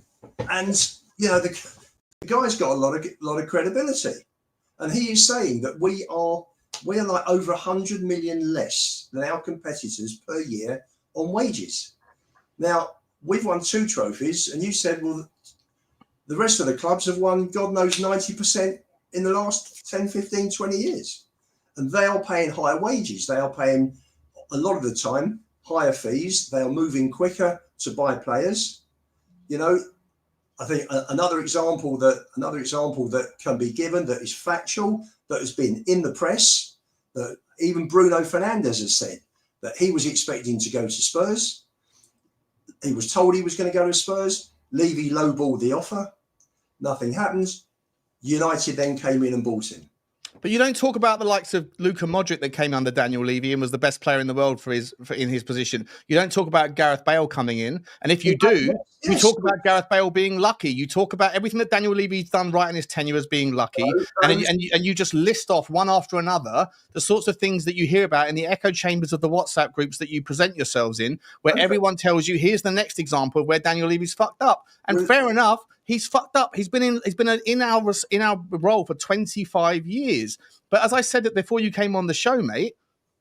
and, the guy's got a lot of credibility. And he is saying that we are like over 100 million less than our competitors per year on wages. Now, we've won 2 trophies, and you said, well, the rest of the clubs have won, God knows, 90% in the last 10, 15, 20 years. And they are paying higher wages. They are paying, a lot of the time, higher fees. They are moving quicker to buy players. I think another example that can be given that is factual, that has been in the press, that even Bruno Fernandes has said that he was expecting to go to Spurs. He was told he was going to go to Spurs. Levy lowballed the offer. Nothing happens. United then came in and bought him. But you don't talk about the likes of Luka Modric that came under Daniel Levy and was the best player in the world in his position. You don't talk about Gareth Bale coming in. And if you do, you talk about Gareth Bale being lucky. You talk about everything that Daniel Levy's done right in his tenure as being lucky. And you just list off one after another the sorts of things that you hear about in the echo chambers of the WhatsApp groups that you present yourselves in, where everyone tells you, here's the next example of where Daniel Levy's fucked up. And fair enough. He's fucked up. He's been in our role for 25 years. But as I said before you came on the show, mate,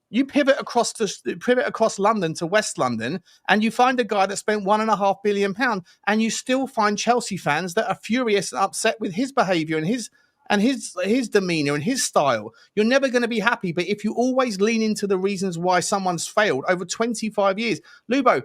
you pivot across London to West London, and you find a guy that spent £1.5 billion, and you still find Chelsea fans that are furious and upset with his behaviour and his demeanour and his style. You're never going to be happy. But if you always lean into the reasons why someone's failed over 25 years, Lubo,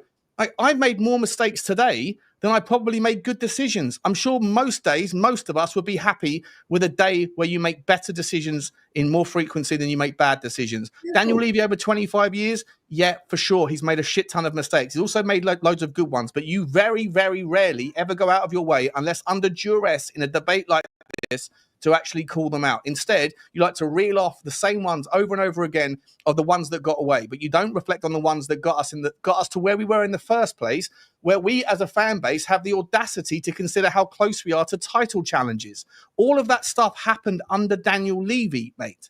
I've made more mistakes today than I probably made good decisions. I'm sure most days, most of us would be happy with a day where you make better decisions in more frequency than you make bad decisions. Yeah. Daniel Levy over 25 years, yeah, for sure. He's made a shit ton of mistakes. He's also made loads of good ones, but you very, very rarely ever go out of your way, unless under duress in a debate like this, to actually call them out. Instead, you like to reel off the same ones over and over again of the ones that got away, but you don't reflect on the ones that got us to where we were in the first place, where we as a fan base have the audacity to consider how close we are to title challenges. All of that stuff happened under Daniel Levy, mate.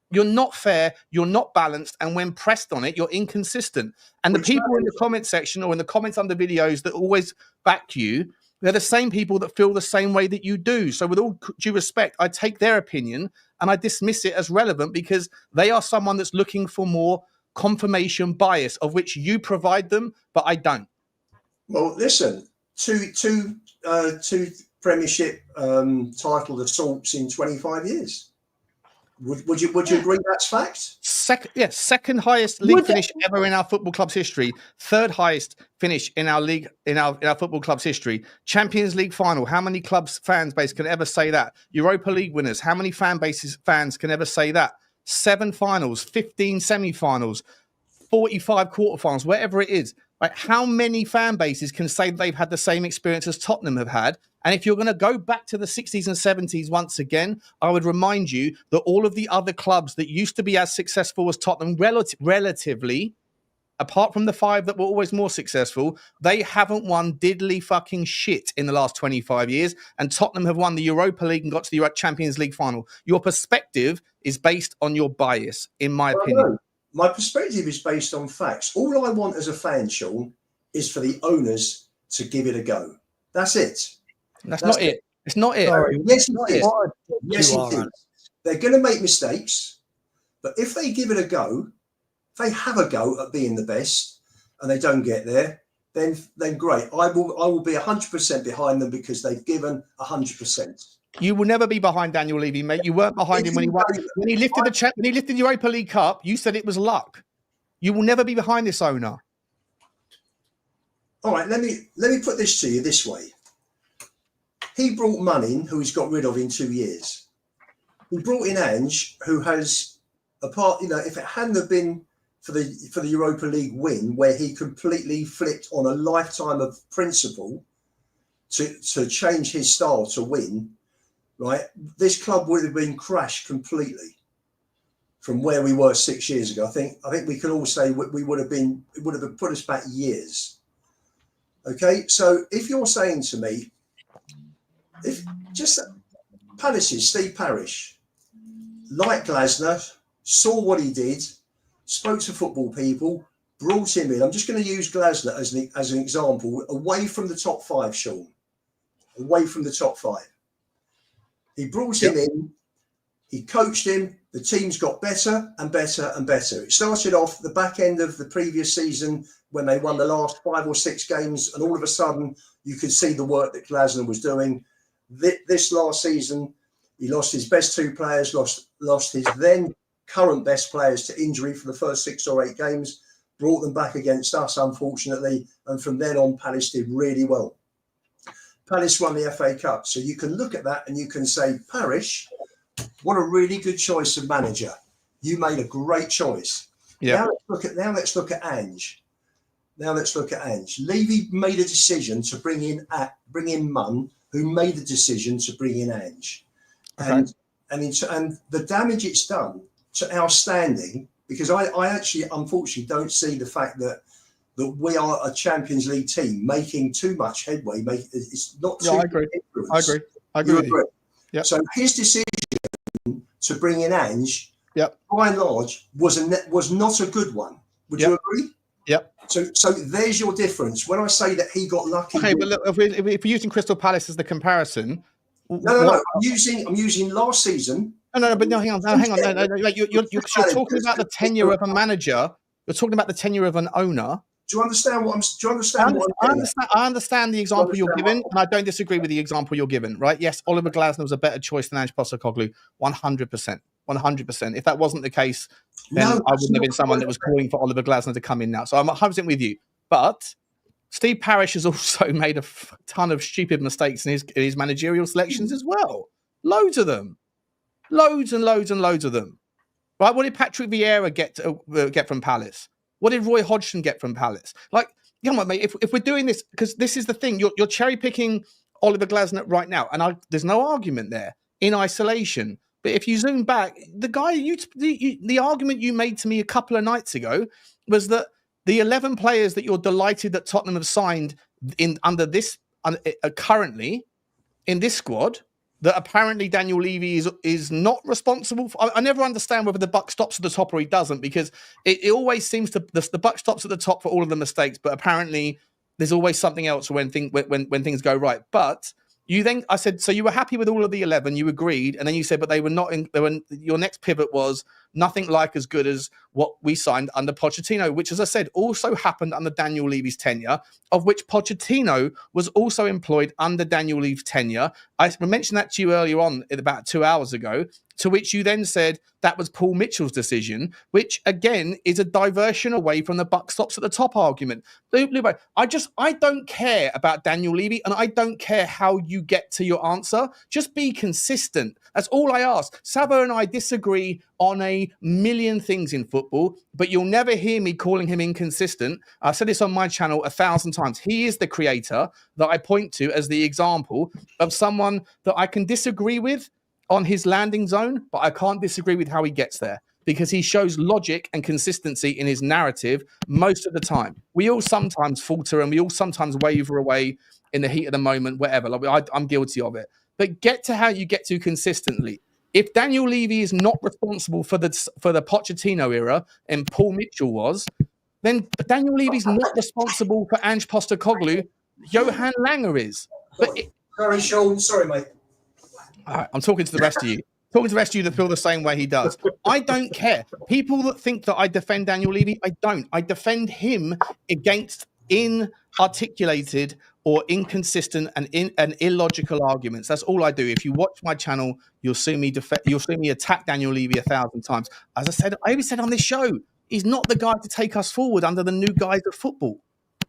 You're not fair, you're not balanced, and when pressed on it, you're inconsistent. And the people in the comment section or in the comments under videos that always back you, they're the same people that feel the same way that you do. So with all due respect, I take their opinion and I dismiss it as relevant because they are someone that's looking for more confirmation bias, of which you provide them, but I don't. Well, listen, two Premiership title assaults in 25 years. Would you agree that's fact? Second highest league finish ever in our football club's history. Third highest finish in our league in our football club's history. Champions League final. How many clubs fans base can ever say that? Europa League winners. How many fans can ever say that? 7 finals, 15 semi-finals, 45 quarterfinals, whatever it is. Like, how many fan bases can say they've had the same experience as Tottenham have had? And if you're going to go back to the 60s and 70s once again, I would remind you that all of the other clubs that used to be as successful as Tottenham, relatively, apart from the 5 that were always more successful, they haven't won diddly fucking shit in the last 25 years. And Tottenham have won the Europa League and got to the Champions League final. Your perspective is based on your bias, in my opinion. No. My perspective is based on facts. All I want as a fan, Sean, is for the owners to give it a go. That's it. That's not it. It's not it. Sorry. Yes, it is. Yes, it is. They're going to make mistakes, but if they give it a go, if they have a go at being the best, and they don't get there, then great. I will be 100% behind them because they've given 100%. You will never be behind Daniel Levy, mate. You weren't behind him when he lifted the Europa League Cup. You said it was luck. You will never be behind this owner. All right, let me put this to you this way. He brought Munning, who he's got rid of in 2 years. He brought in Ange, who has if it hadn't have been for the Europa League win, where he completely flipped on a lifetime of principle to change his style to win. Right, this club would have been crashed completely from where we were 6 years ago. I think we can all say it would have put us back years. Okay, so if you're saying to me, if just Palace's Steve Parish, like Glasner, saw what he did, spoke to football people, brought him in. I'm just going to use Glasner as an example, away from the top 5, Sean, away from the top 5. He brought him in, he coached him, the team's got better and better and better. It started off the back end of the previous season when they won the last 5 or 6 games, and all of a sudden you could see the work that Glasner was doing. This last season, he lost his best 2 players, lost his then current best players to injury for the first 6 or 8 games, brought them back against us, unfortunately, and from then on, Palace did really well. Palace won the FA Cup. So you can look at that and you can say, Parish, what a really good choice of manager. You made a great choice. Yeah. Now let's look at Ange. Levy made a decision to bring in Munn, who made the decision to bring in Ange. Okay. And the damage it's done to our standing, because I actually unfortunately don't see the fact that we are a Champions League team making too much headway. It's not too I agree. influence. I agree with you. Yep. So his decision to bring in Ange, by and large, was not a good one. Would you agree? Yep. So there's your difference. When I say that he got lucky. Okay, but look, if we're using Crystal Palace as the comparison, no. I'm using last season. But hang on. No. You're talking about the tenure of a manager. You're talking about the tenure of an owner. Do you understand what I'm? Do you understand I understand the example you're given, and I don't disagree with the example you're given. Right? Yes, Oliver Glasner was a better choice than Angepostecoglou, 100%. 100%. If that wasn't the case, then I wouldn't have been someone that was calling for Oliver Glasner to come in now. So I'm 100% with you. But Steve Parish has also made a ton of stupid mistakes in his managerial selections as well. Loads of them. Loads and loads and loads of them. Right? What did Patrick Vieira get from Palace? What did Roy Hodgson get from Palace? Like, come on, mate. If we're doing this, because this is the thing, you're cherry picking Oliver Glasner right now, and there's no argument there in isolation. But if you zoom back, the argument you made to me a couple of nights ago was that the 11 players that you're delighted that Tottenham have signed currently in this squad, that apparently Daniel Levy is not responsible for. I never understand whether the buck stops at the top or he doesn't, because it always seems to the buck stops at the top for all of the mistakes, but apparently there's always something else when things go right. But I said, so you were happy with all of the 11, you agreed, and then you said, but they were not in. Your next pivot was nothing like as good as what we signed under Pochettino, which, as I said, also happened under Daniel Levy's tenure, of which Pochettino was also employed under Daniel Levy's tenure. I mentioned that to you earlier on, about 2 hours ago, to which you then said that was Paul Mitchell's decision, which again is a diversion away from the buck stops at the top argument. Lubo, I don't care about Daniel Levy, and I don't care how you get to your answer. Just be consistent. That's all I ask. Savva and I disagree on a million things in football, but you'll never hear me calling him inconsistent. I've said this on my channel 1,000 times. He is the creator that I point to as the example of someone that I can disagree with on his landing zone, but I can't disagree with how he gets there, because he shows logic and consistency in his narrative most of the time. We all sometimes falter and we all sometimes waver away in the heat of the moment, whatever. Like I'm guilty of it. But get to how you get to consistently. If Daniel Levy is not responsible for the Pochettino era and Paul Mitchell was, then Daniel Levy's not responsible for Angepostecoglou. Johan Langer is. Sorry, Sean. Sorry, mate. All right, I'm talking to the rest of you. Talking to the rest of you that feel the same way he does. I don't care. People that think that I defend Daniel Levy, I don't. I defend him against inarticulated or inconsistent and illogical arguments. That's all I do. If you watch my channel, you'll see me attack Daniel Levy 1,000 times. As I said, I even said on this show, he's not the guy to take us forward under the new guise of football.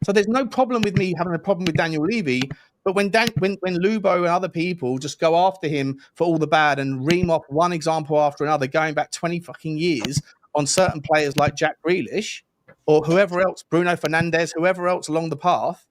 So there's no problem with me having a problem with Daniel Levy. But when Lubo and other people just go after him for all the bad and ream off one example after another, going back 20 fucking years on certain players like Jack Grealish or whoever else, Bruno Fernandes, whoever else along the path,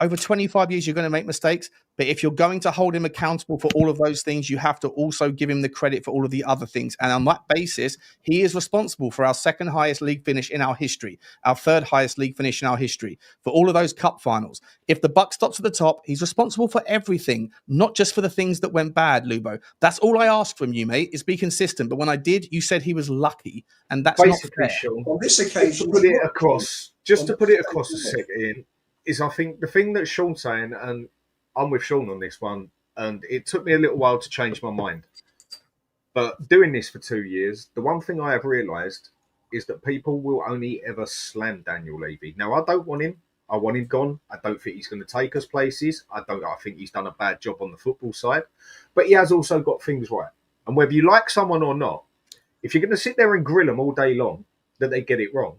over 25 years, you're going to make mistakes. But if you're going to hold him accountable for all of those things, you have to also give him the credit for all of the other things. And on that basis, he is responsible for our second highest league finish in our history, our third highest league finish in our history, for all of those cup finals. If the buck stops at the top, he's responsible for everything, not just for the things that went bad, Lubo. That's all I ask from you, mate, is be consistent. But when I did, you said he was lucky. And that's basically, not fair. Sean, on this occasion, to put it across a second, is I think the thing that Sean's saying, and I'm with Sean on this one, and it took me a little while to change my mind. But doing this for 2 years, the one thing I have realised is that people will only ever slam Daniel Levy. Now, I don't want him. I want him gone. I don't think he's going to take us places. I think he's done a bad job on the football side. But he has also got things right. And whether you like someone or not, if you're going to sit there and grill them all day long that they get it wrong,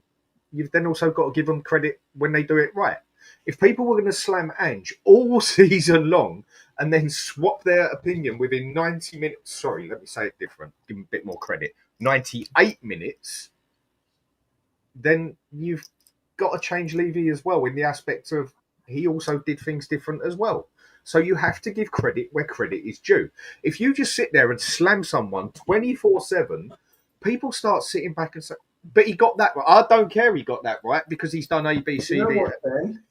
you've then also got to give them credit when they do it right. If people were going to slam Ange all season long and then swap their opinion within 90 minutes, sorry, let me say it different, give him a bit more credit. 98 minutes, then you've got to change Levy as well, in the aspect of he also did things different as well. So you have to give credit where credit is due. If you just sit there and slam someone 24/7, people start sitting back and say, but he got that right. I don't care he got that right because he's done A, B, C, D.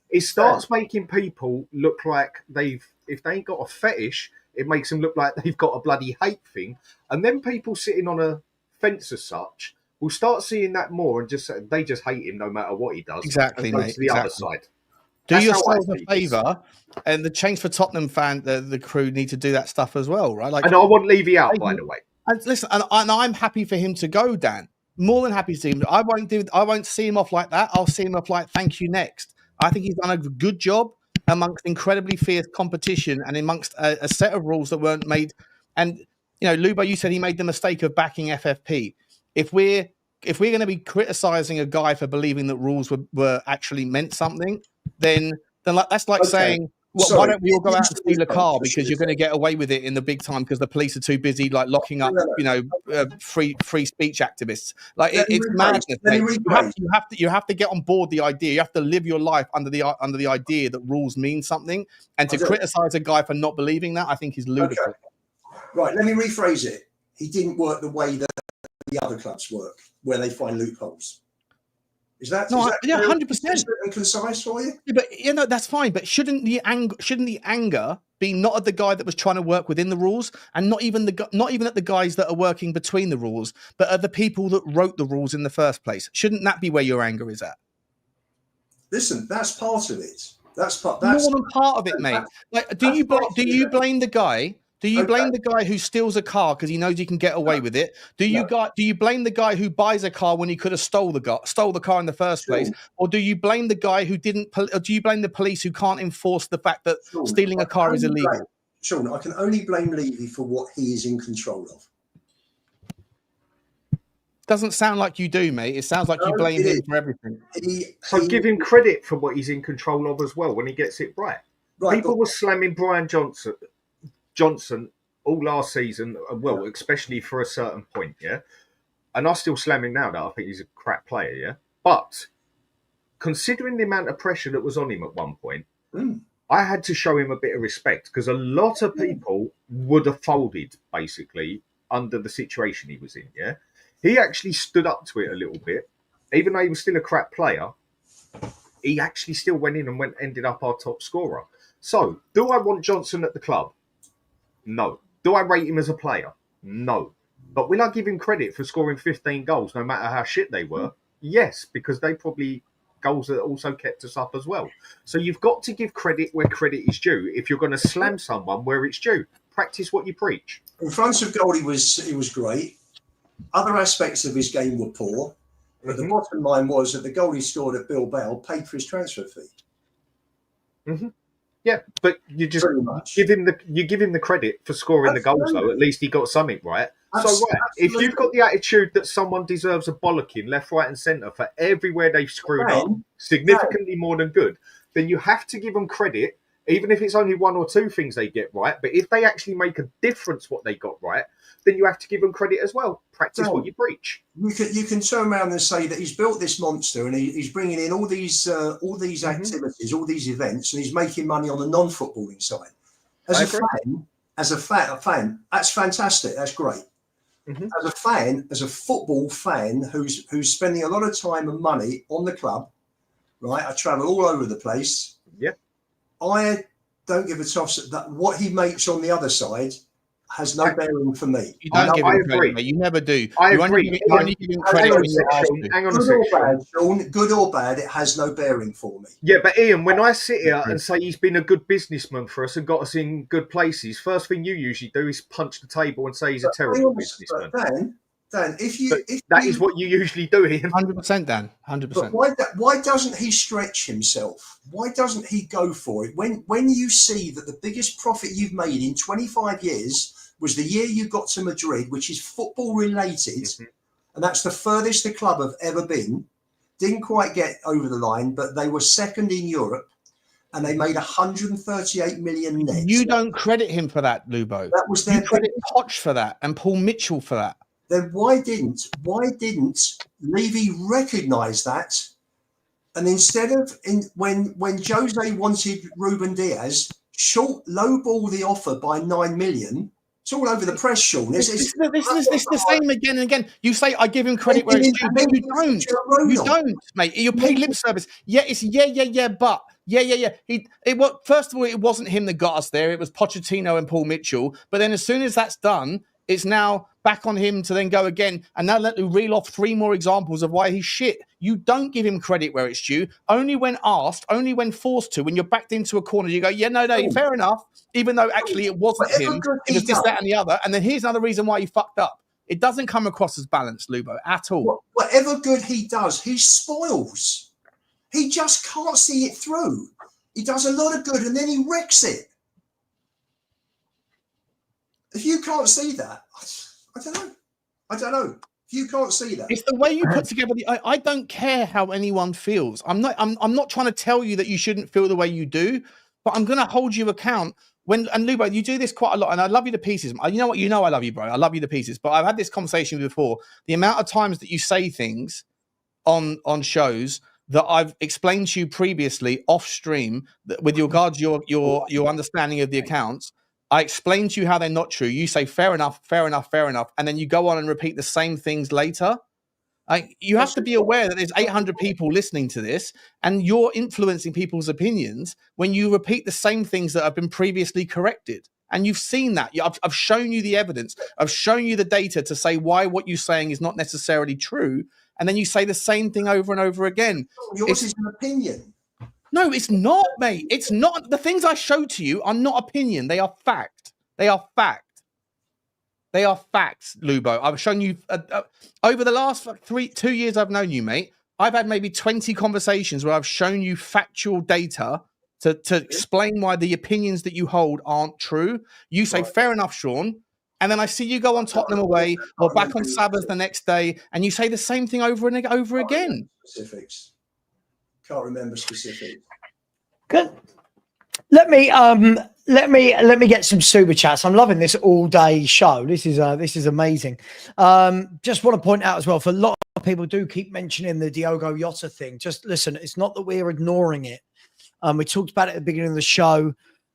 It starts making people look like if they ain't got a fetish, it makes them look like they've got a bloody hate thing. And then people sitting on a fence as such will start seeing that more and they just hate him no matter what he does. Exactly, and go mate. to the other side. Do yourself a favour, and the Change for Tottenham fan, the crew need to do that stuff as well, right? Like, and I want Levy out, by the way. And listen, and I'm happy for him to go, Dan. More than happy to see him. I won't see him off like that. I'll see him off like, thank you, next. I think he's done a good job amongst incredibly fierce competition and amongst a set of rules that weren't made. And you know, Lubo, you said he made the mistake of backing FFP. If we're going to be criticising a guy for believing that rules were actually meant something, then that's like saying, well, why don't we all go out and steal a car because you're going to get away with it in the big time because the police are too busy like locking up, free speech activists. Like it's madness. You have to get on board the idea. You have to live your life under the idea that rules mean something, and to criticise a guy for not believing that, I think is ludicrous. Okay. Right, let me rephrase it. He didn't work the way that the other clubs work, where they find loopholes. Is that 100% and concise for you? Yeah, but that's fine. But shouldn't the anger be not at the guy that was trying to work within the rules, and not even at the guys that are working between the rules, but at the people that wrote the rules in the first place? Shouldn't that be where your anger is at? Listen, that's part of it. That's more than part of it, mate. Like, do you blame the guy? Do you blame the guy who steals a car because he knows he can get away with it? Do you blame the guy who buys a car when he could have stole the car in the first place? Or do you blame the guy who didn't? Or do you blame the police who can't enforce the fact that stealing a car is illegal? Sean, I can only blame Levy for what he is in control of. Doesn't sound like you do, mate. It sounds like you blame him for everything. Give him credit for what he's in control of as well when he gets it right. People were slamming Brian Johnson all last season, especially for a certain point, and I still slam him now that I think he's a crap player, but considering the amount of pressure that was on him at one point, I had to show him a bit of respect because a lot of people would have folded basically under the situation he was in. He actually stood up to it a little bit, even though he was still a crap player. He actually still went in and ended up our top scorer. So, do I want Johnson at the club? No. Do I rate him as a player? No. But will I give him credit for scoring 15 goals, no matter how shit they were? Yes, because they probably goals that also kept us up as well. So you've got to give credit where credit is due. If you're going to slam someone where it's due, practice what you preach. In front of goal, he was great. Other aspects of his game were poor. But the bottom line was that the goal he scored at Bilbao paid for his transfer fee. Mm-hmm. Yeah, but you just give him the credit for scoring the goals, though. At least he got something right. If you've got the attitude that someone deserves a bollocking left, right, and centre for everywhere they've screwed up, significantly more than good, then you have to give them credit, even if it's only one or two things they get right. But if they actually make a difference what they got right, then you have to give them credit as well. Practice what you preach. You can turn around and say that he's built this monster and he's bringing in all these activities, all these events, and he's making money on the non-footballing side. As a fan, that's fantastic. That's great. As a football fan who's spending a lot of time and money on the club, right? I travel all over the place. Yeah. I don't give a toss that what he makes on the other side has no bearing for me. You don't give him credit, mate. You never do. I agree. You only give him credit when you're asked to. Hang on a second, Sean. Good or bad, it has no bearing for me. Yeah, but Ian, when I sit here and say he's been a good businessman for us and got us in good places, first thing you usually do is punch the table and say he's a terrible businessman. Dan, that is what you usually do, Ian. 100%, Dan. 100%. But why doesn't he stretch himself? Why doesn't he go for it? When you see that the biggest profit you've made in 25 years was the year you got to Madrid, which is football related, and that's the furthest the club have ever been. Didn't quite get over the line, but they were second in Europe, and they made 138 million net. You don't credit him for that, Lubo. That was their credit Poch for that and Paul Mitchell for that. then why didn't Levy recognise that? And instead of when Jose wanted Ruben Diaz, lowball the offer by 9 million. It's all over the press, Sean. This is the same again and again. You say I give him credit where it's due, but you don't. You don't, mate. You pay lip service. Yeah, it's but first of all, it wasn't him that got us there. It was Pochettino and Paul Mitchell. But then as soon as that's done, it's now back on him to then go again. And now let me reel off 3 more examples of why he's shit. You don't give him credit where it's due. Only when asked, only when forced to. When you're backed into a corner, you go, yeah, no, fair enough. Even though actually it wasn't him. It was this, that, and the other. And then here's another reason why you fucked up. It doesn't come across as balanced, Lubo, at all. Whatever good he does, he spoils. He just can't see it through. He does a lot of good and then he wrecks it. If you can't see that, I don't know. If you can't see that, it's the way you put together I don't care how anyone feels. I'm not trying to tell you that you shouldn't feel the way you do, but I'm going to hold you account. And Lubo, you do this quite a lot, and I love you to pieces. You know what? You know I love you, bro. I love you to pieces. But I've had this conversation before. The amount of times that you say things on shows that I've explained to you previously off stream with regards your understanding of the accounts. I explained to you how they're not true. You say fair enough, and then you go on and repeat the same things later. You have to be aware that there's 800 people listening to this, and you're influencing people's opinions when you repeat the same things that have been previously corrected. And you've seen that. I've shown you the evidence. I've shown you the data to say why what you're saying is not necessarily true. And then you say the same thing over and over again. Yours is an opinion. No, it's not, mate. It's not. The things I show to you are not opinion. They are fact. They are fact. They are facts, Lubo. I've shown you over the last 2 years I've known you, mate. I've had maybe 20 conversations where I've shown you factual data to explain why the opinions that you hold aren't true. You say, fair enough, Sean. And then I see you go on Tottenham away or back on Savva's the next day, and you say the same thing over and over again. Specifics. Can't remember specifics. Good. Let me get some super chats. I'm loving this all day show. This is amazing. Just want to point out as well, for a lot of people do keep mentioning the Diogo Jota thing. Just listen, it's not that we're ignoring it. We talked about it at the beginning of the show.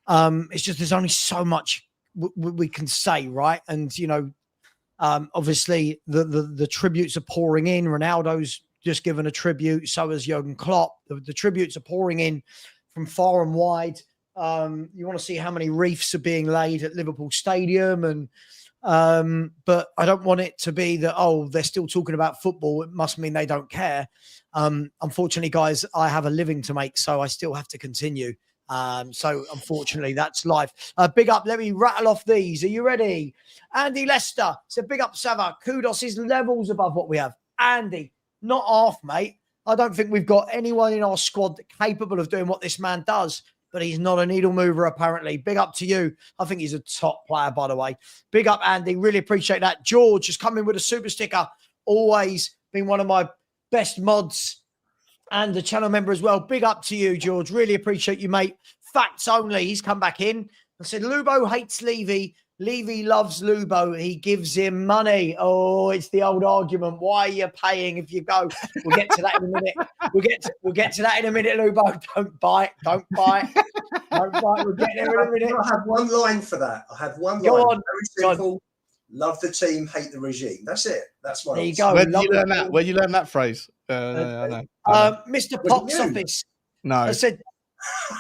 It's just there's only so much we can say, right? And obviously the tributes are pouring in. Ronaldo's just given a tribute. So has Jurgen Klopp. The tributes are pouring in from far and wide. You want to see how many wreaths are being laid at Liverpool Stadium, and but I don't want it to be that they're still talking about football. It must mean they don't care. Unfortunately, guys, I have a living to make, so I still have to continue. So unfortunately, that's life. Big up. Let me rattle off these. Are you ready? Andy Lester said, "Big up, Savva. Kudus is levels above what we have." Andy, not half, mate. I don't think we've got anyone in our squad capable of doing what this man does. But he's not a needle mover, apparently. Big up to you. I think he's a top player, by the way. Big up, Andy. Really appreciate that. George has come in with a super sticker. Always been one of my best mods and a channel member as well. Big up to you, George. Really appreciate you, mate. Facts only. He's come back in and said, Lubo hates Levy. Levy loves Lubo. He gives him money. Oh, it's the old argument. Why are you paying if you go? We'll get to that in a minute. We'll get to that in a minute, Lubo. Don't bite. Don't bite. Don't bite. We'll get there in a minute. I have one line for that. I have one Go line. on. Very simple. Love the team, hate the regime. That's it. That's what. There you go. Where did you learn that? Where did you learn that phrase? I know. Mr. Pop's office. No. I said,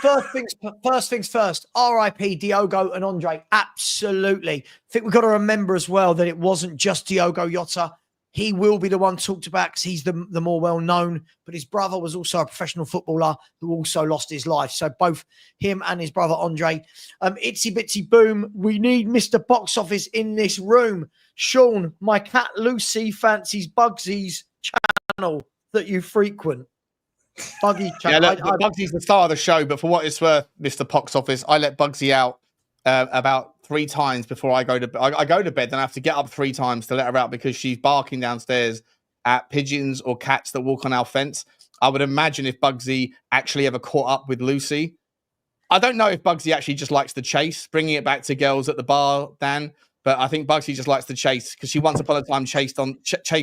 First things first, RIP Diogo and Andre. Absolutely. I think we've got to remember as well that it wasn't just Diogo Jota. He will be the one talked about because he's the more well-known, but his brother was also a professional footballer who also lost his life. So both him and his brother Andre. Itsy bitsy boom. We need Mr. Box Office in this room. Sean, my cat Lucy fancies Bugsy's channel that you frequent. Buggy channel. Yeah, look, Bugsy's the star of the show, but for what it's worth, Mr. Box Office, I let Bugsy out about 3 times before I go to bed. I go to bed, then I have to get up 3 times to let her out because she's barking downstairs at pigeons or cats that walk on our fence. I would imagine if Bugsy actually ever caught up with Lucy. I don't know if Bugsy actually just likes the chase, bringing it back to girls at the bar, Dan. But I think Bugsy just likes to chase because she once upon a time chased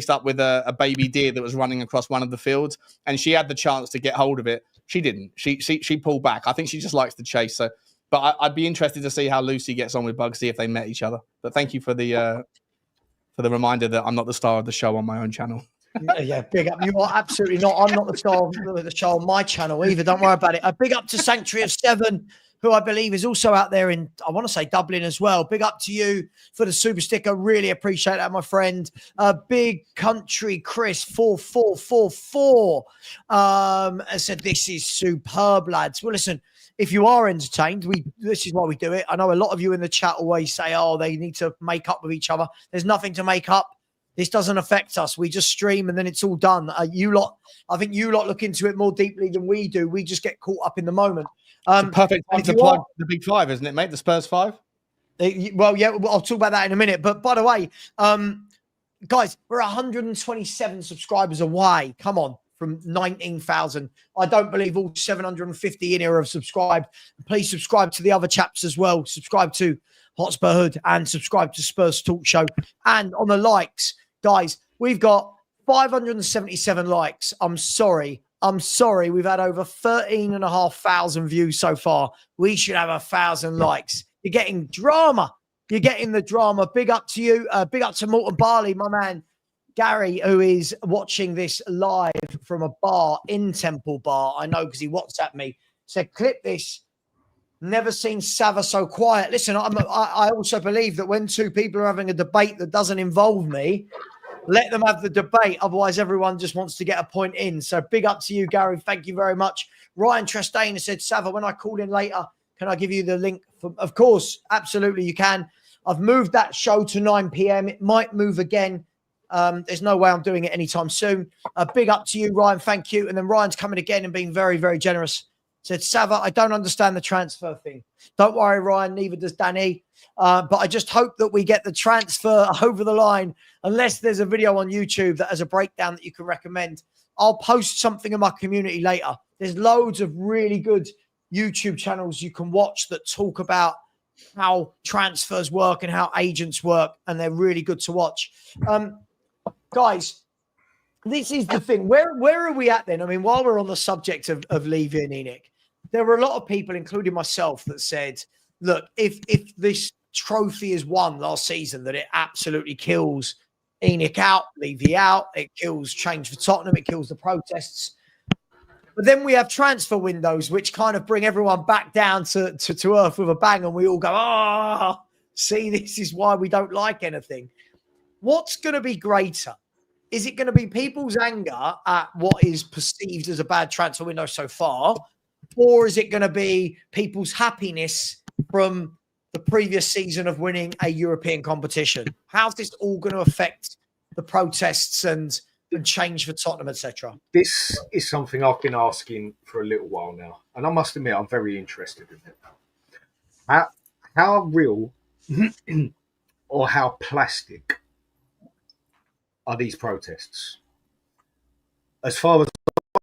up with a baby deer that was running across one of the fields, and she had the chance to get hold of it. She didn't. She pulled back. I think she just likes to chase. So, but I'd be interested to see how Lucy gets on with Bugsy if they met each other. But thank you for the reminder that I'm not the star of the show on my own channel. Yeah, big up. You are absolutely not. I'm not the star of the show on my channel either. Don't worry about it. A big up to Sanctuary of Seven, who I believe is also out there in, I want to say Dublin as well. Big up to you for the super sticker. Really appreciate that, my friend. Big Country Chris 4444 has said, this is superb, lads. Well, listen, if you are entertained, this is why we do it. I know a lot of you in the chat always say, oh, they need to make up with each other. There's nothing to make up. This doesn't affect us. We just stream and then it's all done. I think you lot look into it more deeply than we do. We just get caught up in the moment. Perfect time to plug the big five, isn't it, mate? The Spurs 5. Well, yeah, I'll talk about that in a minute. But by the way, guys, we're 127 subscribers away. Come on, from 19,000. I don't believe all 750 in here have subscribed. Please subscribe to the other chaps as well. Subscribe to Hotspur Hood and subscribe to Spurs Talk Show. And on the likes, guys, we've got 577 likes. I'm sorry. We've had over 13,500 views so far. We should have 1,000 likes. You're getting drama. You're getting the drama. Big up to you. Big up to Morton Barley, my man. Gary, who is watching this live from a bar in Temple Bar. I know because he WhatsApped me. Said, clip this. Never seen Savva so quiet. Listen, I also believe that when two people are having a debate that doesn't involve me, let them have the debate. Otherwise, everyone just wants to get a point in. So big up to you, Gary. Thank you very much. Ryan Trestane said, Savva, when I call in later, can I give you the link? Of course, absolutely you can. I've moved that show to 9 p.m. It might move again. There's no way I'm doing it anytime soon. Big up to you, Ryan. Thank you. And then Ryan's coming again and being very, very generous. Said, Savva, I don't understand the transfer thing. Don't worry, Ryan. Neither does Danny. But I just hope that we get the transfer over the line. Unless there's a video on YouTube that has a breakdown that you can recommend. I'll post something in my community later. There's loads of really good YouTube channels you can watch that talk about how transfers work and how agents work. And they're really good to watch. Guys, this is the thing. Where are we at then? I mean, while we're on the subject of Levy and Enoch, there were a lot of people, including myself, that said, look, if this trophy is won last season, that it absolutely kills Enoch out, Levy out, it kills change for Tottenham, it kills the protests. But then we have transfer windows, which kind of bring everyone back down to earth with a bang, and we all go, see, this is why we don't like anything. What's going to be greater? Is it going to be people's anger at what is perceived as a bad transfer window so far? Or is it going to be people's happiness from the previous season of winning a European competition? How's this all going to affect the protests and change for Tottenham, etc.? This is something I've been asking for a little while now. And I must admit, I'm very interested in it. How real or how plastic are these protests? As far as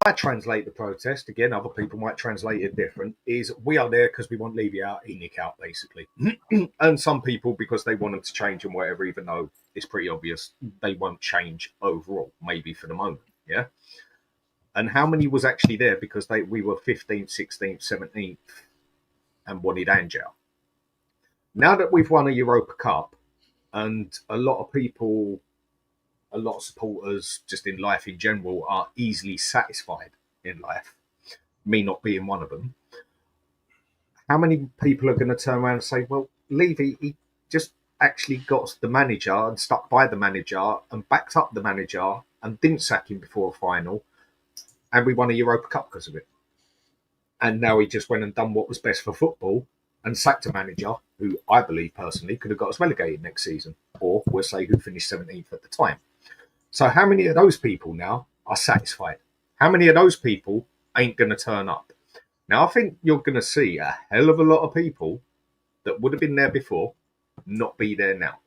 I translate the protest, again, other people might translate it different, is we are there because we want Levy out, Enoch out, basically. And some people, because they want them to change and whatever, even though it's pretty obvious they won't change overall, maybe for the moment, yeah? And how many was actually there because we were 15th, 16th, 17th and wanted Ange out? Now that we've won a Europa Cup and a lot of people, a lot of supporters just in life in general are easily satisfied in life, me not being one of them, how many people are going to turn around and say, well, Levy, he just actually got the manager and stuck by the manager and backed up the manager and didn't sack him before a final, and we won a Europa Cup because of it. And now he just went and done what was best for football and sacked a manager who I believe personally could have got us relegated next season, or we'll say who finished 17th at the time. So how many of those people now are satisfied? How many of those people ain't going to turn up? Now, I think you're going to see a hell of a lot of people that would have been there before not be there now.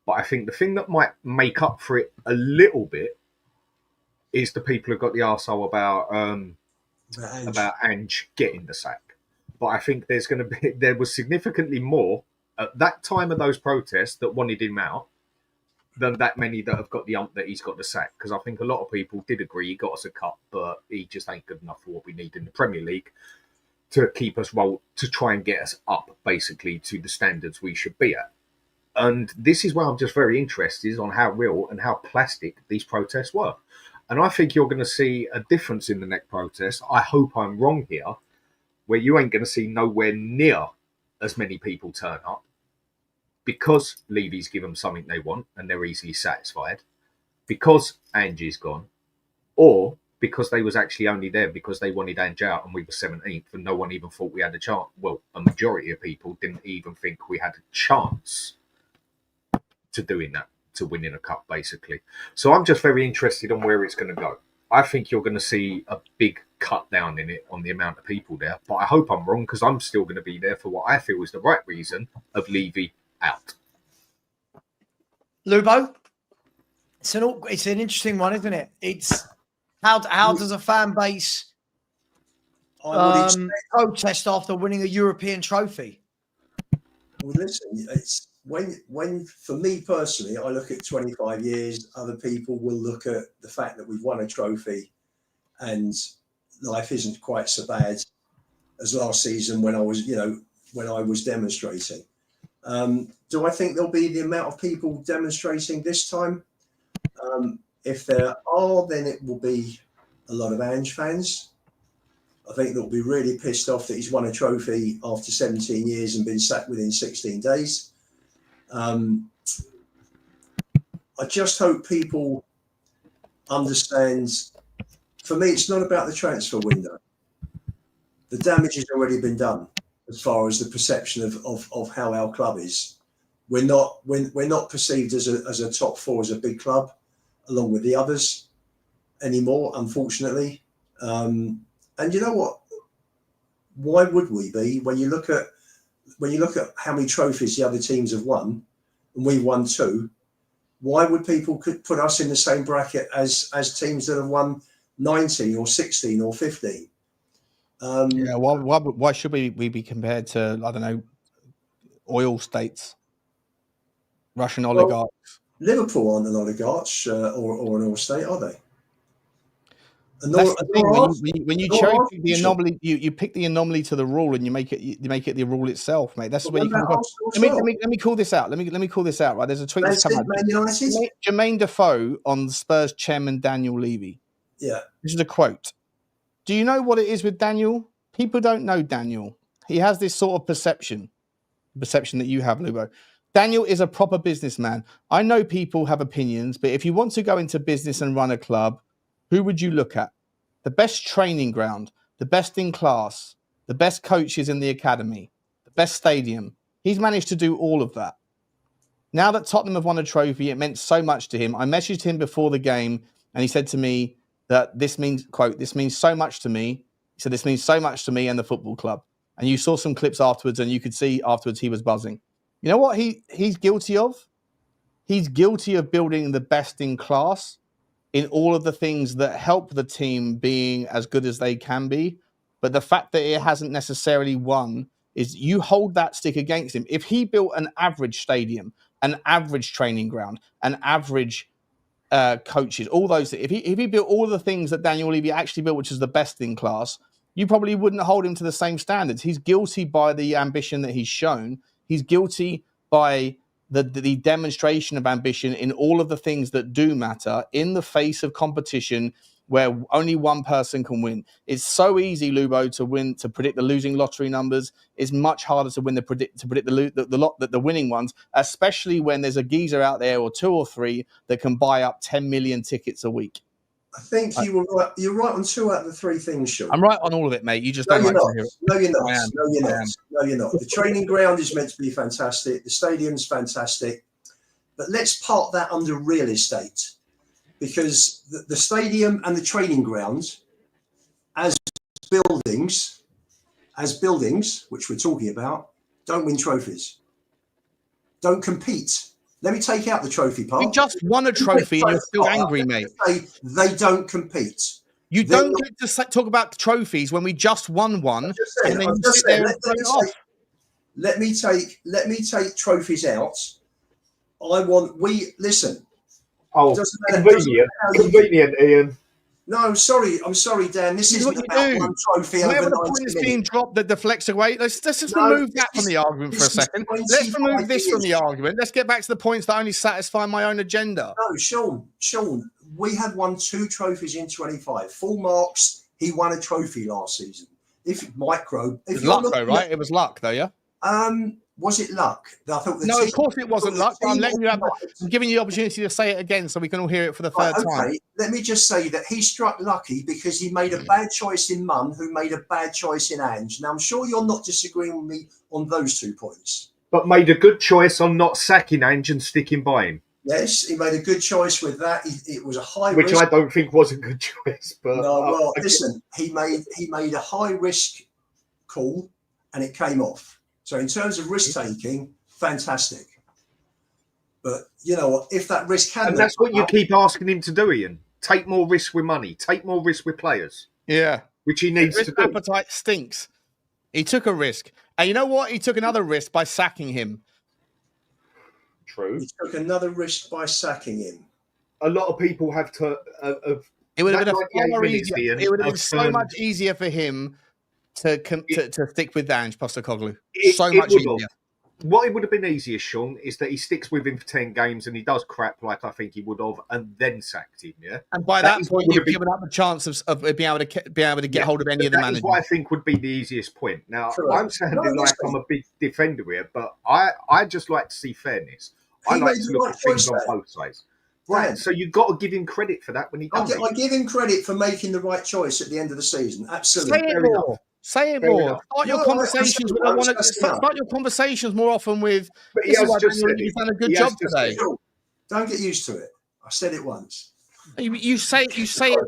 But I think the thing that might make up for it a little bit is the people who got the arsehole about Ange getting the sack. But I think there was significantly more at that time of those protests that wanted him out than that many that have got the ump that he's got the sack. Because I think a lot of people did agree he got us a cup, but he just ain't good enough for what we need in the Premier League to keep us to try and get us up basically to the standards we should be at. And this is where I'm just very interested on how real and how plastic these protests were. And I think you're going to see a difference in the next protest. I hope I'm wrong here, where you ain't going to see nowhere near as many people turn up because Levy's given them something they want and they're easily satisfied, because Angie's gone, or because they was actually only there because they wanted Ange out and we were 17th and no one even thought we had a chance. Well, a majority of people didn't even think we had a chance to doing that, to winning a cup, basically. So I'm just very interested on where it's going to go. I think you're going to see a big cut down in it on the amount of people there, but I hope I'm wrong because I'm still going to be there for what I feel is the right reason of Levy out. Lubo, it's an interesting one, isn't it? It's how does a fan base protest after winning a European trophy? Well, listen, it's when for me personally, I look at 25 years. Other people will look at the fact that we've won a trophy, and life isn't quite so bad as last season when I was demonstrating. Do I think there'll be the amount of people demonstrating this time? If there are, then it will be a lot of Ange fans. I think they'll be really pissed off that he's won a trophy after 17 years and been sacked within 16 days. I just hope people understand. For me, it's not about the transfer window. The damage has already been done as far as the perception of how our club is. We're not perceived as a top four, as a big club, along with the others anymore, unfortunately. And you know what? Why would we be? When you look at how many trophies the other teams have won, and we've won 2, why would people put us in the same bracket as teams that have won 19 or 16 or 15? Why should we be compared to, I don't know, oil states, Russian oligarchs? Liverpool aren't an oligarch or an oil state, are they? That's the thing. When you cherry pick the anomaly, you pick the anomaly to the rule, and you make it the rule itself, mate. That's where you come from. Let me call this out. Let me call this out. Right, there's a tweet that's come out. Jermaine Defoe on Spurs chairman Daniel Levy. Yeah, this is a quote. Do you know what it is with Daniel? People don't know Daniel. He has this sort of perception that you have, Lubo. Daniel is a proper businessman. I know people have opinions, but if you want to go into business and run a club, who would you look at? The best training ground, the best in class, the best coaches in the academy, the best stadium. He's managed to do all of that. Now that Tottenham have won a trophy, it meant so much to him. I messaged him before the game, and he said to me that this means, quote, "This means so much to me." He said, "This means so much to me and the football club." And you saw some clips afterwards, and you could see afterwards he was buzzing. You know what he's guilty of? He's guilty of building the best in class in all of the things that help the team being as good as they can be. But the fact that it hasn't necessarily won is you hold that stick against him. If he built an average stadium, an average training ground, an average coaches, all those things, if he built all of the things that Daniel Levy actually built, which is the best in class, you probably wouldn't hold him to the same standards. He's guilty by the ambition that he's shown. He's guilty by the demonstration of ambition in all of the things that do matter in the face of competition where only one person can win. It's so easy, Lubo, to predict the losing lottery numbers. It's much harder to predict the winning ones, especially when there's a geezer out there or 2 or 3 that can buy up 10 million tickets a week. I think you were right. You're right on 2 out of the 3 things, Sean. I'm right on all of it, mate. You just don't like to hear it. No, you're not. No, you're not. The training ground is meant to be fantastic. The stadium's fantastic. But let's park that under real estate, because the stadium and the training ground as buildings, which we're talking about, don't win trophies. Don't compete. Let me take out the trophy part. You just won a trophy and you're still angry, mate. They don't compete. You don't get to talk about trophies when we just won one. And then you sit there and play off. let me take trophies out. Listen. Oh, Doesn't matter convenient, how you- convenient, Ian. No, I'm sorry, Dan. This This is isn't what you about do. one trophy Whenever over the 90 point is being minutes. dropped that deflects away, let's just No, remove that this from is- the argument for a this is second. Let's 25 remove this from the years. argument. Let's get back to the points that only satisfy my own agenda. No, Sean, we have won 2 trophies in 25. Full marks. He won a trophy last season. If It was you're luck, though, looking right? It was luck, though, yeah? was it luck? I thought No, of course it wasn't luck. But I'm letting you have. Right, I'm giving you the opportunity to say it again, so we can all hear it for the third time. okay, let me just say that he struck lucky because he made a bad choice in Munn, who made a bad choice in Ange. Now, I'm sure you're not disagreeing with me on those 2 points. But made a good choice on not sacking Ange and sticking by him. Yes, he made a good choice with that. It was a high Which risk. I don't think was a good choice. But No, well, listen, he made a high risk call and it came off. So in terms of risk taking, fantastic. But you know what? If that risk hadn't, and that's what you keep asking him to do, Ian. Take more risk with money. Take more risk with players. Yeah. Which he needs His to do. appetite stinks. He took a risk. And you know what? He took another risk by sacking him. True. he took another risk by sacking him. A lot of people have to. It would have that been 98 far minutes, easier. Ian, It would have been have so turned- much easier for him to stick with Ange-Postecoglou. It- So it much would easier. have. What it would have been easier, Sean, is that he sticks with him for 10 games and he does crap like I think he would have, and then sacked him. Yeah, And by That that is point, what would you've have been- given up the chance of being able to get hold of any of the that is managers. what I think would be the easiest point. Now, Correct. I'm sounding No, like listen. I'm a big defender here, but I just like to see fairness. I He like made to the look right at things choice on there. both sides. Right, Dan, so you've got to give him credit for that when he does it. I give him credit for making the right choice at the end of the season. Absolutely. Say it Fair more. enough. Say it Fair more. enough. Start your No, conversations with. that's enough. Start your conversations more often with. But he This is has why just Daniel said Levy's it. done a good He has job just today. said Sure. Don't get used to it. I said it once. You say it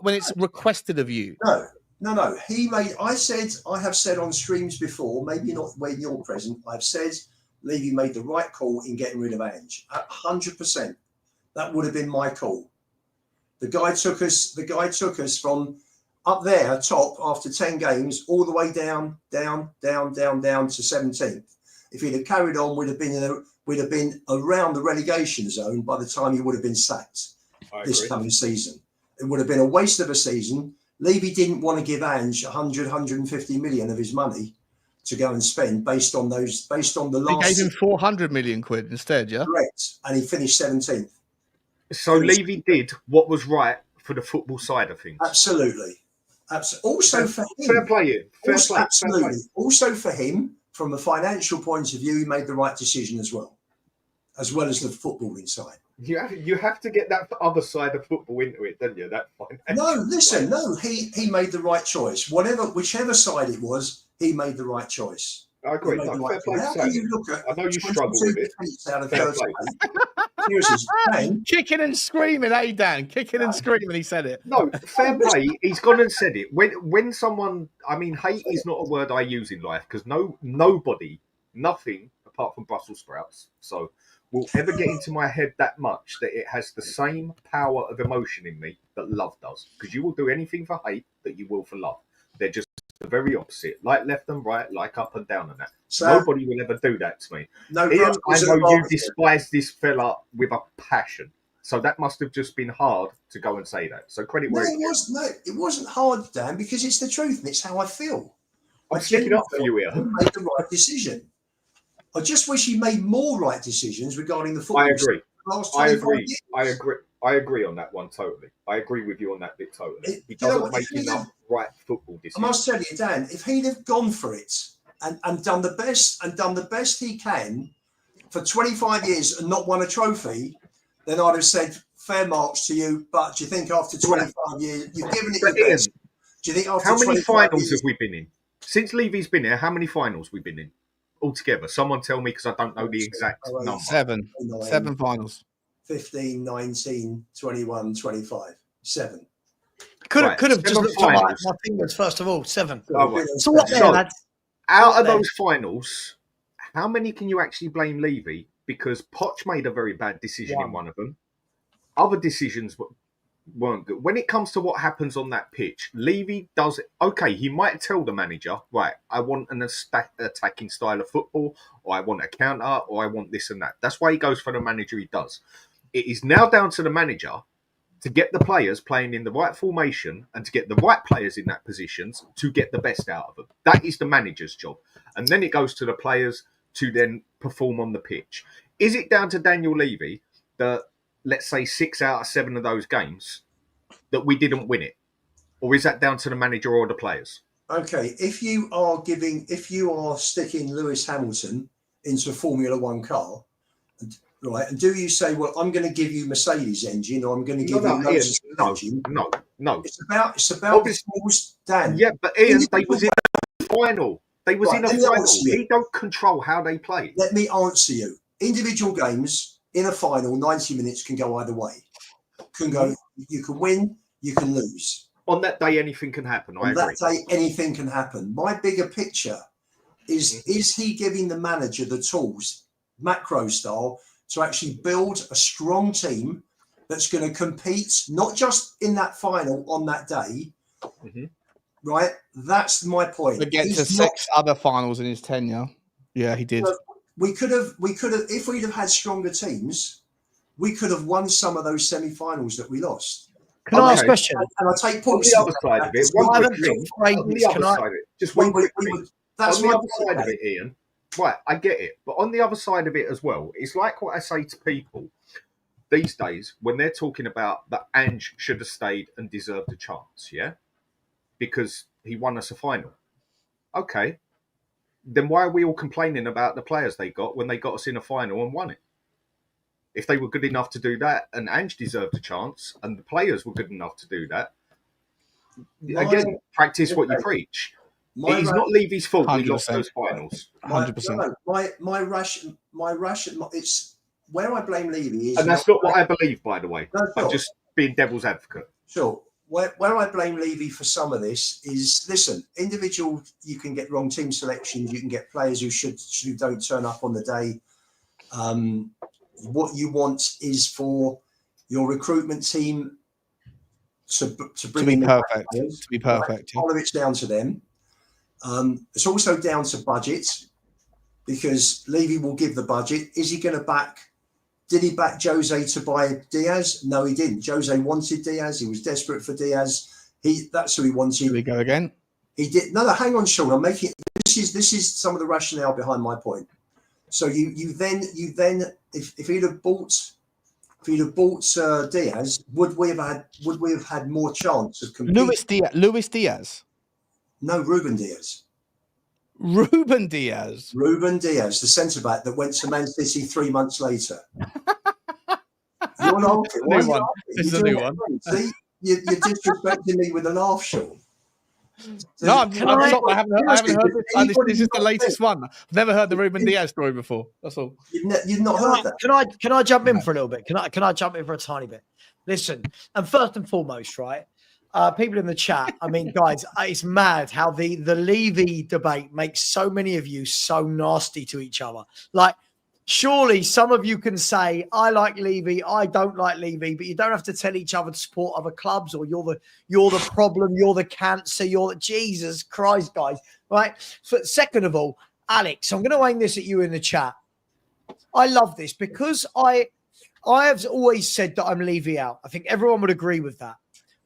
when it's requested of you. No. I have said on streams before, maybe not when you're present. I've said Levy made the right call in getting rid of Ange. 100%. That would have been my call. The guy took us from up there top after 10 games all the way down to 17th. If he'd have carried on, we'd have been around the relegation zone by the time he would have been sacked this coming season. It would have been a waste of a season. Levy didn't want to give Ange 150 million of his money to go and spend based on the They last. gave him 400 million quid instead, yeah? Correct. And he finished 17th. So Levy did what was right for the football side of things. Absolutely. Also for him. Fair play, Ian. Fair Also, play. absolutely. Fair play. Also for him, from a financial point of view, he made the right decision as well as the footballing side. You have to get that other side of football into it, don't you? That financial. No, he made the right choice. Whichever side it was, he made the right choice. I agree. He made No, the fair right play. choice. How can you look at I know you 22 struggle with it. defeats out of Fair 30? play. Seriously, Dan, Kicking and screaming, eh, Dan? Kicking and screaming, he said it. No, fair play. He's gone and said it. When someone, I mean, hate is not a word I use in life because nobody, nothing apart from Brussels sprouts, so will ever get into my head that much that it has the same power of emotion in me that love does. Because you will do anything for hate that you will for love. They're just the very opposite, like left and right, like up and down, and that. so Nobody will ever do that to me. no Ian, I Brussels know you involved. despise this fella with a passion. So that must have just been hard to go and say that. So credit No, where it's due. it wasn't hard, Dan, because it's the truth and it's how I feel. I'm sticking up for you He here. made the right decision. I just wish he made more right decisions regarding the football. I agree. Last I 25 agree. years. I agree. I agree on that one totally. I agree with you on that bit totally. He You know doesn't what, make if he enough right football I decisions. must tell you, Dan, if he'd have gone for it and done the best he can for 25 years and not won a trophy, then I'd have said fair marks to you. But do you think after 25 years you've given it But your Ian, best? Do you think after how many 25 finals years, have we been in? Since Levy's been here, how many finals we've been in altogether? Someone tell me because I don't know the exact Oh, number. 7 finals. 15, 19, 21, 25, 7. Could Right, have just 7 looked on my finals. fingers first of all. 7. Oh, right. So what there, So- lads? Out of Then. those finals, how many can you actually blame Levy? Because Poch made a very bad decision in one of them. Other decisions weren't good. When it comes to what happens on that pitch, Levy does it. Okay, he might tell the manager, right, I want an attacking style of football, or I want a counter, or I want this and that. That's why he goes for the manager he does. It is now down to the manager to get the players playing in the right formation and to get the right players in that positions to get the best out of them. That is the manager's job. And then it goes to the players to then perform on the pitch. Is it down to Daniel Levy that, let's say, 6 out of 7 of those games that we didn't win it? Or is that down to the manager or the players? Okay, if you are sticking Lewis Hamilton into a Formula One car, right, and do you say, well, I'm going to give you Mercedes engine, or I'm going to give you Lotus engine? No. It's about the tools, Dan. Yeah, but Ian, they was in a final. They was in a final. He don't control how they play. Let me answer you. Individual games in a final, 90 minutes can go either way. You can win, you can lose. On that day, anything can happen. On that day, anything can happen. My bigger picture is he giving the manager the tools, macro style, to actually build a strong team that's going to compete, not just in that final on that day, right? That's my point. To get to 6 other finals in his tenure. Yeah, he did. We could have, if we'd have had stronger teams, we could have won some of those semi-finals that we lost. Can I ask a question? And I take points. On the other side of it, just one quick thing. That's on the other side of it, Ian. Right, I get it. But on the other side of it as well, it's like what I say to people these days when they're talking about that Ange should have stayed and deserved a chance, yeah? Because he won us a final. Okay. Then why are we all complaining about the players they got when they got us in a final and won it? If they were good enough to do that and Ange deserved a chance and the players were good enough to do that, again, practice what you preach. It is not Levy's fault 100%. We lost those finals. 100%. My rush. It's where I blame Levy is, and that's not what I believe, by the way. No, I'm just being devil's advocate. Sure. Where I blame Levy for some of this is, listen, individual, you can get wrong team selections, you can get players who don't turn up on the day. What you want is for your recruitment team to be perfect. To be perfect. Right? All of it's down to them. It's also down to budget, because Levy will give the budget. Is he going to back? Did he back Jose to buy Diaz? No, he didn't. Jose wanted Diaz. He was desperate for Diaz. That's who he wanted. Here we go again. He did. No, hang on, Sean. I'm making this is some of the rationale behind my point. So you then if he'd have bought Diaz, would we have had more chance of competing? Luis Diaz. No, Ruben Diaz. Ruben Diaz, the centre back that went to Man City 3 months later. You're laughing. Why are you laughing? This is a new one. See, you're disrespecting me with a laugh, Sean. No, I'm shocked. I haven't heard this. This is the latest one. I've never heard the Ruben Diaz story before. That's all. You've not heard that. Can I jump in for a little bit? Can I jump in for a tiny bit? Listen, and first and foremost, right? People in the chat, I mean, guys, it's mad how the Levy debate makes so many of you so nasty to each other. Like, surely some of you can say, I like Levy, I don't like Levy, but you don't have to tell each other to support other clubs, or you're the problem, you're the cancer, Jesus Christ, guys. Right? So, second of all, Alex, I'm going to aim this at you in the chat. I love this because I have always said that I'm Levy out. I think everyone would agree with that.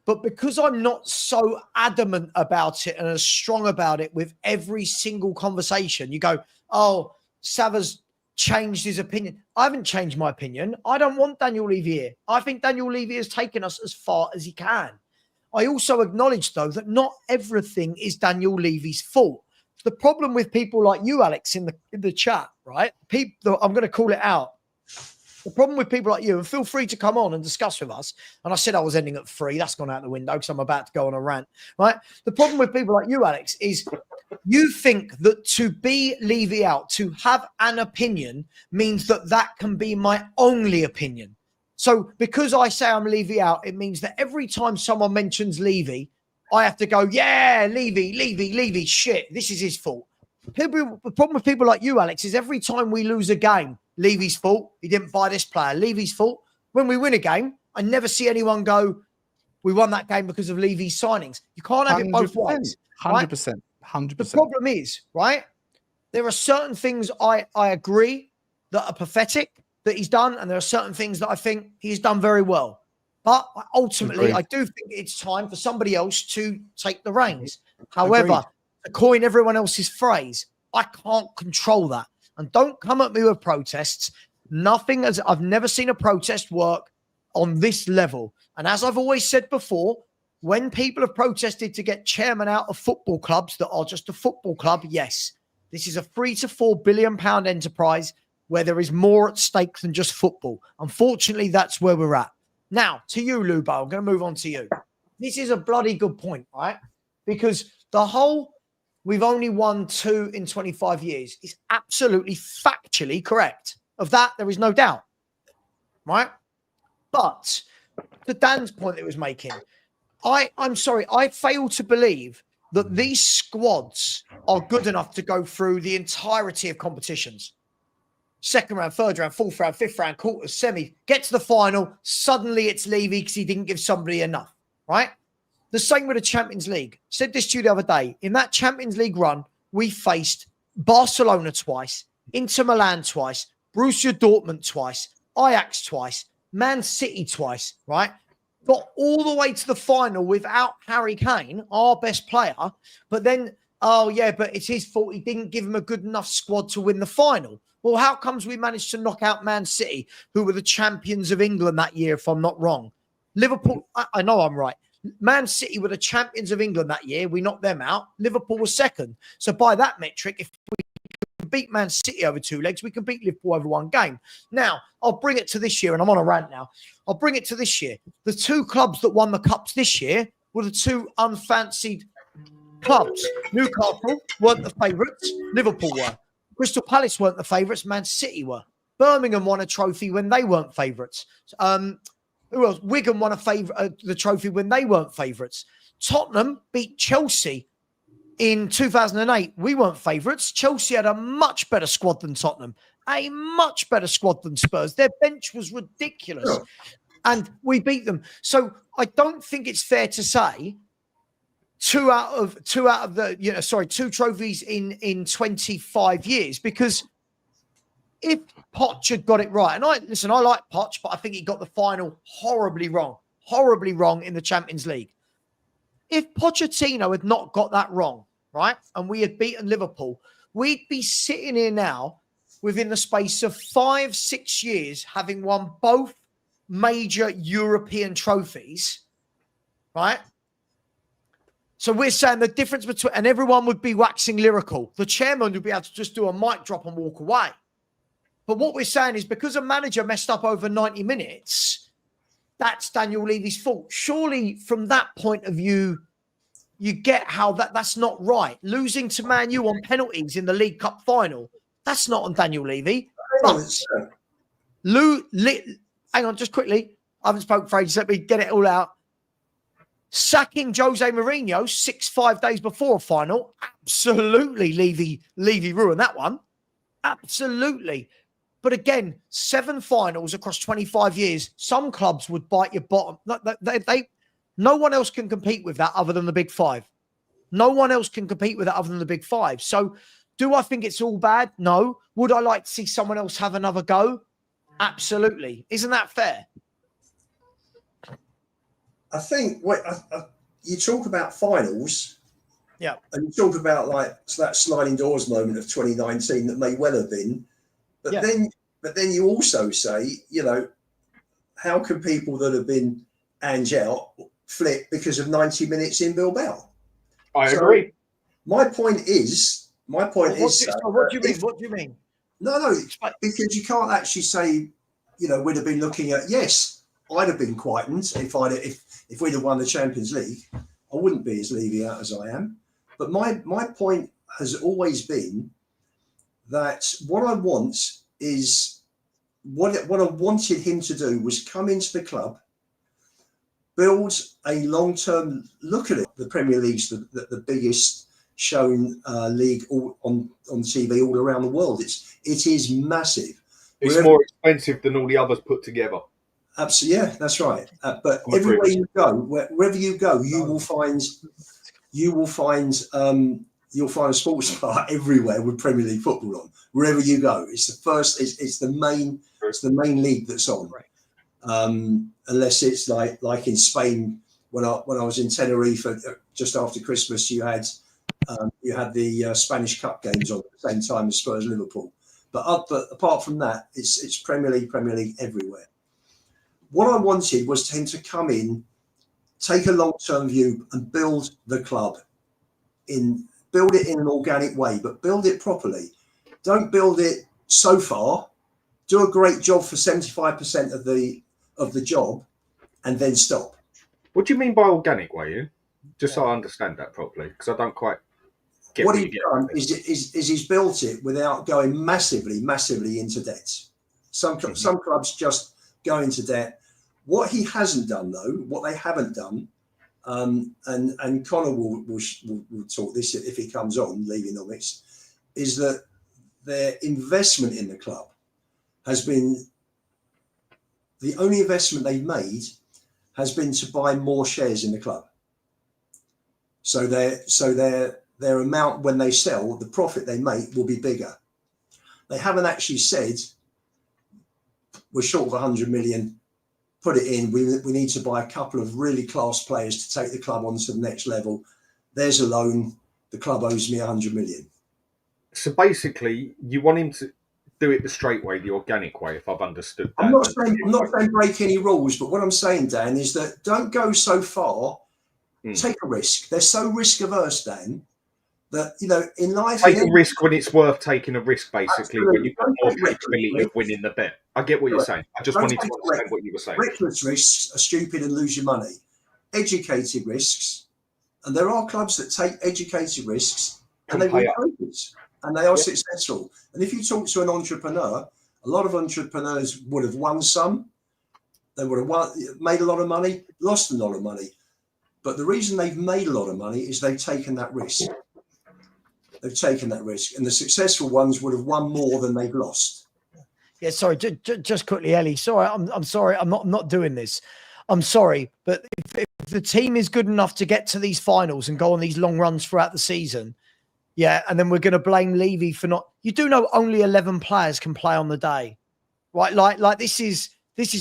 But because I'm not so adamant about it and as strong about it with every single conversation, you go, oh, Savva's changed his opinion. I haven't changed my opinion. I don't want Daniel Levy here. I think Daniel Levy has taken us as far as he can. I also acknowledge, though, that not everything is Daniel Levy's fault. The problem with people like you, Alex, in the chat, right? I'm going to call it out. The problem with people like you, and feel free to come on and discuss with us. And I said I was ending at 3. That's gone out the window because I'm about to go on a rant, right? The problem with people like you, Alex, is you think that to be Levy out, to have an opinion, means that can be my only opinion. So because I say I'm Levy out, it means that every time someone mentions Levy, I have to go, yeah, Levy, shit, this is his fault. The problem with people like you, Alex, is every time we lose a game, Levy's fault. He didn't buy this player. Levy's fault. When we win a game, I never see anyone go, we won that game because of Levy's signings. You can't have it both ways. 100%. 100%. The problem is, right, there are certain things I agree that are pathetic that he's done, and there are certain things that I think he's done very well. But ultimately, I do think it's time for somebody else to take the reins. However, to coin everyone else's phrase, I can't control that. And don't come at me with protests. I've never seen a protest work on this level. And as I've always said before, when people have protested to get chairman out of football clubs that are just a football club, yes, this is a £3 to £4 billion enterprise where there is more at stake than just football. Unfortunately, that's where we're at. Now, to you, Lubo, I'm going to move on to you. This is a bloody good point, right? Because the whole we've only won 2 in 25 years is absolutely factually correct. Of that, there is no doubt, right? But to Dan's point that he was making, I'm sorry, I fail to believe that these squads are good enough to go through the entirety of competitions. Second round, third round, fourth round, fifth round, quarters, semi, get to the final. Suddenly it's Levy because he didn't give somebody enough, right? The same with the Champions League. Said this to you the other day. In that Champions League run, we faced Barcelona twice, Inter Milan twice, Borussia Dortmund twice, Ajax twice, Man City twice, right? Got all the way to the final without Harry Kane, our best player. But then, oh yeah, but it's his fault. He didn't give him a good enough squad to win the final. Well, how comes we managed to knock out Man City, who were the champions of England that year, if I'm not wrong? Liverpool, I know I'm right. Man City were the champions of England that year. We knocked them out. Liverpool was second. So by that metric, if we can beat Man City over 2 legs, we can beat Liverpool over 1 game. Now, I'll bring it to this year, and I'm on a rant now. I'll bring it to this year. The 2 clubs that won the Cups this year were the 2 unfancied clubs. Newcastle weren't the favourites. Liverpool were. Crystal Palace weren't the favourites. Man City were. Birmingham won a trophy when they weren't favourites. Who else? Wigan won the trophy when they weren't favourites. Tottenham beat Chelsea in 2008. We weren't favourites. Chelsea had a much better squad than Tottenham. A much better squad than Spurs. Their bench was ridiculous. Oh. And we beat them. So I don't think it's fair to say 2 trophies in 25 years, because if Poch had got it right, and I like Poch, but I think he got the final horribly wrong in the Champions League. If Pochettino had not got that wrong, right, and we had beaten Liverpool, we'd be sitting here now within the space of 5-6 years, having won both major European trophies, right? So we're saying the difference between, and everyone would be waxing lyrical. The chairman would be able to just do a mic drop and walk away. But what we're saying is, because a manager messed up over 90 minutes, that's Daniel Levy's fault. Surely from that point of view, you get how that's not right. Losing to Man U on penalties in the League Cup final, that's not on Daniel Levy. Hang on, just quickly. I haven't spoken for ages. Let me get it all out. Sacking Jose Mourinho 5 days before a final, absolutely Levy ruined that one. Absolutely. But again, 7 finals across 25 years. Some clubs would bite your bottom. No one else can compete with that other than the Big 5. No one else can compete with that other than the Big 5. So do I think it's all bad? No. Would I like to see someone else have another go? Absolutely. Isn't that fair? I think you talk about finals, yeah, and you talk about that sliding doors moment of 2019 that may well have been, but then you also say, how can people that have been Angel flip because of 90 minutes in Bilbao? I agree. My point is. What do you mean? No, because you can't actually say, we'd have been looking at, yes, I'd have been quietened if we'd have won the Champions League. I wouldn't be as Levy out as I am. But my point has always been that what I want is what I wanted him to do was come into the club, build a long-term look at it. The Premier League's the biggest shown league on TV all around the world. It is massive. It's more expensive than all the others put together. Absolutely, yeah, that's right. But I'm everywhere agreeing. you go, wherever you go, you'll find a sports bar everywhere with Premier League football on. Wherever you go, it's the first. It's the main league that's on. Unless it's like in Spain when I was in Tenerife just after Christmas, you had the Spanish Cup games on at the same time as Spurs Liverpool. But apart from that, it's Premier League everywhere. What I wanted was him to come in, take a long-term view, and build the club build it in an organic way, but build it properly. Don't build it so far. Do a great job for 75% of the job, and then stop. What do you mean by organic way, you? Just so I understand that properly, because I don't quite get What he's done is he's built it without going massively into debt. Some clubs just go into debt. What he hasn't done, though, what they haven't done, and Connor will talk this if he comes on, Levynomics, is that their investment in the club has been, the only investment they've made has been to buy more shares in the club. So their amount when they sell, the profit they make will be bigger. They haven't actually said we're short of 100 million. Put it in. We need to buy a couple of really class players to take the club on to the next level. There's a loan. The club owes me 100 million. So basically, you want him to do it the straight way, the organic way, if I've understood that. I'm not saying break any rules, but what I'm saying, Dan, is that don't go so far. Take a risk. They're so risk averse, Dan, that in life. Take a risk when it's worth taking a risk, basically, Absolutely. when you've got more capability of winning the bet. I get what you're saying. I just wanted to understand what you were saying. Reckless risks are stupid and lose your money. Educated risks, and there are clubs that take educated risks and they win trophies and they are successful. And if you talk to an entrepreneur, a lot of entrepreneurs would have won some. They would have made a lot of money, lost a lot of money. But the reason they've made a lot of money is they've taken that risk. They've taken that risk, and the successful ones would have won more than they've lost. Yeah, sorry, just quickly, Ellie. Sorry, I'm sorry. I'm not doing this. I'm sorry, but if the team is good enough to get to these finals and go on these long runs throughout the season, yeah, and then we're going to blame Levy for not. You do know only 11 players can play on the day, right? Like this is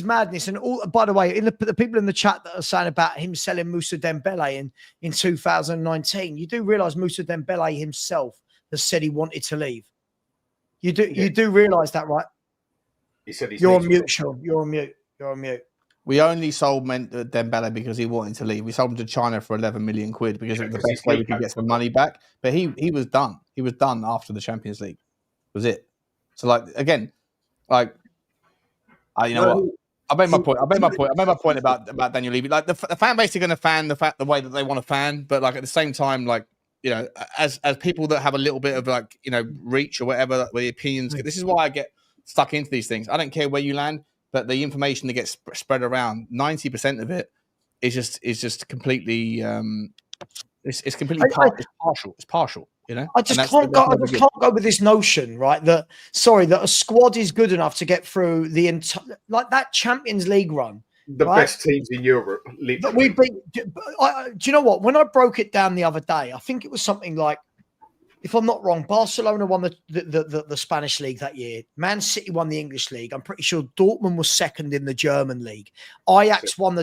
madness. And all, by the way, the people in the chat that are saying about him selling Moussa Dembele in 2019, you do realise Moussa Dembele himself has said he wanted to leave. You do realise that, right? He said you're on mute, Sean. You're on mute. We only sold Dembele because he wanted to leave. We sold him to China for 11 million quid because it was the best way we could get some money back. But he was done. He was done after the Champions League. Was it? So again, I made my point. I made my point about Daniel Levy. Like the fan base are going to fan the way that they want to fan, but at the same time, as people that have a little bit of reach or whatever, where the opinions. This is why I get stuck into these things. I don't care where you land. But the information that gets spread around, 90% of it is just completely it's completely partial. It's partial, I just can't go with this notion, right? That a squad is good enough to get through the entire that Champions League run. The best teams in Europe. But do you know what? When I broke it down the other day, I think it was something like, if I'm not wrong, Barcelona won the Spanish league that year. Man City won the English league. I'm pretty sure Dortmund was second in the German league. Ajax won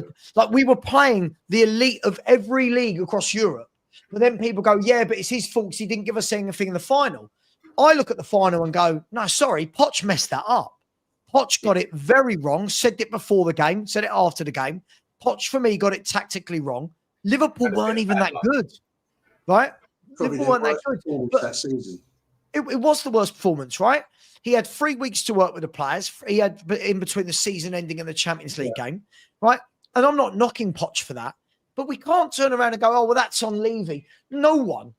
we were playing the elite of every league across Europe. But then people go, yeah, but it's his fault. He didn't give us anything in the final. I look at the final and go, no, sorry, Poch messed that up. Poch got it very wrong. Said it before the game, said it after the game. Poch, for me, got it tactically wrong. Liverpool weren't even that good, right? Liverpool weren't that good. But that season. It was the worst performance, right? He had 3 weeks to work with the players. He had in between the season ending and the Champions League game, right? And I'm not knocking Poch for that, but we can't turn around and go, oh, well, that's on Levy. No one.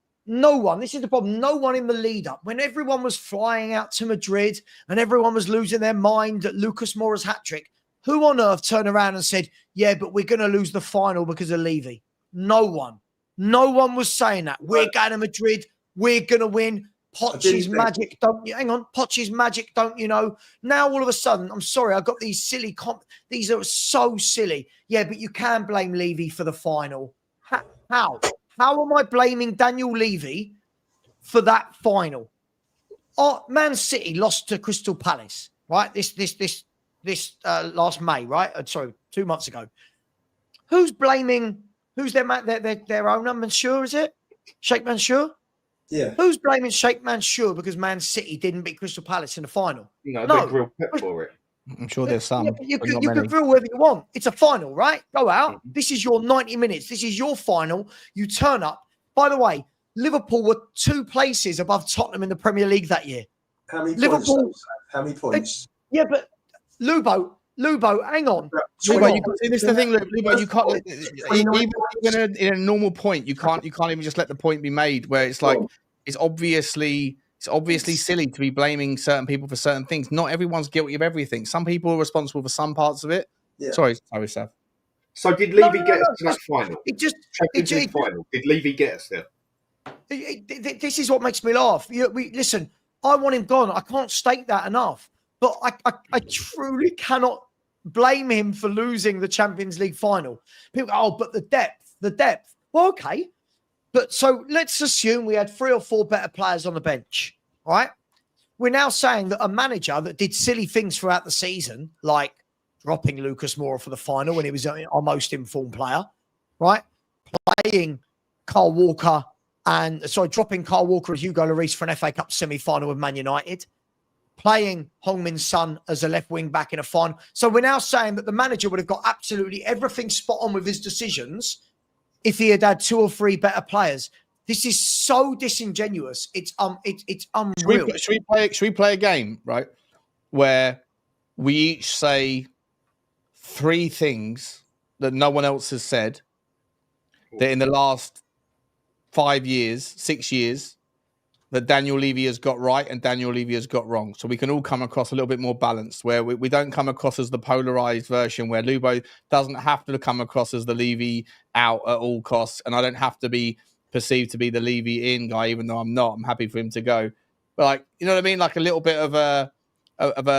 This is the problem. No one in the lead up, when everyone was flying out to Madrid and everyone was losing their mind at Lucas Moura's hat-trick, who on earth turned around and said, yeah, but we're going to lose the final because of Levy? No one. No one was saying that. We're going to Madrid. We're going to win. Poch's magic, don't you? Hang on, Poch's magic, don't you know? Now all of a sudden, I'm sorry, I've got these silly these are so silly. Yeah, but you can blame Levy for the final. How? How am I blaming Daniel Levy for that final? Oh, Man City lost to Crystal Palace, right? This last May, right? Sorry, 2 months ago. Who's blaming? Who's their owner? Mansour, is it? Sheikh Mansour? Yeah. Who's blaming Sheikh Mansour because Man City didn't beat Crystal Palace in the final? No, they grill Pep for it. I'm sure there's some. You can grill whoever you want. It's a final, right? Go out. This is your 90 minutes. This is your final. You turn up. By the way, Liverpool were 2 places above Tottenham in the Premier League that year. How many Liverpool, points? How many points? Yeah, but Lubo, hang on. Lubo, this is the thing, Lubo. You can't even in a normal point. You can't even just let the point be made where it's like it's obviously silly to be blaming certain people for certain things. Not everyone's guilty of everything. Some people are responsible for some parts of it. Yeah. Sorry, Sav. So did Levy get us to that final? Final. Did Levy get us there? This is what makes me laugh. Listen, I want him gone. I can't state that enough. But I truly cannot blame him for losing the Champions League final. People go, but the depth. Well, okay. But so let's assume we had 3 or 4 better players on the bench, right? We're now saying that a manager that did silly things throughout the season, like dropping Lucas Moura for the final when he was our most informed player, right? Playing Kyle Walker dropping Kyle Walker and Hugo Lloris for an FA Cup semi-final with Man United, playing Heung-min Son as a left wing back in a final. So we're now saying that the manager would have got absolutely everything spot on with his decisions if he had 2 or 3 better players. This is so disingenuous. It's unreal. Should we play a game, right, where we each say 3 things that no one else has said that in the last 5 years, 6 years, that Daniel Levy has got right and Daniel Levy has got wrong. So we can all come across a little bit more balanced, where we don't come across as the polarized version, where Lubo doesn't have to come across as the Levy out at all costs. And I don't have to be perceived to be the Levy in guy, even though I'm not. I'm happy for him to go. But like, you know what I mean? Like a little bit of a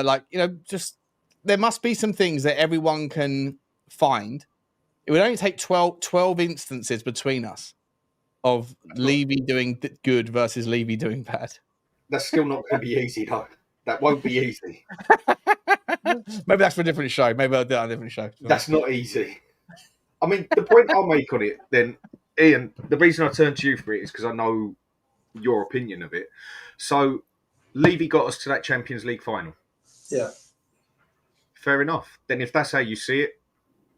like, you know, just there must be some things that everyone can find. It would only take 12 instances between us of Levy doing good versus Levy doing bad. That's still not going to be easy, though. That won't be easy. Maybe that's for a different show. Maybe I'll do it on a different show. That's not easy. I mean, the point I'll make on it, then, Ian, the reason I turned to you for it is because I know your opinion of it. So, Levy got us to that Champions League final. Yeah. Fair enough. Then if that's how you see it,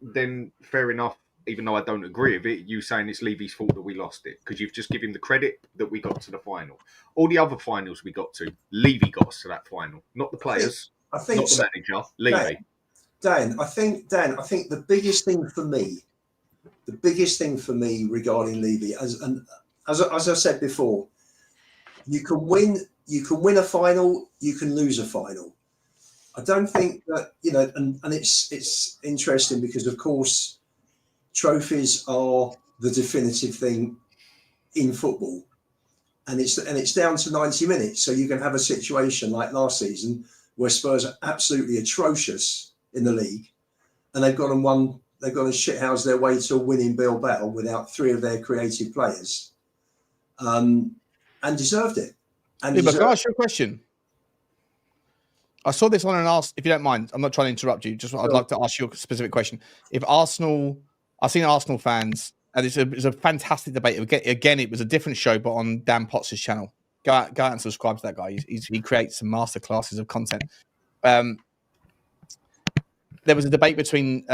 then fair enough. Even though I don't agree with it, you saying it's Levy's fault that we lost it because you've just given him the credit that we got to the final. All the other finals we got to, Levy got us to that final, not the players, I think not the manager, Levy. Dan, I think the biggest thing for me regarding Levy, as I said before, you can win a final, you can lose a final. I don't think that, you know, and it's interesting because of course trophies are the definitive thing in football, and it's down to 90 minutes. So you can have a situation like last season where Spurs are absolutely atrocious in the league, and they've gone to shithouse their way to a win in Bilbao without 3 of their creative players, and deserved it. Can I ask you a question? I saw this on and asked, if you don't mind, I'm not trying to interrupt you. I'd like to ask you a specific question. I've seen Arsenal fans, and it's a fantastic debate. Again, it was a different show, but on Dan Potts' channel. Go out and subscribe to that guy. He creates some masterclasses of content. There was a debate between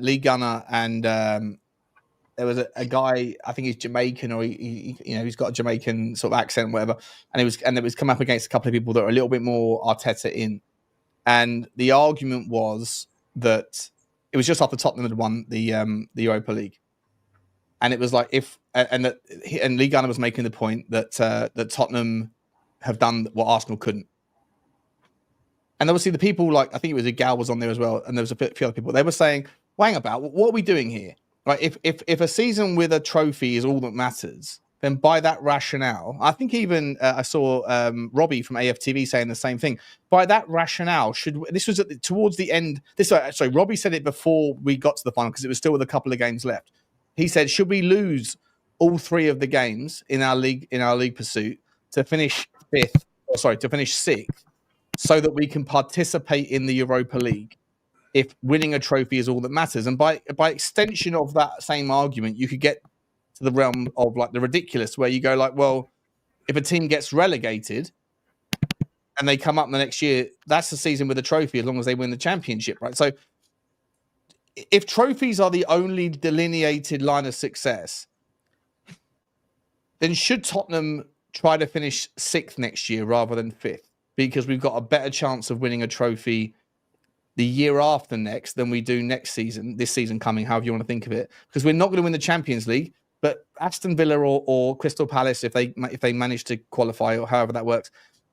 Lee Gunner and there was a guy, I think he's Jamaican, or he's got a Jamaican sort of accent, whatever. And it was come up against a couple of people that are a little bit more Arteta in. And the argument was that it was just after Tottenham had won the Europa League, and it was like and Lee Gunner was making the point that that Tottenham have done what Arsenal couldn't. And obviously the people, like I think it was Gal was on there as well, and there was a few other people. They were saying, "Hang about, what are we doing here? Right? If a season with a trophy is all that matters, then by that rationale, I think even I saw Robbie from AFTV saying the same thing. By that rationale, this was towards the end. Sorry, Robbie said it before we got to the final because it was still with a couple of games left. He said, should we lose all 3 of the games in our league pursuit to finish sixth, so that we can participate in the Europa League if winning a trophy is all that matters? And by extension of that same argument, you could get to the realm of like the ridiculous, where you go like, well, if a team gets relegated and they come up the next year, that's the season with a trophy as long as they win the championship, right? So if trophies are the only delineated line of success, then should Tottenham try to finish 6th next year rather than 5th? Because we've got a better chance of winning a trophy the year after next than we do next season, this season coming, however you want to think of it. Because we're not going to win the Champions League, but Aston Villa or Crystal Palace, if they manage to qualify or however that works,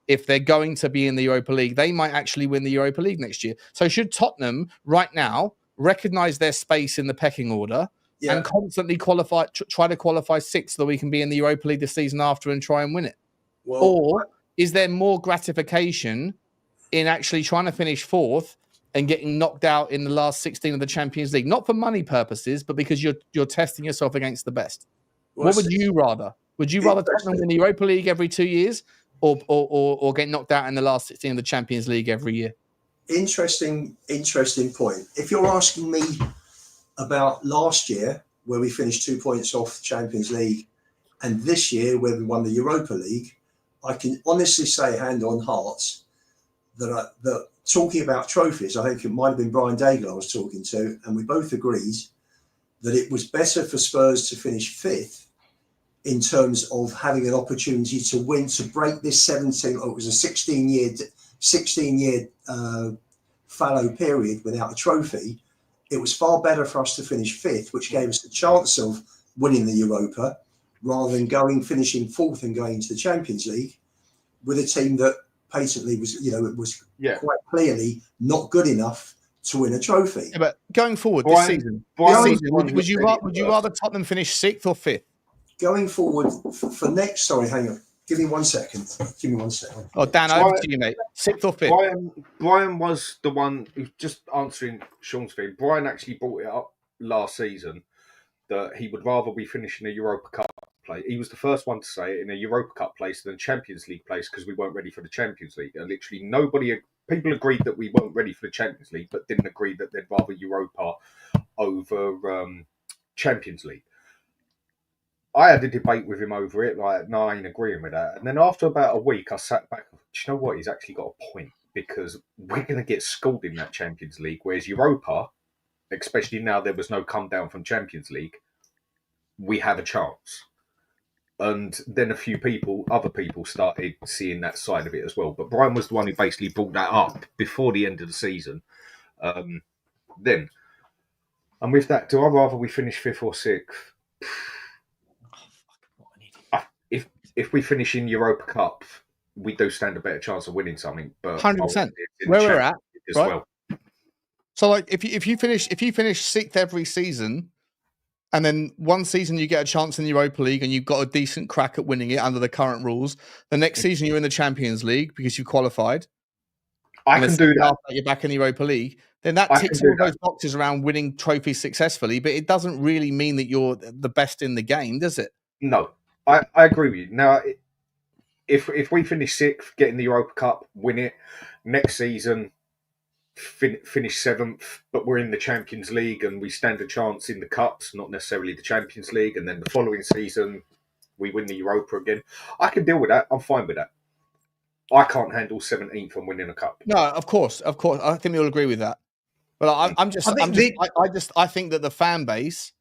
if they're going to be in the Europa League, they might actually win the Europa League next year. So should Tottenham right now recognise their space in the pecking order and constantly try to qualify 6th so that we can be in the Europa League the season after and try and win it? Well, or is there more gratification in actually trying to finish 4th and getting knocked out in the last 16 of the Champions League, not for money purposes, but because you're testing yourself against the best? What would you rather? Would you rather Tottenham win the Europa League every 2 years, or get knocked out in the last 16 of the Champions League every year? Interesting point. If you're asking me about last year, where we finished 2 points off the Champions League, and this year where we won the Europa League, I can honestly say, hand on heart, that talking about trophies, I think it might have been Brian Daigle I was talking to, and we both agreed that it was better for Spurs to finish 5th in terms of having an opportunity to win, to break this 16-year fallow period without a trophy. It was far better for us to finish 5th, which gave us the chance of winning the Europa, rather than finishing 4th and going to the Champions League with a team that patently was, quite clearly not good enough to win a trophy. Yeah, but going forward this season, would you rather Tottenham finish 6th or 5th? Going forward for next, sorry, hang on. Give me 1 second. Oh, Dan, over to you, mate. 6th or 5th? Brian was the one who, just answering Sean's thing, Brian actually brought it up last season that he would rather be finishing a Europa Cup place. He was the first one to say it, in a Europa Cup place than Champions League place, because we weren't ready for the Champions League. And literally people agreed that we weren't ready for the Champions League, but didn't agree that they'd rather Europa over Champions League. I had a debate with him over it, like, no, I ain't agreeing with that. And then after about a week, I sat back, do you know what? He's actually got a point, because we're going to get schooled in that Champions League, whereas Europa, especially now there was no come down from Champions League, we have a chance. And then other people started seeing that side of it as well. But Brian was the one who basically brought that up before the end of the season. Then, and with that, do I rather we finish 5th or 6th? If we finish in Europa Cup, we do stand a better chance of winning something. But 100%, where we're at, right? Well. So, like, if you finish 6th every season, and then one season you get a chance in the Europa League and you've got a decent crack at winning it under the current rules, the next season you're in the Champions League because you qualified. I can do that. You're back in the Europa League. Then that ticks all those boxes around winning trophies successfully, but it doesn't really mean that you're the best in the game, does it? No. I agree with you. Now, if we finish 6th, get in the Europa Cup, win it, next season, finish 7th, but we're in the Champions League and we stand a chance in the Cups, not necessarily the Champions League, and then the following season, we win the Europa again. I can deal with that. I'm fine with that. I can't handle 17th and winning a Cup. No, of course. I think we all agree with that. But I think that the fan base,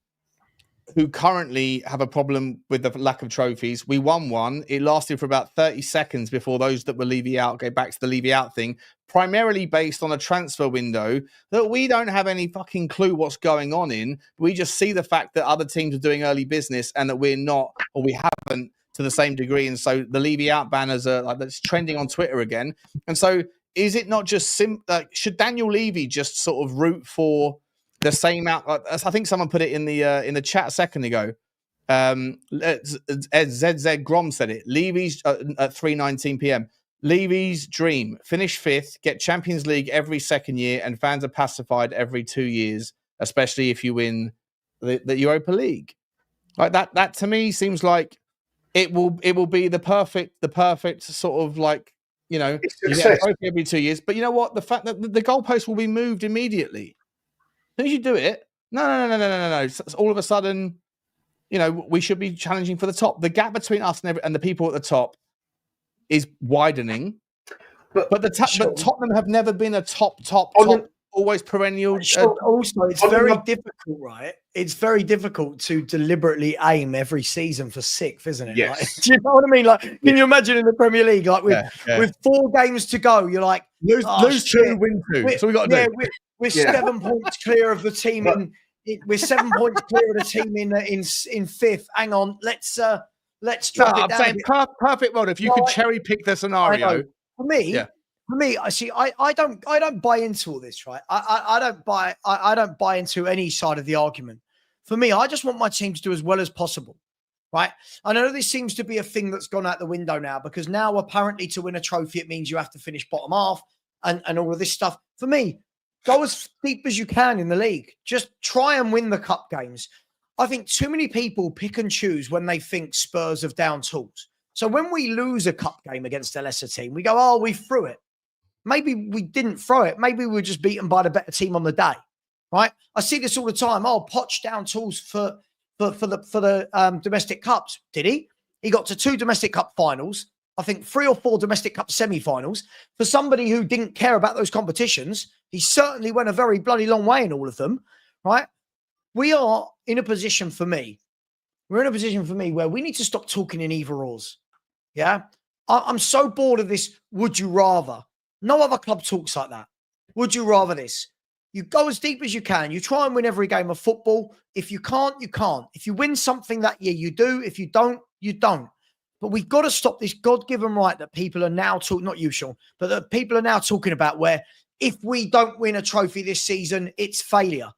who currently have a problem with the lack of trophies. We won one. It lasted for about 30 seconds before those that were Levy out go back to the Levy out thing, primarily based on a transfer window that we don't have any fucking clue what's going on in. We just see the fact that other teams are doing early business and that we're not, or we haven't to the same degree. And so the Levy out banners are like, that's trending on Twitter again. And so is it not just should Daniel Levy just sort of root for the same out? I think someone put it in the chat a second ago. ZZ Grom said it. Levy's at 3:19 p.m. Levy's dream: finish 5th, get Champions League every second year, and fans are pacified every 2 years, especially if you win the Europa League. Like that to me seems like it will be the perfect sort of like, you know, you get a trophy every 2 years. But you know what? The fact that the goalpost will be moved immediately. As soon as you do it, no. So all of a sudden, you know, we should be challenging for the top. The gap between us and the people at the top is widening. But Tottenham have never been a top, always perennial. Also, it's very difficult, right? It's very difficult to deliberately aim every season for 6th, isn't it? Yes. Like, do you know what I mean? Like, can you imagine in the Premier League, like with 4 games to go, you're like, lose 2, win 2. So we got to do. We're 7 points clear of the team we're 7 points clear of the team in 5th. Hang on, let's drop it down. I'm saying perfect world. If you could cherry pick the scenario, for me, I see. I don't buy into all this, right? I don't buy into any side of the argument. For me, I just want my team to do as well as possible, right? I know this seems to be a thing that's gone out the window now, because now apparently to win a trophy it means you have to finish bottom half and all of this stuff. For me, go as deep as you can in the league. Just try and win the cup games. I think too many people pick and choose when they think Spurs have down tools. So when we lose a cup game against a lesser team, we go, oh, we threw it. Maybe we didn't throw it. Maybe we were just beaten by the better team on the day, right? I see this all the time. Oh, Poch down tools for the domestic cups. Did he? He got to 2 domestic cup finals. I think 3 or 4 domestic cup semi-finals. For somebody who didn't care about those competitions, he certainly went a very bloody long way in all of them, right? We are in a position for me. We're in a position for me where we need to stop talking in either-ors. Yeah? I'm so bored of this would you rather. No other club talks like that. Would you rather this? You go as deep as you can. You try and win every game of football. If you can't, you can't. If you win something that year, you do. If you don't, you don't. But we've got to stop this God-given right that people are now talking, not you, Sean, but that people are now talking about where if we don't win a trophy this season, it's failure.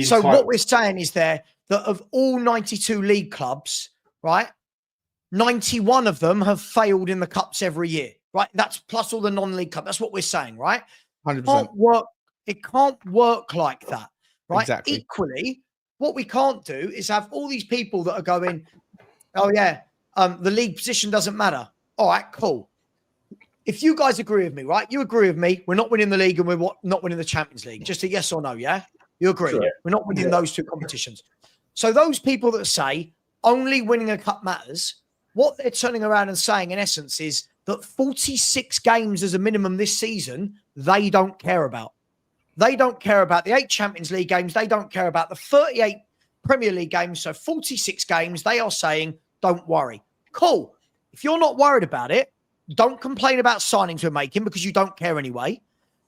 So what we're saying is there that of all 92 league clubs, right, 91 of them have failed in the cups every year, right? That's plus all the non-league cups. That's what we're saying, right? 100%. It can't work like that, right? Exactly. Equally, what we can't do is have all these people that are going, oh yeah, the league position doesn't matter. All right, cool. If you guys agree with me, right? You agree with me. We're not winning the league and we're not winning the Champions League. Just a yes or no, yeah? You agree? Sure. We're not winning those 2 competitions. So those people that say only winning a cup matters, what they're turning around and saying in essence is that 46 games as a minimum this season, they don't care about. They don't care about the 8 Champions League games. They don't care about the 38 Premier League games. So 46 games, they are saying, don't worry. Cool. If you're not worried about it, don't complain about signings we're making because you don't care anyway.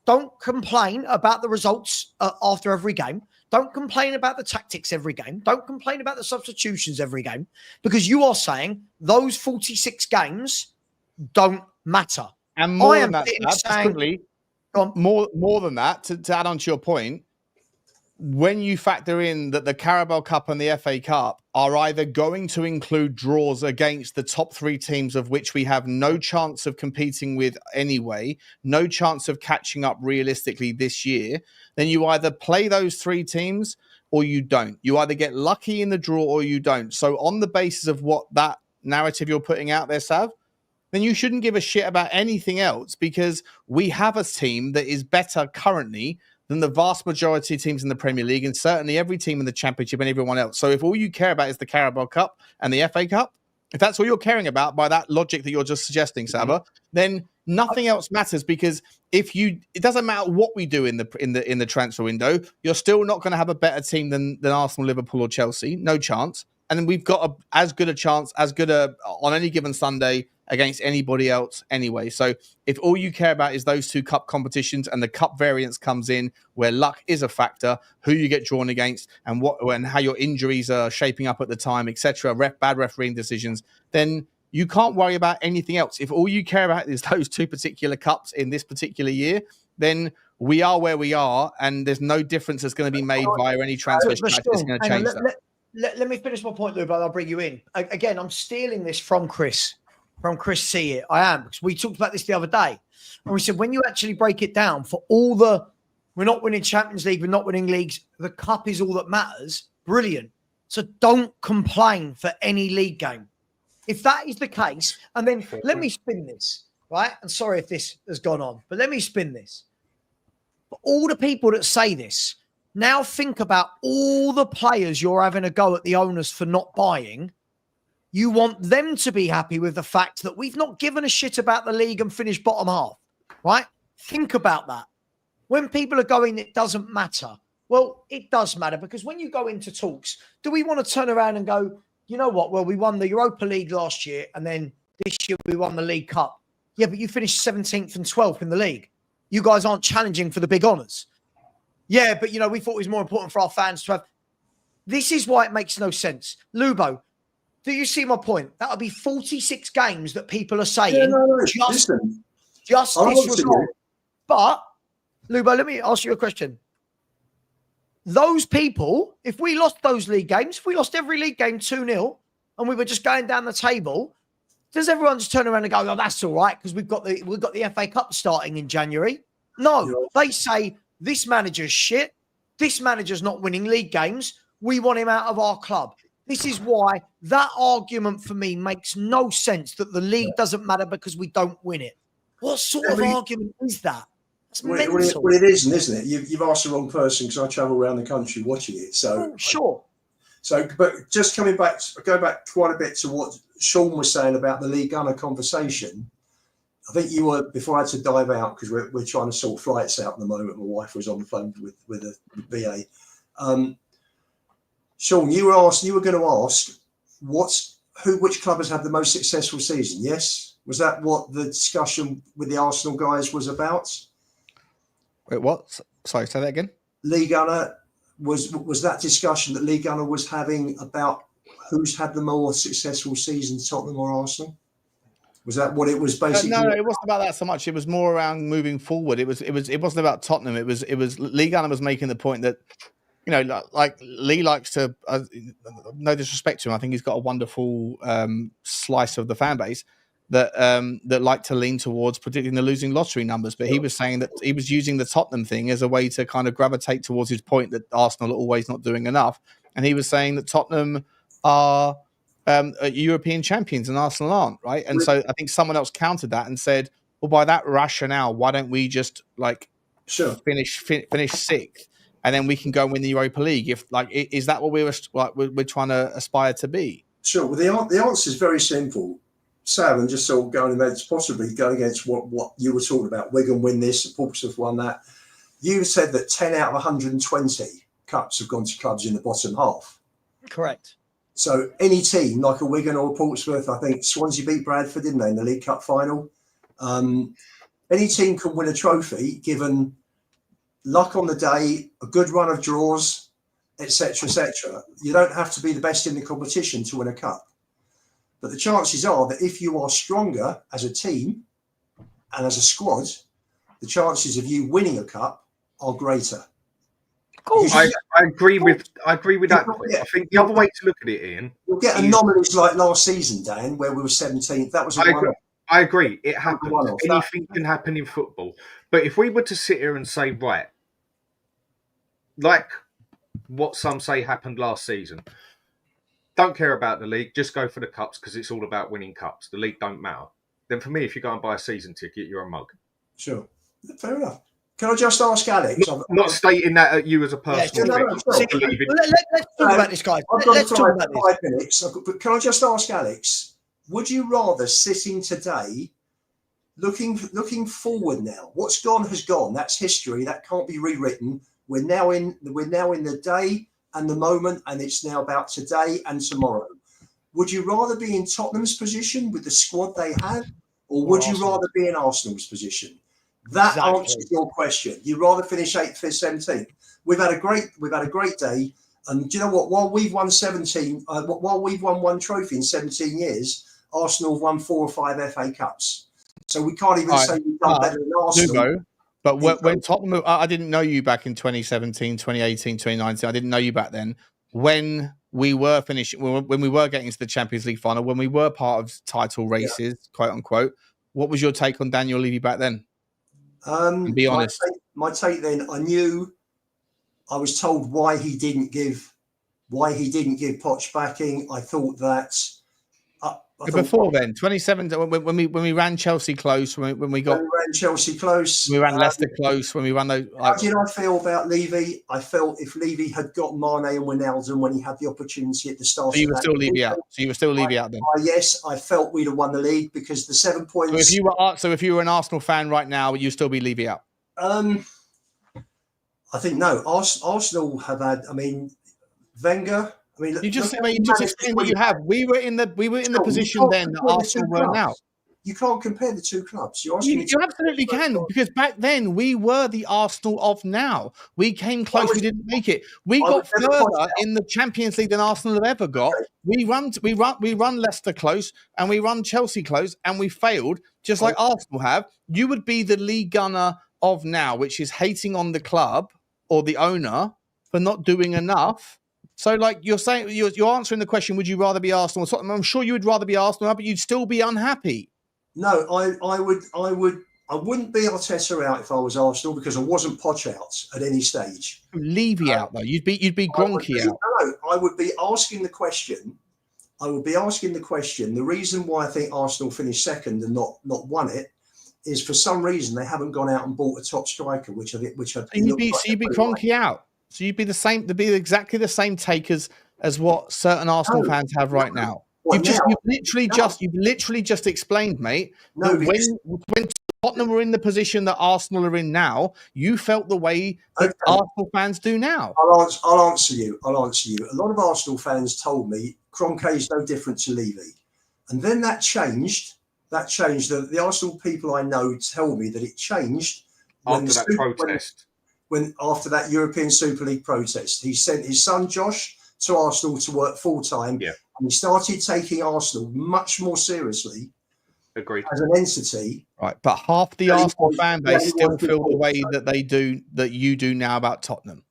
Don't complain about the results after every game. Don't complain about the tactics every game. Don't complain about the substitutions every game because you are saying those 46 games don't matter. And more than that, more than that, to add on to your point, when you factor in that the Carabao Cup and the FA Cup are either going to include draws against the top 3 teams of which we have no chance of competing with anyway, no chance of catching up realistically this year, then you either play those 3 teams or you don't. You either get lucky in the draw or you don't. So on the basis of what that narrative you're putting out there, Sav, then you shouldn't give a shit about anything else because we have a team that is better currently than the vast majority of teams in the Premier League and certainly every team in the Championship and everyone else. So if all you care about is the Carabao Cup and the FA Cup, if that's all you're caring about by that logic that you're just suggesting, Savva, then nothing else matters because it doesn't matter what we do in the transfer window, you're still not going to have a better team than Arsenal, Liverpool or Chelsea. No chance. And we've got as good a chance on any given Sunday against anybody else anyway. So if all you care about is those 2 cup competitions and the cup variance comes in where luck is a factor, who you get drawn against and how your injuries are shaping up at the time, etc., bad refereeing decisions, then you can't worry about anything else. If all you care about is those 2 particular cups in this particular year, then we are where we are and there's no difference that's going to be made via any transfer strategy that's going to change that. let me finish my point, Lou, but I'll bring you in. Again, I'm stealing this from Chris See It. I am, because we talked about this the other day. And we said, when you actually break it down for all we're not winning Champions League, we're not winning leagues, the cup is all that matters. Brilliant. So don't complain for any league game. If that is the case, and then let me spin this, right? And sorry if this has gone on, but let me spin this. For all the people that say this, now think about all the players you're having a go at the owners for not buying. You want them to be happy with the fact that we've not given a shit about the league and finished bottom half, right? Think about that. When people are going, it doesn't matter. Well, it does matter, because when you go into talks, do we want to turn around and go, you know what? Well, we won the Europa League last year, and then this year we won the League Cup. Yeah, but you finished 17th and 12th in the league. You guys aren't challenging for the big honours. Yeah, but, we thought it was more important for our fans to have. This is why it makes no sense. Lubo, do you see my point? That'll be 46 games that people are saying. No. Just disregard. But, Lubo, let me ask you a question. Those people, if we lost those league games, if we lost every league game 2-0 and we were just going down the table, does everyone just turn around and go, oh, that's all right, because we've got the FA Cup starting in January? No, they say this manager's shit. This manager's not winning league games. We want him out of our club. This is why that argument for me makes no sense, that the league doesn't matter because we don't win it. What sort of argument is that? Well, it isn't it? You've asked the wrong person, because I travel around the country watching it. So sure. But just go back quite a bit to what Sean was saying about the league gunner conversation. I think you were, before I had to dive out, because we're trying to sort flights out at the moment. My wife was on the phone with the VA. Sean, you were going to ask which club has had the most successful season? Yes, was that what the discussion with the Arsenal guys was about? Wait, what? Sorry, say that again. League Gunner was that discussion that League Gunner was having about who's had the more successful season, Tottenham or Arsenal? Was that what it was basically? No, it wasn't about that so much. It was more around moving forward. It wasn't about Tottenham. It was League Gunner was making the point that, like Lee likes to. No disrespect to him, I think he's got a wonderful slice of the fan base that like to lean towards predicting the losing lottery numbers. But he was saying that he was using the Tottenham thing as a way to kind of gravitate towards his point that Arsenal are always not doing enough. And he was saying that Tottenham are European champions and Arsenal aren't, right? And so I think someone else countered that and said, well, by that rationale, why don't we just finish sixth, and then we can go and win the Europa League? Is that what we're trying to aspire to be? Sure. Well, the answer is very simple. Sam, and just sort of going against what you were talking about. Wigan win this, Portsmouth won that. You said that 10 out of 120 cups have gone to clubs in the bottom half. Correct. So any team like a Wigan or a Portsmouth, I think Swansea beat Bradford, didn't they, in the League Cup final? Any team can win a trophy given luck on the day, a good run of draws, etc., etc. You don't have to be the best in the competition to win a cup. But the chances are that if you are stronger as a team and as a squad, the chances of you winning a cup are greater. I agree with that. I think the other way to look at it, Ian, you'll get anomalies like last season, Dan, where we were 17th. That was I agree. It happens. Anything can happen in football. But if we were to sit here and say, right, like what some say happened last season, don't care about the league, just go for the cups because it's all about winning cups. The league don't matter. Then for me, if you go and buy a season ticket, you're a mug. Sure. Fair enough. Can I just ask Alex? Not stating that at you as a person. Let's talk about this, guys. Let's talk about this. 5 minutes. But can I just ask Alex, would you rather sitting today, looking forward now? What's gone has gone. That's history. That can't be rewritten. We're now in the day and the moment, and it's now about today and tomorrow. Would you rather be in Tottenham's position with the squad they have, or would you rather be in Arsenal's position? That answers your question. You'd rather finish 8th, 5th, 17th. We've had a great day, and do you know what? While we've won one trophy in 17 years, Arsenal have won 4 or 5 FA Cups. So we can't even say we've done better than Arsenal. But when Tottenham, I didn't know you back in 2017, 2018, 2019. I didn't know you back then. When we were finishing, when we were getting to the Champions League final, when we were part of title races, quote unquote. What was your take on Daniel Levy back then? And be honest. My take then, I was told why he didn't give Poch backing. I thought that before then, 2017, when we ran Chelsea close, when we ran Chelsea close, we ran Leicester close, when we ran those. How did I feel about Levy? I felt if Levy had got Mane and Wijnaldum when he had the opportunity at the start, so you were still Levy out. So you were still Levy out then. Yes, I felt we'd have won the league because the 7 points. So if you were an Arsenal fan right now, would you still be Levy out? I think no. Arsenal have had. I mean, Wenger. I mean, you just explained what you have. We were in the position then that Arsenal were now. You can't compare the two clubs. You absolutely can, because back then we were the Arsenal of now. We came close, we didn't make it. We got further in the Champions League than Arsenal have ever got. Okay. We run Leicester close and we run Chelsea close and we failed, just like Arsenal have. You would be the league gunner of now, which is hating on the club or the owner for not doing enough. So, like you're saying, you're answering the question: would you rather be Arsenal or Tottenham? I'm sure you would rather be Arsenal, but you'd still be unhappy. No, I wouldn't be Arteta out if I was Arsenal because I wasn't Poch out at any stage. Levy out though. You'd be Gronky out. No, I would be asking the question. The reason why I think Arsenal finished second and not won it is for some reason they haven't gone out and bought a top striker, which you'd be Gronky out. So you'd be the same. To be exactly the same takers as what certain Arsenal fans have right now. You've literally just explained, mate. No, when Tottenham were in the position that Arsenal are in now, you felt the way that Arsenal fans do now. I'll answer you. A lot of Arsenal fans told me Kroenke is no different to Levy, and then that changed. The Arsenal people I know tell me that it changed after that protest. After that European Super League protest, he sent his son Josh to Arsenal to work full time. Yeah. And he started taking Arsenal much more seriously. Agreed. As an entity. Right. But half the Arsenal fan base still feel the way that you do now about Tottenham.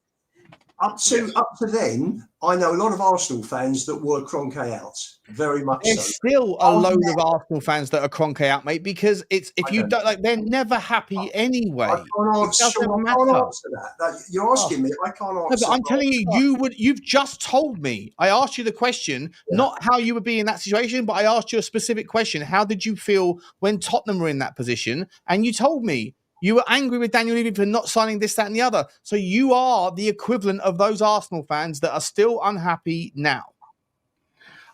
Up to then, I know a lot of Arsenal fans that were Kroenke out. Very much There's so. Still a load of Arsenal fans that are Kroenke out, mate, because they're never happy anyway. I can't answer that. You're asking me. I can't answer. No, but I'm telling you, you've just told me. I asked you the question, not how you would be in that situation, but I asked you a specific question. How did you feel when Tottenham were in that position? And you told me you were angry with Daniel Levy for not signing this, that, and the other. So you are the equivalent of those Arsenal fans that are still unhappy now.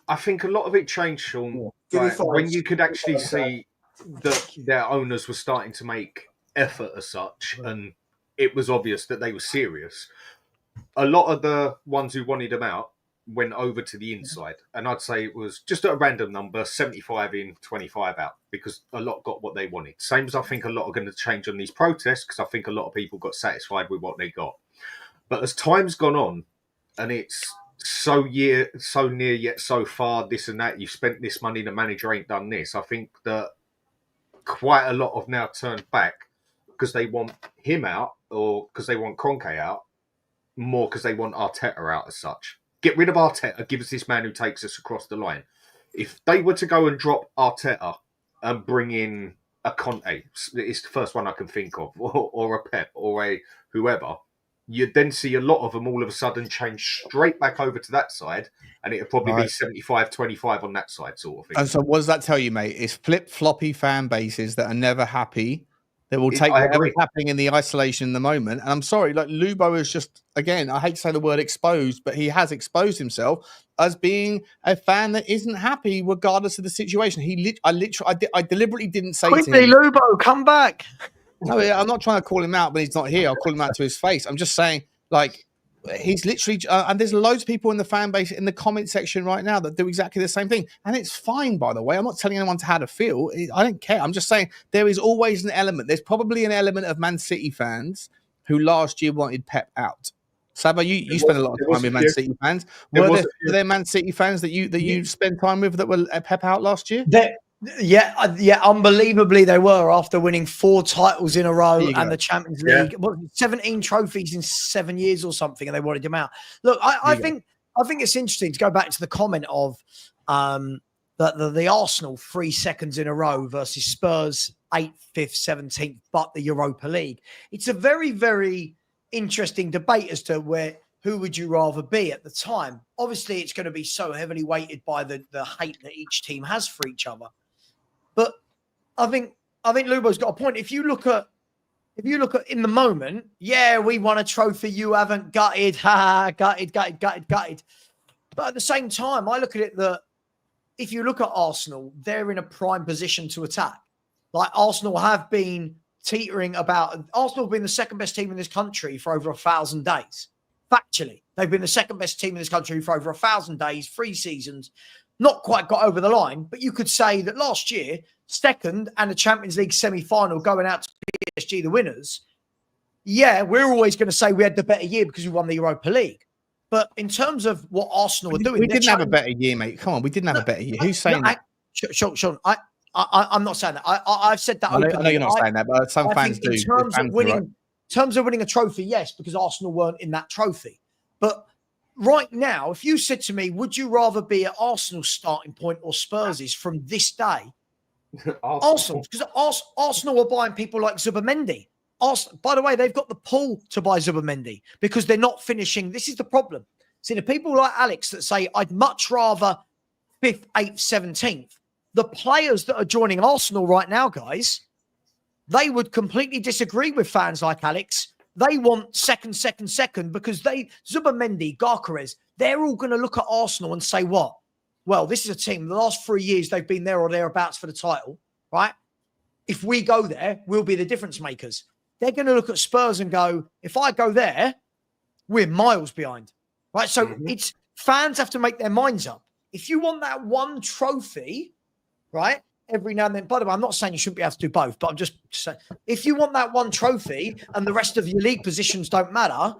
I think a lot of it changed, Sean, when you could actually see that their owners were starting to make effort as such, and it was obvious that they were serious. A lot of the ones who wanted them out went over to the inside, and I'd say it was just at a random number, 75 in, 25 out, because a lot got what they wanted. Same as I think a lot are going to change on these protests, because I think a lot of people got satisfied with what they got. But as time's gone on, and it's so near yet so far, this and that, you've spent this money, the manager ain't done this. I think that quite a lot have now turned back because they want him out, or because they want Kroenke out, more because they want Arteta out as such. Get rid of Arteta, give us this man who takes us across the line. If they were to go and drop Arteta and bring in a Conte, it's the first one I can think of, or a Pep, or a whoever, you'd then see a lot of them all of a sudden change straight back over to that side, and it would probably be 75-25 on that side sort of thing. And so what does that tell you, mate? It's flip-floppy fan bases that are never happy. They will take whatever's happening in the isolation in the moment. And I'm sorry, like Lubo is just, again, I hate to say the word exposed, but he has exposed himself as being a fan that isn't happy regardless of the situation. I deliberately didn't say to him, Lubo, come back. No, I'm not trying to call him out, but he's not here. I'll call him out to his face. I'm just saying, like, he's literally, and there's loads of people in the fan base in the comment section right now that do exactly the same thing. And it's fine, by the way. I'm not telling anyone how to feel. I don't care. I'm just saying there is always an element. There's probably an element of Man City fans who last year wanted Pep out. Savva, you spend a lot of time with Man City fans. Were there Man City fans that you spent time with that were Pep out last year? Yeah, unbelievably they were, after winning 4 titles in a row and the Champions League. 17 trophies in 7 years or something, and they wanted him out. Look, I think think it's interesting to go back to the comment of the Arsenal 3 seconds in a row versus Spurs 8th, 5th, 17th, but the Europa League. It's a very, very interesting debate as to who would you rather be at the time. Obviously, it's going to be so heavily weighted by the hate that each team has for each other. But I think Lubo's got a point. If you look at in the moment, yeah, we won a trophy, you haven't, gutted, gutted. But at the same time, I look at it that if you look at Arsenal, they're in a prime position to attack. Like Arsenal have been teetering about. Arsenal have been the second best team in this country for over 1,000 days. Factually, they've been the second best team in this country for over 1,000 days, 3 seasons, not quite got over the line. But you could say that last year, second and the Champions League semi-final going out to PSG, the winners. Yeah, we're always going to say we had the better year because we won the Europa League. But in terms of what Arsenal are doing, we didn't have a better year, mate. Come on, we didn't have a better year. Who's saying that? Sean, I'm not saying that. I've said that openly. I know you're not saying that, but some fans do. In terms of winning a trophy, yes, because Arsenal weren't in that trophy. But right now, if you said to me, would you rather be at Arsenal's starting point or Spurs' from this day? Arsenal, because Arsenal are buying people like Zubimendi. By the way, they've got the pull to buy Zubimendi because they're not finishing. This is the problem. See, the people like Alex that say, I'd much rather 5th, 8th, 17th. The players that are joining Arsenal right now, guys, they would completely disagree with fans like Alex. They want second, because Zubimendi, Gyökeres, they're all going to look at Arsenal and say, what? Well, this is a team, the last 3 years, they've been there or thereabouts for the title, right? If we go there, we'll be the difference makers. They're going to look at Spurs and go, if I go there, we're miles behind, right? So it's fans have to make their minds up. If you want that one trophy, right, every now and then, by the way, I'm not saying you shouldn't be able to do both, but I'm just saying, if you want that one trophy and the rest of your league positions don't matter,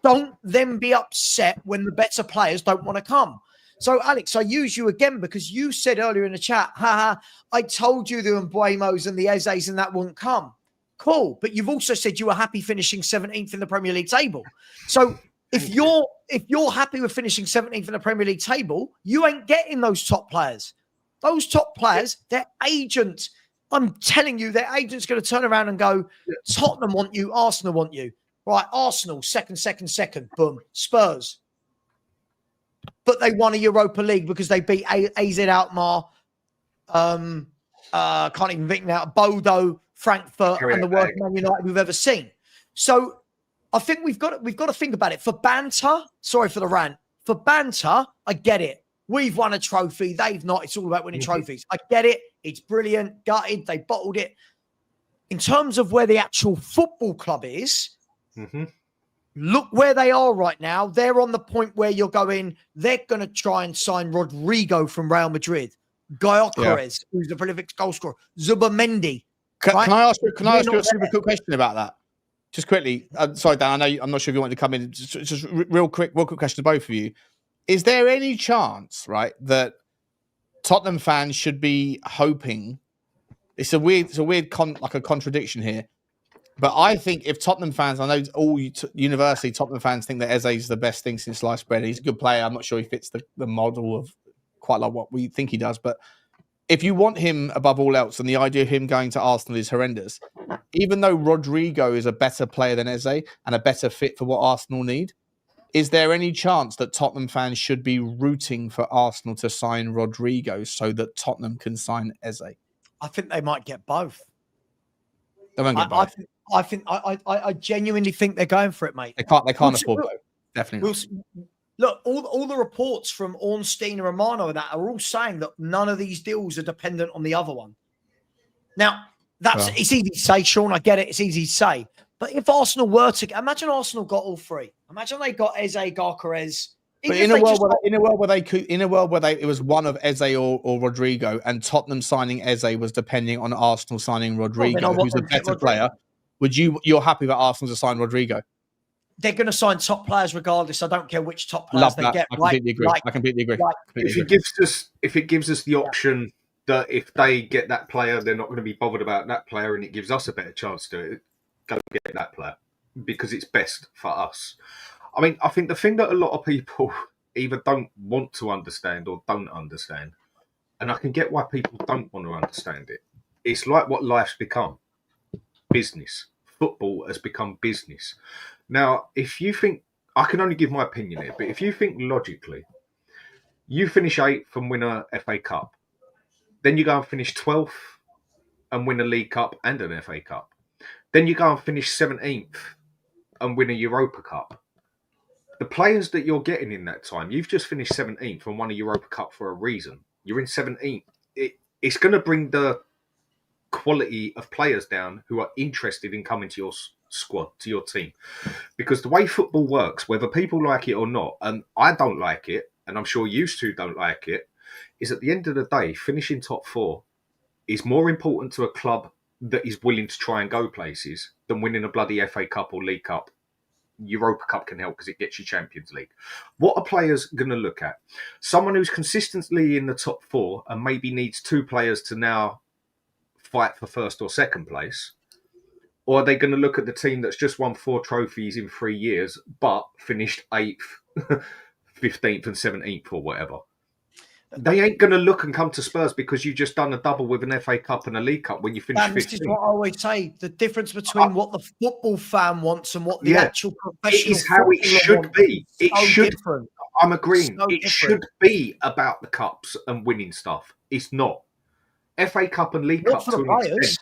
don't then be upset when the better players don't want to come. So, Alex, I use you again because you said earlier in the chat, I told you the Mbuemos and the Ezes and that wouldn't come. Cool. But you've also said you were happy finishing 17th in the Premier League table. So if you're happy with finishing 17th in the Premier League table, you ain't getting those top players. Those top players, their agent, I'm telling you, their agent's going to turn around and go, Tottenham want you, Arsenal want you. Right, Arsenal, second, boom. Spurs. But they won a Europa League because they beat AZ Alkmaar, can't even think now, Bodo, Frankfurt, and the worst Man United we've ever seen. So I think we've got to think about it. For banter, sorry for the rant. For banter, I get it. We've won a trophy. They've not. It's all about winning trophies. I get it. It's brilliant. Gutted. They bottled it. In terms of where the actual football club is, look where they are right now. They're on the point where you're going, they're going to try and sign Rodrigo from Real Madrid. Gyökeres, who's the prolific goal scorer. Zubimendi. Can I ask you a super quick question about that? Just quickly. Sorry, Dan, I'm not sure if you want to come in. Just real quick question to both of you. Is there any chance, right, that Tottenham fans should be hoping? It's a weird contradiction here. But I think if Tottenham fans, I know all universally Tottenham fans think that Eze is the best thing since sliced bread. He's a good player. I'm not sure he fits the model of quite like what we think he does. But if you want him above all else, and the idea of him going to Arsenal is horrendous, even though Rodrigo is a better player than Eze and a better fit for what Arsenal need, is there any chance that Tottenham fans should be rooting for Arsenal to sign Rodrigo so that Tottenham can sign Eze? I think they might get both. They won't get both. I genuinely think they're going for it, mate. They can't afford both. Definitely. Look, all the reports from Ornstein and Romano and that are all saying that none of these deals are dependent on the other one. Now, it's easy to say, Sean. I get it. It's easy to say. But if Arsenal were to, imagine Arsenal got all three. Imagine they got Eze, Gyökeres. But in a world where it was one of Eze or Rodrigo, and Tottenham signing Eze was depending on Arsenal signing Rodrigo, who's a better player. You're happy that Arsenal to sign Rodrigo? They're going to sign top players regardless. I don't care which top players they get. I completely agree. I completely agree. If it gives us the option that if they get that player, they're not going to be bothered about that player, and it gives us a better chance to go get that player because it's best for us. I mean, I think the thing that a lot of people either don't want to understand or don't understand. And I can get why people don't want to understand it. It's like what life's become. Business. Football has become business. Now, if you think, I can only give my opinion here, but if you think logically, you finish 8th and win a FA Cup, then you go and finish 12th and win a League Cup and an FA Cup. Then you go and finish 17th and win a Europa Cup. The players that you're getting in that time, you've just finished 17th and won a Europa Cup for a reason. You're in 17th. It's going to bring the quality of players down who are interested in coming to your squad, to your team. Because the way football works, whether people like it or not, and I don't like it, and I'm sure you two don't like it, is at the end of the day, finishing top 4 is more important to a club that is willing to try and go places than winning a bloody FA Cup or League Cup. Europa Cup can help because it gets you Champions League. What are players going to look at? Someone who's consistently in the top 4 and maybe needs 2 players to now fight for first or second place? Or are they going to look at the team that's just won 4 trophies in 3 years but finished 8th, 15th and 17th or whatever? They ain't going to look and come to Spurs because you've just done a double with an FA Cup and a League Cup when you finish 15th. This is what I always say. The difference between what the football fan wants and what the actual professional it is how it should be. It should. Different. I'm agreeing. So it different. should be about the cups and winning stuff. It's not. FA Cup and League Cup Not for the players.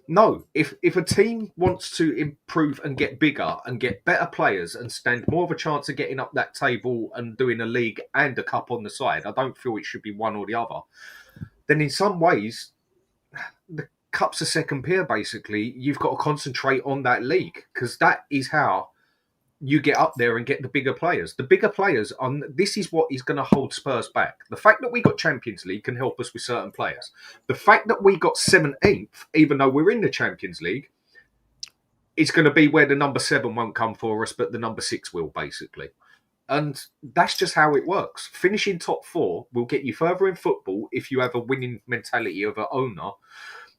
No, if a team wants to improve and get bigger and get better players and stand more of a chance of getting up that table and doing a league and a cup on the side, I don't feel it should be one or the other. Then in some ways, the cup's a second tier, basically. You've got to concentrate on that league because that is how you get up there and get the bigger players. The bigger players, this is what is going to hold Spurs back. The fact that we got Champions League can help us with certain players. The fact that we got 17th, even though we're in the Champions League, is going to be where the number 7 won't come for us, but the number 6 will, basically. And that's just how it works. Finishing top 4 will get you further in football if you have a winning mentality of an owner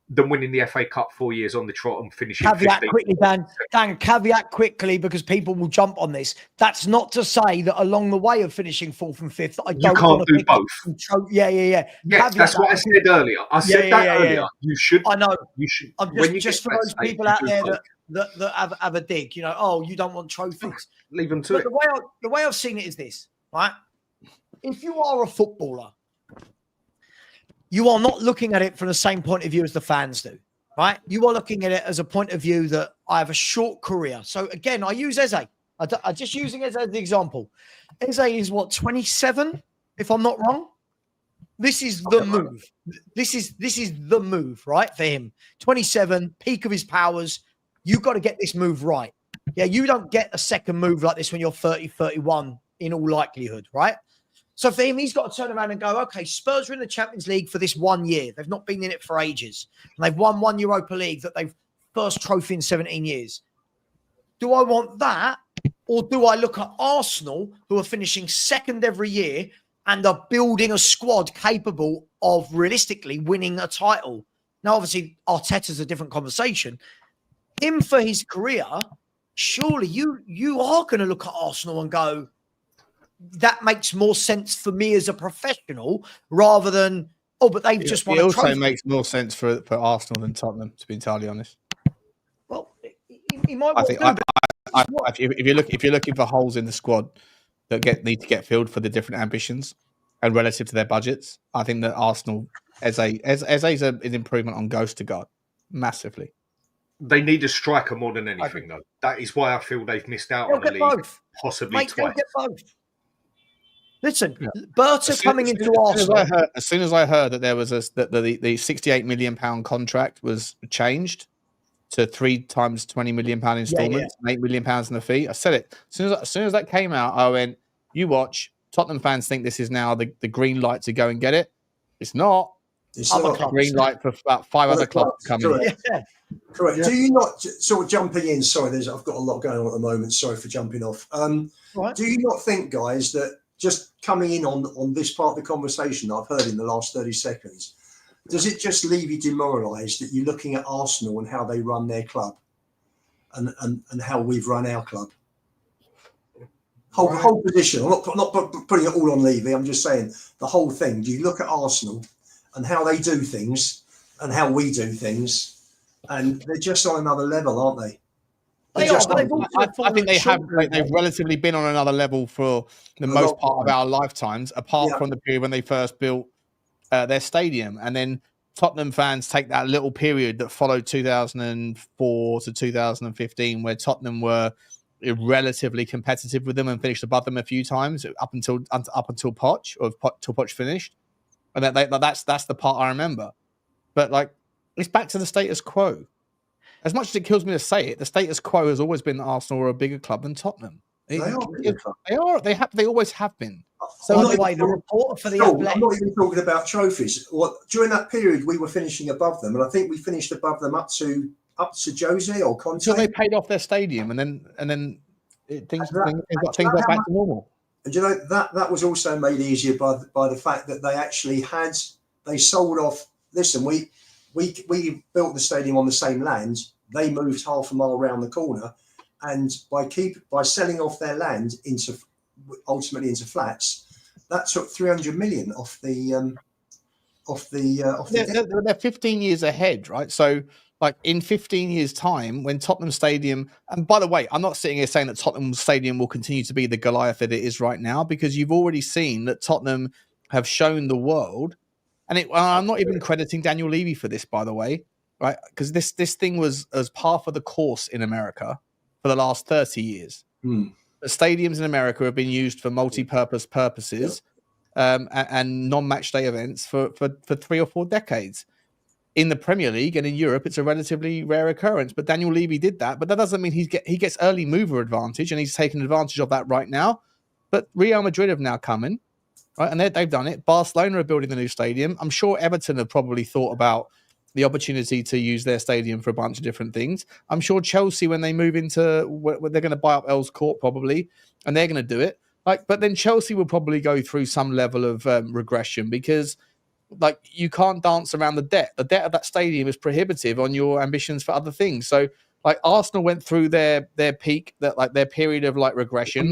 than winning the FA Cup 4 years on the trot and finishing. Caveat 15th. quickly, Dan, caveat quickly, because people will jump on this. That's not to say that along the way of finishing 4th and 5th, I don't you can't do both. Yeah. Yeah, that's what I said earlier. I said that earlier. Yeah. You should. I know. You should. I'm just for those people out there that have a dig, you don't want trophies. Leave them to it. The way I've seen it is this, right? If you are a footballer, you are not looking at it from the same point of view as the fans do, right? You are looking at it as a point of view that I have a short career. So again, I use Eze. I'm just using Eze as the example. Eze is 27, if I'm not wrong. This is the move. This is the move, right? For him. 27, peak of his powers. You've got to get this move right. Yeah, you don't get a second move like this when you're 30, 31 in all likelihood, right? So for him, he's got to turn around and go, okay, Spurs are in the Champions League for this 1 year. They've not been in it for ages. And they've won 1 Europa League that they've first trophy in 17 years. Do I want that? Or do I look at Arsenal, who are finishing second every year and are building a squad capable of realistically winning a title? Now, obviously, Arteta's a different conversation. Him for his career, surely you are going to look at Arsenal and go, that makes more sense for me as a professional rather than, but they've just won a trophy. It also makes more sense for Arsenal than Tottenham, to be entirely honest. Well, he might. If you're looking for holes in the squad that need to get filled for the different ambitions and relative to their budgets, I think that Arsenal, Eze is an improvement on Ghost to God, massively. They need a striker more than anything, though. That is why I feel they've missed out on the league, possibly twice. Get both. Listen, Berta coming into Arsenal. As soon as I heard that there was that the £68 million contract was changed to 3 times £20 million installments, £8 million in the fee, I said it. As soon as that came out, I went, "You watch." Tottenham fans think this is now the green light to go and get it. It's not. It's not not. a green light for about 5 other clubs coming in. Correct. Do you not, sort of jumping in, sorry, I've got a lot going on at the moment. Sorry for jumping off. Do you not think, guys, that just coming in on this part of the conversation that I've heard in the last 30 seconds, does it just leave you demoralised that you're looking at Arsenal and how they run their club and how we've run our club? whole position. I'm not putting it all on Levy. I'm just saying the whole thing. Do you look at Arsenal and how they do things and how we do things, and they're just on another level, aren't they? They just are, on- I think they've relatively been on another level for the most part of our lifetimes, apart from the period when they first built their stadium. And then Tottenham fans take that little period that followed 2004 to 2015, where Tottenham were relatively competitive with them and finished above them a few times up until Poch, or till Poch finished. And that's the part I remember. But like, it's back to the status quo. As much as it kills me to say it, the status quo has always been that Arsenal are a bigger club than Tottenham. They are. They always have been. So by the way, the reporter for the Athletic... I'm not even talking about trophies. During that period, we were finishing above them, and I think we finished above them up to Jose or Conte. Until they paid off their stadium, and then things got back to normal. And you know that was also made easier by the fact that they sold off. Listen, we built the stadium on the same land. They moved half a mile around the corner, and by selling off their land ultimately into flats, that took 300 million off the. They're 15 years ahead, right? So, like in 15 years' time, when Tottenham Stadium, and by the way, I'm not sitting here saying that Tottenham Stadium will continue to be the Goliath that it is right now, because you've already seen that Tottenham have shown the world, and I'm not even crediting Daniel Levy for this, by the way, right? Because this thing was as par for the course in America for the last 30 years. The stadiums in America have been used for multi-purpose purposes and non-match day events for 3 or 4 decades. In the Premier League and in Europe, it's a relatively rare occurrence. But Daniel Levy did that. But that doesn't mean he gets early mover advantage, and he's taking advantage of that right now. But Real Madrid have now come in, right? And they've done it. Barcelona are building the new stadium. I'm sure Everton have probably thought about the opportunity to use their stadium for a bunch of different things. I'm sure Chelsea, when they move into, they're going to buy up Earls Court probably, and they're going to do it. But then Chelsea will probably go through some level of regression, because like you can't dance around the debt. The debt of that stadium is prohibitive on your ambitions for other things. So like Arsenal went through their peak, their period of like regression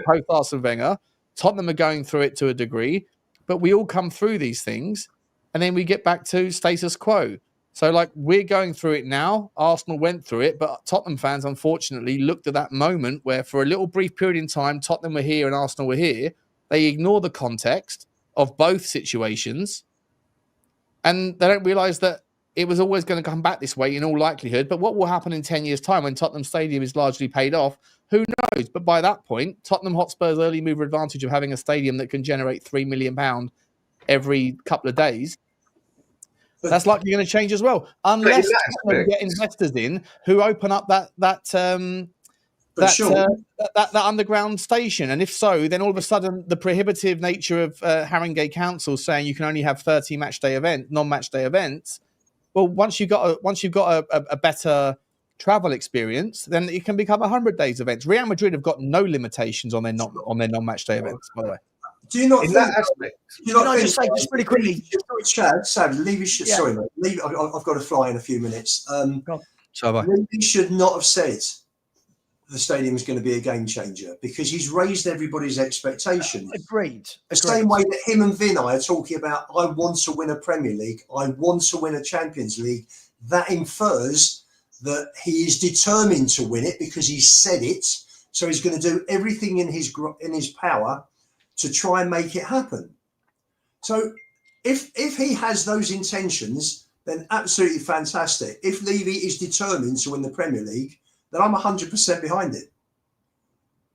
post Arsene Wenger. Tottenham are going through it to a degree, but we all come through these things, and then we get back to status quo. So like we're going through it now. Arsenal went through it, but Tottenham fans unfortunately looked at that moment where for a little brief period in time, Tottenham were here and Arsenal were here. They ignore the context of both situations, and they don't realise that it was always going to come back this way in all likelihood. But what will happen in 10 years' time when Tottenham Stadium is largely paid off? Who knows? But by that point, Tottenham Hotspur's early mover advantage of having a stadium that can generate £3 million every couple of days, that's likely going to change as well, unless Tottenham get investors in who open up that underground station. And if so, then all of a sudden the prohibitive nature of Haringey Council saying you can only have 30 non-match day events. Well, once you've got a better travel experience, then it can become 100 days events. Real Madrid have got no limitations on their non-match day events, by the way. Do you not in think, that aspect? Can I just say, just really quickly? Sam, Levy should. Yeah. Sorry, mate. Levy, I've got to fly in a few minutes. Levy should not have said the stadium is going to be a game changer, because he's raised everybody's expectations. Agreed. The same way that him and Vinay are talking about, I want to win a Premier League, I want to win a Champions League. That infers that he is determined to win it because he said it. So he's going to do everything in his power to try and make it happen. So if he has those intentions, then absolutely fantastic. If Levy is determined to win the Premier League, then I'm 100% behind it,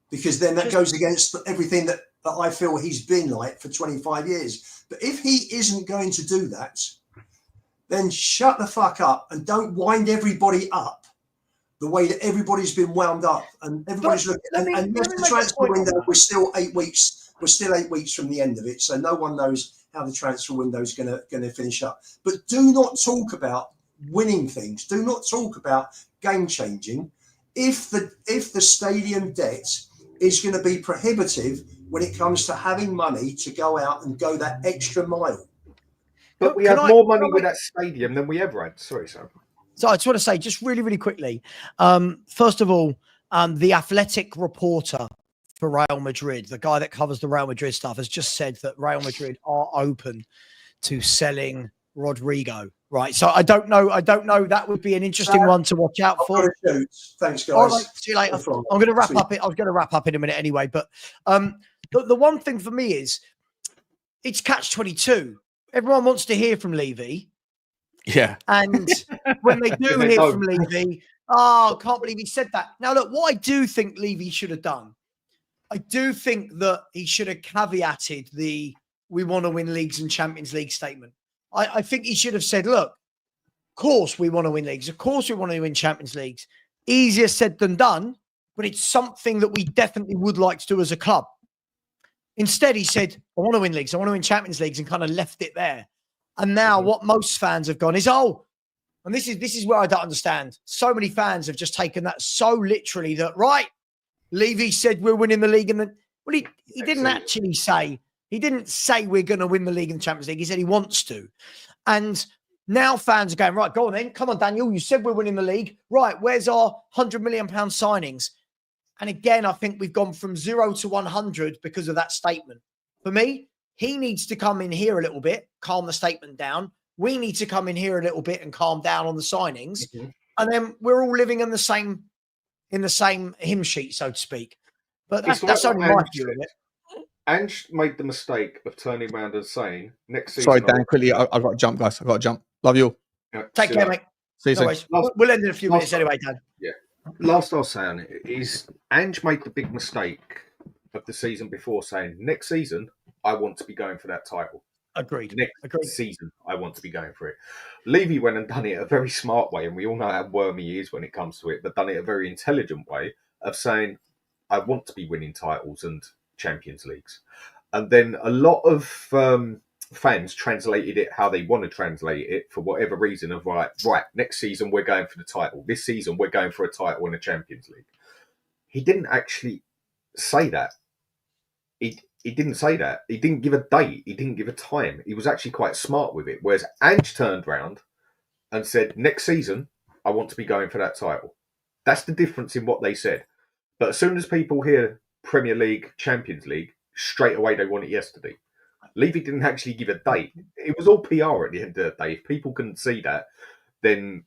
because then that goes against everything that I feel he's been like for 25 years. But if he isn't going to do that, then shut the fuck up and don't wind everybody up the way that everybody's been wound up, and everybody's looking. And yes, the transfer window, we're still 8 weeks. We're still 8 weeks from the end of it, so no one knows how the transfer window is going to finish up. But do not talk about winning things. Do not talk about game changing if the stadium debt is going to be prohibitive when it comes to having money to go out and go that extra mile. But we have more money with that stadium than we ever had. Sorry, Sam. So I just want to say, just really, really quickly, first of all, the Athletic reporter for Real Madrid, the guy that covers the Real Madrid stuff, has just said that Real Madrid are open to selling Rodrigo. Right. So I don't know. That would be an interesting one to watch out for. I've got to shoot. Thanks, guys. All right, see you later. I'm going to wrap up. I was going to wrap up in a minute anyway. But the one thing for me is it's catch-22. Everyone wants to hear from Levy. Yeah. And when they do hear from Levy, I can't believe he said that. Now, look, what I do think Levy should have done, I do think that he should have caveated the "we want to win leagues and Champions League" statement. I think he should have said, look, of course we want to win leagues. Of course we want to win Champions Leagues. Easier said than done, but it's something that we definitely would like to do as a club. Instead, he said, I want to win leagues. I want to win Champions Leagues, and kind of left it there. And now what most fans have gone is, and this is where I don't understand. So many fans have just taken that so literally that, right, Levy said we're winning the league. And then, well, he didn't actually say, he didn't say we're going to win the league and the Champions League. He said he wants to. And now fans are going, right, go on then. Come on, Daniel. You said we're winning the league. Right, where's our £100 million signings? And again, I think we've gone from 0 to 100 because of that statement. For me, he needs to come in here a little bit, calm the statement down. We need to come in here a little bit and calm down on the signings. And then we're all living in the same hymn sheet, so to speak. But that's only my view of it. Ange made the mistake of turning around and saying, next season... Sorry, Dan, quickly, I've got to jump, guys. I've got to jump. Love you all. Yeah, take care, mate. See you soon. We'll end in a few minutes anyway, Dan. Yeah. Last I'll say on it is Ange made the big mistake of the season before saying, next season, I want to be going for that title. Agreed. Next season, I want to be going for it. Levy went and done it a very smart way, and we all know how wormy he is when it comes to it, but done it a very intelligent way of saying, I want to be winning titles and Champions Leagues. And then a lot of fans translated it how they want to translate it for whatever reason of right, next season we're going for the title. This season we're going for a title in the Champions League. He didn't actually say that. He didn't say that. He didn't give a date. He didn't give a time. He was actually quite smart with it. Whereas Ange turned round and said, next season, I want to be going for that title. That's the difference in what they said. But as soon as people hear Premier League, Champions League, straight away they want it yesterday. Levy didn't actually give a date. It was all PR at the end of the day. If people couldn't see that, then,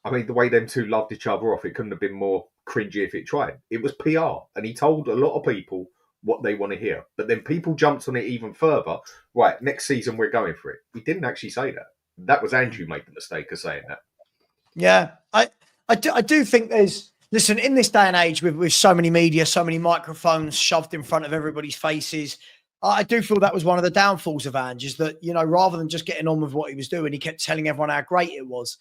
I mean, the way them two loved each other off, it couldn't have been more cringy if it tried. It was PR. And he told a lot of people what they want to hear. But then people jumped on it even further. Right, next season we're going for it. He didn't actually say that. That was Andrew who made the mistake of saying that. Yeah, I do think there's... Listen, in this day and age, with so many media, so many microphones shoved in front of everybody's faces, I do feel that was one of the downfalls of Ange, is that, you know, rather than just getting on with what he was doing, he kept telling everyone how great it was.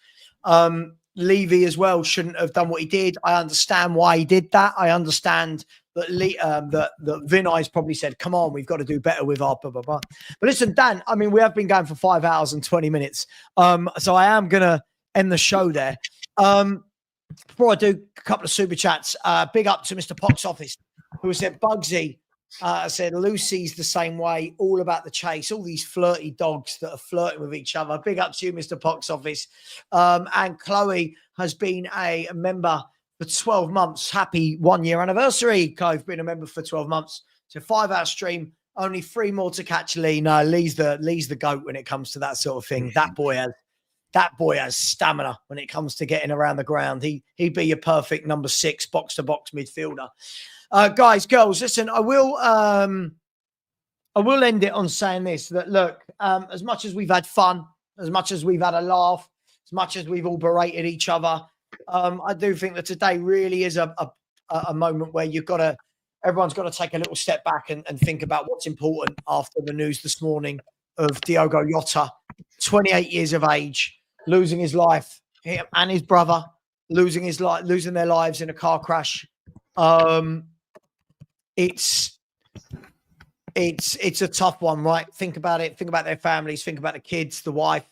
Levy as well shouldn't have done what he did. I understand why he did that. I understand that that Vinay's probably said, come on, we've got to do better with our blah, blah, blah. But listen, Dan, I mean, we have been going for 5 hours and 20 minutes. So I am going to end the show there. Before I do, a couple of super chats. Big up to Mr. Pox Office, who said, Bugsy said, Lucy's the same way, all about the chase, all these flirty dogs that are flirting with each other. Big up to you, Mr. Pox Office. And Chloe has been a member for 12 months. Happy 1 year anniversary. Chloe's been a member for 12 months. So 5 hour stream, only 3 more to catch Lee. No, Lee's the GOAT when it comes to that sort of thing. That boy has stamina when it comes to getting around the ground. He'd be your perfect number 6 box-to-box midfielder. Guys, girls, listen, I will end it on saying this, that look, as much as we've had fun, as much as we've had a laugh, as much as we've all berated each other, I do think that today really is a moment where everyone's got to take a little step back and think about what's important after the news this morning of Diogo Jota, 28 years of age, losing his life, him and his brother losing their lives in a car crash. It's a tough one, right? Think about it. Think about their families. Think about the kids, the wife.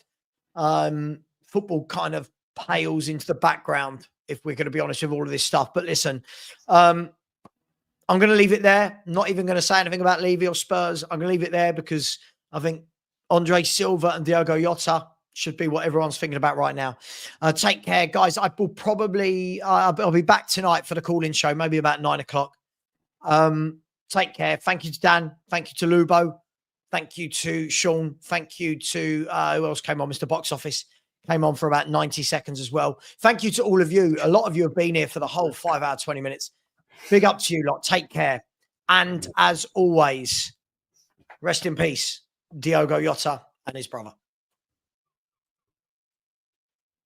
Football kind of pales into the background, if we're going to be honest with all of this stuff. But listen, I'm going to leave it there. I'm not even going to say anything about Levy or Spurs. I'm going to leave it there because I think Andre Silva and Diogo Jota should be what everyone's thinking about right now. Take care, guys. I will probably, I'll be back tonight for the call-in show, maybe about 9 o'clock. Take care. Thank you to Dan. Thank you to Lubo. Thank you to Sean. Thank you to who else came on? Mr. Box Office came on for about 90 seconds as well. Thank you to all of you. A lot of you have been here for the whole 5 hour, 20 minutes. Big up to you lot. Take care. And as always, rest in peace, Diogo Jota and his brother.